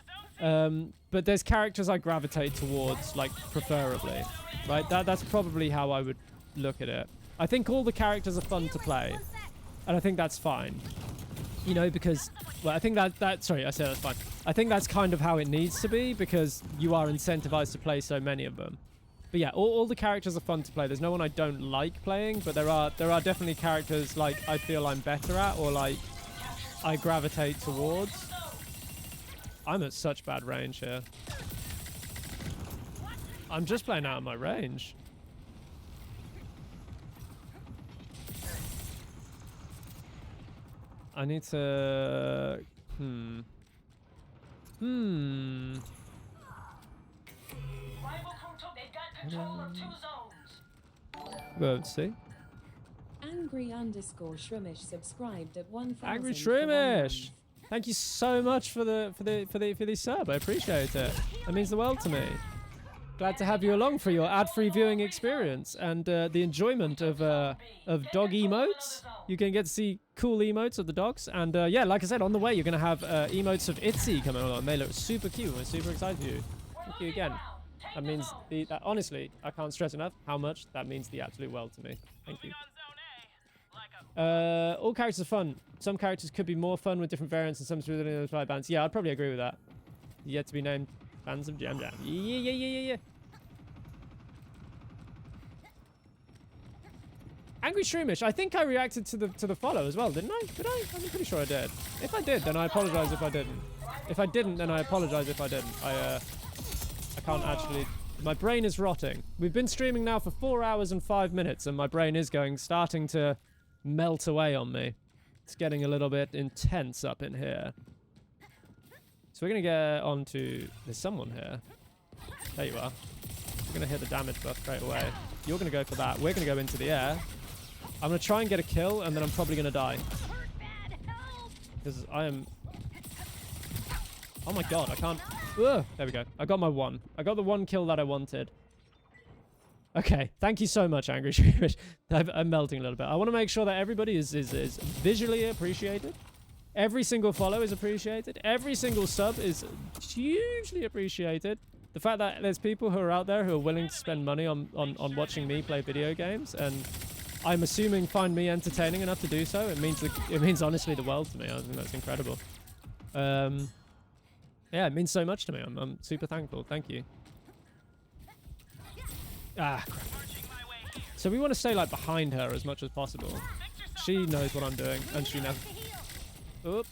but there's characters I gravitate towards, like, preferably. Right? That's probably how I would look at it. I think all the characters are fun to play. And I think that's fine. You know, because... Well, I think sorry, I said that's fine. I think that's kind of how it needs to be, because you are incentivized to play so many of them. But yeah, all the characters are fun to play. There's no one I don't like playing, but there are definitely characters like I feel I'm better at, or like I gravitate towards. I'm at such bad range here. I'm just playing out of my range. I need to... Let's see. Angry_Shrimish subscribed at 1,000. Angry Shrimish! Thank you so much for the sub. I appreciate it. That means the world to me. Glad to have you along for your ad-free viewing experience and the enjoyment of dog emotes. You can get to see cool emotes of the dogs, and yeah, like I said, on the way you're gonna have emotes of Itzy coming along. They look super cute. We're super excited for you. Thank you again. That means that honestly, I can't stress enough how much that means the absolute world to me. Thank you. All characters are fun. Some characters could be more fun with different variants and some through the other bands. Yeah, I'd probably agree with that. Yet to be named fans of Jam Jam. Yeah. Angry Shroomish, I think I reacted to the follow as well, didn't I? Did I? I'm pretty sure I did. If I did, then I apologize if I didn't. If I didn't, then I apologize if I didn't. I can't actually... My brain is rotting. We've been streaming now for 4 hours and 5 minutes, and my brain is starting to melt away on me. It's getting a little bit intense up in here. So we're going to get on to... There's someone here. There you are. We're going to hit the damage buff straight away. You're going to go for that. We're going to go into the air. I'm going to try and get a kill, and then I'm probably going to die. Because I am... Oh my god, I can't... Ugh. There we go. I got my one. I got the one kill that I wanted. Okay, thank you so much, Angry Shroomish. I'm melting a little bit. I want to make sure that everybody is visually appreciated. Every single follow is appreciated. Every single sub is hugely appreciated. The fact that there's people who are out there who are willing to spend money on watching me play video games, and I'm assuming find me entertaining enough to do so, it means honestly the world to me. I think that's incredible. Yeah, it means so much to me. I'm super thankful. Thank you. Ah, crap. So we want to stay like behind her as much as possible. She knows what I'm doing, and she knows. Oop.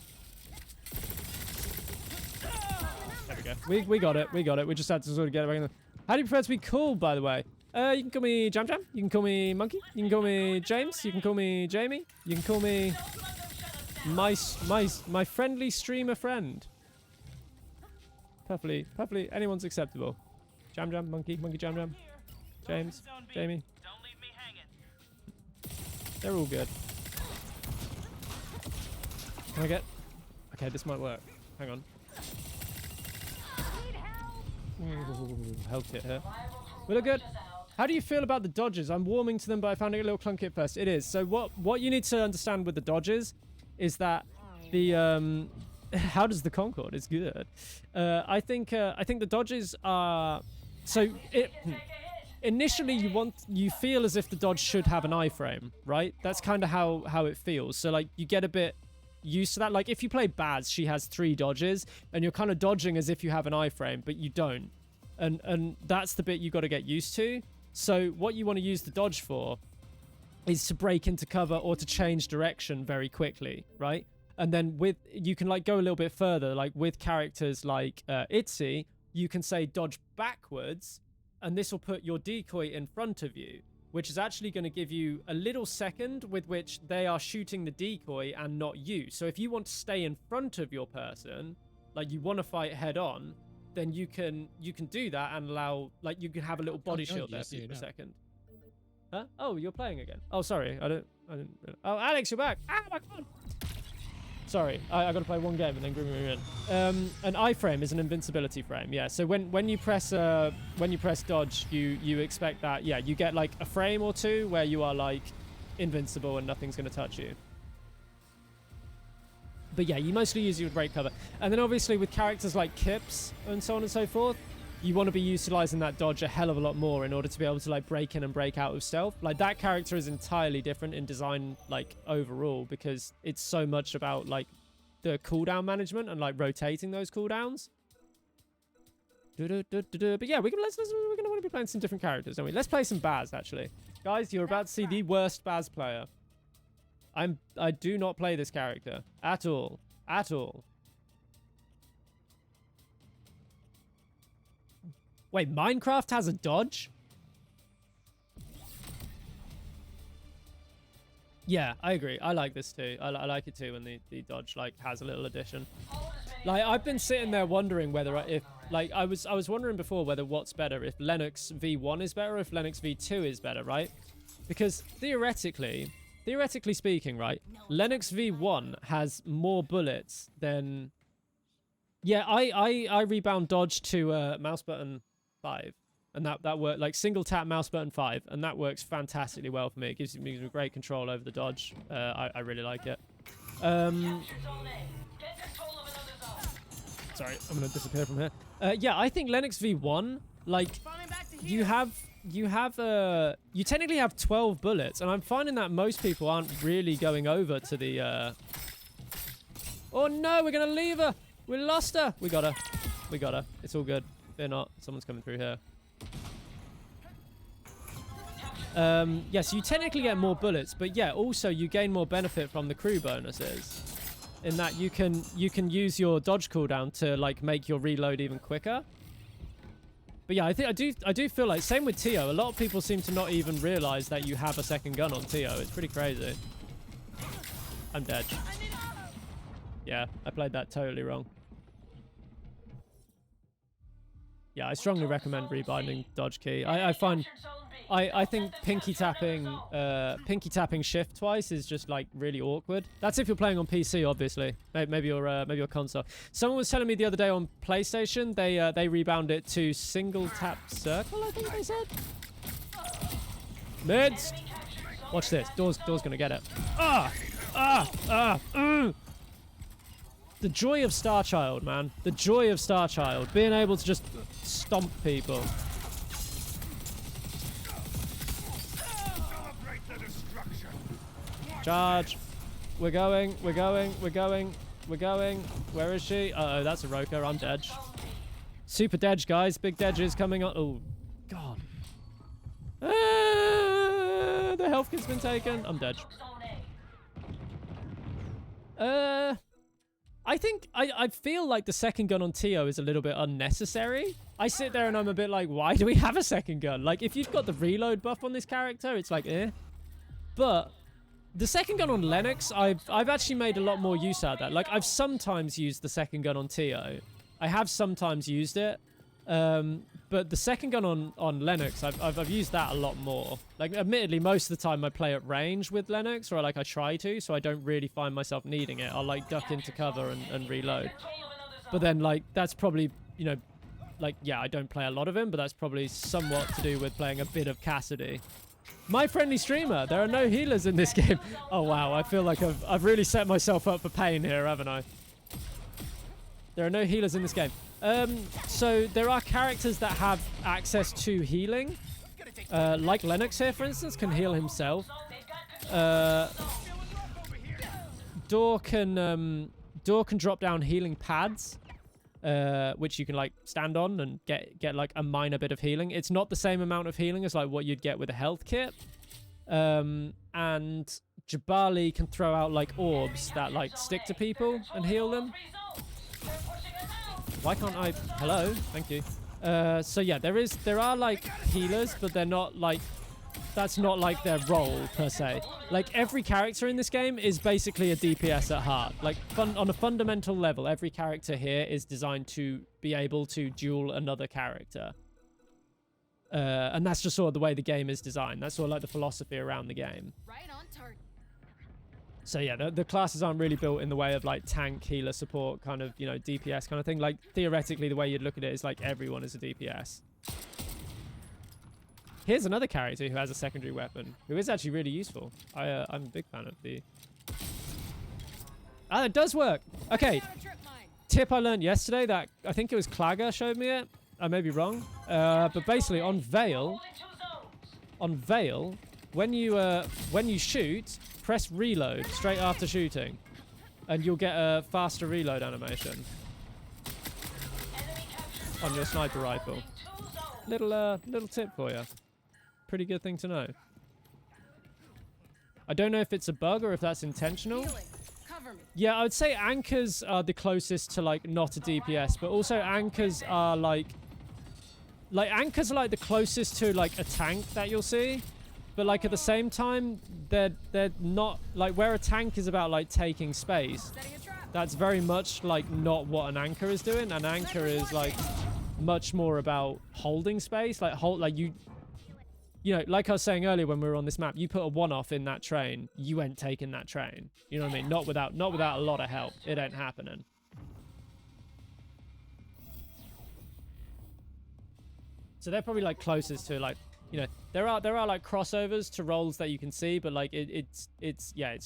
There we go. We got it. We got it. We just had to sort of get it. How do you prefer to be called, by the way? You can call me Jam Jam. You can call me Monkey. You can call me James. You can call me Jamie. You can call me my friendly streamer friend. Perfectly, anyone's acceptable. Jam Jam, Monkey Jam Jam. James, Jamie. Don't leave me hanging. They're all good. Can I get... Okay, this might work. Hang on. Ooh, health kit here. We look good. How do you feel about the dodges? I'm warming to them, but I found it a little clunky at first. It is. So what you need to understand with the dodges is that the... How does the Concorde? It's good. I think the dodges are... So initially you feel as if the dodge should have an iframe, right? That's kind of how it feels. So like you get a bit used to that. Like if you play Baz, she has 3 dodges and you're kind of dodging as if you have an iframe, but you don't. And that's the bit you got to get used to. So what you want to use the dodge for is to break into cover or to change direction very quickly, right? And then you can like go a little bit further, like with characters like Itzy, you can say dodge backwards, and this will put your decoy in front of you, which is actually going to give you a little second with which they are shooting the decoy and not you. So if you want to stay in front of your person, like you want to fight head on, then you can do that and allow, like you can have a little body shield there for you for a second. Huh? Oh, you're playing again. Oh, sorry. I didn't. Oh, Alex, you're back. Ah, my God. Sorry, I got to play one game and then bring me in. An iframe is an invincibility frame, yeah. So when you press dodge, you expect that, yeah, you get like a frame or two where you are like invincible and nothing's going to touch you. But yeah, you mostly use your break cover. And then obviously with characters like Kips and so on and so forth, you want to be utilizing that dodge a hell of a lot more in order to be able to like break in and break out of stealth. Like that character is entirely different in design, like overall, because it's so much about like the cooldown management and like rotating those cooldowns. But yeah, we're gonna want to be playing some different characters, don't we? Let's play some Baz actually, guys. You're about to see the worst Baz player. I do not play this character at all, at all. Wait, Minecraft has a dodge? Yeah, I agree. I like this too. I like it too when the dodge like has a little addition. Like I've been sitting there wondering whether if like I was wondering before whether what's better, if Lennox V1 is better or if Lennox V2 is better, right? Because theoretically speaking, right, Lennox V1 has more bullets than. Yeah, I rebound dodge to mouse button 5, and that worked like single tap mouse button 5, and that works fantastically well for me. It gives me great control over the dodge. I really like it. Sorry, I'm gonna disappear from here. Yeah, I think Lennox V1, like you technically have 12 bullets, and I'm finding that most people aren't really going over to the. Oh no, we're gonna leave her. We lost her. We got her. We got her. It's all good. Fear not. Someone's coming through here. Yeah, so you technically get more bullets, but yeah, also you gain more benefit from the crew bonuses. In that you can use your dodge cooldown to like make your reload even quicker. But yeah, I do feel like same with Tio. A lot of people seem to not even realize that you have a second gun on Tio. It's pretty crazy. I'm dead. Yeah, I played that totally wrong. Yeah, I strongly recommend rebinding dodge key. I think pinky tapping shift twice is just like really awkward. That's if you're playing on PC, obviously. Maybe your console. Someone was telling me the other day on PlayStation they rebound it to single tap circle. I think they said. Mids. Watch this. Door's gonna get it. The joy of Star Child, man. The joy of Star Child. Being able to just stomp people. Charge. We're going. Where is she? Uh-oh, that's a Roka. I'm dead. Super dead, guys. Big dead is coming on. Oh, God. The health kit's been taken. I'm dead. I think I feel like the second gun on Tio is a little bit unnecessary. I sit there and I'm a bit like, why do we have a second gun? Like, if you've got the reload buff on this character, it's like, eh. But the second gun on Lennox, I've actually made a lot more use out of that. Like, I've sometimes used the second gun on Tio. I have sometimes used it. But the second gun on Lennox, I've used that a lot more. Like, admittedly, most of the time I play at range with Lennox, or like I try to, so I don't really find myself needing it. I'll like duck into cover and reload. But then like, that's probably, you know, like, yeah, I don't play a lot of him, but that's probably somewhat to do with playing a bit of Cassidy. My friendly streamer, there are no healers in this game. Oh wow, I feel like I've really set myself up for pain here, haven't I? There are no healers in this game. So there are characters that have access to healing. Like Lennox here, for instance, can heal himself. Door can drop down healing pads, which you can like stand on and get like a minor bit of healing. It's not the same amount of healing as like what you'd get with a health kit. And Jabali can throw out like orbs that like stick to people and heal them. Why can't I? Hello, thank you. So yeah, there are like healers, but they're not like, that's not like their role per se. Like every character in this game is basically a DPS at heart. Like on a fundamental level, every character here is designed to be able to duel another character. And that's just sort of the way the game is designed. That's sort of like the philosophy around the game. Right on target. So yeah, the classes aren't really built in the way of like tank, healer, support, kind of, you know, DPS kind of thing. Like theoretically, the way you'd look at it is like everyone is a DPS. Here's another character who has a secondary weapon, who is actually really useful. I'm a big fan of the... Ah, it does work. Okay. Found a trip mine. Tip I learned yesterday that I think it was Clagger showed me it. I may be wrong. But basically on Veil, when you shoot, press reload straight after shooting, and you'll get a faster reload animation on your sniper rifle. Little tip for you. Pretty good thing to know. I don't know if it's a bug or if that's intentional. Healing. Cover me. Yeah, I would say anchors are the closest to like not a DPS, but also anchors are like anchors are like the closest to like a tank that you'll see. But like at the same time, they're not like where a tank is about like taking space. Setting a trap. That's very much like not what an anchor is doing. An anchor is like much more about holding space, like you know, like I was saying earlier when we were on this map, you put a one-off in that train, you ain't taking that train. You know what I mean? Not without a lot of help. It ain't happening. So they're probably like closest to like, you know, there are like crossovers to roles that you can see, but like it's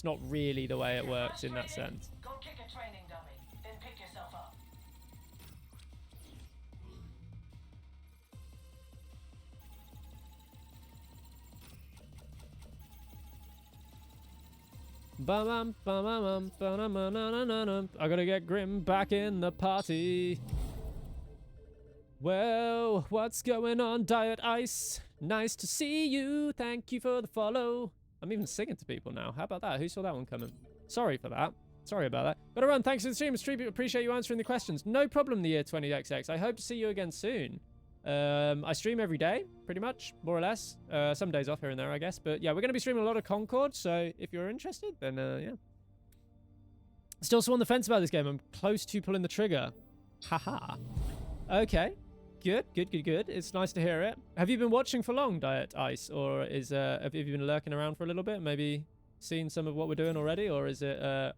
not really the way it works in that sense. Go kick a training dummy, then pick yourself up. I gotta get Grim back in the party. Well, what's going on, Diet Ice? Nice to see you. Thank you for the follow. I'm even singing to people now. How about that? Who saw that one coming? Sorry for that. Sorry about that. Gotta run. Thanks for the stream. Appreciate you answering the questions. No problem, the year 20XX. I hope to see you again soon. I stream every day, pretty much, more or less. Some days off here and there, I guess. But yeah, we're going to be streaming a lot of Concord, so if you're interested, then yeah. Still so on the fence about this game. I'm close to pulling the trigger. Haha. Okay. Good. It's nice to hear it. Have you been watching for long, Diet Ice? Or have you been lurking around for a little bit? Maybe seen some of what we're doing already? Or is it, are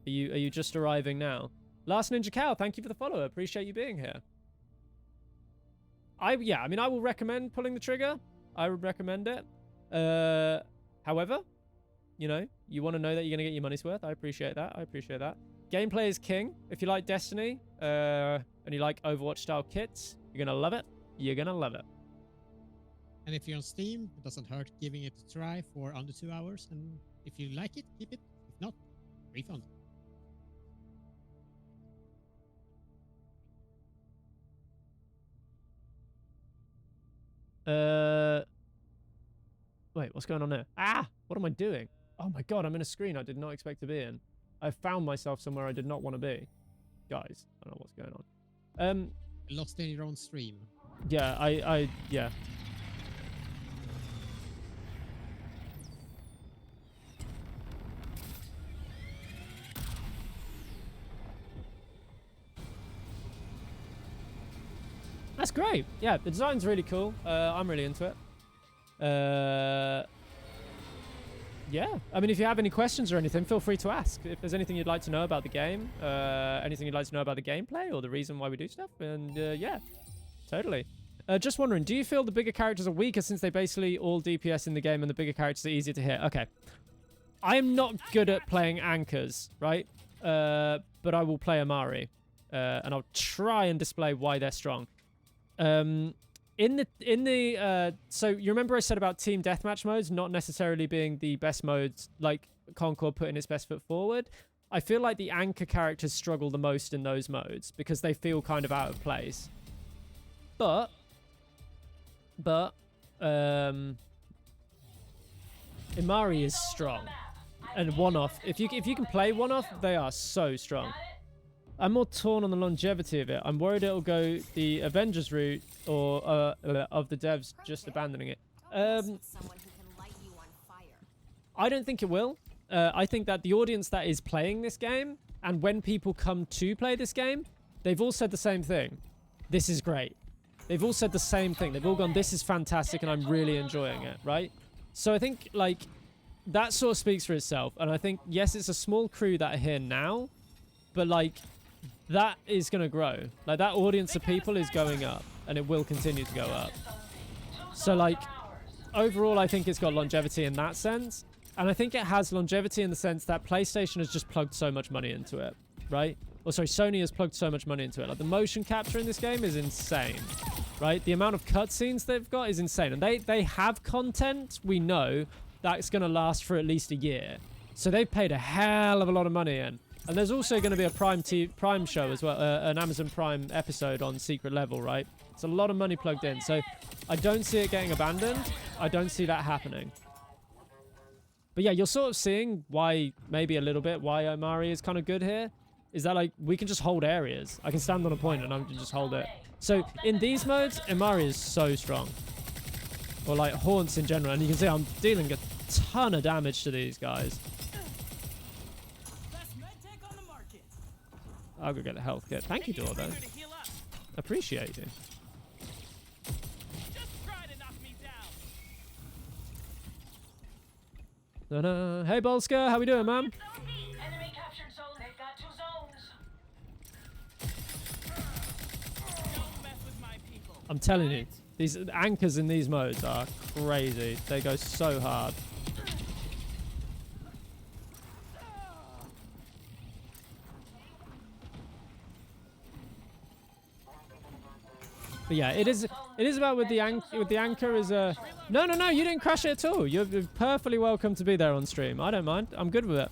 you just arriving now? Last Ninja Cow, thank you for the follow. Appreciate you being here. I will recommend pulling the trigger. I would recommend it. However, you know, you want to know that you're going to get your money's worth. I appreciate that. Gameplay is king. If you like Destiny, and you like Overwatch style kits, you're going to love it. And if you're on Steam, it doesn't hurt giving it a try for under 2 hours. And if you like it, keep it. If not, refund. Wait, what's going on there? Ah, what am I doing? Oh my god, I'm in a screen I did not expect to be in. I found myself somewhere I did not want to be. Guys, I don't know what's going on. Lost in your own stream. Yeah, yeah. That's great. Yeah, the design's really cool. I'm really into it. Yeah, I mean, if you have any questions or anything, feel free to ask. If there's anything you'd like to know about the game, anything you'd like to know about the gameplay or the reason why we do stuff, and yeah, totally. Just wondering, do you feel the bigger characters are weaker since they basically all DPS in the game and the bigger characters are easier to hit? Okay. I am not good at playing anchors, right? But I will play Amari, and I'll try and display why they're strong. So you remember I said about team deathmatch modes not necessarily being the best modes, like Concord putting its best foot forward. I feel like the anchor characters struggle the most in those modes because they feel kind of out of place. But Imari is strong, and one-off. If you can play one-off, they are so strong. I'm more torn on the longevity of it. I'm worried it'll go the Avengers route or of the devs just abandoning it. I don't think it will. I think that the audience that is playing this game, and when people come to play this game, they've all said the same thing. This is great. They've all said the same thing. They've all gone, this is fantastic, and I'm really enjoying it, right? So I think, like, that sort of speaks for itself. And I think, yes, it's a small crew that are here now, but, like, that is going to grow. Like, that audience of people is going up, and it will continue to go up. So, like, overall, I think it's got longevity in that sense. And I think it has longevity in the sense that PlayStation has just plugged so much money into it, right? Or sorry, Sony has plugged so much money into it. Like the motion capture in this game is insane, right? The amount of cutscenes they've got is insane. And they have content, we know, that's going to last for at least a year. So they've paid a hell of a lot of money in. And there's also going to be a Prime show as well, an Amazon Prime episode on Secret Level, right? It's a lot of money plugged in. So I don't see it getting abandoned. I don't see that happening. But yeah, you're sort of seeing why, maybe a little bit, why Omari is kind of good here. Is that like, we can just hold areas. I can stand on a point and I can just hold it. So in these modes, Omari is so strong. Or like haunts in general. And you can see I'm dealing a ton of damage to these guys. I'll go get the health kit. Thank you, Dordo. Appreciate you. Hey, Bolska. How we doing, man? Enemy captured zone. They've got 2 zones. I'm telling you, these anchors in these modes are crazy. They go so hard. But yeah, it is about with the anchor is a no, you didn't crash it at all. You're perfectly welcome to be there on stream. I don't mind. I'm good with it.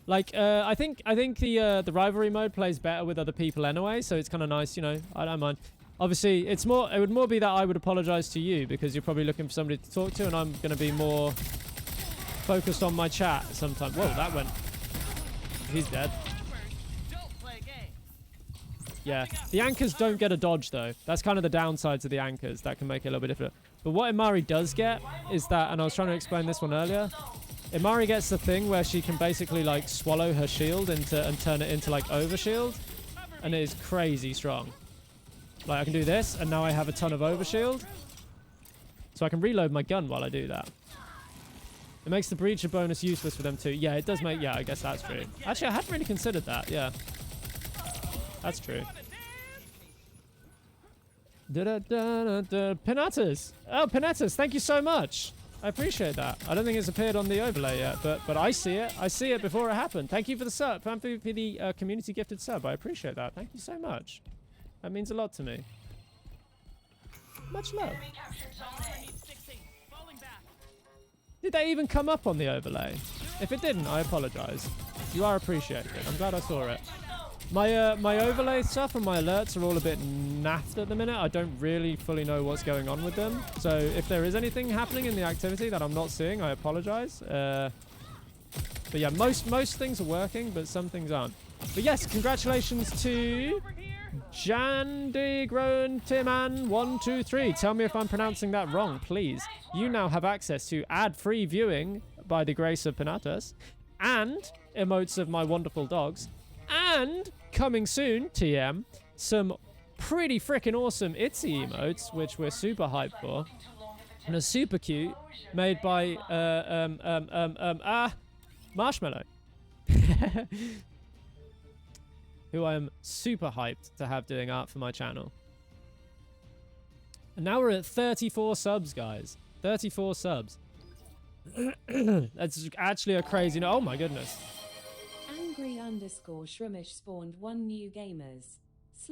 Like I think the rivalry mode plays better with other people anyway, so it's kind of nice, you know. I don't mind. Obviously, it would more be that I would apologize to you because you're probably looking for somebody to talk to, and I'm going to be more focused on my chat sometimes. Whoa, that went. He's dead. Yeah, the anchors don't get a dodge though. That's kind of the downsides of the anchors. That can make it a little bit different. But what Imari does get is that, and I was trying to explain this one earlier, Imari gets the thing where she can basically like swallow her shield and turn it into like overshield, and it is crazy strong. Like I can do this, and now I have a ton of overshield, so I can reload my gun while I do that. It makes the breacher bonus useless for them too. Yeah, it does make. Yeah, I guess that's true. Actually, I hadn't really considered that. Yeah. That's true. Pinatas. Oh, Pinatas, thank you so much. I appreciate that. I don't think it's appeared on the overlay yet, but I see it. I see it before it happened. Thank you for the sub. Thank you for the community gifted sub. I appreciate that. Thank you so much. That means a lot to me. Much love. Did they even come up on the overlay? If it didn't, I apologize. You are appreciated. I'm glad I saw it. My overlay stuff and my alerts are all a bit naffed at the minute. I don't really fully know what's going on with them. So if there is anything happening in the activity that I'm not seeing, I apologize. But yeah, most things are working, but some things aren't. But yes, congratulations to Jandigron Timan 123. Tell me if I'm pronouncing that wrong, please. You now have access to ad-free viewing by the grace of Pinatas and emotes of my wonderful dogs. And coming soon, TM, some pretty freaking awesome Itsy emotes, which we're super hyped for. And a super cute, made by Marshmallow. Who I am super hyped to have doing art for my channel. And now we're at 34 subs, guys. 34 subs. That's actually a crazy... Oh my goodness. Angry_Shrimish spawned 1 new gamers. /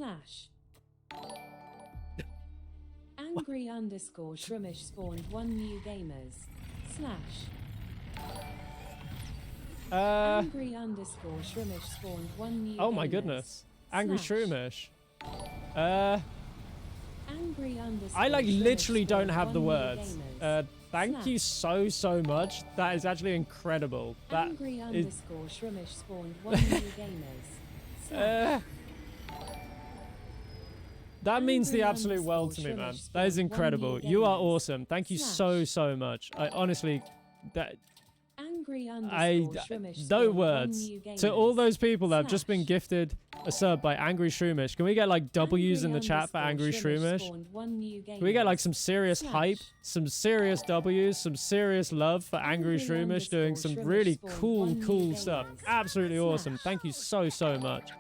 Angry_Shrimish spawned 1 new gamers. / Angry_Shrimish spawned 1 new Oh my gamers. goodness. Angry / Shroomish. Angry_Shrimish I like literally don't spawned have 1 the new words. gamers. Thank you so much. That is actually incredible. That Angry_Shrimish spawned 1 new gamers. That means the absolute world to me, man. That is incredible. You are awesome. Thank you so much. I honestly, that no words to all those people that have just been gifted a sub by Angry Shroomish. Can we get like W's in the chat for Angry Shroomish? Can we get like some serious hype, some serious W's, some serious love for Angry Shroomish doing some really cool stuff. Absolutely awesome. Thank you so much.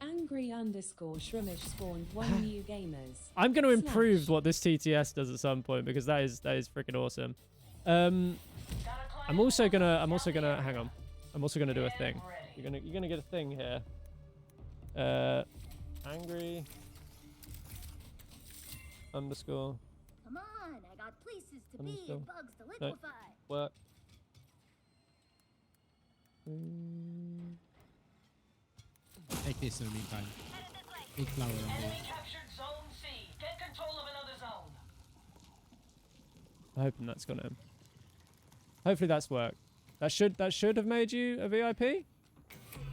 Angry_Shrimish spawned 1 new gamers. I'm going to improve what this TTS does at some point because that is freaking awesome. I'm also gonna hang on. I'm also gonna do a thing. Ready. You're gonna get a thing here. Angry underscore Come on, I got places to be Understood. and bugs to No. liquefy. work. Take this in the meantime. Big flower on Enemy there. captured Zone C. Get control of another zone. I'm hoping that's gonna. Hopefully that's worked. That should have made you a VIP.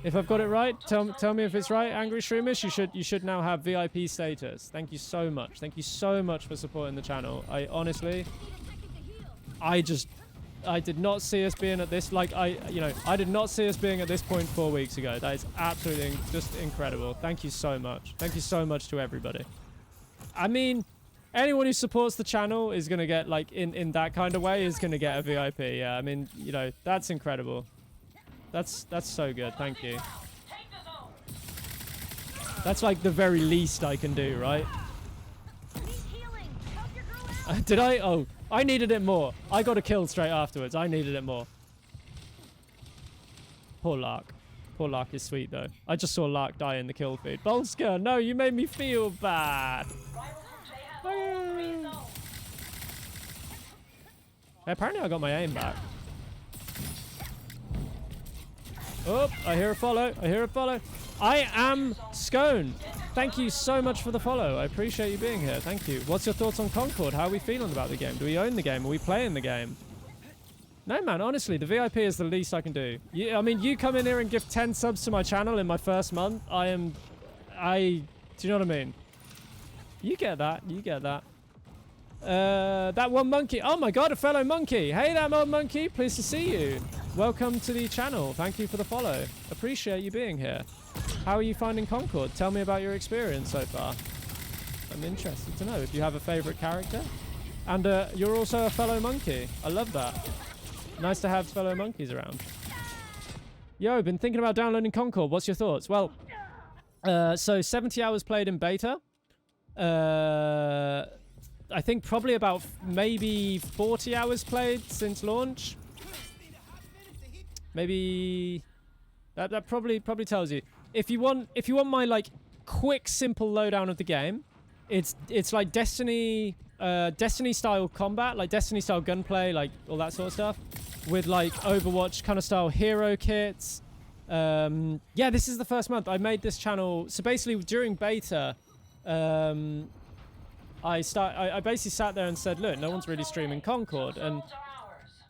If I've got it right, tell me if it's right. Angry Streamers, you should now have VIP status. Thank you so much. Thank you so much for supporting the channel. I honestly, I did not see us being at this, like, I did not see us being at this point 4 weeks ago. That is absolutely just incredible. Thank you so much. Thank you so much to everybody. I mean, anyone who supports the channel is going to get, like, in that kind of way, is going to get a VIP. Yeah, I mean, you know, that's incredible. That's so good. Thank you. Take the zone. That's, like, the very least I can do, right? Need healing. Help your girl out. Did I? Oh, I needed it more. I got a kill straight afterwards. I needed it more. Poor Lark. Poor Lark is sweet, though. I just saw Lark die in the kill feed. Bolska, no, you made me feel bad. Rival groups, they have all 3 zones. Apparently I got my aim back. Oh, I hear a follow. I hear a follow. I am Scone. Thank you so much for the follow. I appreciate you being here. Thank you. What's your thoughts on Concord? How are we feeling about the game? Do we own the game? Are we playing the game? No, man. Honestly, the VIP is the least I can do. I mean, you come in here and give 10 subs to my channel in my first month. Do you know what I mean? You get that. You get that. That one monkey. Oh my god, a fellow monkey. Hey, that one monkey. Pleased to see you. Welcome to the channel. Thank you for the follow. Appreciate you being here. How are you finding Concord? Tell me about your experience so far. I'm interested to know if you have a favorite character. And you're also a fellow monkey. I love that. Nice to have fellow monkeys around. Yo, been thinking about downloading Concord. What's your thoughts? Well, so 70 hours played in beta. I think probably about maybe 40 hours played since launch. Maybe that probably tells you. If you want my, like, quick simple lowdown of the game, it's like Destiny style combat, like Destiny style gunplay, like all that sort of stuff, with like Overwatch kind of style hero kits. Yeah, this is the first month I made this channel. So basically during beta, I basically sat there and said, look, no one's really streaming Concord, and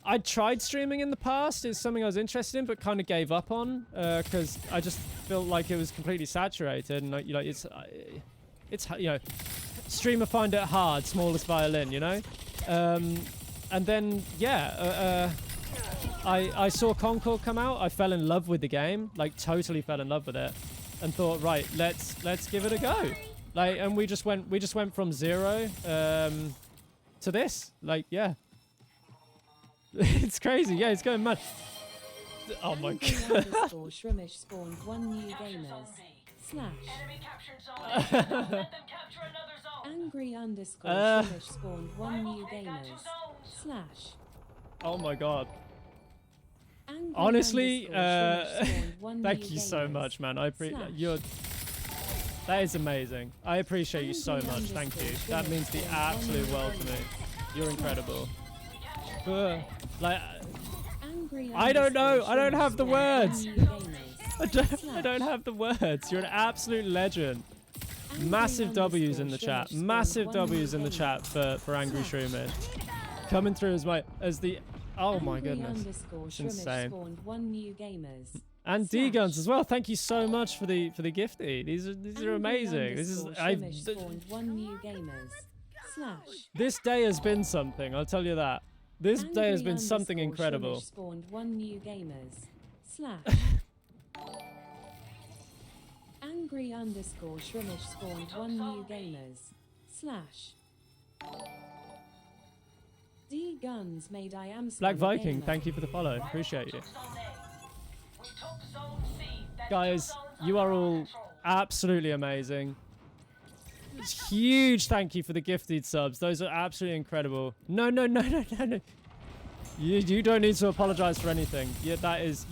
I tried streaming in the past. It's something I was interested in, but kind of gave up on because I just felt like it was completely saturated, and you know, it's you know, streamer find it hard, smallest violin, you know. And then yeah, I saw Concord come out. I fell in love with the game, like totally fell in love with it, and thought, right, let's give it a go. Like, and we just went from 0 to this. Like, yeah. It's crazy. Yeah, it's going mad. Oh my god. Shrimish spawned 1 new gamers. Slash. Enemy captured Zone A. Don't let them capture another zone. Angry underscore Shrimish spawned 1 Rival new group got 2 gamers. zones. Slash. Oh my god. Angry Honestly, underscore Shrimish spawned 1 thank new you so gamers. much, man. I appreciate Slash. you're. That is amazing. I appreciate you so Angry much. Thank you. underscore That means the Shrimish absolute spawned 1 world new to me. gamers. You're incredible. Like, Angry I don't know. underscore I don't Shrimish have the spawned 1 words. new gamers. I don't have the words. You're an absolute legend. Massive W's in the chat. Massive W's in the chat for Angry Shroomish. Coming through as the oh my goodness. It's insane. Spawned 1 new gamers. And D Guns as well. Thank you so much for the gifty. These are amazing. This is spawned 1 new gamers. Slash. this day has been something. I'll tell you that. This day has been something Angry incredible. spawned 1 new gamers. Slash. Angry underscore Shrimish spawned 1 new gamers. Slash. D Guns made I am Black Spawn Viking, gamer. thank you for the follow. Appreciate you. Zone A. We took Zone C. That's 2 Guys, zones you are under our all control. absolutely amazing. Huge thank you for the gifted subs. Those are absolutely incredible. No. You don't need to apologize for anything. Yeah, that is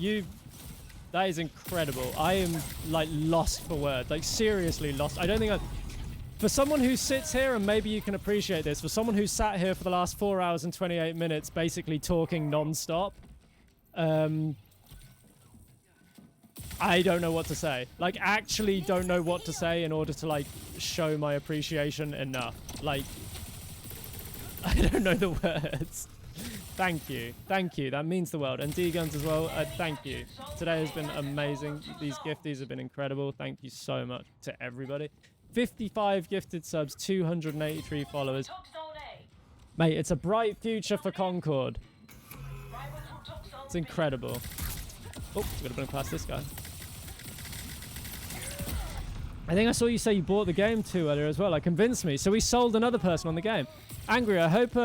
incredible. I am like lost for words. Like seriously lost. I don't think for someone who sits here, and maybe you can appreciate this, for someone who sat here for the last 4 hours and 28 minutes basically talking non-stop, I don't know what to say. Like, actually don't know what to say in order to, like, show my appreciation enough. Like, I don't know the words. Thank you. Thank you. That means the world. And D-Guns as well, thank you. Today has been amazing. These gifties have been incredible. Thank you so much to everybody. 55 gifted subs, 283 followers. Mate, it's a bright future for Concord. It's incredible. Oh, we're gonna past this guy. I think I saw you say you bought the game too earlier as well. Like, convinced me. So we sold another person on the game. Angry, I hope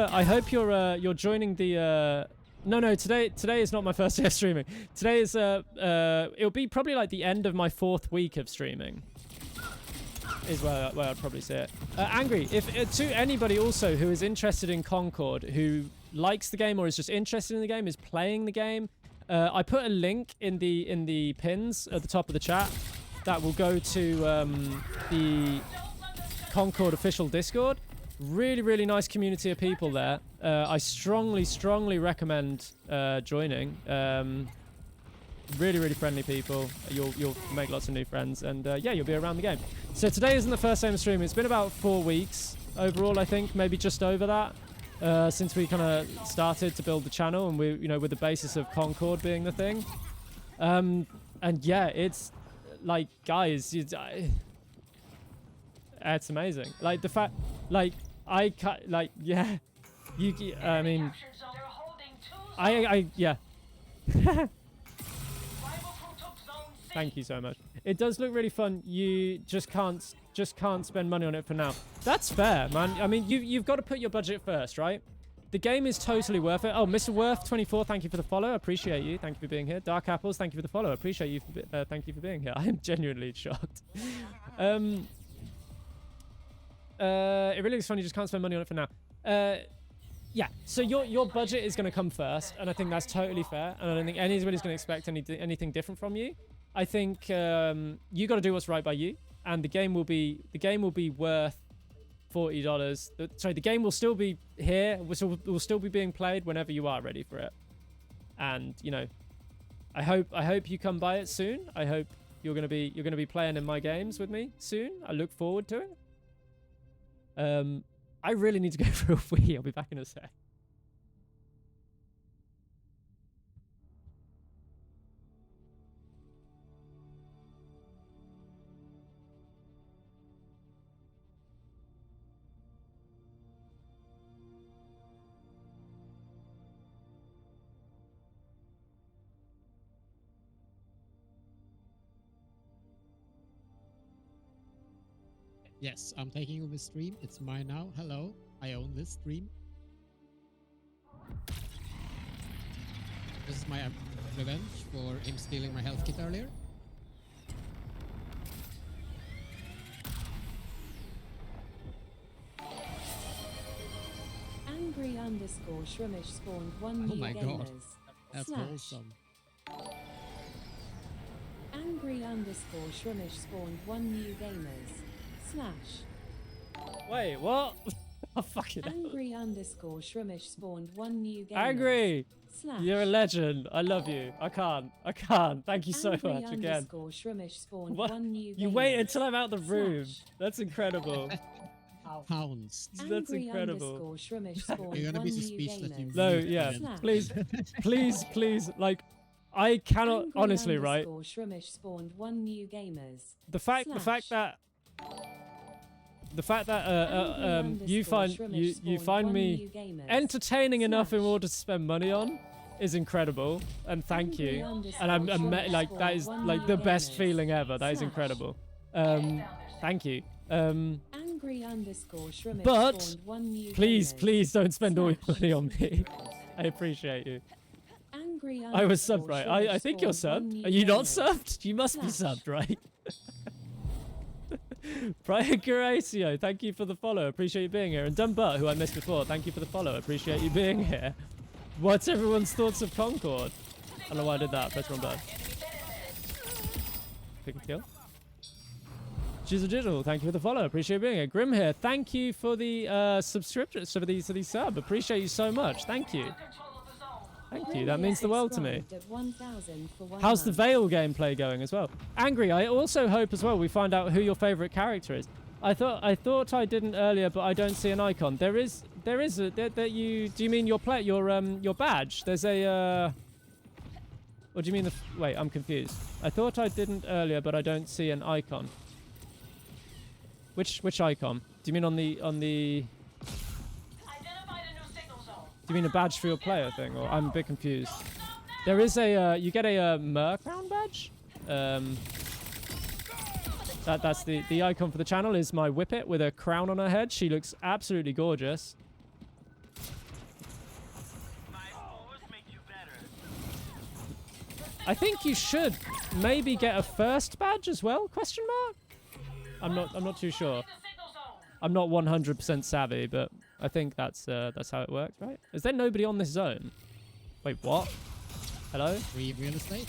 you're joining the. No. Today is not my first day of streaming. Today is it'll be probably like the end of my 4th week of streaming. Is where I'd probably say it. Angry, if to anybody also who is interested in Concord, who likes the game or is just interested in the game, is playing the game. I put a link in the pins at the top of the chat that will go to the Concord official Discord. Really, really nice community of people there. I strongly recommend joining. Really, really friendly people. You'll make lots of new friends, and yeah, you'll be around the game. So today isn't the first time stream. It's been about 4 weeks overall, I think, maybe just over that. Since we kind of started to build the channel, and we, with the basis of Concord being the thing. And yeah, it's like, guys, it's amazing. Like the fact, like yeah, I mean, yeah. Thank you so much. It does look really fun. You just can't spend money on it for now. That's fair, man. I mean, you've got to put your budget first, right? The game is totally worth it. Oh, Mr. Worth 24, thank you for the follow. I appreciate you. Thank you for being here. Dark Apples, thank you for the follow. I appreciate you. Thank you for being here. I am genuinely shocked. It really looks fun. You just can't spend money on it for now. Yeah, so your budget is going to come first, and I think that's totally fair. And I don't think anybody's going to expect anything different from you. I think you got to do what's right by you, and the game will be worth $40. Sorry, the game will still be here. Will still be being played whenever you are ready for it. And I hope you come by it soon. I hope you're gonna be playing in my games with me soon. I look forward to it. I really need to go for a wee. I'll be back in a sec. Yes, I'm taking over the stream. It's mine now. Hello, I own this stream. This is my revenge for him stealing my health kit earlier. Angry _ Shrimish spawned 1 new Oh my gamers. god, that's wholesome. Angry _ Shrimish spawned 1 new gamers. / Wait, what? Oh, fuck it. Angry _ Shrimish spawned 1 new gamers. Angry! / You're a legend. I love you. I can't. Thank you so much again. Shrimish spawned What? 1 new You gamers. wait until I'm out the room. That's incredible. Pounds. That's incredible. Shrimish spawned You're gonna 1 be new suspicious that you gamers. No, mute yeah. again. Please. Like, I cannot Angry honestly, right? Shrimish spawned 1 new gamers. The fact that you find me entertaining enough in order to spend money on is incredible, and thank you. And I'm like, that is like the best feeling ever. That is incredible. Thank you. Angry _ But spawned 1 new please gamers. don't spend all your money on me. I appreciate you. Angry I was subbed, _ right? Shrimish I think you're spawned 1 subbed. new Are you not gamers. subbed? You must be / subbed, right? Brian Garacio, thank you for the follow. Appreciate you being here. And Dumbutt, who I missed before, thank you for the follow. Appreciate you being here. What's everyone's thoughts of Concord? I don't know why I did that. Press wrong button. Pick a kill. She's a digital. Thank you for the follow. Appreciate being here. Grim here. Thank you for the subscription, for the sub. Appreciate you so much. Thank you. Thank you. That means the world to me. How's the Veil gameplay going as well? Angry. I also hope as well we find out who your favorite character is. I thought I didn't earlier, but I don't see an icon. There is a that you. Do you mean your badge? There's a. What do you mean wait, I'm confused. I thought I didn't earlier, but I don't see an icon. Which icon? Do you mean on the? Do you mean a badge for your player thing, or I'm a bit confused? There is a you get a Mer crown badge. That's the icon for the channel is my Whippet with a crown on her head. She looks absolutely gorgeous. I think you should maybe get a first badge as well? Question mark? I'm not too sure. I'm not 100% savvy, but I think that's how it works, right? Is there nobody on this zone? Wait, what? Hello? Free real estate?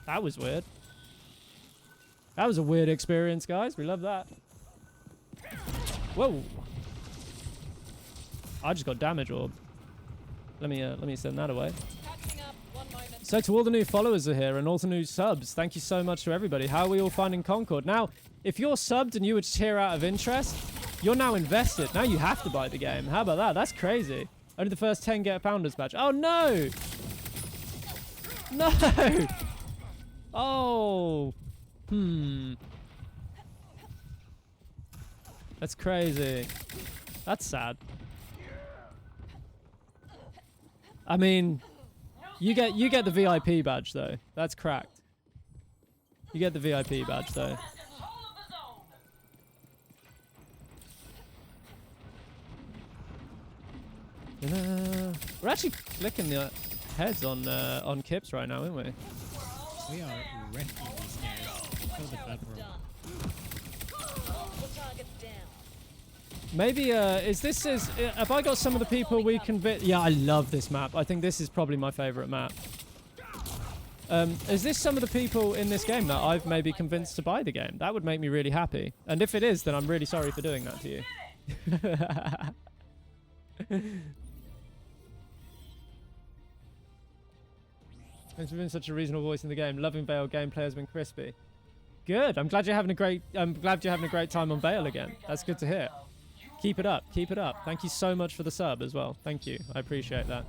That was weird. That was a weird experience, guys. We love that. Whoa. I just got damage orb. Let me send that away. So to all the new followers are here and all the new subs, thank you so much to everybody. How are we all finding Concord? Now, if you're subbed and you were just here out of interest, you're now invested. Now you have to buy the game. How about that? That's crazy. Only the first 10 get a Founders badge. Oh, no! No! Oh! That's crazy. That's sad. I mean, you get the VIP badge though. That's cracked. You get the VIP badge though. We're actually clicking the heads on Kips right now, aren't we? We are wrecking these guys. Kill the platform. Maybe, have I got some of the people we convinced? Yeah, I love this map. I think this is probably my favorite map. Is this some of the people in this game that I've maybe convinced to buy the game? That would make me really happy. And if it is, then I'm really sorry for doing that to you. Thanks for being such a reasonable voice in the game. Loving Veil gameplay has been crispy. Good. I'm glad you're having a great time on Veil again. That's good to hear. Keep it up. Keep it up. Thank you so much for the sub as well. Thank you. I appreciate that.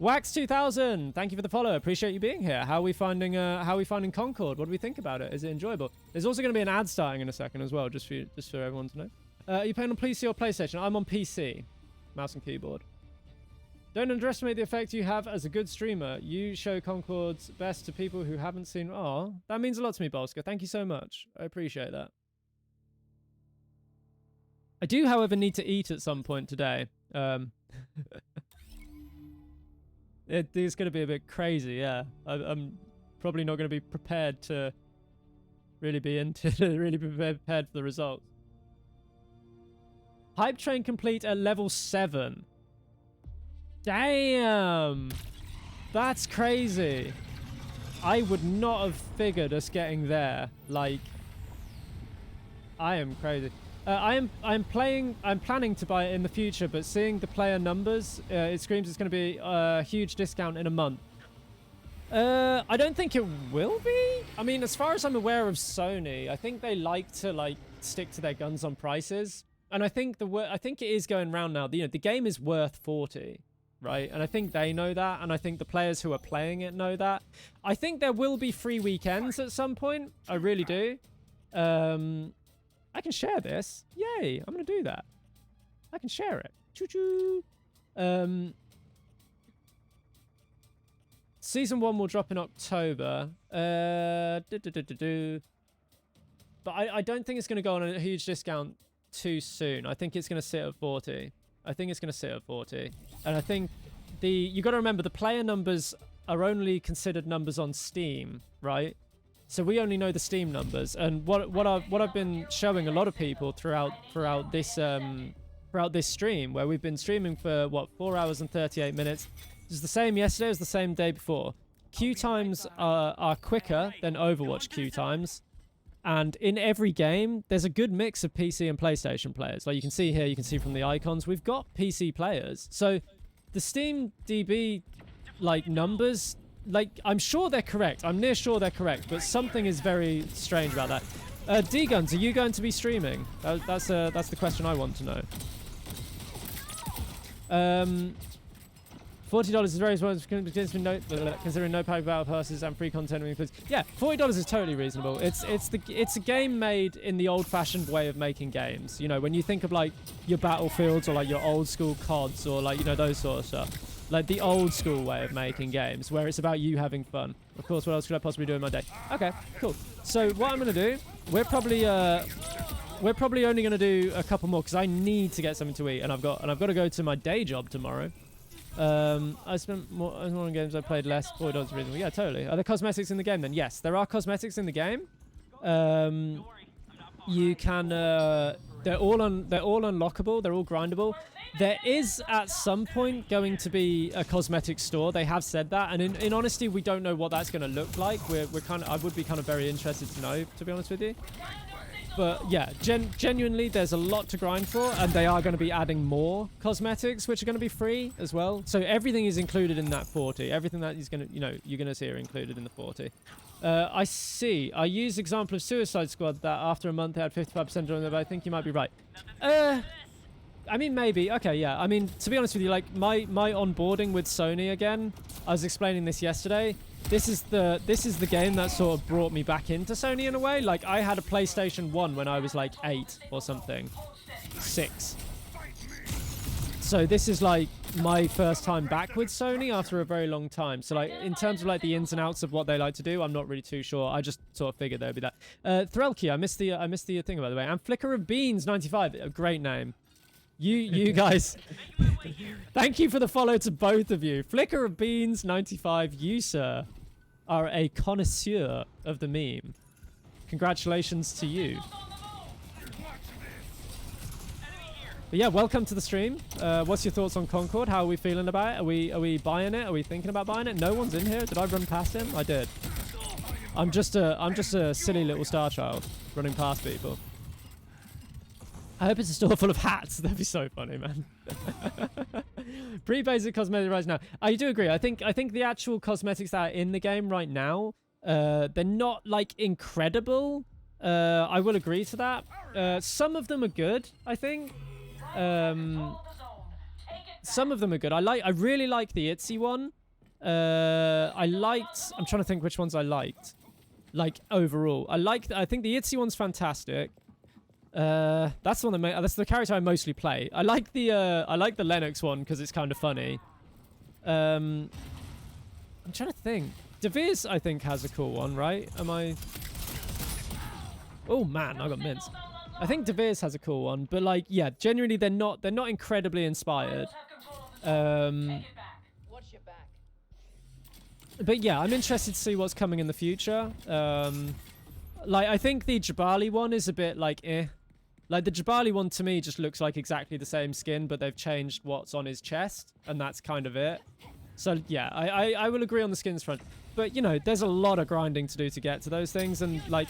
Wax2000. Thank you for the follow. Appreciate you being here. How are we finding Concord? What do we think about it? Is it enjoyable? There's also going to be an ad starting in a second as well, just for everyone to know. Are you playing on PC or PlayStation? I'm on PC. Mouse and keyboard. Don't underestimate the effect you have as a good streamer. You show Concord's best to people who haven't seen... Oh, that means a lot to me, Bolska. Thank you so much. I appreciate that. I do, however, need to eat at some point today. It's going to be a bit crazy, yeah. I'm probably not going to be prepared to really be prepared for the results. Hype train complete at level 7. Damn! That's crazy. I would not have figured us getting there. Like, I am crazy. I'm planning to buy it in the future, but seeing the player numbers, it screams it's going to be a huge discount in a month. I don't think it will be. I mean, as far as I'm aware of Sony, I think they like to stick to their guns on prices, and I think it is going round now. You know, the game is worth 40, right? And I think they know that, and I think the players who are playing it know that. I think there will be free weekends at some point. I really do. I can share this. Yay, I'm going to do that. I can share it. Choo-choo. Season 1 will drop in October. But I don't think it's going to go on a huge discount too soon. I think it's going to sit at 40. I think it's going to sit at 40. And I think you got to remember the player numbers are only considered numbers on Steam, right? So we only know the Steam numbers, and what I've been showing a lot of people throughout this throughout this stream, where we've been streaming for, what, 4 hours and 38 minutes. It's the same yesterday as the same day before. Queue times are quicker than Overwatch queue times. And in every game, there's a good mix of PC and PlayStation players. Like you can see here, you can see from the icons, we've got PC players. So the Steam DB, like, numbers, like, I'm sure they're correct. I'm near sure they're correct, but something is very strange about that. D-Guns, are you going to be streaming? That's the question I want to know. $40 is very expensive considering no pack battle passes and free content includes. Yeah, $40 is totally reasonable. It's a game made in the old-fashioned way of making games. You know, when you think of like your Battlefields or like your old school CODs or like, you know, those sort of stuff. Like the old school way of making games where it's about you having fun. Of course, what else could I possibly do in my day? Okay, cool. So what I'm gonna do, we're probably only gonna do a couple more because I need to get something to eat and I've got to go to my day job tomorrow. I spent more on games, I played less. $40 is reasonable. Yeah, totally. Are there cosmetics in the game then? Yes, there are cosmetics in the game. You can they're all unlockable, they're all grindable. There is at some point going to be a cosmetic store. They have said that, and in honesty, we don't know what that's going to look like. I would be kind of very interested to know, to be honest with you. But yeah, genuinely, there's a lot to grind for, and they are going to be adding more cosmetics, which are going to be free as well. So everything is included in that 40. Everything that is going to, you're going to see are included in the 40. I see. I use example of Suicide Squad that after a month they had 55% on there, but I think you might be right. I mean, maybe. Okay, yeah. I mean, to be honest with you, like my onboarding with Sony again, I was explaining this yesterday. This is the game that sort of brought me back into Sony in a way. Like I had a PlayStation 1 when I was like 8 or something. 6. So this is like my first time back with Sony after a very long time. So like in terms of like the ins and outs of what they like to do, I'm not really too sure. I just sort of figured there'd be that. Threlky, I missed the thing by the way. And Flicker of Beans 95, a great name. You guys, thank you for the follow to both of you. Flicker of Beans 95, you sir are a connoisseur of the meme. Congratulations to you. But yeah, welcome to the stream. What's your thoughts on Concord? How are we feeling about it? Are we buying it? Are we thinking about buying it? No one's in here. Did I run past him? I did. I'm just a silly little star child running past people. I hope it's a store full of hats. That'd be so funny, man. Pre-basic cosmetic right now. I do agree. I think the actual cosmetics that are in the game right now, they're not like incredible. I will agree to that. Some of them are good, I think. Some of them are good. I really like the Itsy one. I'm trying to think which ones I liked. Like overall, I think the Itsy one's fantastic. That's the one that's the character I mostly play. I like the Lennox one because it's kind of funny. I'm trying to think. Deviz I think has a cool one, right? Oh man, I got minced. I think Deviz has a cool one, but like yeah, genuinely they're not incredibly inspired. But yeah, I'm interested to see what's coming in the future. Like I think the Jabali one is a bit like eh. Like, the Jabali one, to me, just looks like exactly the same skin, but they've changed what's on his chest, and that's kind of it. So, yeah, I will agree on the skins front. But, you know, there's a lot of grinding to do to get to those things, and, like,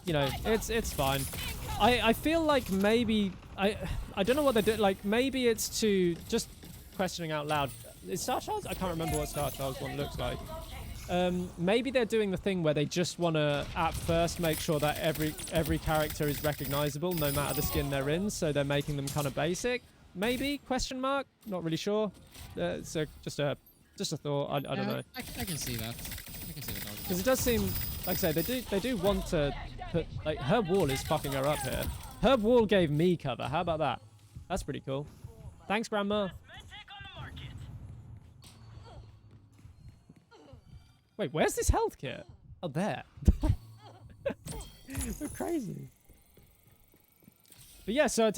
you know, it's fine. I feel like maybe... I don't know what they're doing. Like, maybe it's to... Just questioning out loud. Is Star Child's? I can't remember what Star Child's one looks like. Maybe they're doing the thing where they just want to at first make sure that every character is recognizable no matter the skin they're in, so they're making them kind of basic. Maybe? Question mark? Not really sure. So just a thought. I don't know. I can see that. I can see that. Because it does seem, like I say, they do want to put like Herb Wall is fucking her up here. Herb Wall gave me cover. How about that? That's pretty cool. Thanks, Grandma. Wait, where's this health kit? Oh, there. We're crazy. But yeah, so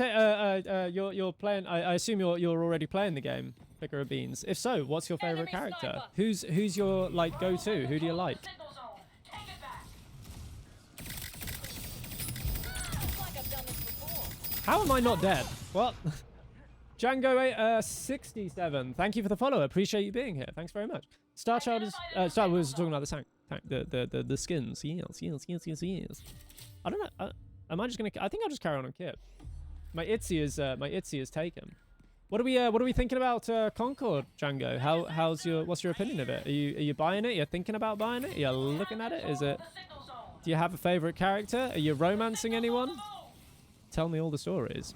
you're playing. I assume you're already playing the game, Flicker of Beans. If so, what's your favorite character? Who's your like go-to? Who do you like? How am I not dead? What? Django 67. Thank you for the follow. Appreciate you being here. Thanks very much. Starchild is Star was talking about the tank. The skins. Yes. I don't know. Am I just gonna? I think I'll just carry on Kip. My Itzy is taken. What are we thinking about Concord, Django? What's your opinion of it? Are you buying it? You're thinking about buying it? You're looking at it? Is it? Do you have a favorite character? Are you romancing anyone? Tell me all the stories.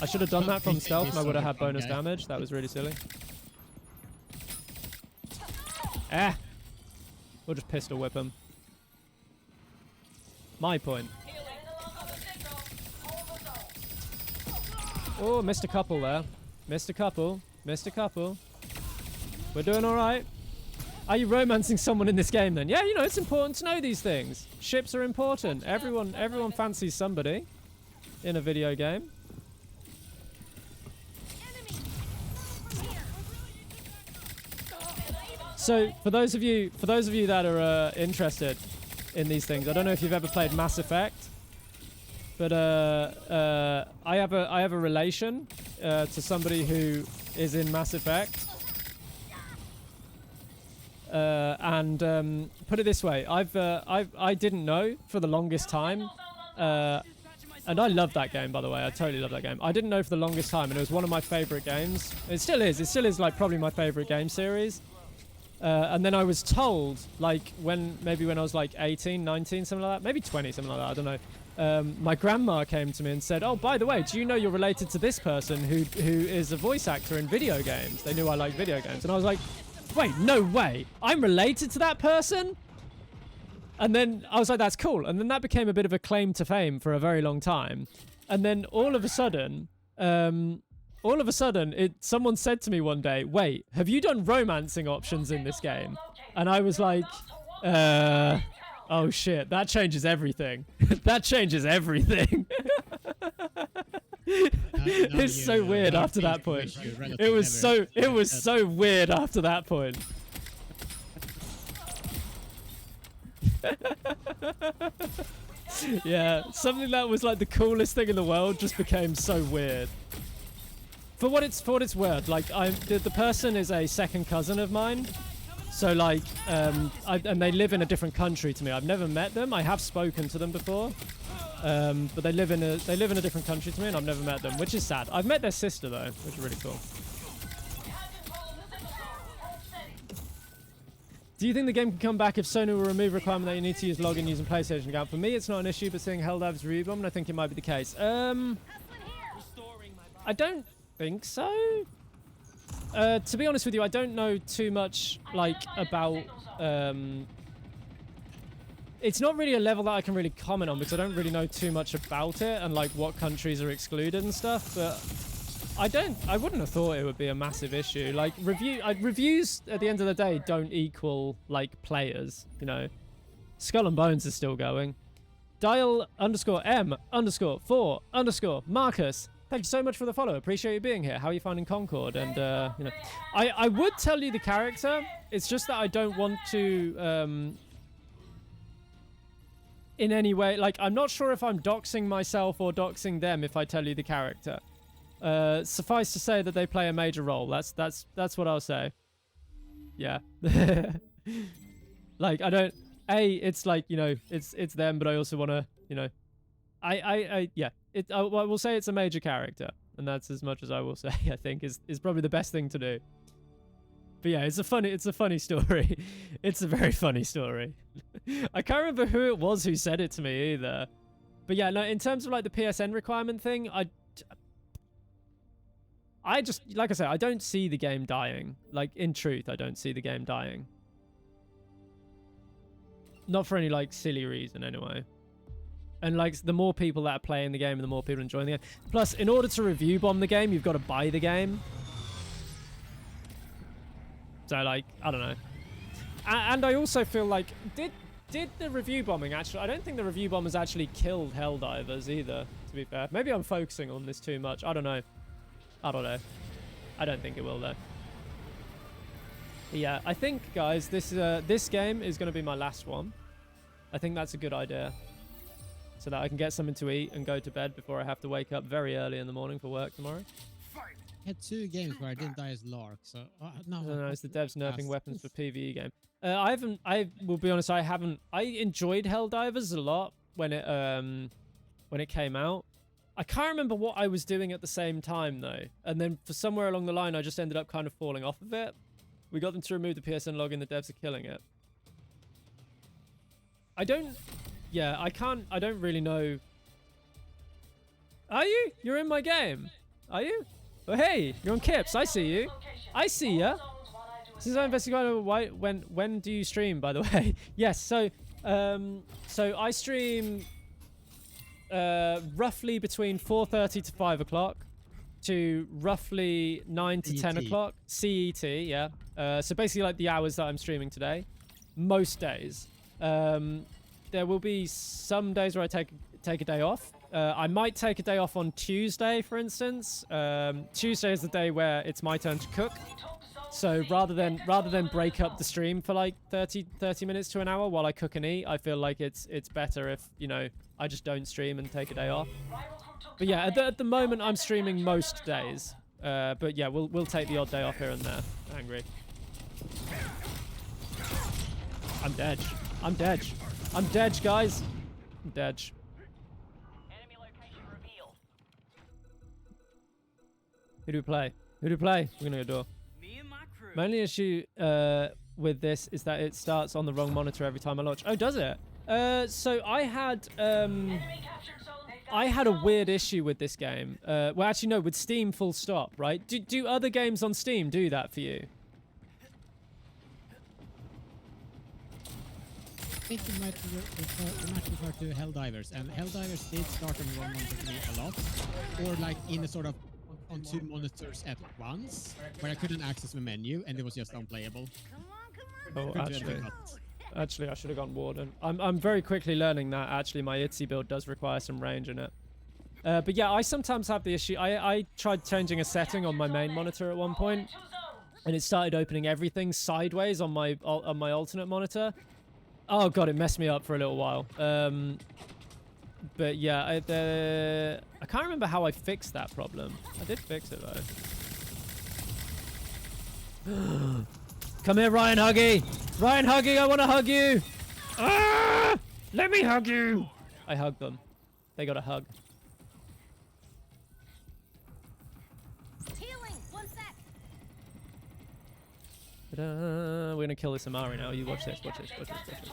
I should have done that from stealth and I would have had bonus damage. That was really silly. Ah! We'll just pistol whip him. My point. Oh, missed a couple there. Missed a couple. We're doing alright. Are you romancing someone in this game then? Yeah, you know, it's important to know these things. Ships are important. Everyone fancies somebody in a video game. So, for those of you that are interested in these things, I don't know if you've ever played Mass Effect, but I have a relation to somebody who is in Mass Effect, and put it this way, I didn't know for the longest time, and I love that game, by the way. I totally love that game. I didn't know for the longest time, and it was one of my favorite games. It still is like probably my favorite game series. And then I was told, like, maybe when I was like 18, 19, something like that, maybe 20, something like that, I don't know. My grandma came to me and said, oh, by the way, do you know you're related to this person who is a voice actor in video games? They knew I liked video games. And I was like, wait, no way. I'm related to that person? And then I was like, that's cool. And then that became a bit of a claim to fame for a very long time. And then all of a sudden, someone said to me one day, wait, have you done romancing options in this game? And I was like, oh shit, that changes everything. That changes everything. It's so weird after that point. It was so weird after that point. Yeah, something that was like the coolest thing in the world just became so weird. For what it's worth, like the person is a second cousin of mine, so like and they live in a different country to me. I've never met them. I have spoken to them before, but they live in a different country to me, and I've never met them, which is sad. I've met their sister though, which is really cool. Do you think the game can come back if Sony will remove requirement that you need to use login using PlayStation account? For me, it's not an issue, but seeing Helldivers rebombed, I think it might be the case. I don't think so. To be honest with you, I don't know too much like about it's not really a level that I can really comment on because I don't really know too much about it and like what countries are excluded and stuff, but I wouldn't have thought it would be a massive issue. Like reviews at the end of the day don't equal like players, you know. Skull and Bones is still going. Dial _M_4_ Marcus, thank you so much for the follow. Appreciate you being here. How are you finding Concord? And you know, I would tell you the character. It's just that I don't want to in any way, like I'm not sure if I'm doxing myself or doxing them if I tell you the character. Suffice to say that they play a major role. That's what I'll say. Yeah. Like I don't. It's like, you know, it's them, but I also want to, you know, yeah. I will say it's a major character, and that's as much as I will say. I think is probably the best thing to do. But yeah, it's a funny story. It's a very funny story. I can't remember who it was who said it to me either. But yeah, no. In terms of like the PSN requirement thing, I just, like I said, I don't see the game dying. Like, in truth, I don't see the game dying. Not for any, like, silly reason, anyway. And, like, the more people that are playing the game and the more people enjoying the game. Plus, in order to review bomb the game, you've got to buy the game. So, like, I don't know. And I also feel like, did the review bombing actually... I don't think the review bombers actually killed Helldivers either, to be fair. Maybe I'm focusing on this too much. I don't know. I don't think it will, though. But yeah, I think, guys, this game is going to be my last one. I think that's a good idea. so that I can get something to eat and go to bed before I have to wake up very early in the morning for work tomorrow. I had 2 games where I didn't die as Lark, so no. No, it's the devs nerfing Yes. weapons for PvE game. I will be honest, I enjoyed Helldivers a lot when it came out. I can't remember what I was doing at the same time though. And then for somewhere along the line, I just ended up kind of falling off of it. We got them to remove the PSN login, the devs are killing it. I don't really know. Are you? You're in my game. Are you? Oh, hey, you're on Kips. I see you. I see ya. Since I investigated when do you stream, by the way? Yes, so I stream roughly between 4:30 to 5 o'clock to roughly 9 to 10 o'clock CET, yeah. So basically like the hours that I'm streaming today, most days. There will be some days where I take a day off. I might take a day off on Tuesday, for instance. Tuesday is the day where it's my turn to cook. So rather than break up the stream for like 30 minutes to an hour while I cook and eat, I feel like it's better if, you know, I just don't stream and take a day off. But yeah, at the moment I'm streaming most days. But yeah, we'll take the odd day off here and there. Angry. I'm dead. I'm dead. I'm dead, guys. I'm dead. Enemy location revealed. Who do we play? Who do we play? We're gonna go door. Me and my crew. My only issue with this is that it starts on the wrong monitor every time I launch. Oh, does it? So I had a weird issue with this game. Well, actually, no, with Steam full stop, right? Do other games on Steam do that for you? I think you might refer to Helldivers, and Helldivers did start on one monitor for me a lot, or like in a sort of on 2 monitors at once, where I couldn't access the menu and it was just unplayable. Oh, Couldn't do anything actually, I should have gone Warden. I'm very quickly learning that actually my ITZY build does require some range in it. But yeah, I sometimes have the issue. I tried changing a setting on my main monitor at one point, and it started opening everything sideways on my alternate monitor. Oh god, it messed me up for a little while. But yeah, I can't remember how I fixed that problem. I did fix it though. Come here, Ryan Huggy! Ryan Huggy, I want to hug you! Ah! Let me hug you! I hugged them. They got a hug. Healing. 1 sec. We're gonna kill this Amari now. You watch this, watch this, watch this, watch this.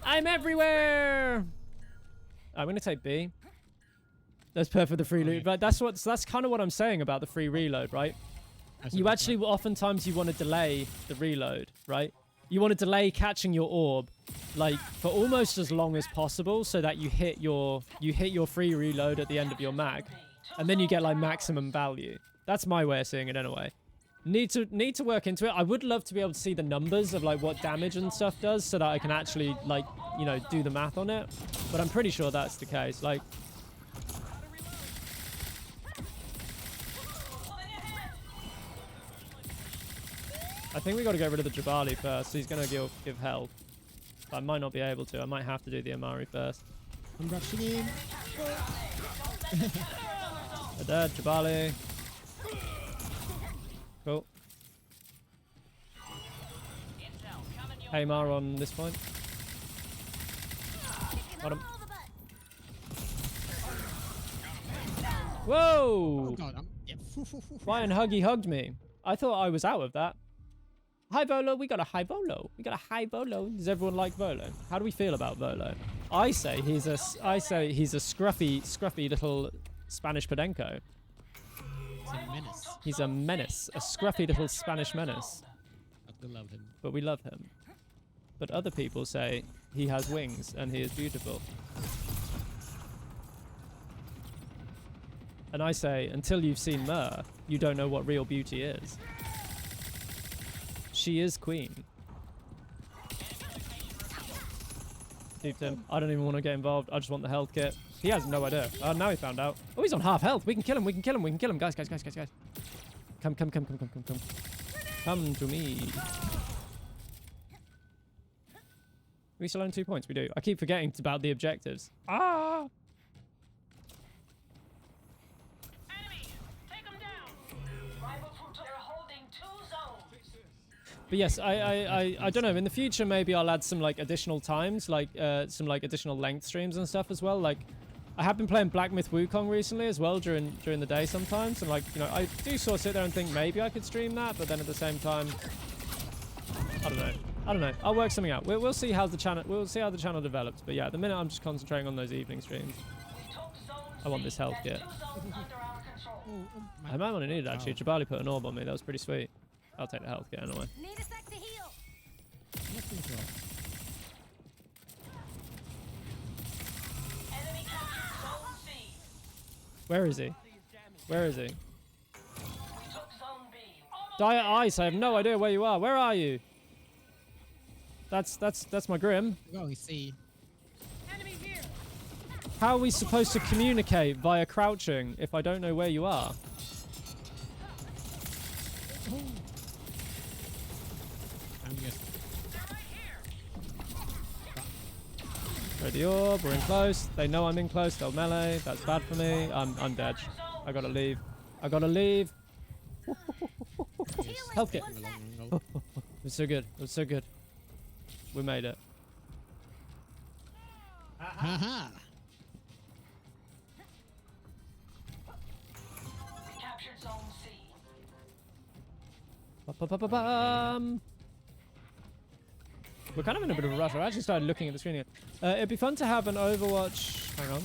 I'm everywhere! I'm gonna take B. That's perfect for the free loot, but that's kind of what I'm saying about the free reload, right? You actually, oftentimes you want to delay the reload, right? You want to delay catching your orb, like, for almost as long as possible so that you hit your free reload at the end of your mag. And then you get, like, maximum value. That's my way of seeing it anyway. Need to work into it. I would love to be able to see the numbers of, like, what damage and stuff does so that I can actually, like, you know, do the math on it. But I'm pretty sure that's the case. Like, I think we got to get rid of the Jabali first. So he's going to give health. But I might not be able to. I might have to do the Amari first. I'm rushing in. They're dead. Jabali. Cool. Haymar on this point. Got him. Whoa! Oh god, yeah. Ryan Huggy hugged me. I thought I was out of that. Hi Volo, we got a high Volo. We got a high Volo. Does everyone like Volo? How do we feel about Volo? I say he's a scruffy little Spanish Podenco. He's a menace. He's a menace, a scruffy little Spanish menace. But we love him. But we love him. But other people say he has wings and he is beautiful. And I say, until you've seen Mer, you don't know what real beauty is. She is queen. Deep him. I don't even want to get involved. I just want the health kit. He has no idea. Now he found out. Oh, he's on half health. We can kill him. We can kill him. We can kill him. Guys. Come. Come to me. We still own 2 points. We do. I keep forgetting about the objectives. Ah! Enemy! Take them down! Rival troops are holding 2 zones. But yes, I don't know. In the future, maybe I'll add some like additional times, like some like additional length streams and stuff as well. Like, I have been playing Black Myth Wukong recently as well during the day sometimes, and like, you know, I do sort of sit there and think maybe I could stream that, but then at the same time, I don't know. I don't know. I'll work something out. We'll see how the channel. We'll see how the channel develops. But yeah, at the minute I'm just concentrating on those evening streams. We took zone I want this health C. kit. That's 2 zones under our control. I might want to need it actually. Jabali put an orb on me. That was pretty sweet. I'll take the health kit anyway. Need a sec to heal. Enemy captured zone C. Where is he? Where is he? We took zone B. Dire Ice. I have no idea where you are. Where are you? That's my Grim. Going C. Enemy here! How are we supposed to communicate via crouching if I don't know where you are? I'm just They're right here! Throw the orb. We're in close. They know I'm in close. They'll melee. That's bad for me. I'm dead. I gotta leave. I gotta leave. Health kit. in the long It angle. was so good. It was so good. We made it. Haha! We captured zone C. Ba-ba-ba-ba-bum. We're kind of in a bit of a rush. I actually started looking at the screen again. It'd be fun to have an Overwatch. Hang on.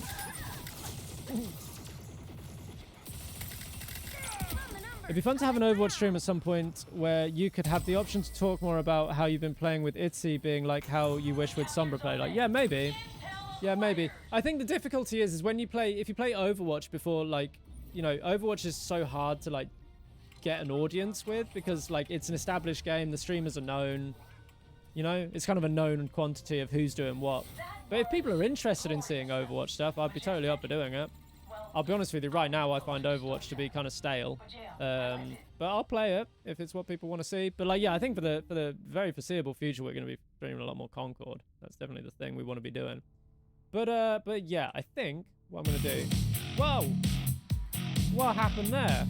It'd be fun to have an Overwatch stream at some point where you could have the option to talk more about how you've been playing with Itzy being like how you wish with Sombra play. Like, yeah, maybe. Yeah, maybe. I think the difficulty is when you play, if you play Overwatch before, like, you know, Overwatch is so hard to, like, get an audience with because, like, it's an established game. The streamers are known. You know, it's kind of a known quantity of who's doing what. But if people are interested in seeing Overwatch stuff, I'd be totally up for doing it. I'll be honest with you, right now I find Overwatch to be kind of stale. But I'll play it if it's what people want to see. But like, yeah, I think for the very foreseeable future, we're going to be streaming a lot more Concord. That's definitely the thing we want to be doing. But yeah, I think what I'm going to do... Whoa! What happened there?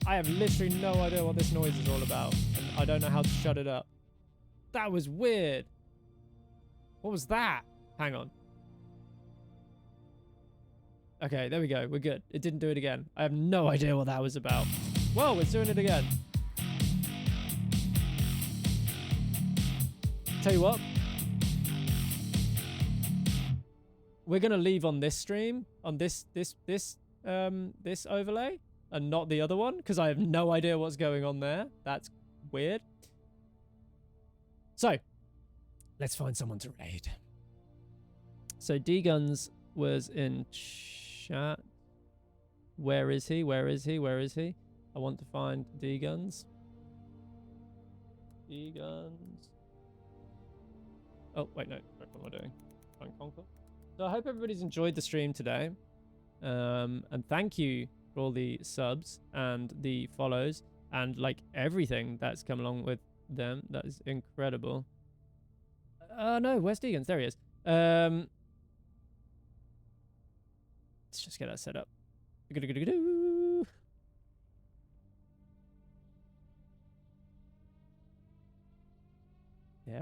I have literally no idea what this noise is all about. And I don't know how to shut it up. That was weird. What was that? Hang on. Okay, there we go. We're good. It didn't do it again. I have no idea what that was about. Whoa, it's doing it again. Tell you what. We're gonna leave on this stream, on this overlay, and not the other one, because I have no idea what's going on there. That's weird. So, let's find someone to raid. So D-Guns was in chat. Where is he? Where is he? Where is he? I want to find D-Guns. D-Guns. Oh, wait, no. What am I doing? Find Concord. So I hope everybody's enjoyed the stream today. And thank you for all the subs and the follows and like everything that's come along with them. That is incredible. No, where's D-Guns? There he is. Let's just get that set up. There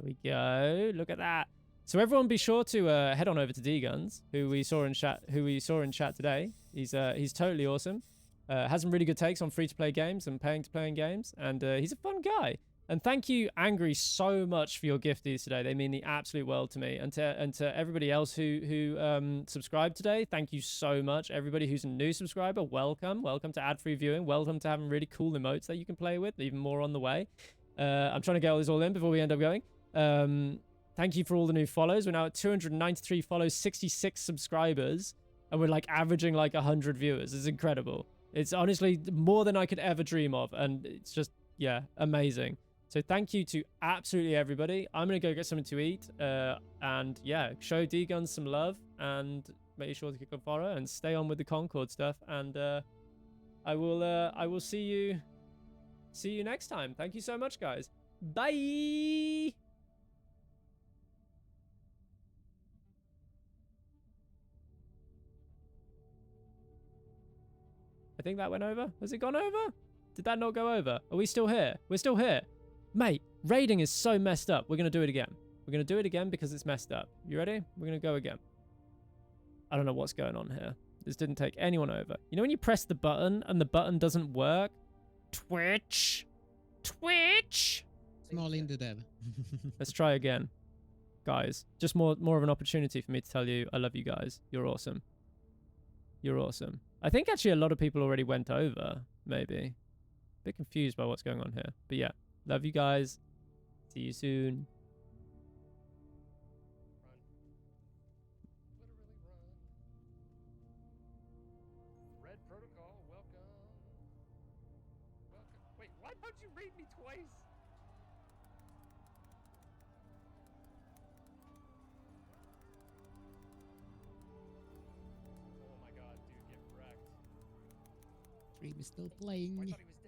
we go. Look at that. So everyone, be sure to head on over to D-Guns, who we saw in chat. Today. He's totally awesome. Has some really good takes on free-to-play games and paying to play in games, and he's a fun guy. And thank you, Angry, so much for your gifties today. They mean the absolute world to me. And to everybody else who subscribed today, thank you so much. Everybody who's a new subscriber, welcome. Welcome to ad-free viewing. Welcome to having really cool emotes that you can play with. Even more on the way. I'm trying to get all this all in before we end up going. Thank you for all the new follows. We're now at 293 follows, 66 subscribers, and we're like averaging like 100 viewers. It's incredible. It's honestly more than I could ever dream of, and it's just, yeah, amazing. So thank you to absolutely everybody. I'm going to go get something to eat, and yeah, show D-Guns some love, and make sure to click on follow, and stay on with the Concord stuff, and I will see you next time. Thank you so much, guys. Bye! I think that went over. Has it gone over? Did that not go over? Are we still here? We're still here. Mate, raiding is so messed up. We're going to do it again. We're going to do it again because it's messed up. You ready? We're going to go again. I don't know what's going on here. This didn't take anyone over. You know when you press the button and the button doesn't work? Twitch. Twitch. Small in the dev. Let's try again. Guys, just more of an opportunity for me to tell you I love you guys. You're awesome. You're awesome. I think actually a lot of people already went over, maybe. A bit confused by what's going on here. But yeah, love you guys. See you soon. Red protocol, welcome. Welcome. Wait, why don't you raid me twice? Oh my god, dude, get wrecked. Stream is still playing. I thought he was